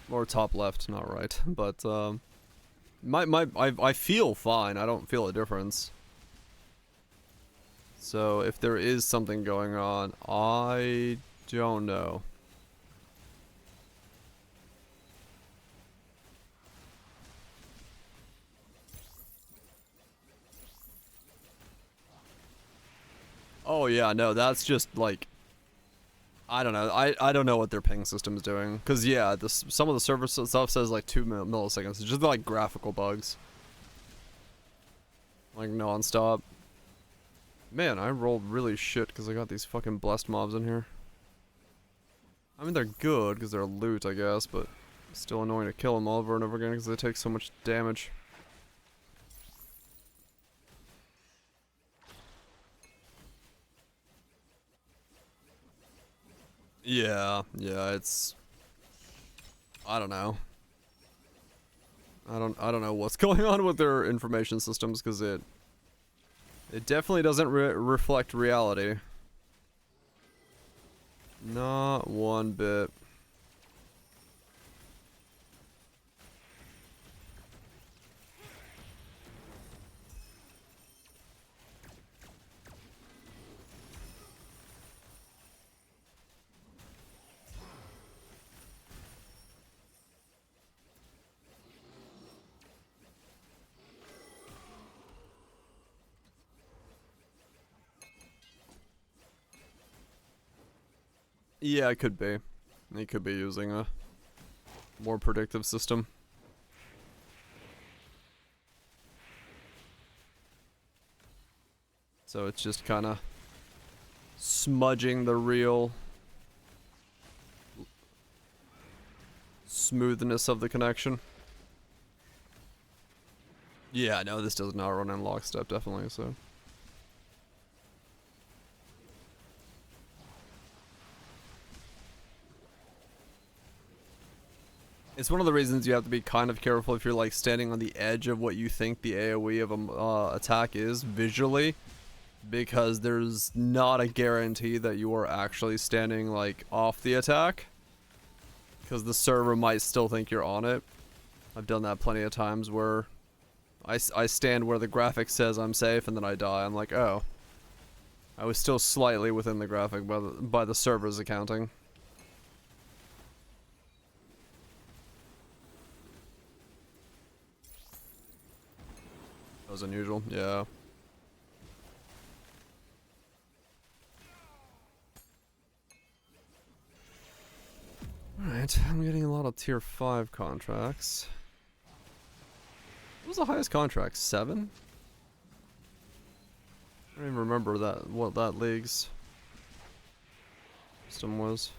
Or top left, not right, but I feel fine. I don't feel a difference. So if there is something going on, I don't know. Oh yeah, no, that's just like, I don't know. I don't know what their ping system is doing. Cause yeah, some of the server stuff says like 2 milliseconds. It's just like graphical bugs. Like non-stop. Man, I rolled really shit because I got these fucking blessed mobs in here. I mean, they're good because they're loot, I guess, but it's still annoying to kill them all over and over again because they take so much damage. Yeah, it's, I don't know. I don't know what's going on with their information systems because it definitely doesn't reflect reality. Not one bit. Yeah, it could be. They could be using a more predictive system. So it's just kind of smudging the real smoothness of the connection. Yeah, no, this does not run in lockstep, definitely, so. It's one of the reasons you have to be kind of careful if you're like standing on the edge of what you think the AoE of a attack is visually, because there's not a guarantee that you are actually standing like off the attack, because the server might still think you're on it. I've done that plenty of times where I stand where the graphic says I'm safe and then I die. I'm like, oh, I was still slightly within the graphic by the server's accounting. That was unusual, yeah. Alright, I'm getting a lot of tier 5 contracts. What was the highest contract? 7? I don't even remember what that league's system was.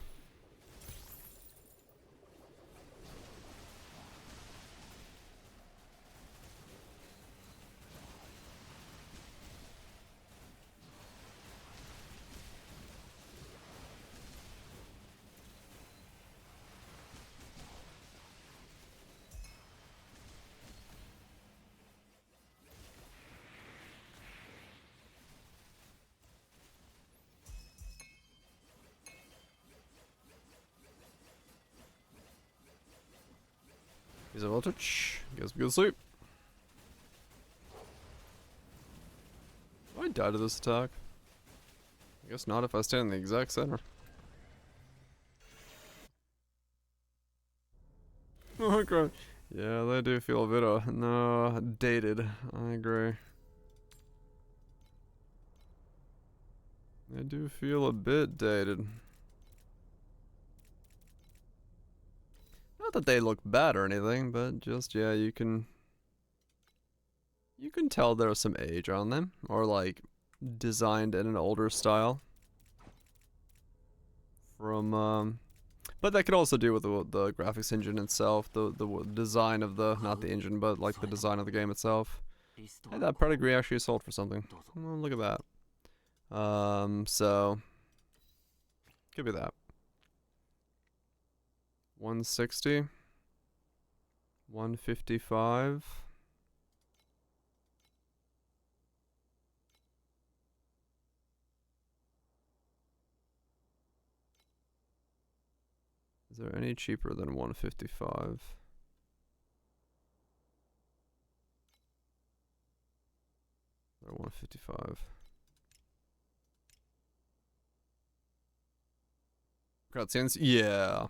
He's a voltage. Guess we go to sleep. Do I die to this attack? I guess not if I stay in the exact center. Oh god. Yeah, they do feel a bit dated. I agree. They do feel a bit dated. Not that they look bad or anything, but just, yeah, you can tell there's some age on them, or like designed in an older style. From but that could also do with the graphics engine itself, the design of the, not the engine, but like the design of the game itself. Hey, that pedigree actually sold for something. Oh, look at that. So could be that. 160, 155. Is there any cheaper than 155? Or 155. Cutscenes? Yeah.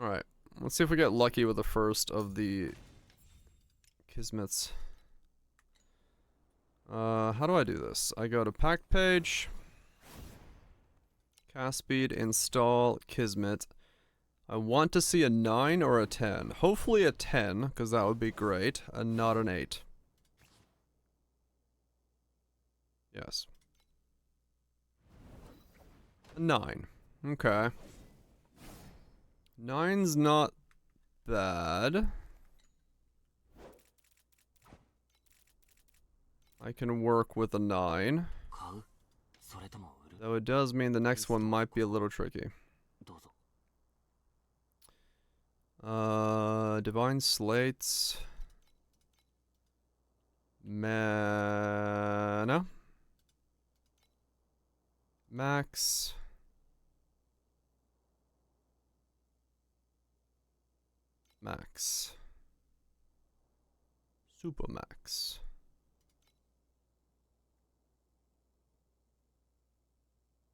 Alright. Let's see if we get lucky with the first of the Kismets. How do I do this? I go to pack page. Cast speed, install, Kismet. I want to see a 9 or a 10. Hopefully a 10, because that would be great, and not an 8. Yes. A 9. Okay. 9's not bad. I can work with a 9. Though it does mean the next one might be a little tricky. Divine Slates. Mana. Max. Max. Super Max.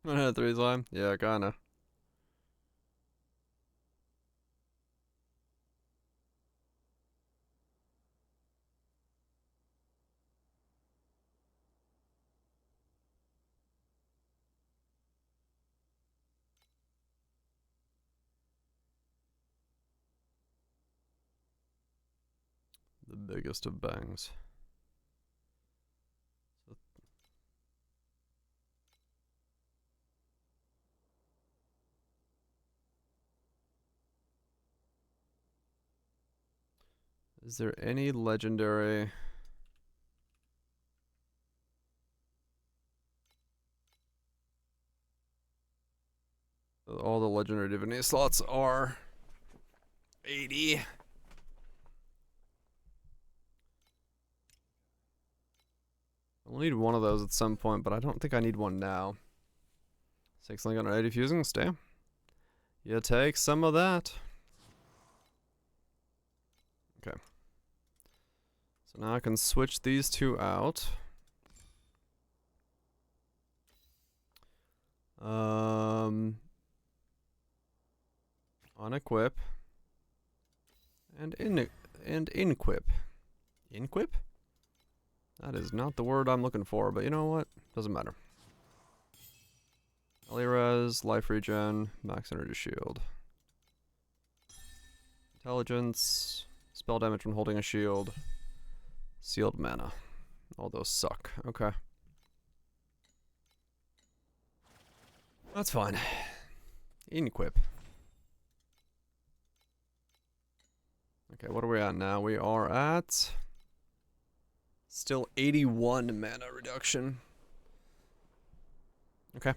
I had 3 slime? Yeah, kinda. The biggest of bangs. Is there any legendary? All the legendary divinity slots are 80. I'll need one of those at some point, but I don't think I need one now. 6 link on 80 fusing, stay. You take some of that. Okay. So now I can switch these two out. Unequip. And inquip. Inquip? That is not the word I'm looking for, but you know what? Doesn't matter. Res, life regen, max energy shield. Intelligence, spell damage when holding a shield. Sealed mana. All those suck. Okay. That's fine. Inquip. Okay, what are we at now? We are at still 81 mana reduction. Okay.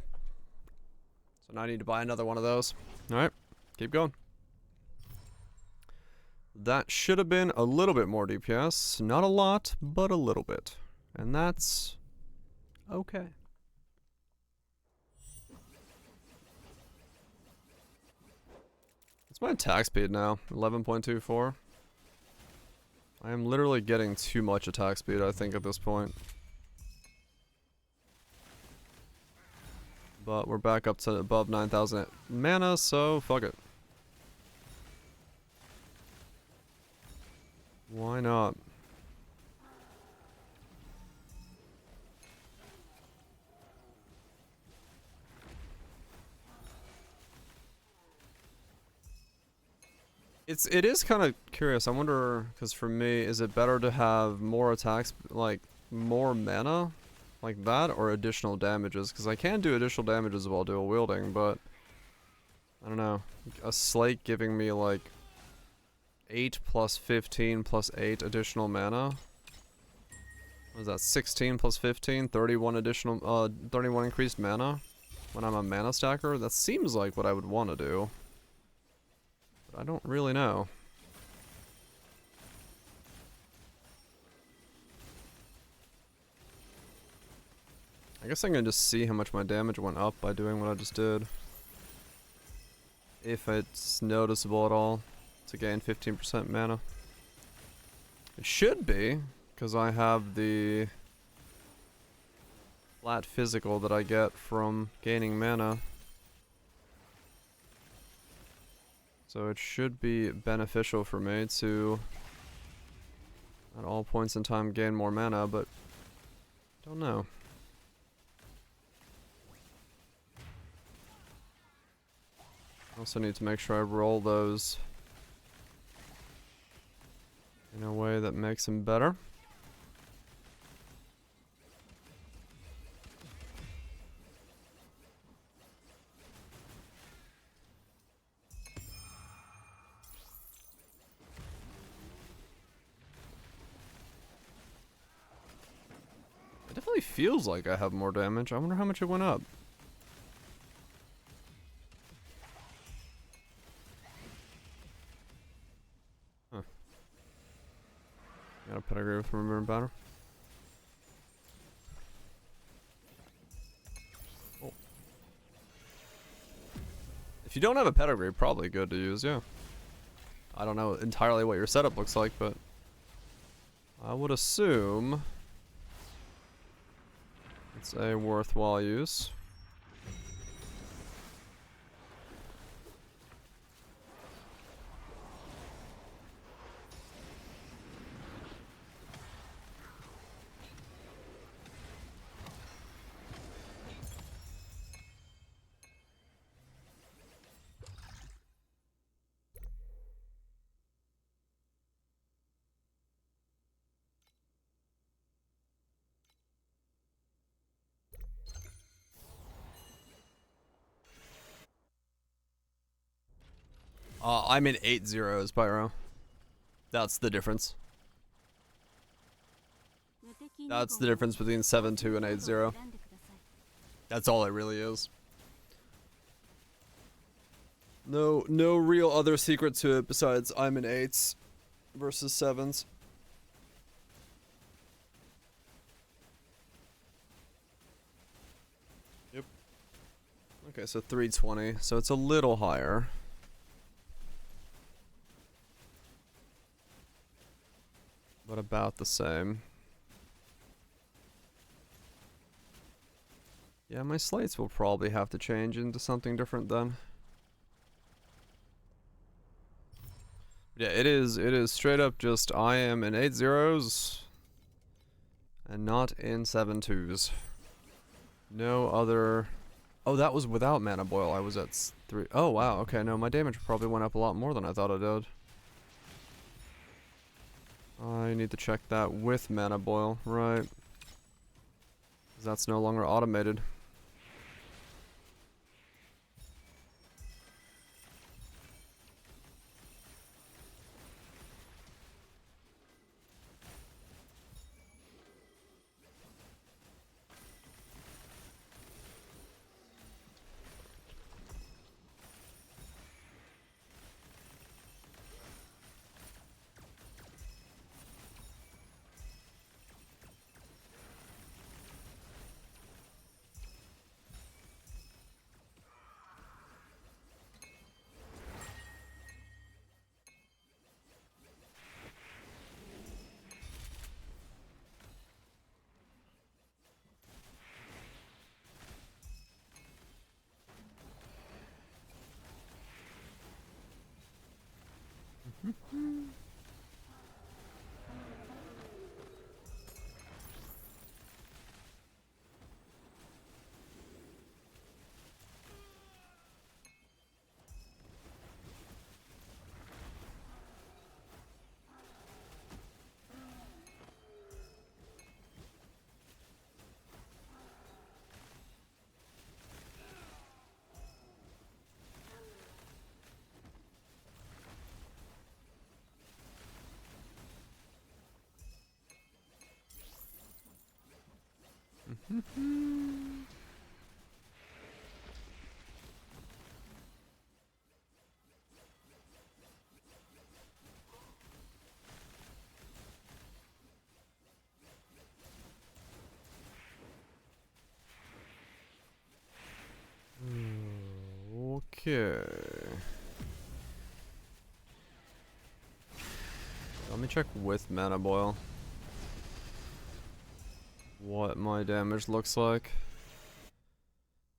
So now I need to buy another one of those. Alright, keep going. That should have been a little bit more DPS. Not a lot, but a little bit. And that's okay. Let's What's my attack speed now? 11.24. I am literally getting too much attack speed, I think, at this point. But we're back up to above 9,000 mana, so fuck it. Why not? It is kind of curious. I wonder, because for me, is it better to have more attacks, like more mana, like that, or additional damages? Because I can do additional damages while dual wielding, but I don't know. A Slate giving me like 8 plus 15 plus 8 additional mana. What is that? 16 plus 15, 31 additional, 31 increased mana when I'm a mana stacker. That seems like what I would want to do. But I don't really know. I guess I can just see how much my damage went up by doing what I just did. If it's noticeable at all to gain 15% mana. It should be, because I have the flat physical that I get from gaining mana. So it should be beneficial for me to, at all points in time, gain more mana, but don't know. Also need to make sure I roll those in a way that makes them better. It definitely feels like I have more damage. I wonder how much it went up. Huh. Got a pedigree from Remember Banner. Oh. If you don't have a pedigree, probably good to use, yeah. I don't know entirely what your setup looks like, but I would assume it's a worthwhile use. I'm in 8-0, Pyro. That's the difference. That's the difference between 7-2 and 8-0. That's all it really is. No real other secret to it besides I'm in 8s versus 7s. Yep. Okay, so 320. So it's a little higher. But about the same. Yeah, my slates will probably have to change into something different then. Yeah, it is straight up just I am in 8-0s and not in 7-2s. No other. Oh, that was without mana boil. I was at 3. Oh wow, okay, no, my damage probably went up a lot more than I thought it did. I need to check that with mana boil, right? 'Cause that's no longer automated. Okay. Let me check with Mana Boil what my damage looks like.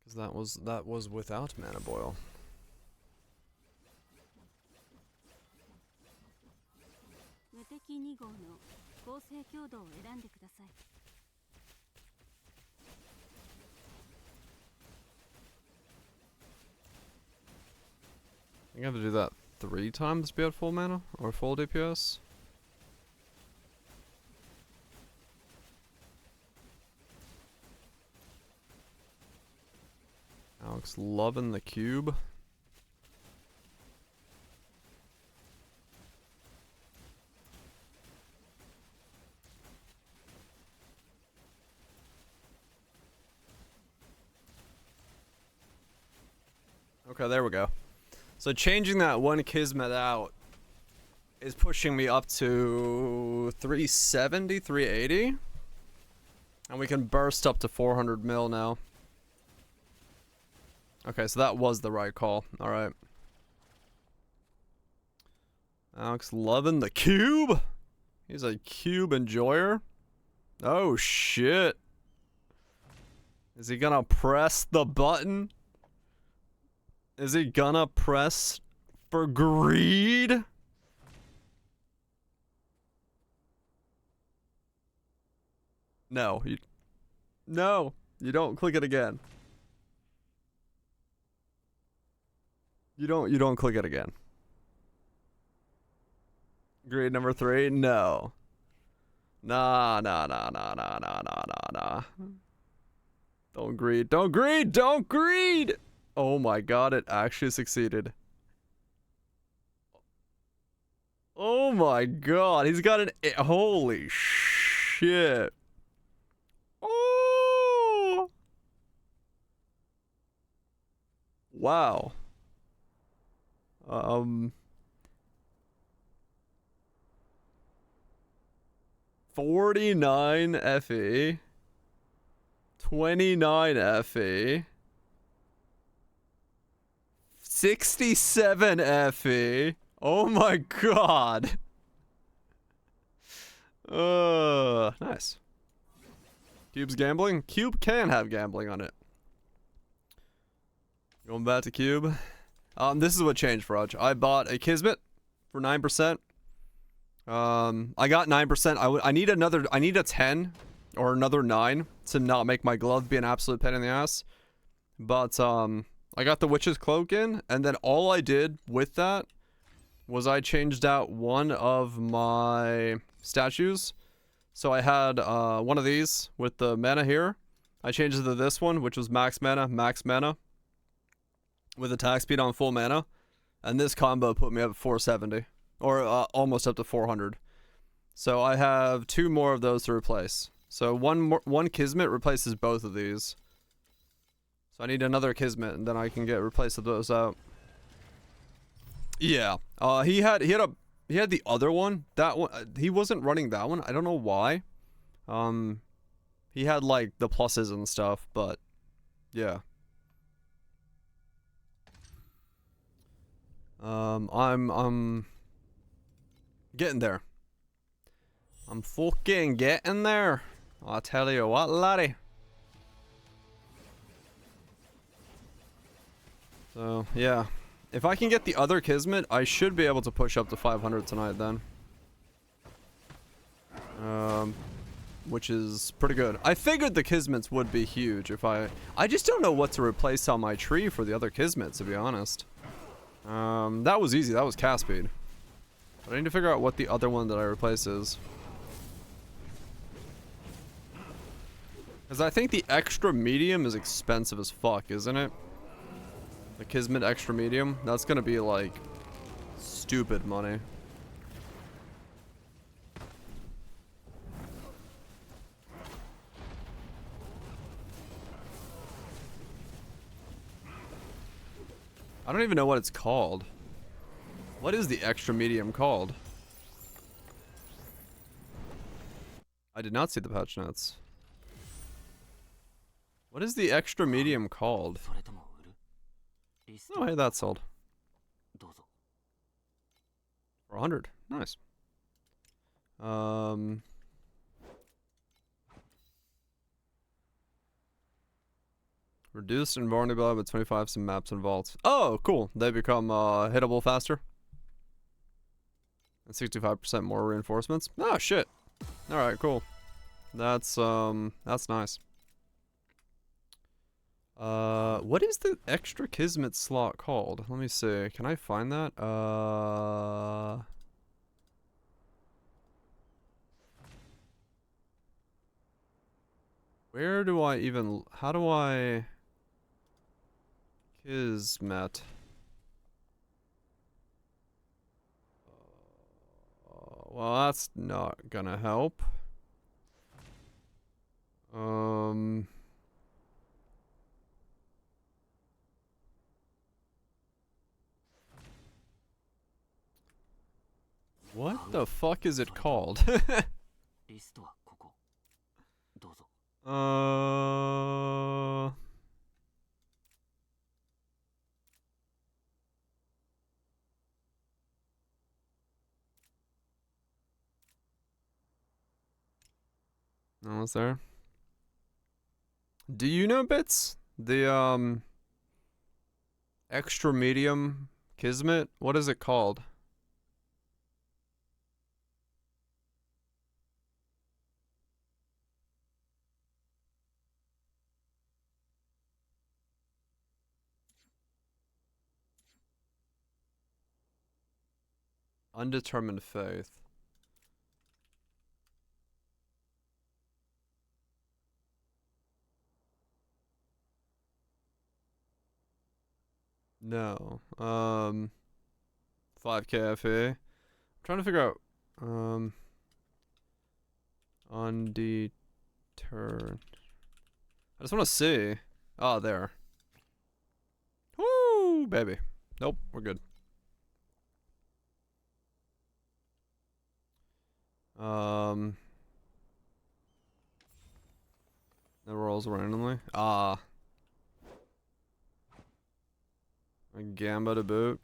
Because that was without Mana Boil. You have to do that 3 times to be at full mana or full DPS. Alex loving the cube. Okay, there we go. So changing that one Kismet out is pushing me up to 370, 380. And we can burst up to 400 mil now. Okay, so that was the right call. Alright. Alex loving the cube. He's a cube enjoyer. Oh shit. Is he gonna press the button? Is he gonna press for greed? No, no, you don't click it again. You don't click it again. Greed number 3? No. Nah. Don't greed, don't greed, don't greed! Oh my god, it actually succeeded. Oh my god, he's got an... Holy shit. Oh! Wow. 49 FE. 29 FE. 67 FE. Oh my god. Nice. Cube's gambling? Cube can have gambling on it. Going back to Cube. This is what changed, Raj. I bought a Kismet for 9%. I got 9%. I need a 10 or another 9 to not make my glove be an absolute pain in the ass. But, I got the Witch's Cloak in, and then all I did with that was I changed out one of my statues. So I had one of these with the mana here. I changed it to this one, which was max mana, with attack speed on full mana. And this combo put me up at 470, or almost up to 400. So I have 2 more of those to replace. So one Kismet replaces both of these. So I need another Kismet, and then I can replace those out. Yeah. He had the other one. That one he wasn't running that one. I don't know why. He had like the pluses and stuff, but yeah. I'm getting there. I'm fucking getting there. I'll tell you what, laddie. So, yeah. If I can get the other Kismet, I should be able to push up to 500 tonight then. Which is pretty good. I figured the Kismets would be huge if I just don't know what to replace on my tree for the other Kismet, to be honest. That was easy. That was cast speed. But I need to figure out what the other one that I replace is. Because I think the extra medium is expensive as fuck, isn't it? The Kismet extra medium? That's gonna be like stupid money. I don't even know what it's called. What is the extra medium called? I did not see the patch notes. What is the extra medium called? それとも売る？リスト Oh, hey, that's sold. どうぞ。 For 100. Nice. Reduced invulnerability with 25 some maps and vaults. Oh, cool. They become hittable faster. And 65% more reinforcements. Oh shit. Alright, cool. That's nice. What is the extra Kismet slot called? Let me see. Can I find that? Where do I even, how do I Kismet? Well, that's not gonna help. What the fuck is it called? リストはここ。どうぞ。 Almost there. Do you know, Bits? The extra medium Kismet? What is it called? Undetermined faith. No. 5k FA. I'm trying to figure out undeterred. I just want to see. Oh, there. Woo, baby. Nope, we're good. That rolls randomly. Ah. A Gamba to boot.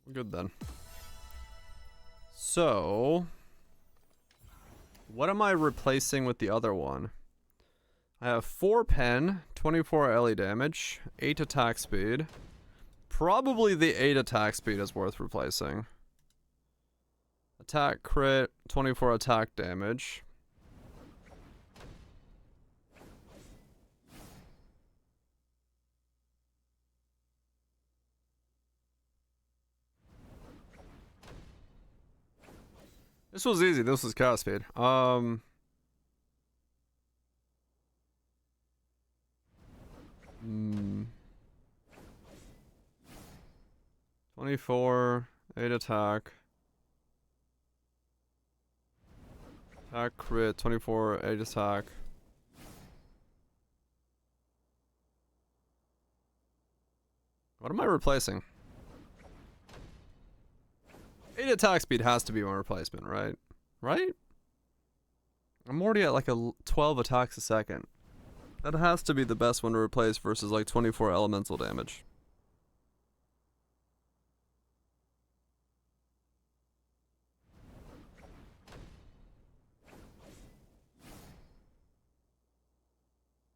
We're good then. So, what am I replacing with the other one? I have 4 pen, 24 LE damage, 8 attack speed. Probably the 8 attack speed is worth replacing. Attack crit, 24 attack damage. This was easy. This was cast speed. 24, 8 attack. Attack crit, 24, 8 attack. What am I replacing? 8 attack speed has to be my replacement, right? Right? I'm already at like a 12 attacks a second. That has to be the best one to replace versus like 24 elemental damage.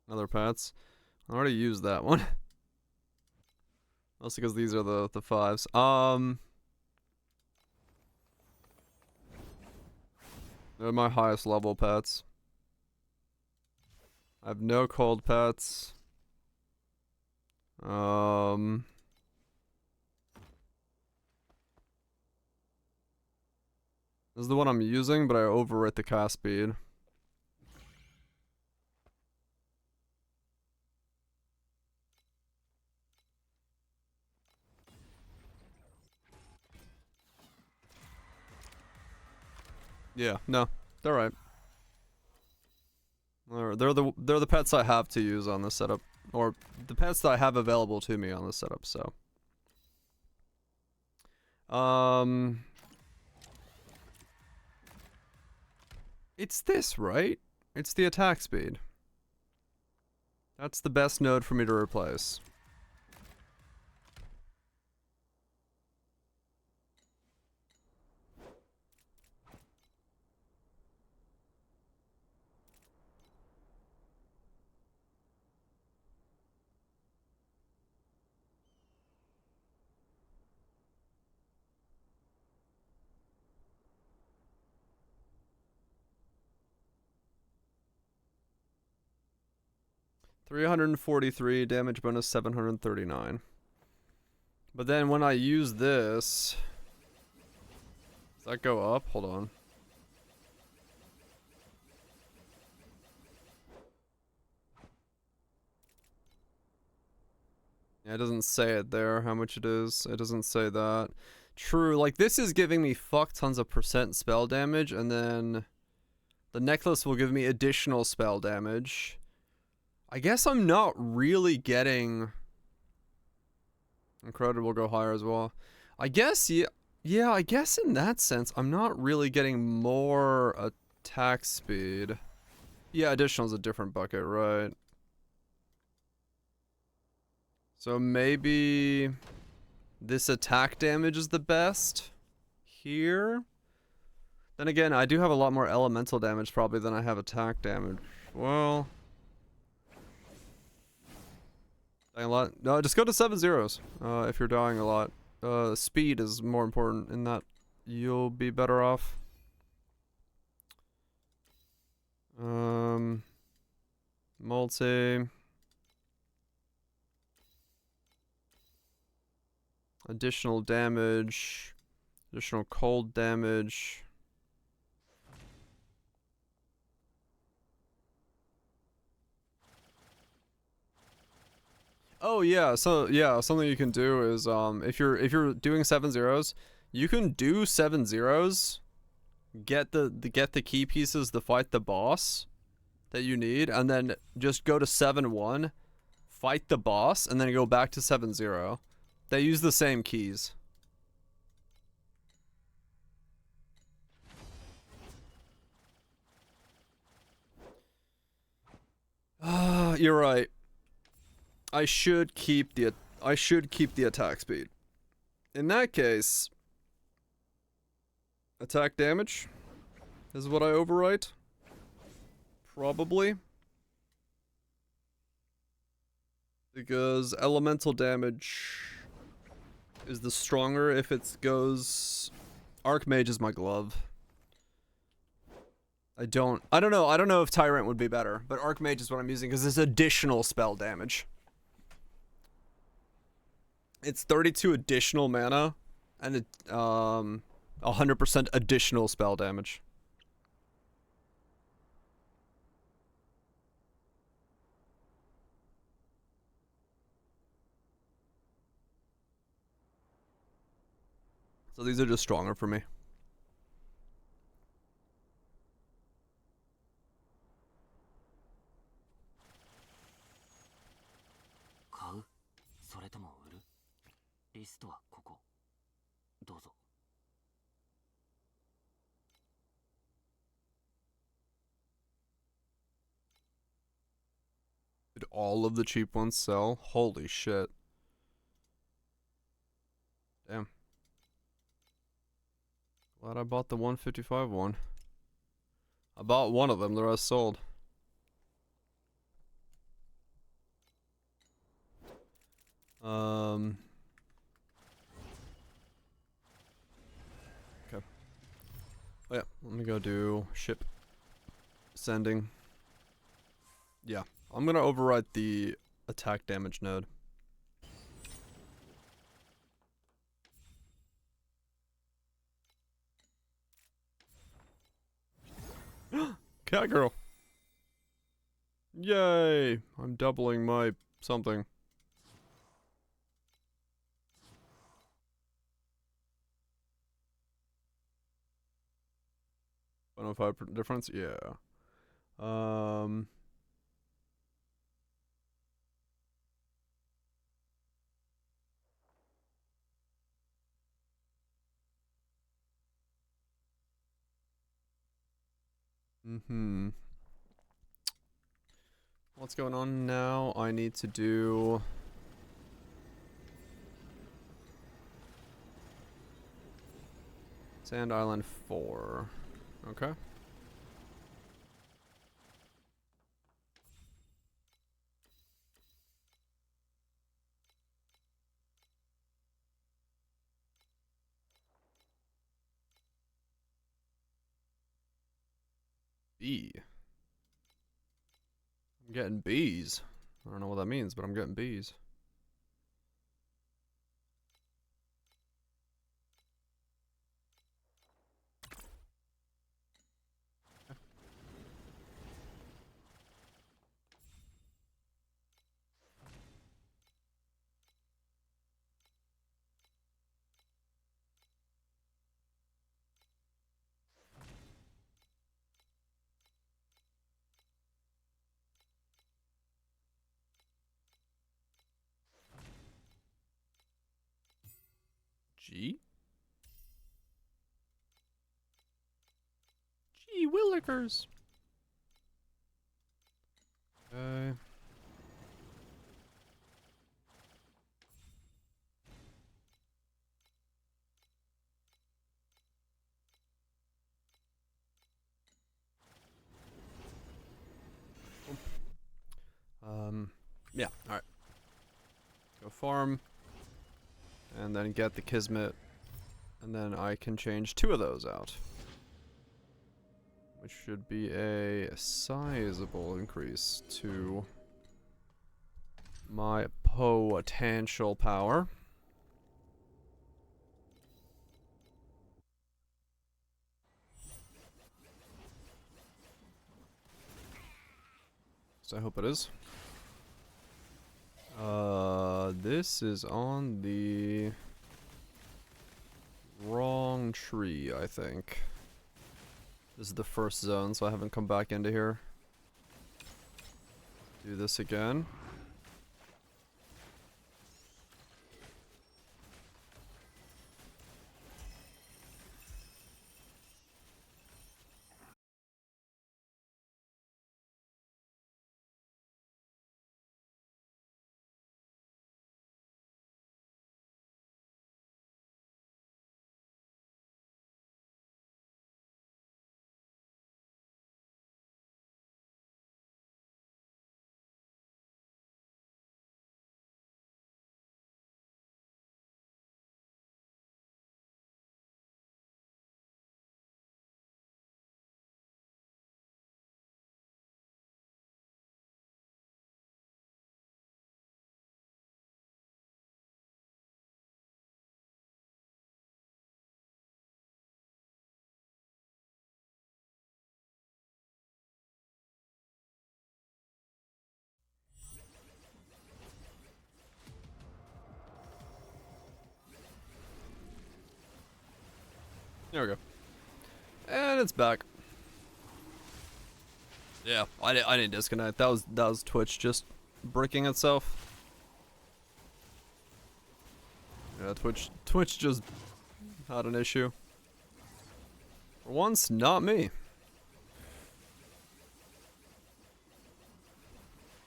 Other pets. I already used that one. Mostly because these are the 5s. They're my highest level pets. I have no cold pets. This is the one I'm using, but I overwrite the cast speed. Yeah, no, they're right. They're the pets I have to use on this setup. or the pets that I have available to me on this setup, so. It's this, right? It's the attack speed. That's the best node for me to replace. $343 damage bonus, 739. But then when I use this, does that go up? Hold on. Yeah, it doesn't say it there, how much it is. It doesn't say that. True, like this is giving me fuck tons of percent spell damage, and then the necklace will give me additional spell damage. I guess I'm not really getting... Incredible go higher as well. I guess, yeah, I guess in that sense, I'm not really getting more attack speed. Yeah, additional is a different bucket, right? So maybe this attack damage is the best here. Then again, I do have a lot more elemental damage probably than I have attack damage. Well, dying a lot. No, just go to 7 zeros if you're dying a lot. Speed is more important in that you'll be better off. Multi. Additional damage. Additional cold damage. Oh yeah, so yeah, something you can do is if you're doing 7 zeros, you can do 7 zeros, get the key pieces to fight the boss that you need, and then just go to 7-1, fight the boss, and then go back to 7-0. They use the same keys. You're right. I should keep the attack speed. In that case, attack damage is what I overwrite. Probably. Because elemental damage is the stronger if it goes... Archmage is my glove. I don't know if Tyrant would be better, but Archmage is what I'm using because it's additional spell damage. It's 32 additional mana and it 100% additional spell damage. So these are just stronger for me. Did all of the cheap ones sell? Holy shit. Damn. Glad I bought the 155 one. I bought one of them, the rest sold. Okay. Oh yeah, let me go do ship sending. Yeah, I'm gonna override the attack damage node. Cat girl. Yay! I'm doubling my something. 105 difference? Yeah. Mm-hmm. What's going on now? I need to do... Sand Island 4. Okay. B. I'm getting B's. I don't know what that means, but I'm getting B's. G? Gee willikers. Okay. Yeah, alright. Go farm. And then get the Kismet. And then I can change 2 of those out. Which should be a sizable increase to my potential power. So I hope it is. This is on the wrong tree, I think. This is the first zone, so I haven't come back into here. Do this again. There we go. And it's back. Yeah, I didn't disconnect. That was Twitch just bricking itself. Yeah, Twitch just had an issue. For once, not me.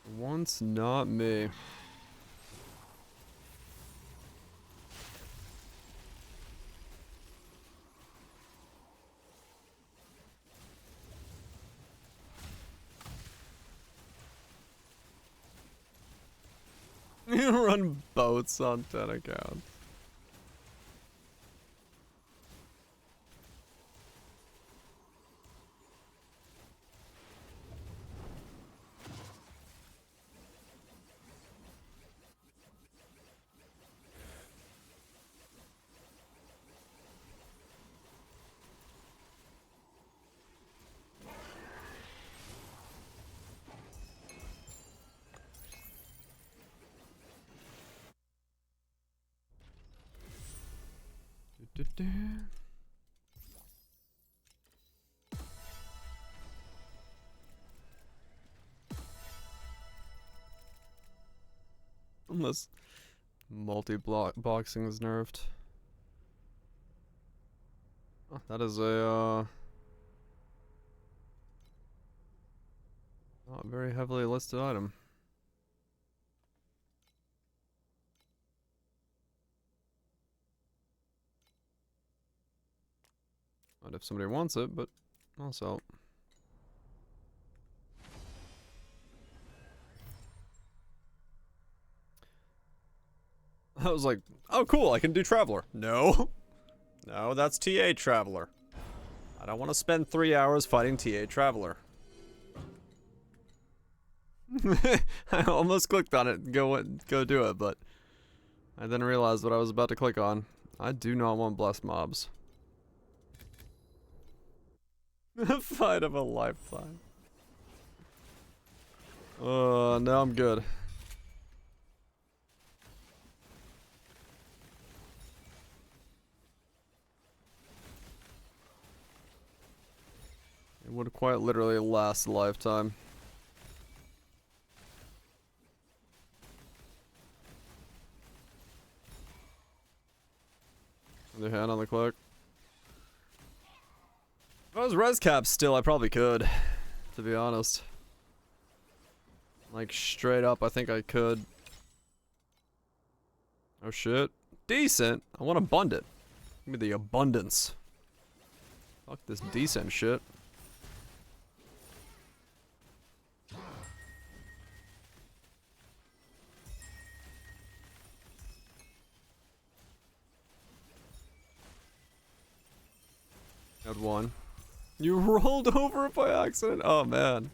For once, not me. You run boats on 10 accounts. Unless multi-block boxing is nerfed. Oh, that is a Not a very heavily listed item. Not if somebody wants it, but I'll sell it. I was like, oh cool, I can do Traveler. No. No, that's TA Traveler. I don't want to spend 3 hours fighting TA Traveler. I almost clicked on it and go do it, but I didn't realize what I was about to click on. I do not want blessed mobs. Fight of a lifetime. No, I'm good. It would quite literally last a lifetime. The hand on the click. If I was res cap still, I probably could, to be honest. Like, straight up, I think I could. Oh shit. Decent? I want abundant. Give me the abundance. Fuck this decent shit. Had one. You rolled over it by accident? Oh man.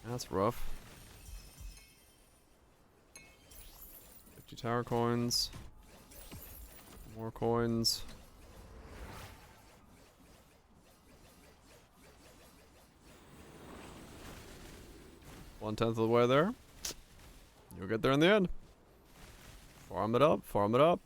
That's rough. 50 tower coins. More coins. 1/10 of the way there. You'll get there in the end. Farm it up, farm it up.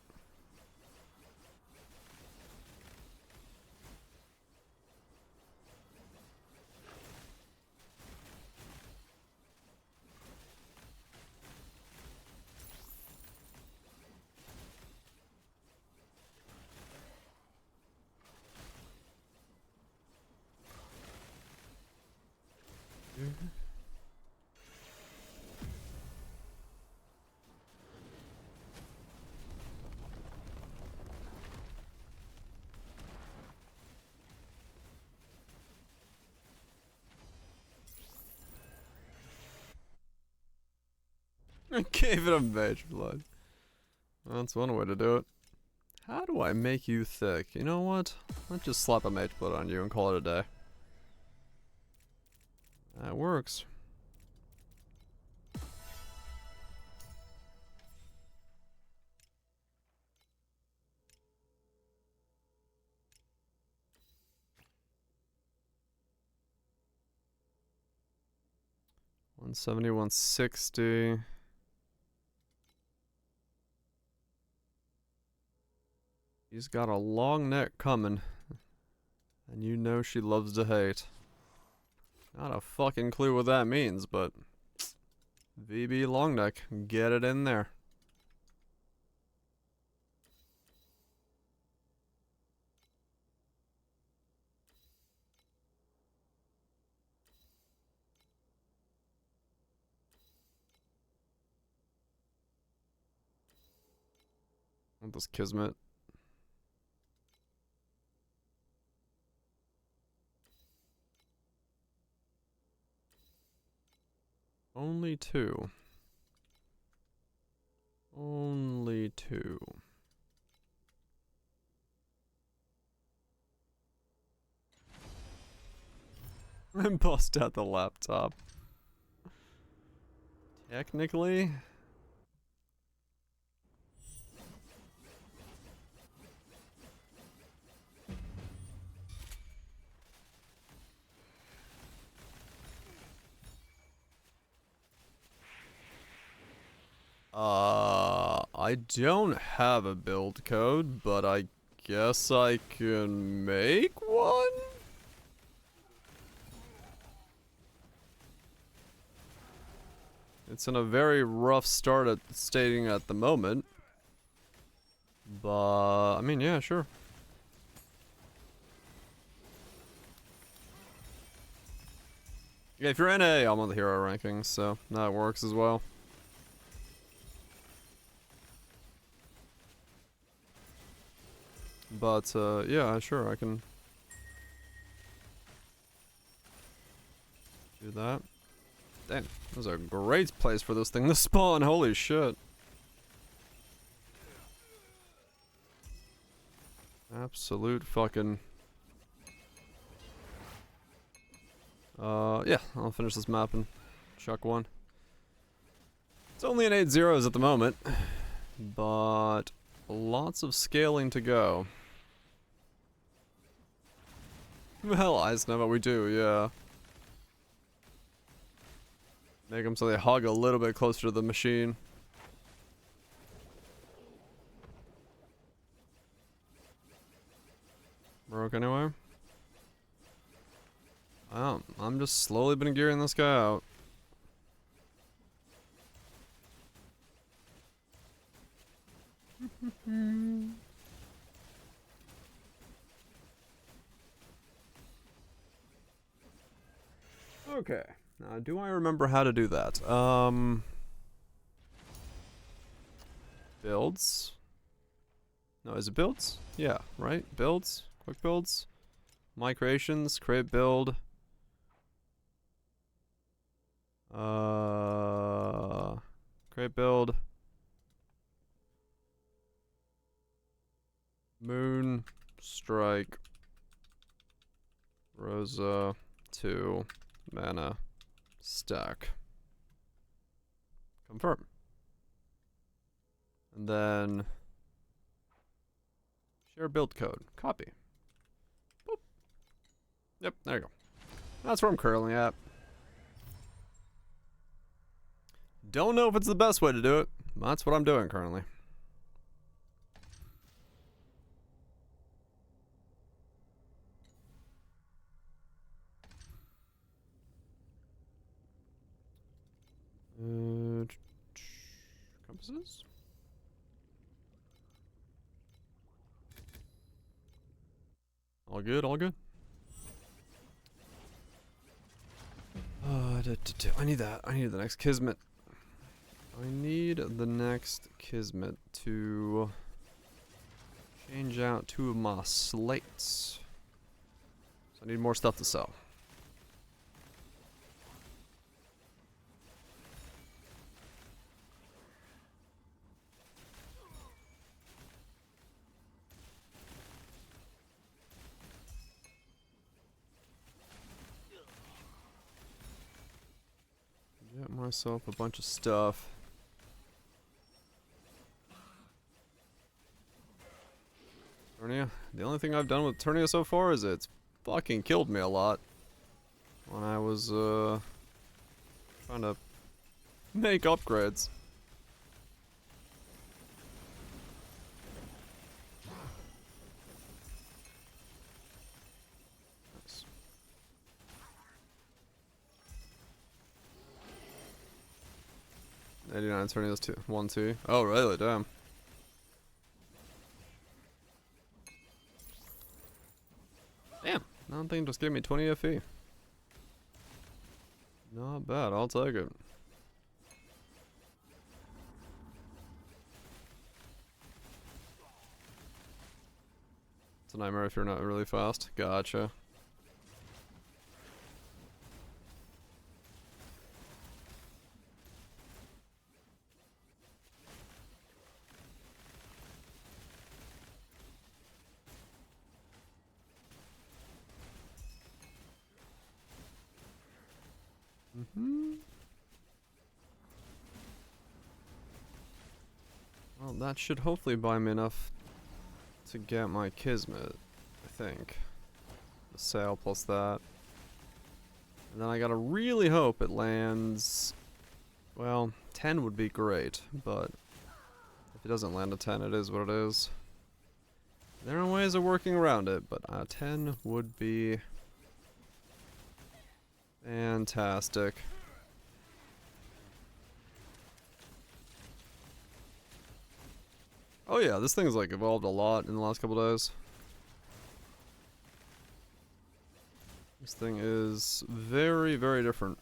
I gave it a mage blood. That's one way to do it. How do I make you thick? You know what? Let's just slap a mage blood on you and call it a day. That works. $170, $160. She's got a long neck coming. And you know she loves to hate. Not a fucking clue what that means, but VB long neck, get it in there. Want this Kismet? Only two. Only two. And bust out the laptop. Technically. I don't have a build code, but I guess I can make one? It's in a very rough start at stating at the moment. But, I mean, yeah, sure. Yeah, if you're NA, I'm on the hero rankings, so that works as well. But, yeah, sure, I can do that. Damn, this is a great place for this thing to spawn, holy shit. Absolute fucking... yeah, I'll finish this map and chuck one. It's only an 8-0s at the moment, but lots of scaling to go. Well, I know what we do, yeah. Make them so they hug a little bit closer to the machine. Broke anywhere? I'm just slowly been gearing this guy out. Okay. Now, do I remember how to do that? Builds? No, is it builds? Yeah, right? Builds? Quick builds? My creations, create build. Create build. Moon Strike. Rose2 mana stack. Confirm. And then share build code. Copy. Boop. Yep, there you go. That's where I'm currently at. Don't know if it's the best way to do it. That's what I'm doing currently. Compasses? All good, all good. I need that. I need the next Kismet. I need the next Kismet to change out 2 of my slates. So I need more stuff to sell. Get myself a bunch of stuff. Turnia. The only thing I've done with Turnia so far is it's fucking killed me a lot when I was trying to make upgrades. Nice. $89 Turnia's 1-2. Oh really? Damn. Damn, that thing just gave me 20 FE. Not bad, I'll take it. It's a nightmare if you're not really fast. Gotcha. Well, that should hopefully buy me enough to get my Kismet, I think. The sale plus that. And then I gotta really hope it lands... Well, 10 would be great, but if it doesn't land a 10, it is what it is. There are ways of working around it, but 10 would be fantastic. Oh yeah, this thing's like evolved a lot in the last couple days. This thing is very, very different.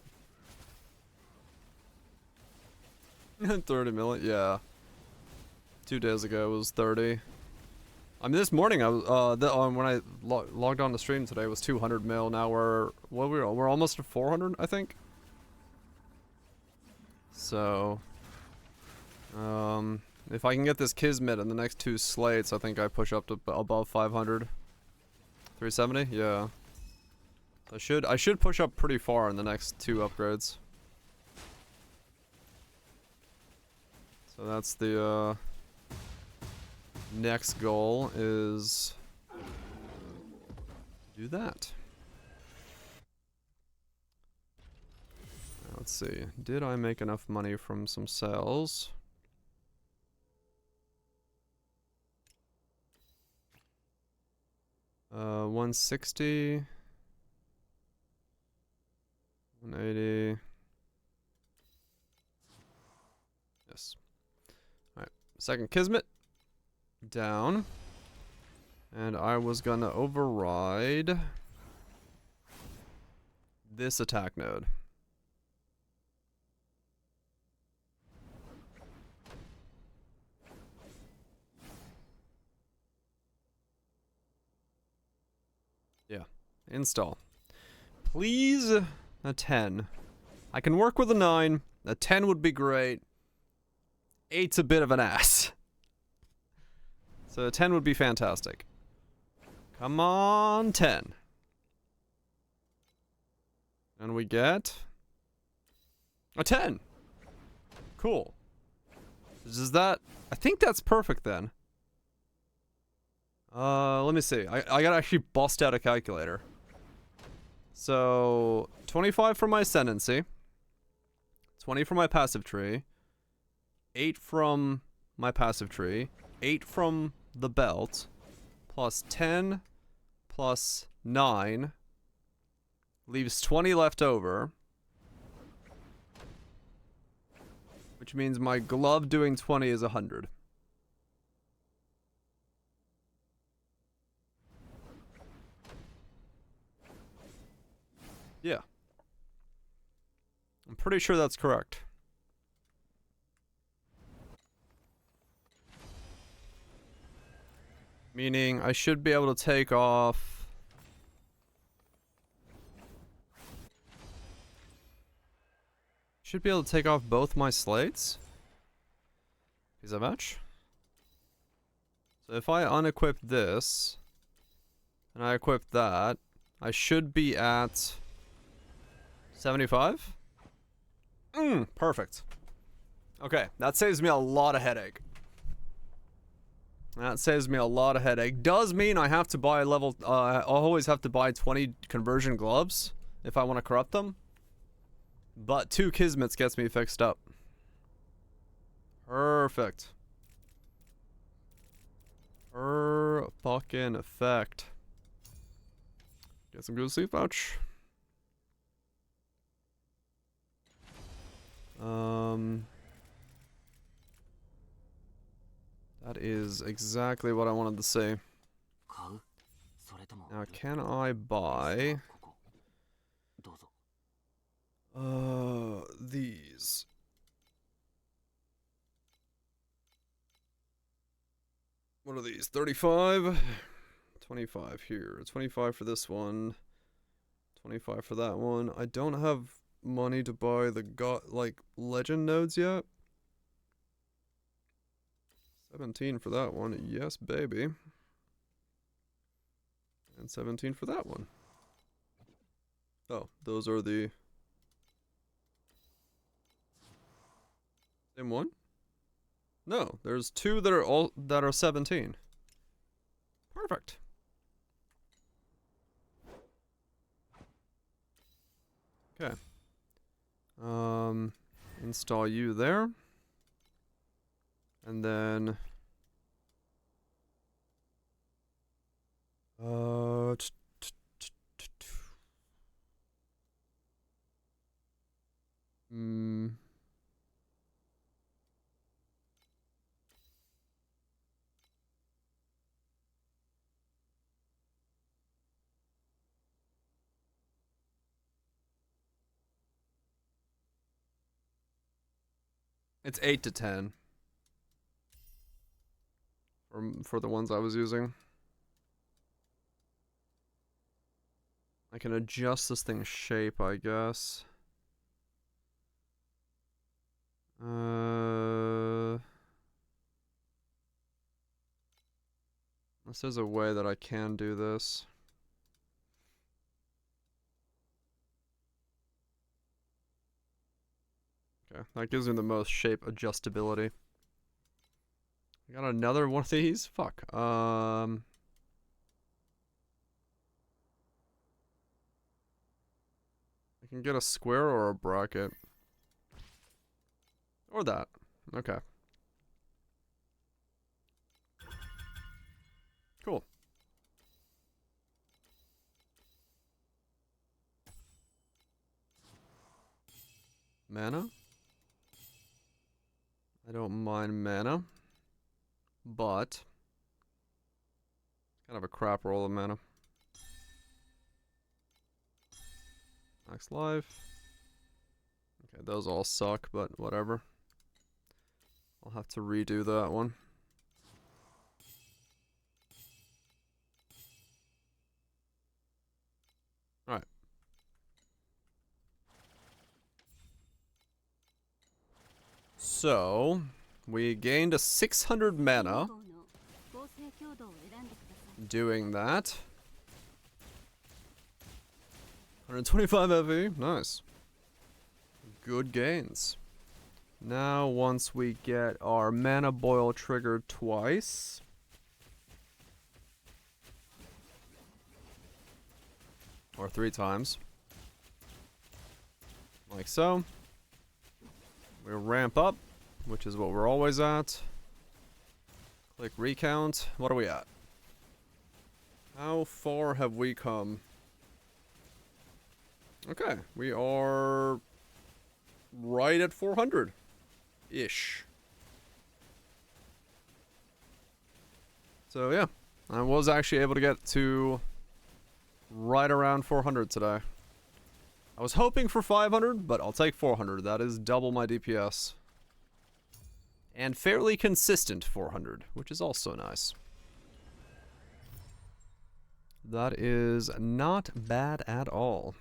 30 million, yeah. 2 days ago it was 30. I mean, this morning I was when I logged on the stream today was 200 mil. Now we're almost at 400, I think. So, if I can get this Kismet in the next 2 slates, I think I push up to above 500. 370, yeah. I should push up pretty far in the next 2 upgrades. So that's the next goal is do that. Now, let's see. Did I make enough money from some sales? Uh, 160. 180. Yes. Alright. Second Kismet. Down. And I was gonna override this attack node. Yeah. Install. Please, a 10. I can work with a 9. A 10 would be great. 8's a bit of an ass. So a 10 would be fantastic. Come on, 10. And we get a 10. Cool. Is that... I think that's perfect then. Let me see. I gotta actually bust out a calculator. So, 25 for my ascendancy. 20 for my passive tree. 8 from my passive tree. 8 from the belt. Plus 10 plus 9. Leaves 20 left over. Which means my glove doing 20 is 100. Yeah. I'm pretty sure that's correct. Meaning I should be able to take off... Should be able to take off both my slates? Is that much? So if I unequip this, and I equip that, I should be at 75? Perfect. Okay, that saves me a lot of headache. That saves me a lot of headache. Does mean I have to buy level, I always have to buy 20 conversion gloves if I want to corrupt them. But 2 Kismets gets me fixed up. Perfect. Fucking effect. Get some good sleep vouch. That is exactly what I wanted to say. Now, can I buy these? What are these? 35? 25 here. 25 for this one. 25 for that one. I don't have money to buy the legend nodes yet. 17 for that one. Yes, baby. And 17 for that one. Oh, those are the same one? No, there's 2 that are 17. Perfect. Okay. Install you there. And then It's 8 to 10. For the ones I was using. I can adjust this thing's shape, I guess. Unless there's a way that I can do this. Okay, that gives me the most shape adjustability. I got another one of these? Fuck. I can get a square or a bracket. Or that. Okay. Cool. Mana? I don't mind mana. But kind of a crap roll of mana. Max life. Okay, those all suck, but whatever. I'll have to redo that one. Alright. So, we gained a 600 mana doing that. 125 FE, nice. Good gains. Now, once we get our mana boil triggered twice. Or 3 times. Like so. We'll ramp up, which is what we're always at. Click recount. What are we at? How far have we come? Okay, we are right at 400-ish. So yeah, I was actually able to get to right around 400 today. I was hoping for 500, but I'll take 400. That is double my DPS. And fairly consistent 400, which is also nice. That is not bad at all.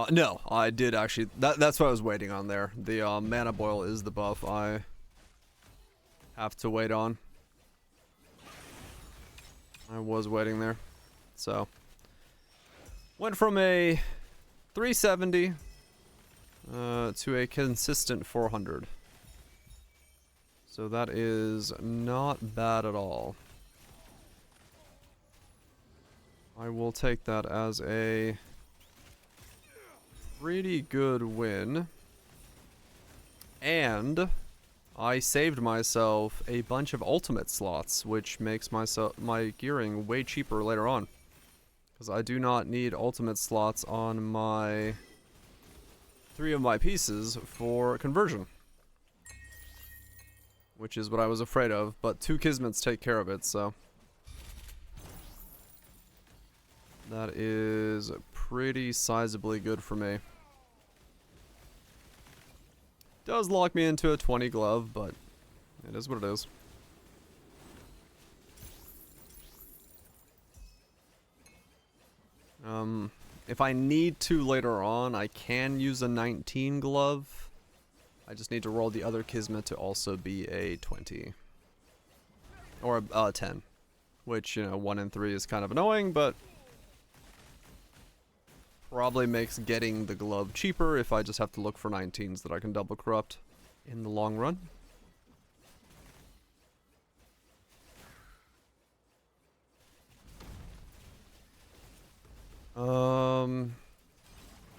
No, I did actually. That's what I was waiting on there. The mana boil is the buff I have to wait on. I was waiting there. So, went from a 370 to a consistent 400. So that is not bad at all. I will take that as a pretty good win. And I saved myself a bunch of ultimate slots, which makes my gearing way cheaper later on. Because I do not need ultimate slots on my 3 of my pieces for conversion. Which is what I was afraid of, but 2 Kismets take care of it, so. That is pretty sizably good for me. Does lock me into a 20 glove, but it is what it is. If I need to later on, I can use a 19 glove. I just need to roll the other Kismet to also be a 20. Or a 10. Which, you know, 1 and 3 is kind of annoying, but probably makes getting the glove cheaper if I just have to look for 19s that I can double corrupt in the long run.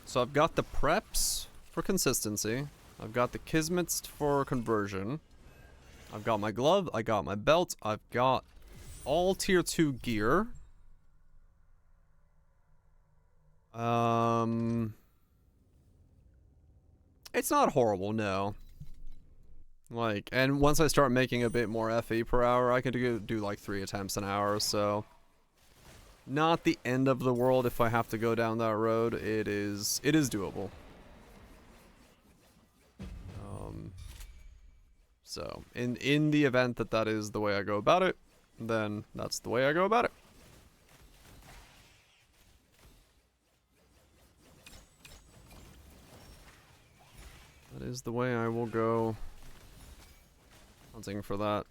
So I've got the preps for consistency. I've got the Kismets for conversion. I've got my glove. I got my belt. I've got all tier 2 gear. It's not horrible, no. Like, and once I start making a bit more FE per hour, I can do like 3 attempts an hour, so not the end of the world if I have to go down that road. It is doable. So, in the event that that is the way I go about it, then that's the way I go about it. That is the way I will go hunting for that,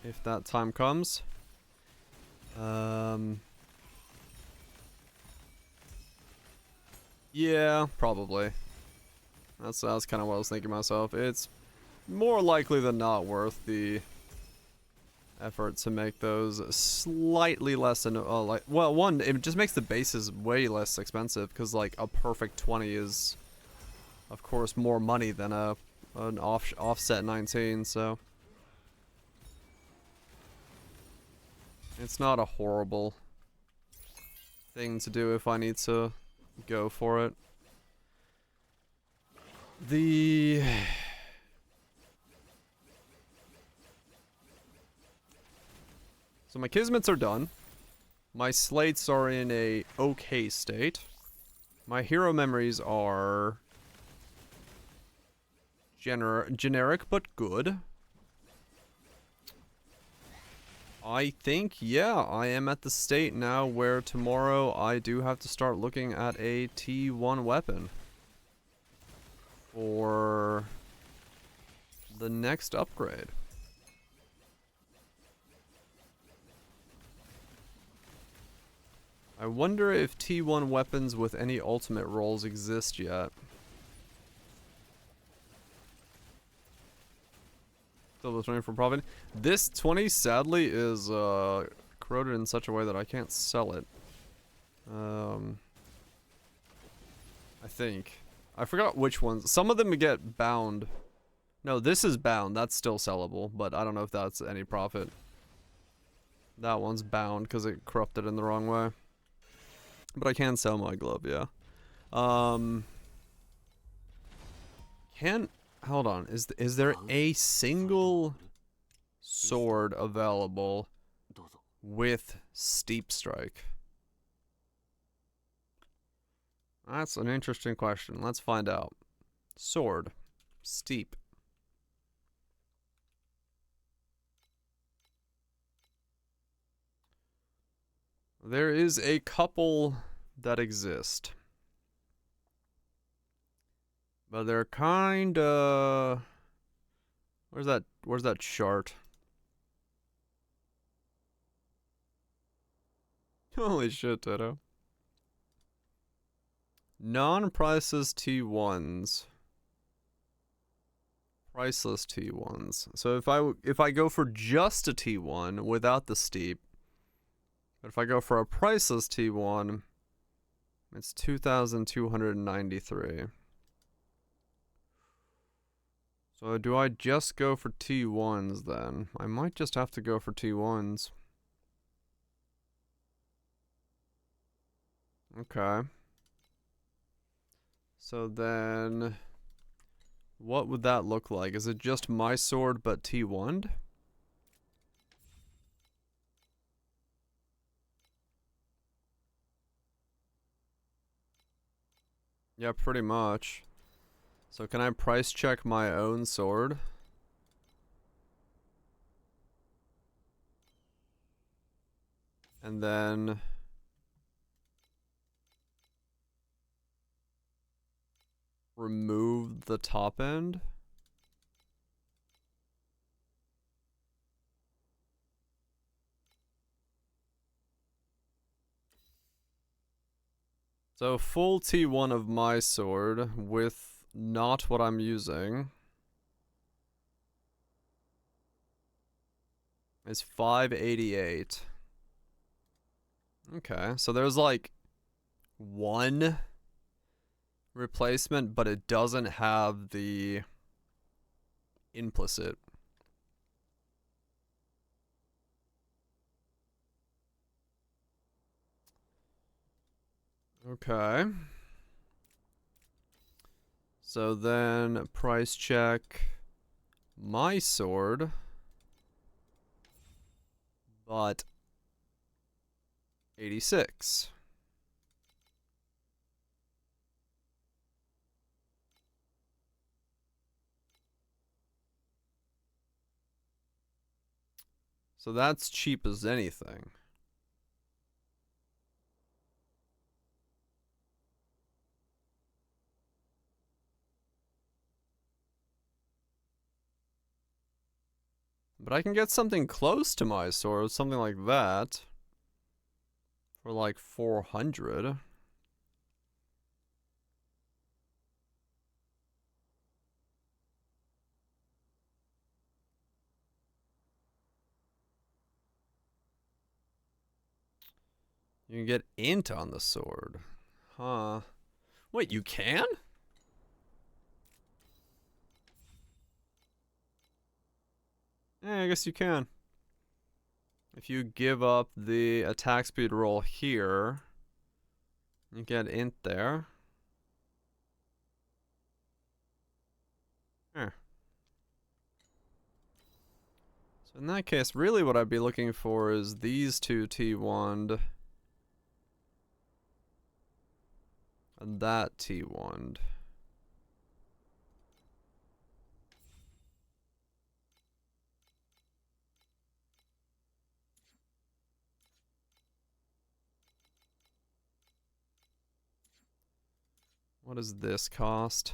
if that time comes. Yeah, probably. That's kind of what I was thinking myself. It's more likely than not worth the effort to make those slightly less than well, one, it just makes the bases way less expensive because like a perfect 20 is of course more money than an offset 19, so it's not a horrible thing to do if I need to go for it. So my Kismets are done. My slates are in a okay state. My hero memories are generic but good. I think, yeah, I am at the state now where tomorrow I do have to start looking at a T1 weapon for the next upgrade. I wonder if T1 weapons with any ultimate rolls exist yet. Still the 20 for profit. This 20 sadly is corroded in such a way that I can't sell it. I think. I forgot which ones. Some of them get bound. No, this is bound. That's still sellable, but I don't know if that's any profit. That one's bound because it corrupted in the wrong way. But I can sell my glove, yeah. Hold on. Is there a single sword available with steep strike? That's an interesting question. Let's find out. Sword. Steep. There is a couple that exist. But they're kinda... Where's that chart? Holy shit, Toto. Non-priceless T1s. Priceless T1s. So if I go for just a T1 without the steep, but if I go for a priceless T1, it's 2,293. So do I just go for T1s then? I might just have to go for T1s. Okay. So then, what would that look like? Is it just my sword but T1'd? Yeah, pretty much. So can I price check my own sword? And then... remove the top end? So full T1 of my sword with not what I'm using is 588. Okay, so there's like one replacement, but it doesn't have the implicit. Okay. So then price check my sword, but 86. So that's cheap as anything. But I can get something close to my sword, something like that. For like 400. You can get int on the sword. Huh. Wait, you can? Yeah, I guess you can. If you give up the attack speed roll here, you get int there. Here. So in that case, really what I'd be looking for is these two T1'd and that T1'd. What does this cost?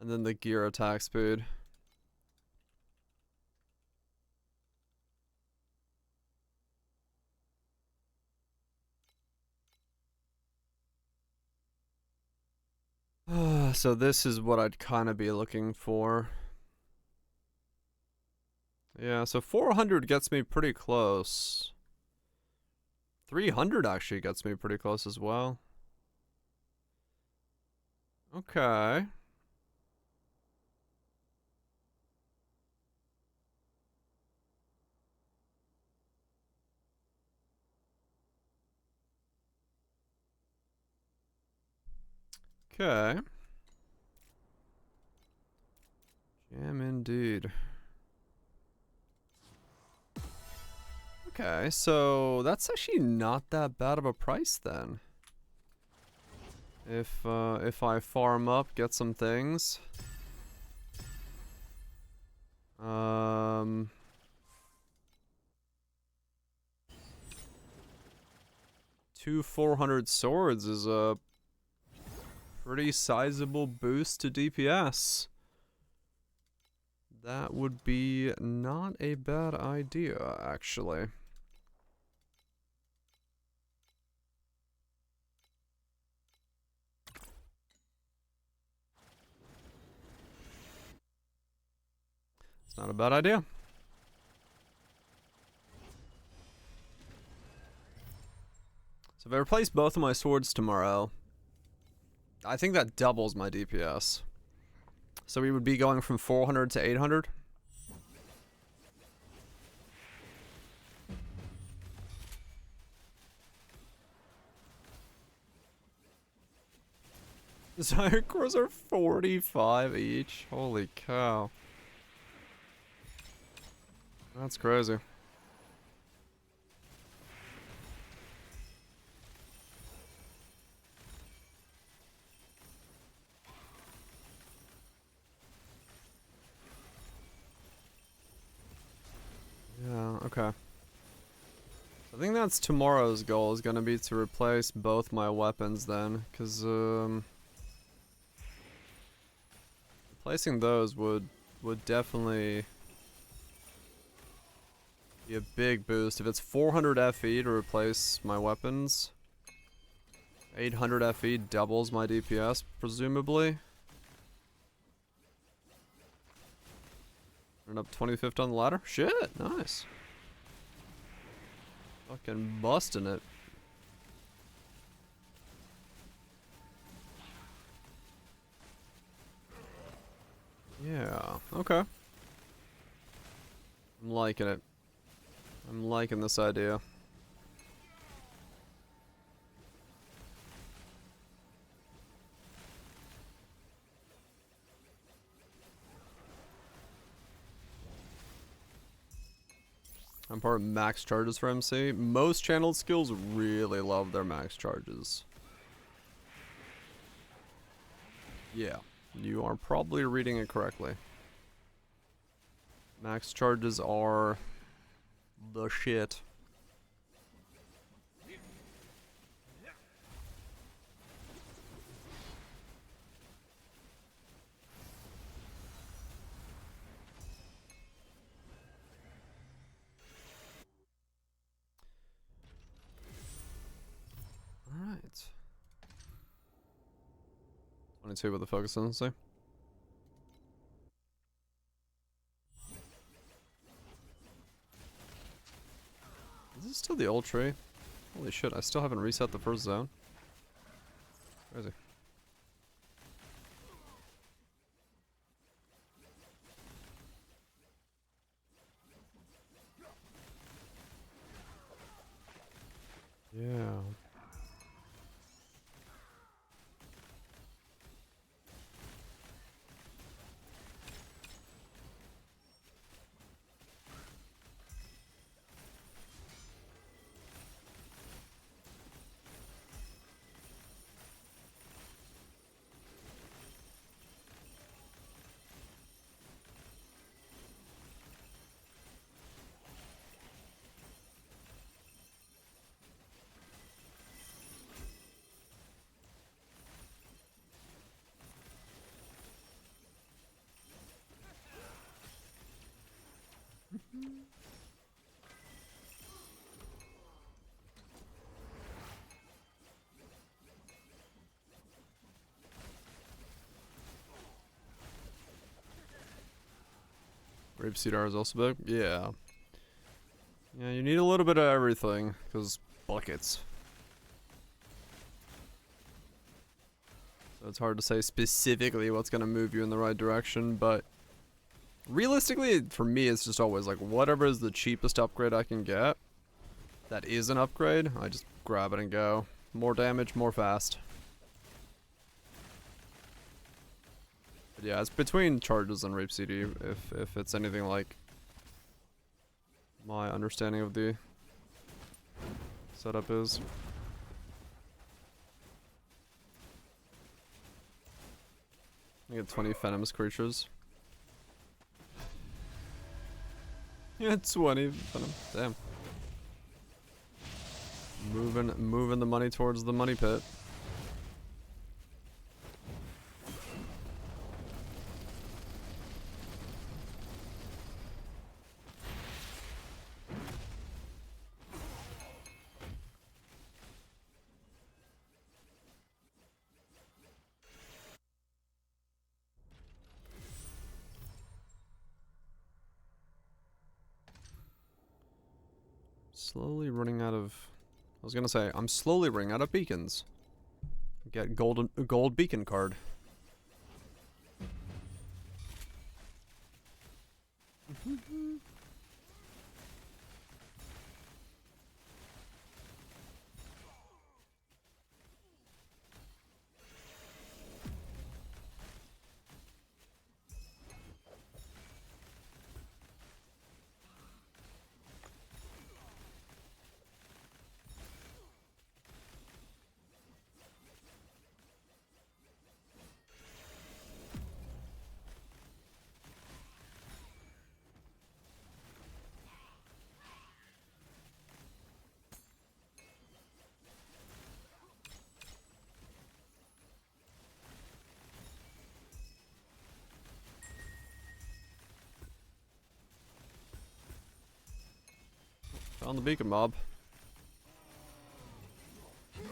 And then the gear attack speed. So this is what I'd kind of be looking for. Yeah, so 400 gets me pretty close. 300 actually gets me pretty close as well. Okay. Okay. Jam indeed. Okay, so that's actually not that bad of a price then. If I farm up, get some things. Two 400 swords is a pretty sizable boost to DPS. That would be not a bad idea, actually. It's not a bad idea. So if I replace both of my swords tomorrow, I think that doubles my DPS. So we would be going from 400 to 800. Desire cores are 45 each. Holy cow. That's crazy. Yeah, okay. I think that's tomorrow's goal, is gonna be to replace both my weapons then, because replacing those would definitely be a big boost. If it's 400 FE to replace my weapons, 800 FE doubles my DPS, presumably. Turn up 25th on the ladder. Shit, nice. Fucking busting it. Yeah, okay. I'm liking it. I'm liking this idea. I'm part of max charges for MC. Most channeled skills really love their max charges. Yeah, you are probably reading it correctly. Max charges are the shit. Alright. 22 with the focus on, say. Is this still the old tree? Holy shit, I still haven't reset the first zone. Crazy. Yeah. Rapeseed R is also big? Yeah. Yeah, you need a little bit of everything, because buckets. So it's hard to say specifically what's going to move you in the right direction, but realistically, for me, it's just always like whatever is the cheapest upgrade I can get that is an upgrade, I just grab it and go. More damage, more fast. But yeah, it's between charges and Rapeseed if it's anything like my understanding of the setup is. I get 20 venomous creatures. Yeah, 20 venom. Damn. Moving the money towards the money pit. Slowly running out of... I was gonna say, I'm slowly running out of beacons. Get gold beacon card. Found the beacon mob. I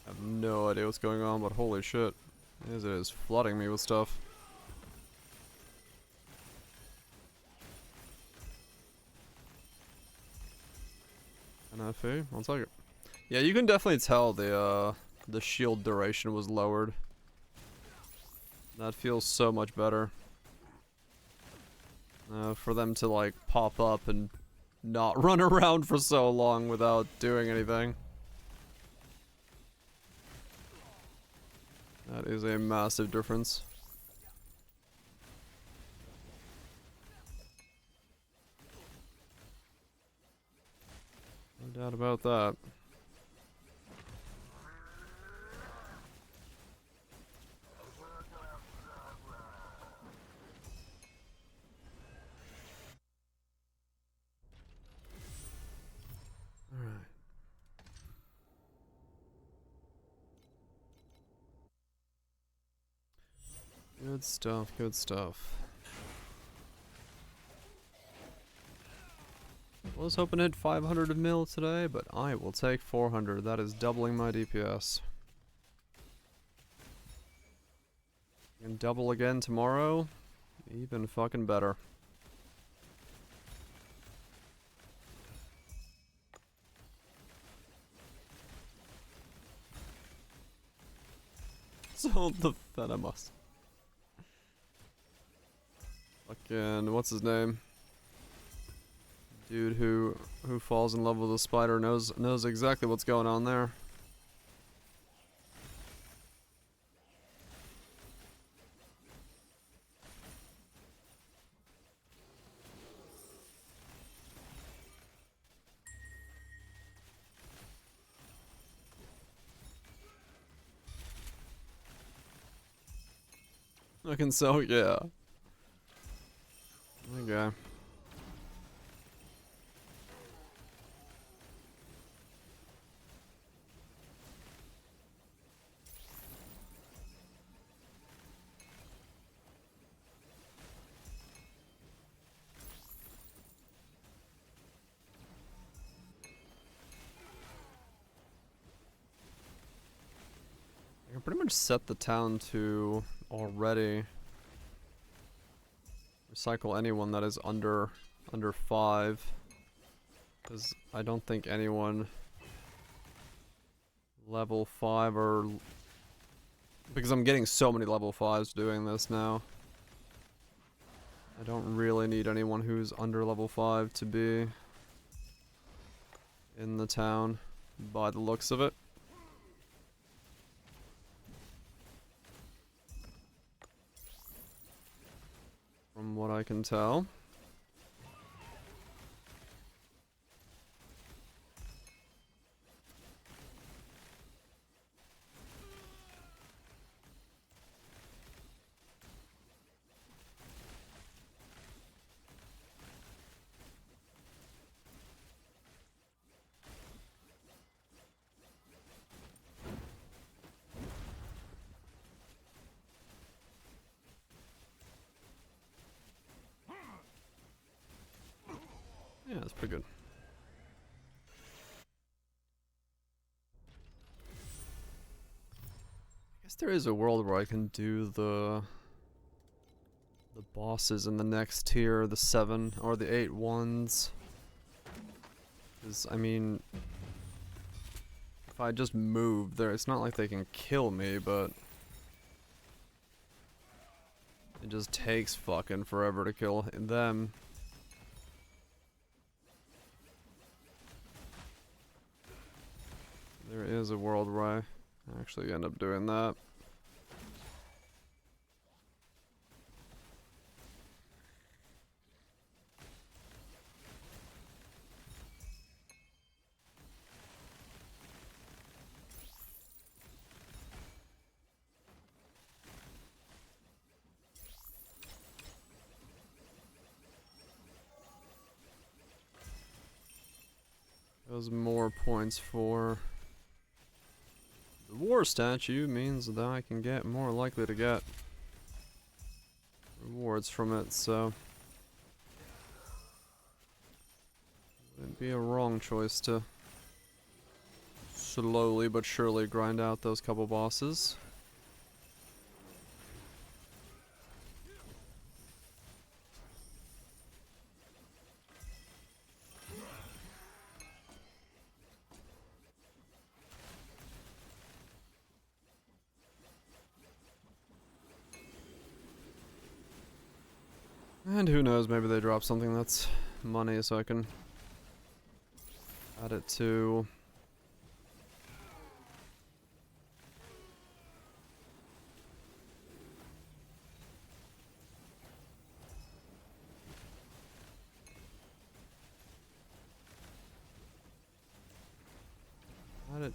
have no idea what's going on, but holy shit. It is flooding me with stuff. NFA? I'll take it. Yeah, you can definitely tell the shield duration was lowered. That feels so much better. For them to like pop up and not run around for so long without doing anything. That is a massive difference. about that? Alright. Good stuff, good stuff. I was hoping to hit 500 mil today, but I will take 400. That is doubling my DPS. And double again tomorrow, even fucking better. Sold the Venomous. Fucking, what's his name? Dude who falls in love with a spider knows exactly what's going on there. I can sell, yeah. Okay. I can pretty much set the town to already recycle anyone that is under 5, because I don't think anyone level 5 or because I'm getting so many level 5s doing this now. I don't really need anyone who's under level 5 to be in the town by the looks of it. From what I can tell. Yeah, that's pretty good. I guess there is a world where I can do the bosses in the next tier, the 7 or the 8 ones. Because, I mean, if I just move there, it's not like they can kill me, but it just takes fucking forever to kill them. There is a world where I actually end up doing that. Those more points for the war statue means that I can get more likely to get rewards from it, so wouldn't be a wrong choice to slowly but surely grind out those couple bosses. And who knows, maybe they drop something that's money so I can add it to...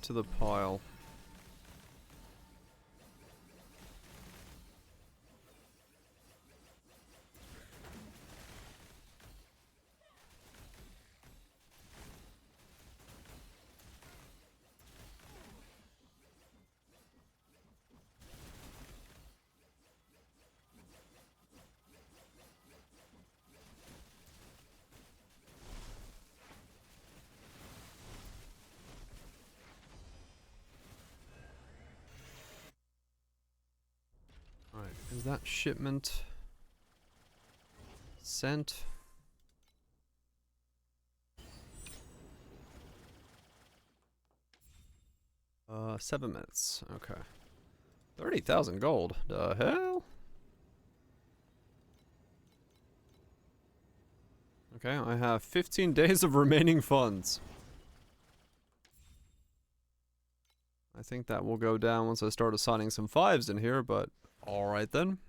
Right to the pile. Alright, is that shipment sent? 7 minutes. Okay. 30,000 gold. The hell? Okay, I have 15 days of remaining funds. I think that will go down once I start assigning some 5s in here, but alright then.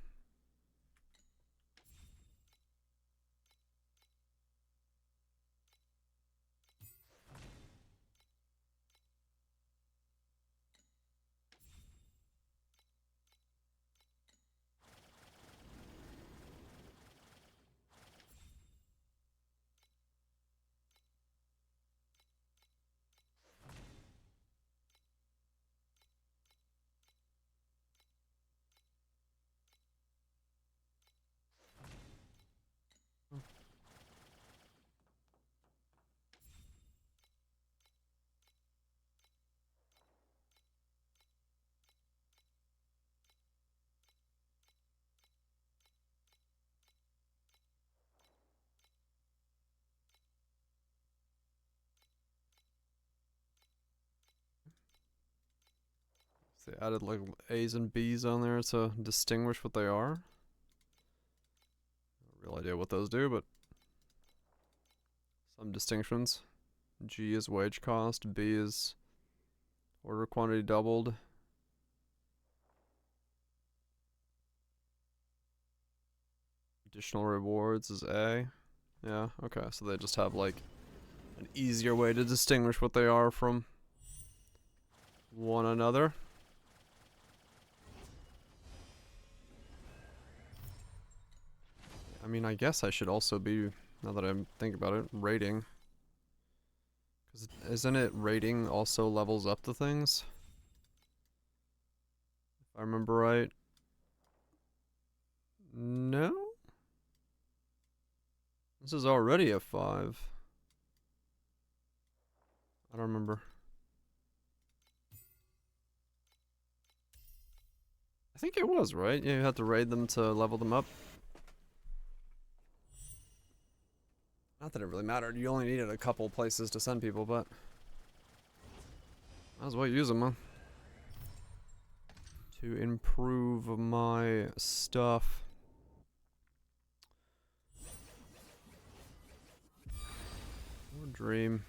They added like A's and B's on there to distinguish what they are. No real idea what those do, but some distinctions. G is wage cost, B is order quantity doubled. Additional rewards is A. Yeah, okay, so they just have like an easier way to distinguish what they are from one another. I mean, I guess I should also be, now that I think about it, rating. Because isn't it rating also levels up the things? If I remember right. No? This is already a 5. I don't remember. I think it was, right? Yeah, you had to raid them to level them up. Not that it really mattered. You only needed a couple places to send people, but might as well use them, huh? To improve my stuff. Oh, dream.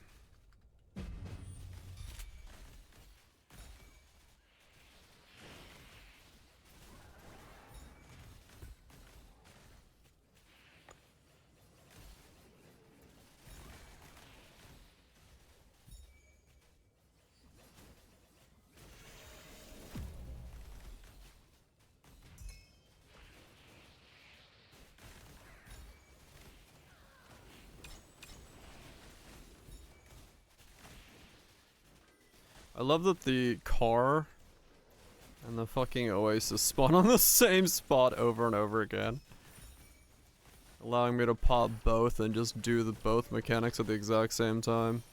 I love that the car and the fucking oasis spawn on the same spot over and over again. Allowing me to pop both and just do the both mechanics at the exact same time.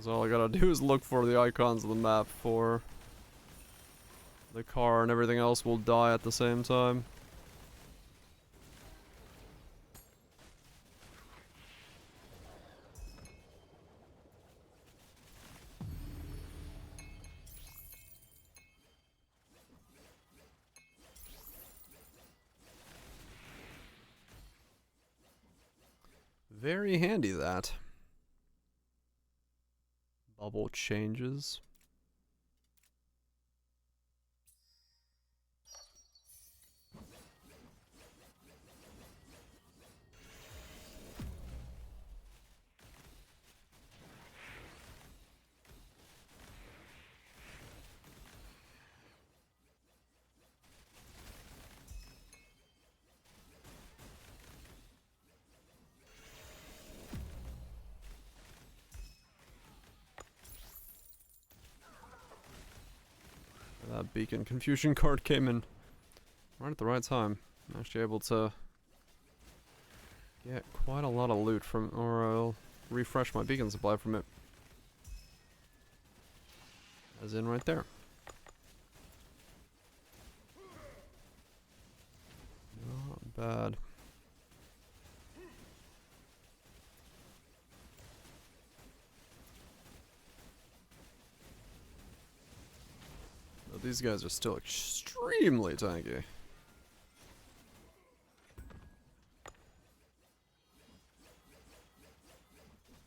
So all I gotta do is look for the icons of the map for the car, and everything else will die at the same time. Very handy, that. Bubble changes. beacon confusion card came in right at the right time. I'm actually able to get quite a lot of loot from, or I'll refresh my beacon supply from it. As in right there. Not bad. But these guys are still extremely tanky.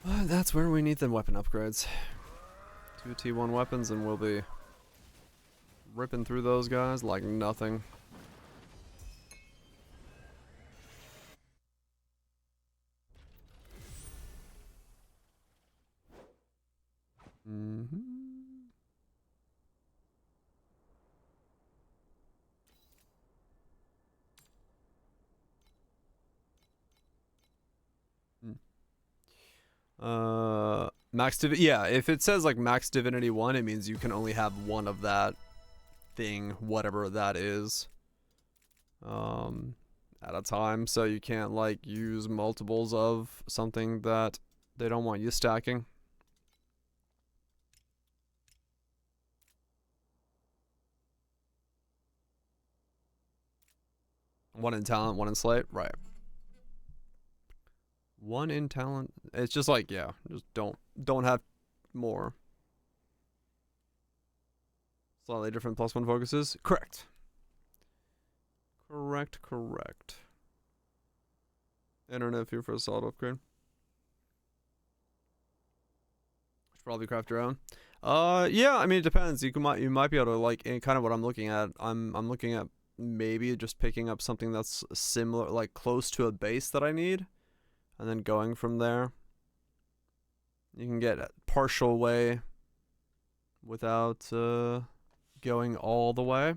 But that's where we need the weapon upgrades. 2 T1 weapons and we'll be ripping through those guys like nothing. Yeah, if it says like max divinity 1, it means you can only have one of that thing, whatever that is, at a time. So you can't like use multiples of something that they don't want you stacking. One in talent, one in slate, right? One in talent. It's just like, yeah, just don't have more. Slightly different +1 focuses. Correct. Correct. Internet fee for a solid upgrade. Should probably craft your own. Yeah, I mean it depends. You might be able to like kind of what I'm looking at. I'm looking at maybe just picking up something that's similar, like close to a base that I need, and then going from there. You can get a partial way without going all the way.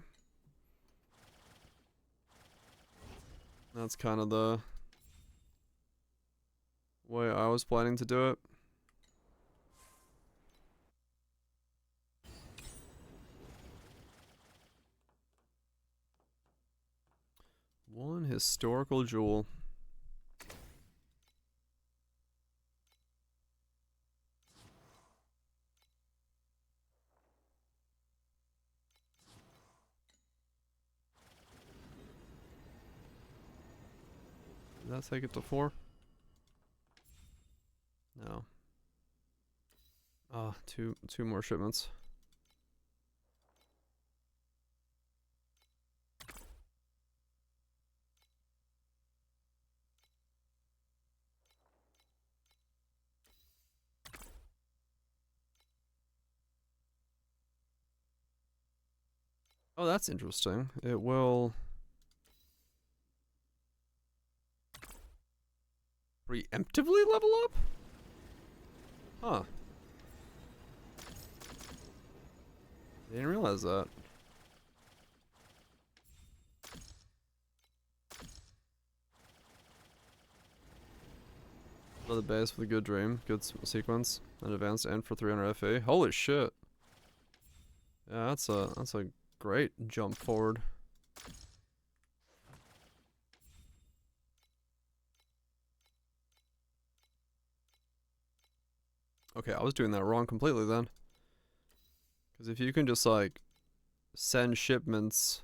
That's kind of the way I was planning to do it. One historical jewel. Did that take it to 4? No. Ah, two more shipments. Oh, that's interesting. It will preemptively level up? Huh. Didn't realize that. Another base with a good dream, good sequence, an advanced end for 300 FA. Holy shit. Yeah, that's a great jump forward. Okay, I was doing that wrong completely then. Because if you can just like send shipments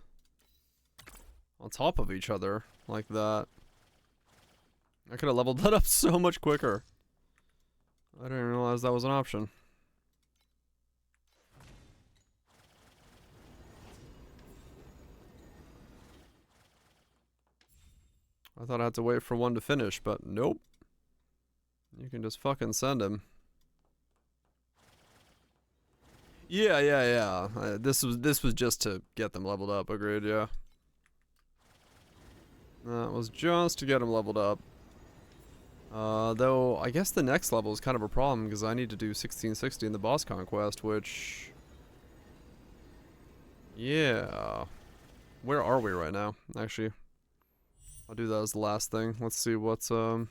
on top of each other like that, I could have leveled that up so much quicker. I didn't realize that was an option. I thought I had to wait for one to finish, but nope. You can just fucking send him. Yeah. This was just to get them leveled up. Agreed. Yeah. That was just to get them leveled up. Though I guess the next level is kind of a problem because I need to do 1660 in the boss conquest, which, yeah. Where are we right now? Actually, I'll do that as the last thing. Let's see what's what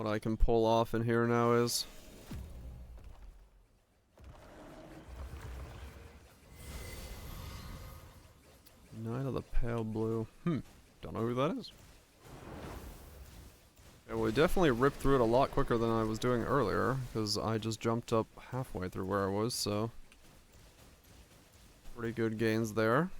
I can pull off in here now is. Knight of the Pale Blue. Don't know who that is. Yeah, we definitely ripped through it a lot quicker than I was doing earlier, because I just jumped up halfway through where I was, so... Pretty good gains there.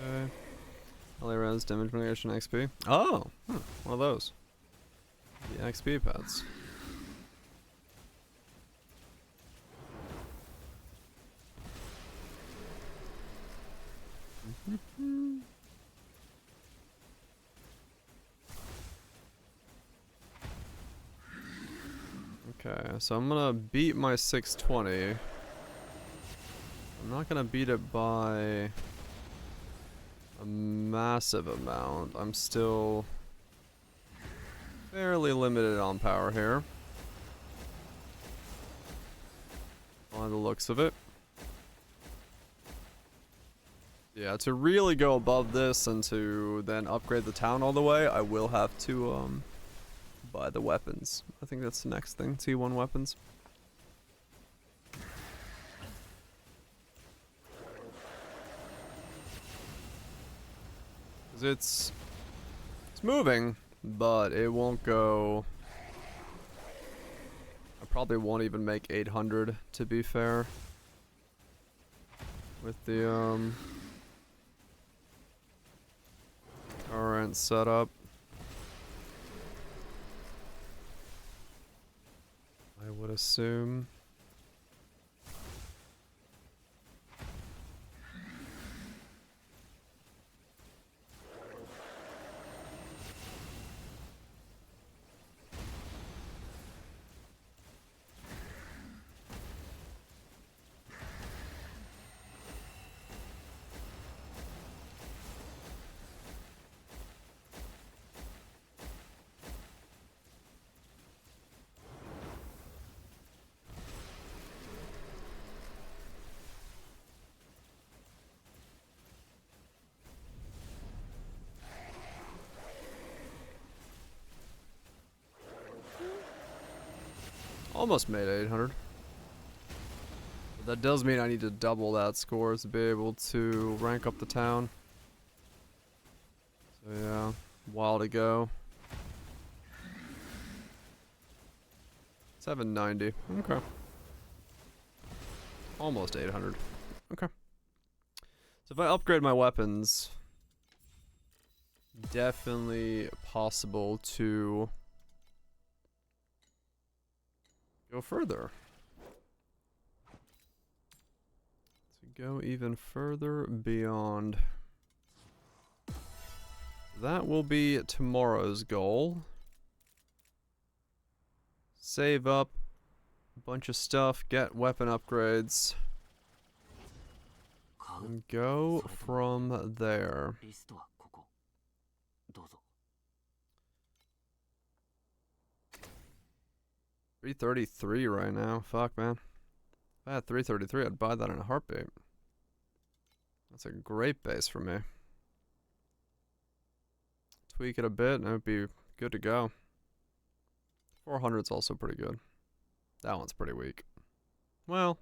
Okay. LA Res, damage mitigation XP. Oh! One of those. The XP pads. Okay, so I'm gonna beat my 620. I'm not gonna beat it by a massive amount. I'm still fairly limited on power here, by the looks of it. Yeah, to really go above this and to then upgrade the town all the way, I will have to buy the weapons. I think that's the next thing, T1 weapons. It's moving, but it won't go. I probably won't even make 800, to be fair, with the current setup. I would assume. Almost made 800. But that does mean I need to double that score to be able to rank up the town. So yeah, while to go. 790. Okay. Almost 800. Okay. So if I upgrade my weapons, definitely possible to go further. To go even further beyond. That will be tomorrow's goal. Save up a bunch of stuff, get weapon upgrades, and go from there. 333 right now. Fuck, man. If I had 333, I'd buy that in a heartbeat. That's a great base for me. Tweak it a bit and it would be good to go. 400's also pretty good. That one's pretty weak. Well,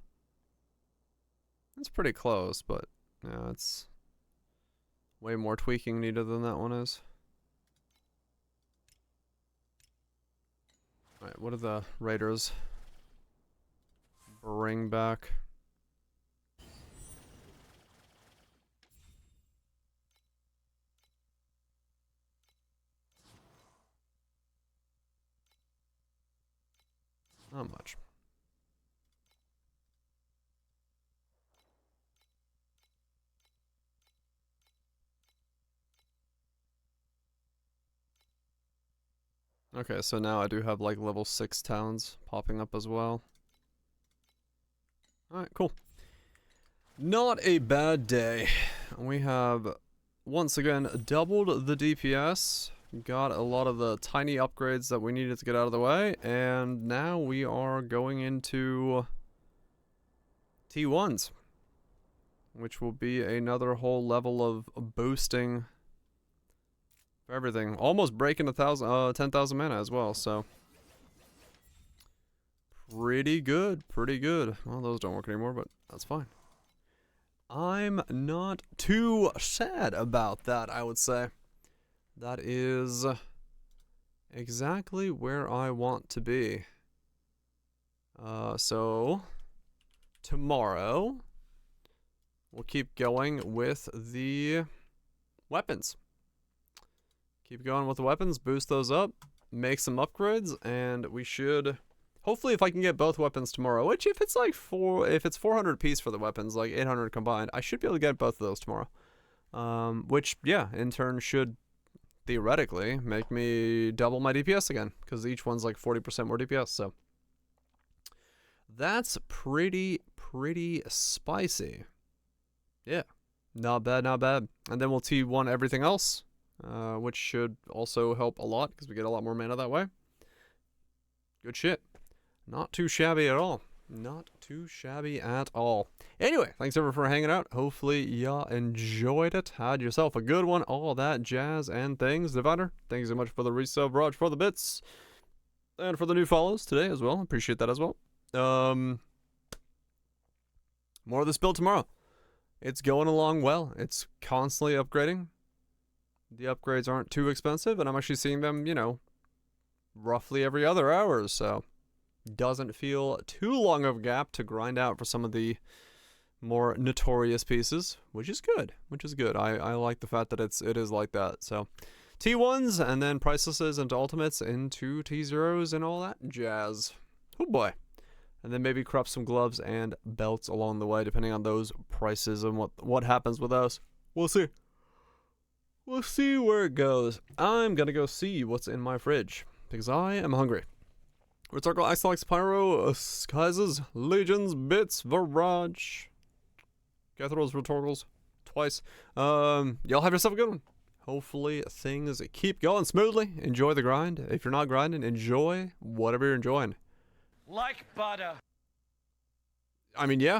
it's pretty close, but yeah, it's way more tweaking needed than that one is. Alright, what do the raiders bring back? Not much. Okay, so now I do have like level 6 towns popping up as well. Alright, cool. Not a bad day. We have, once again, doubled the DPS. Got a lot of the tiny upgrades that we needed to get out of the way. And now we are going into T1s. Which will be another whole level of boosting For everything. Almost breaking 10,000 mana as well, so. Pretty good, pretty good. Well, those don't work anymore, but that's fine. I'm not too sad about that, I would say. That is exactly where I want to be. So, tomorrow, we'll keep going with the weapons. Keep going with the weapons, boost those up, make some upgrades, and we should... Hopefully, if I can get both weapons tomorrow, which if it's like if it's 400 apiece for the weapons, like 800 combined, I should be able to get both of those tomorrow. Which, yeah, in turn should theoretically make me double my DPS again, because each one's like 40% more DPS, so. That's pretty spicy. Yeah, not bad, not bad. And then we'll T1 everything else, which should also help a lot, because we get a lot more mana that way. Good shit. Not too shabby at all. Not too shabby at all. Anyway, thanks everyone for hanging out. Hopefully y'all enjoyed it. Had yourself a good one. All that jazz and things. Divider, thank you so much for the resub, Raj, for the bits. And for the new follows today as well. Appreciate that as well. More of this build tomorrow. It's going along well. It's constantly upgrading. The upgrades aren't too expensive, and I'm actually seeing them, you know, roughly every other hour, so doesn't feel too long of a gap to grind out for some of the more notorious pieces, which is good. I like the fact that it is like that. So T1s and then pricelesses into ultimates into T0s and all that jazz. Oh boy. And then maybe crop some gloves and belts along the way, depending on those prices and what happens with those. We'll see. We'll see where it goes. I'm gonna go see what's in my fridge, because I am hungry. Retarkle, Ixalax, Pyro, Kaisers, Legions, Bits, Virage, Cathrals, Retorkles, twice. Y'all have yourself a good one. Hopefully things keep going smoothly. Enjoy the grind. If you're not grinding, enjoy whatever you're enjoying. Like butter. I mean, yeah.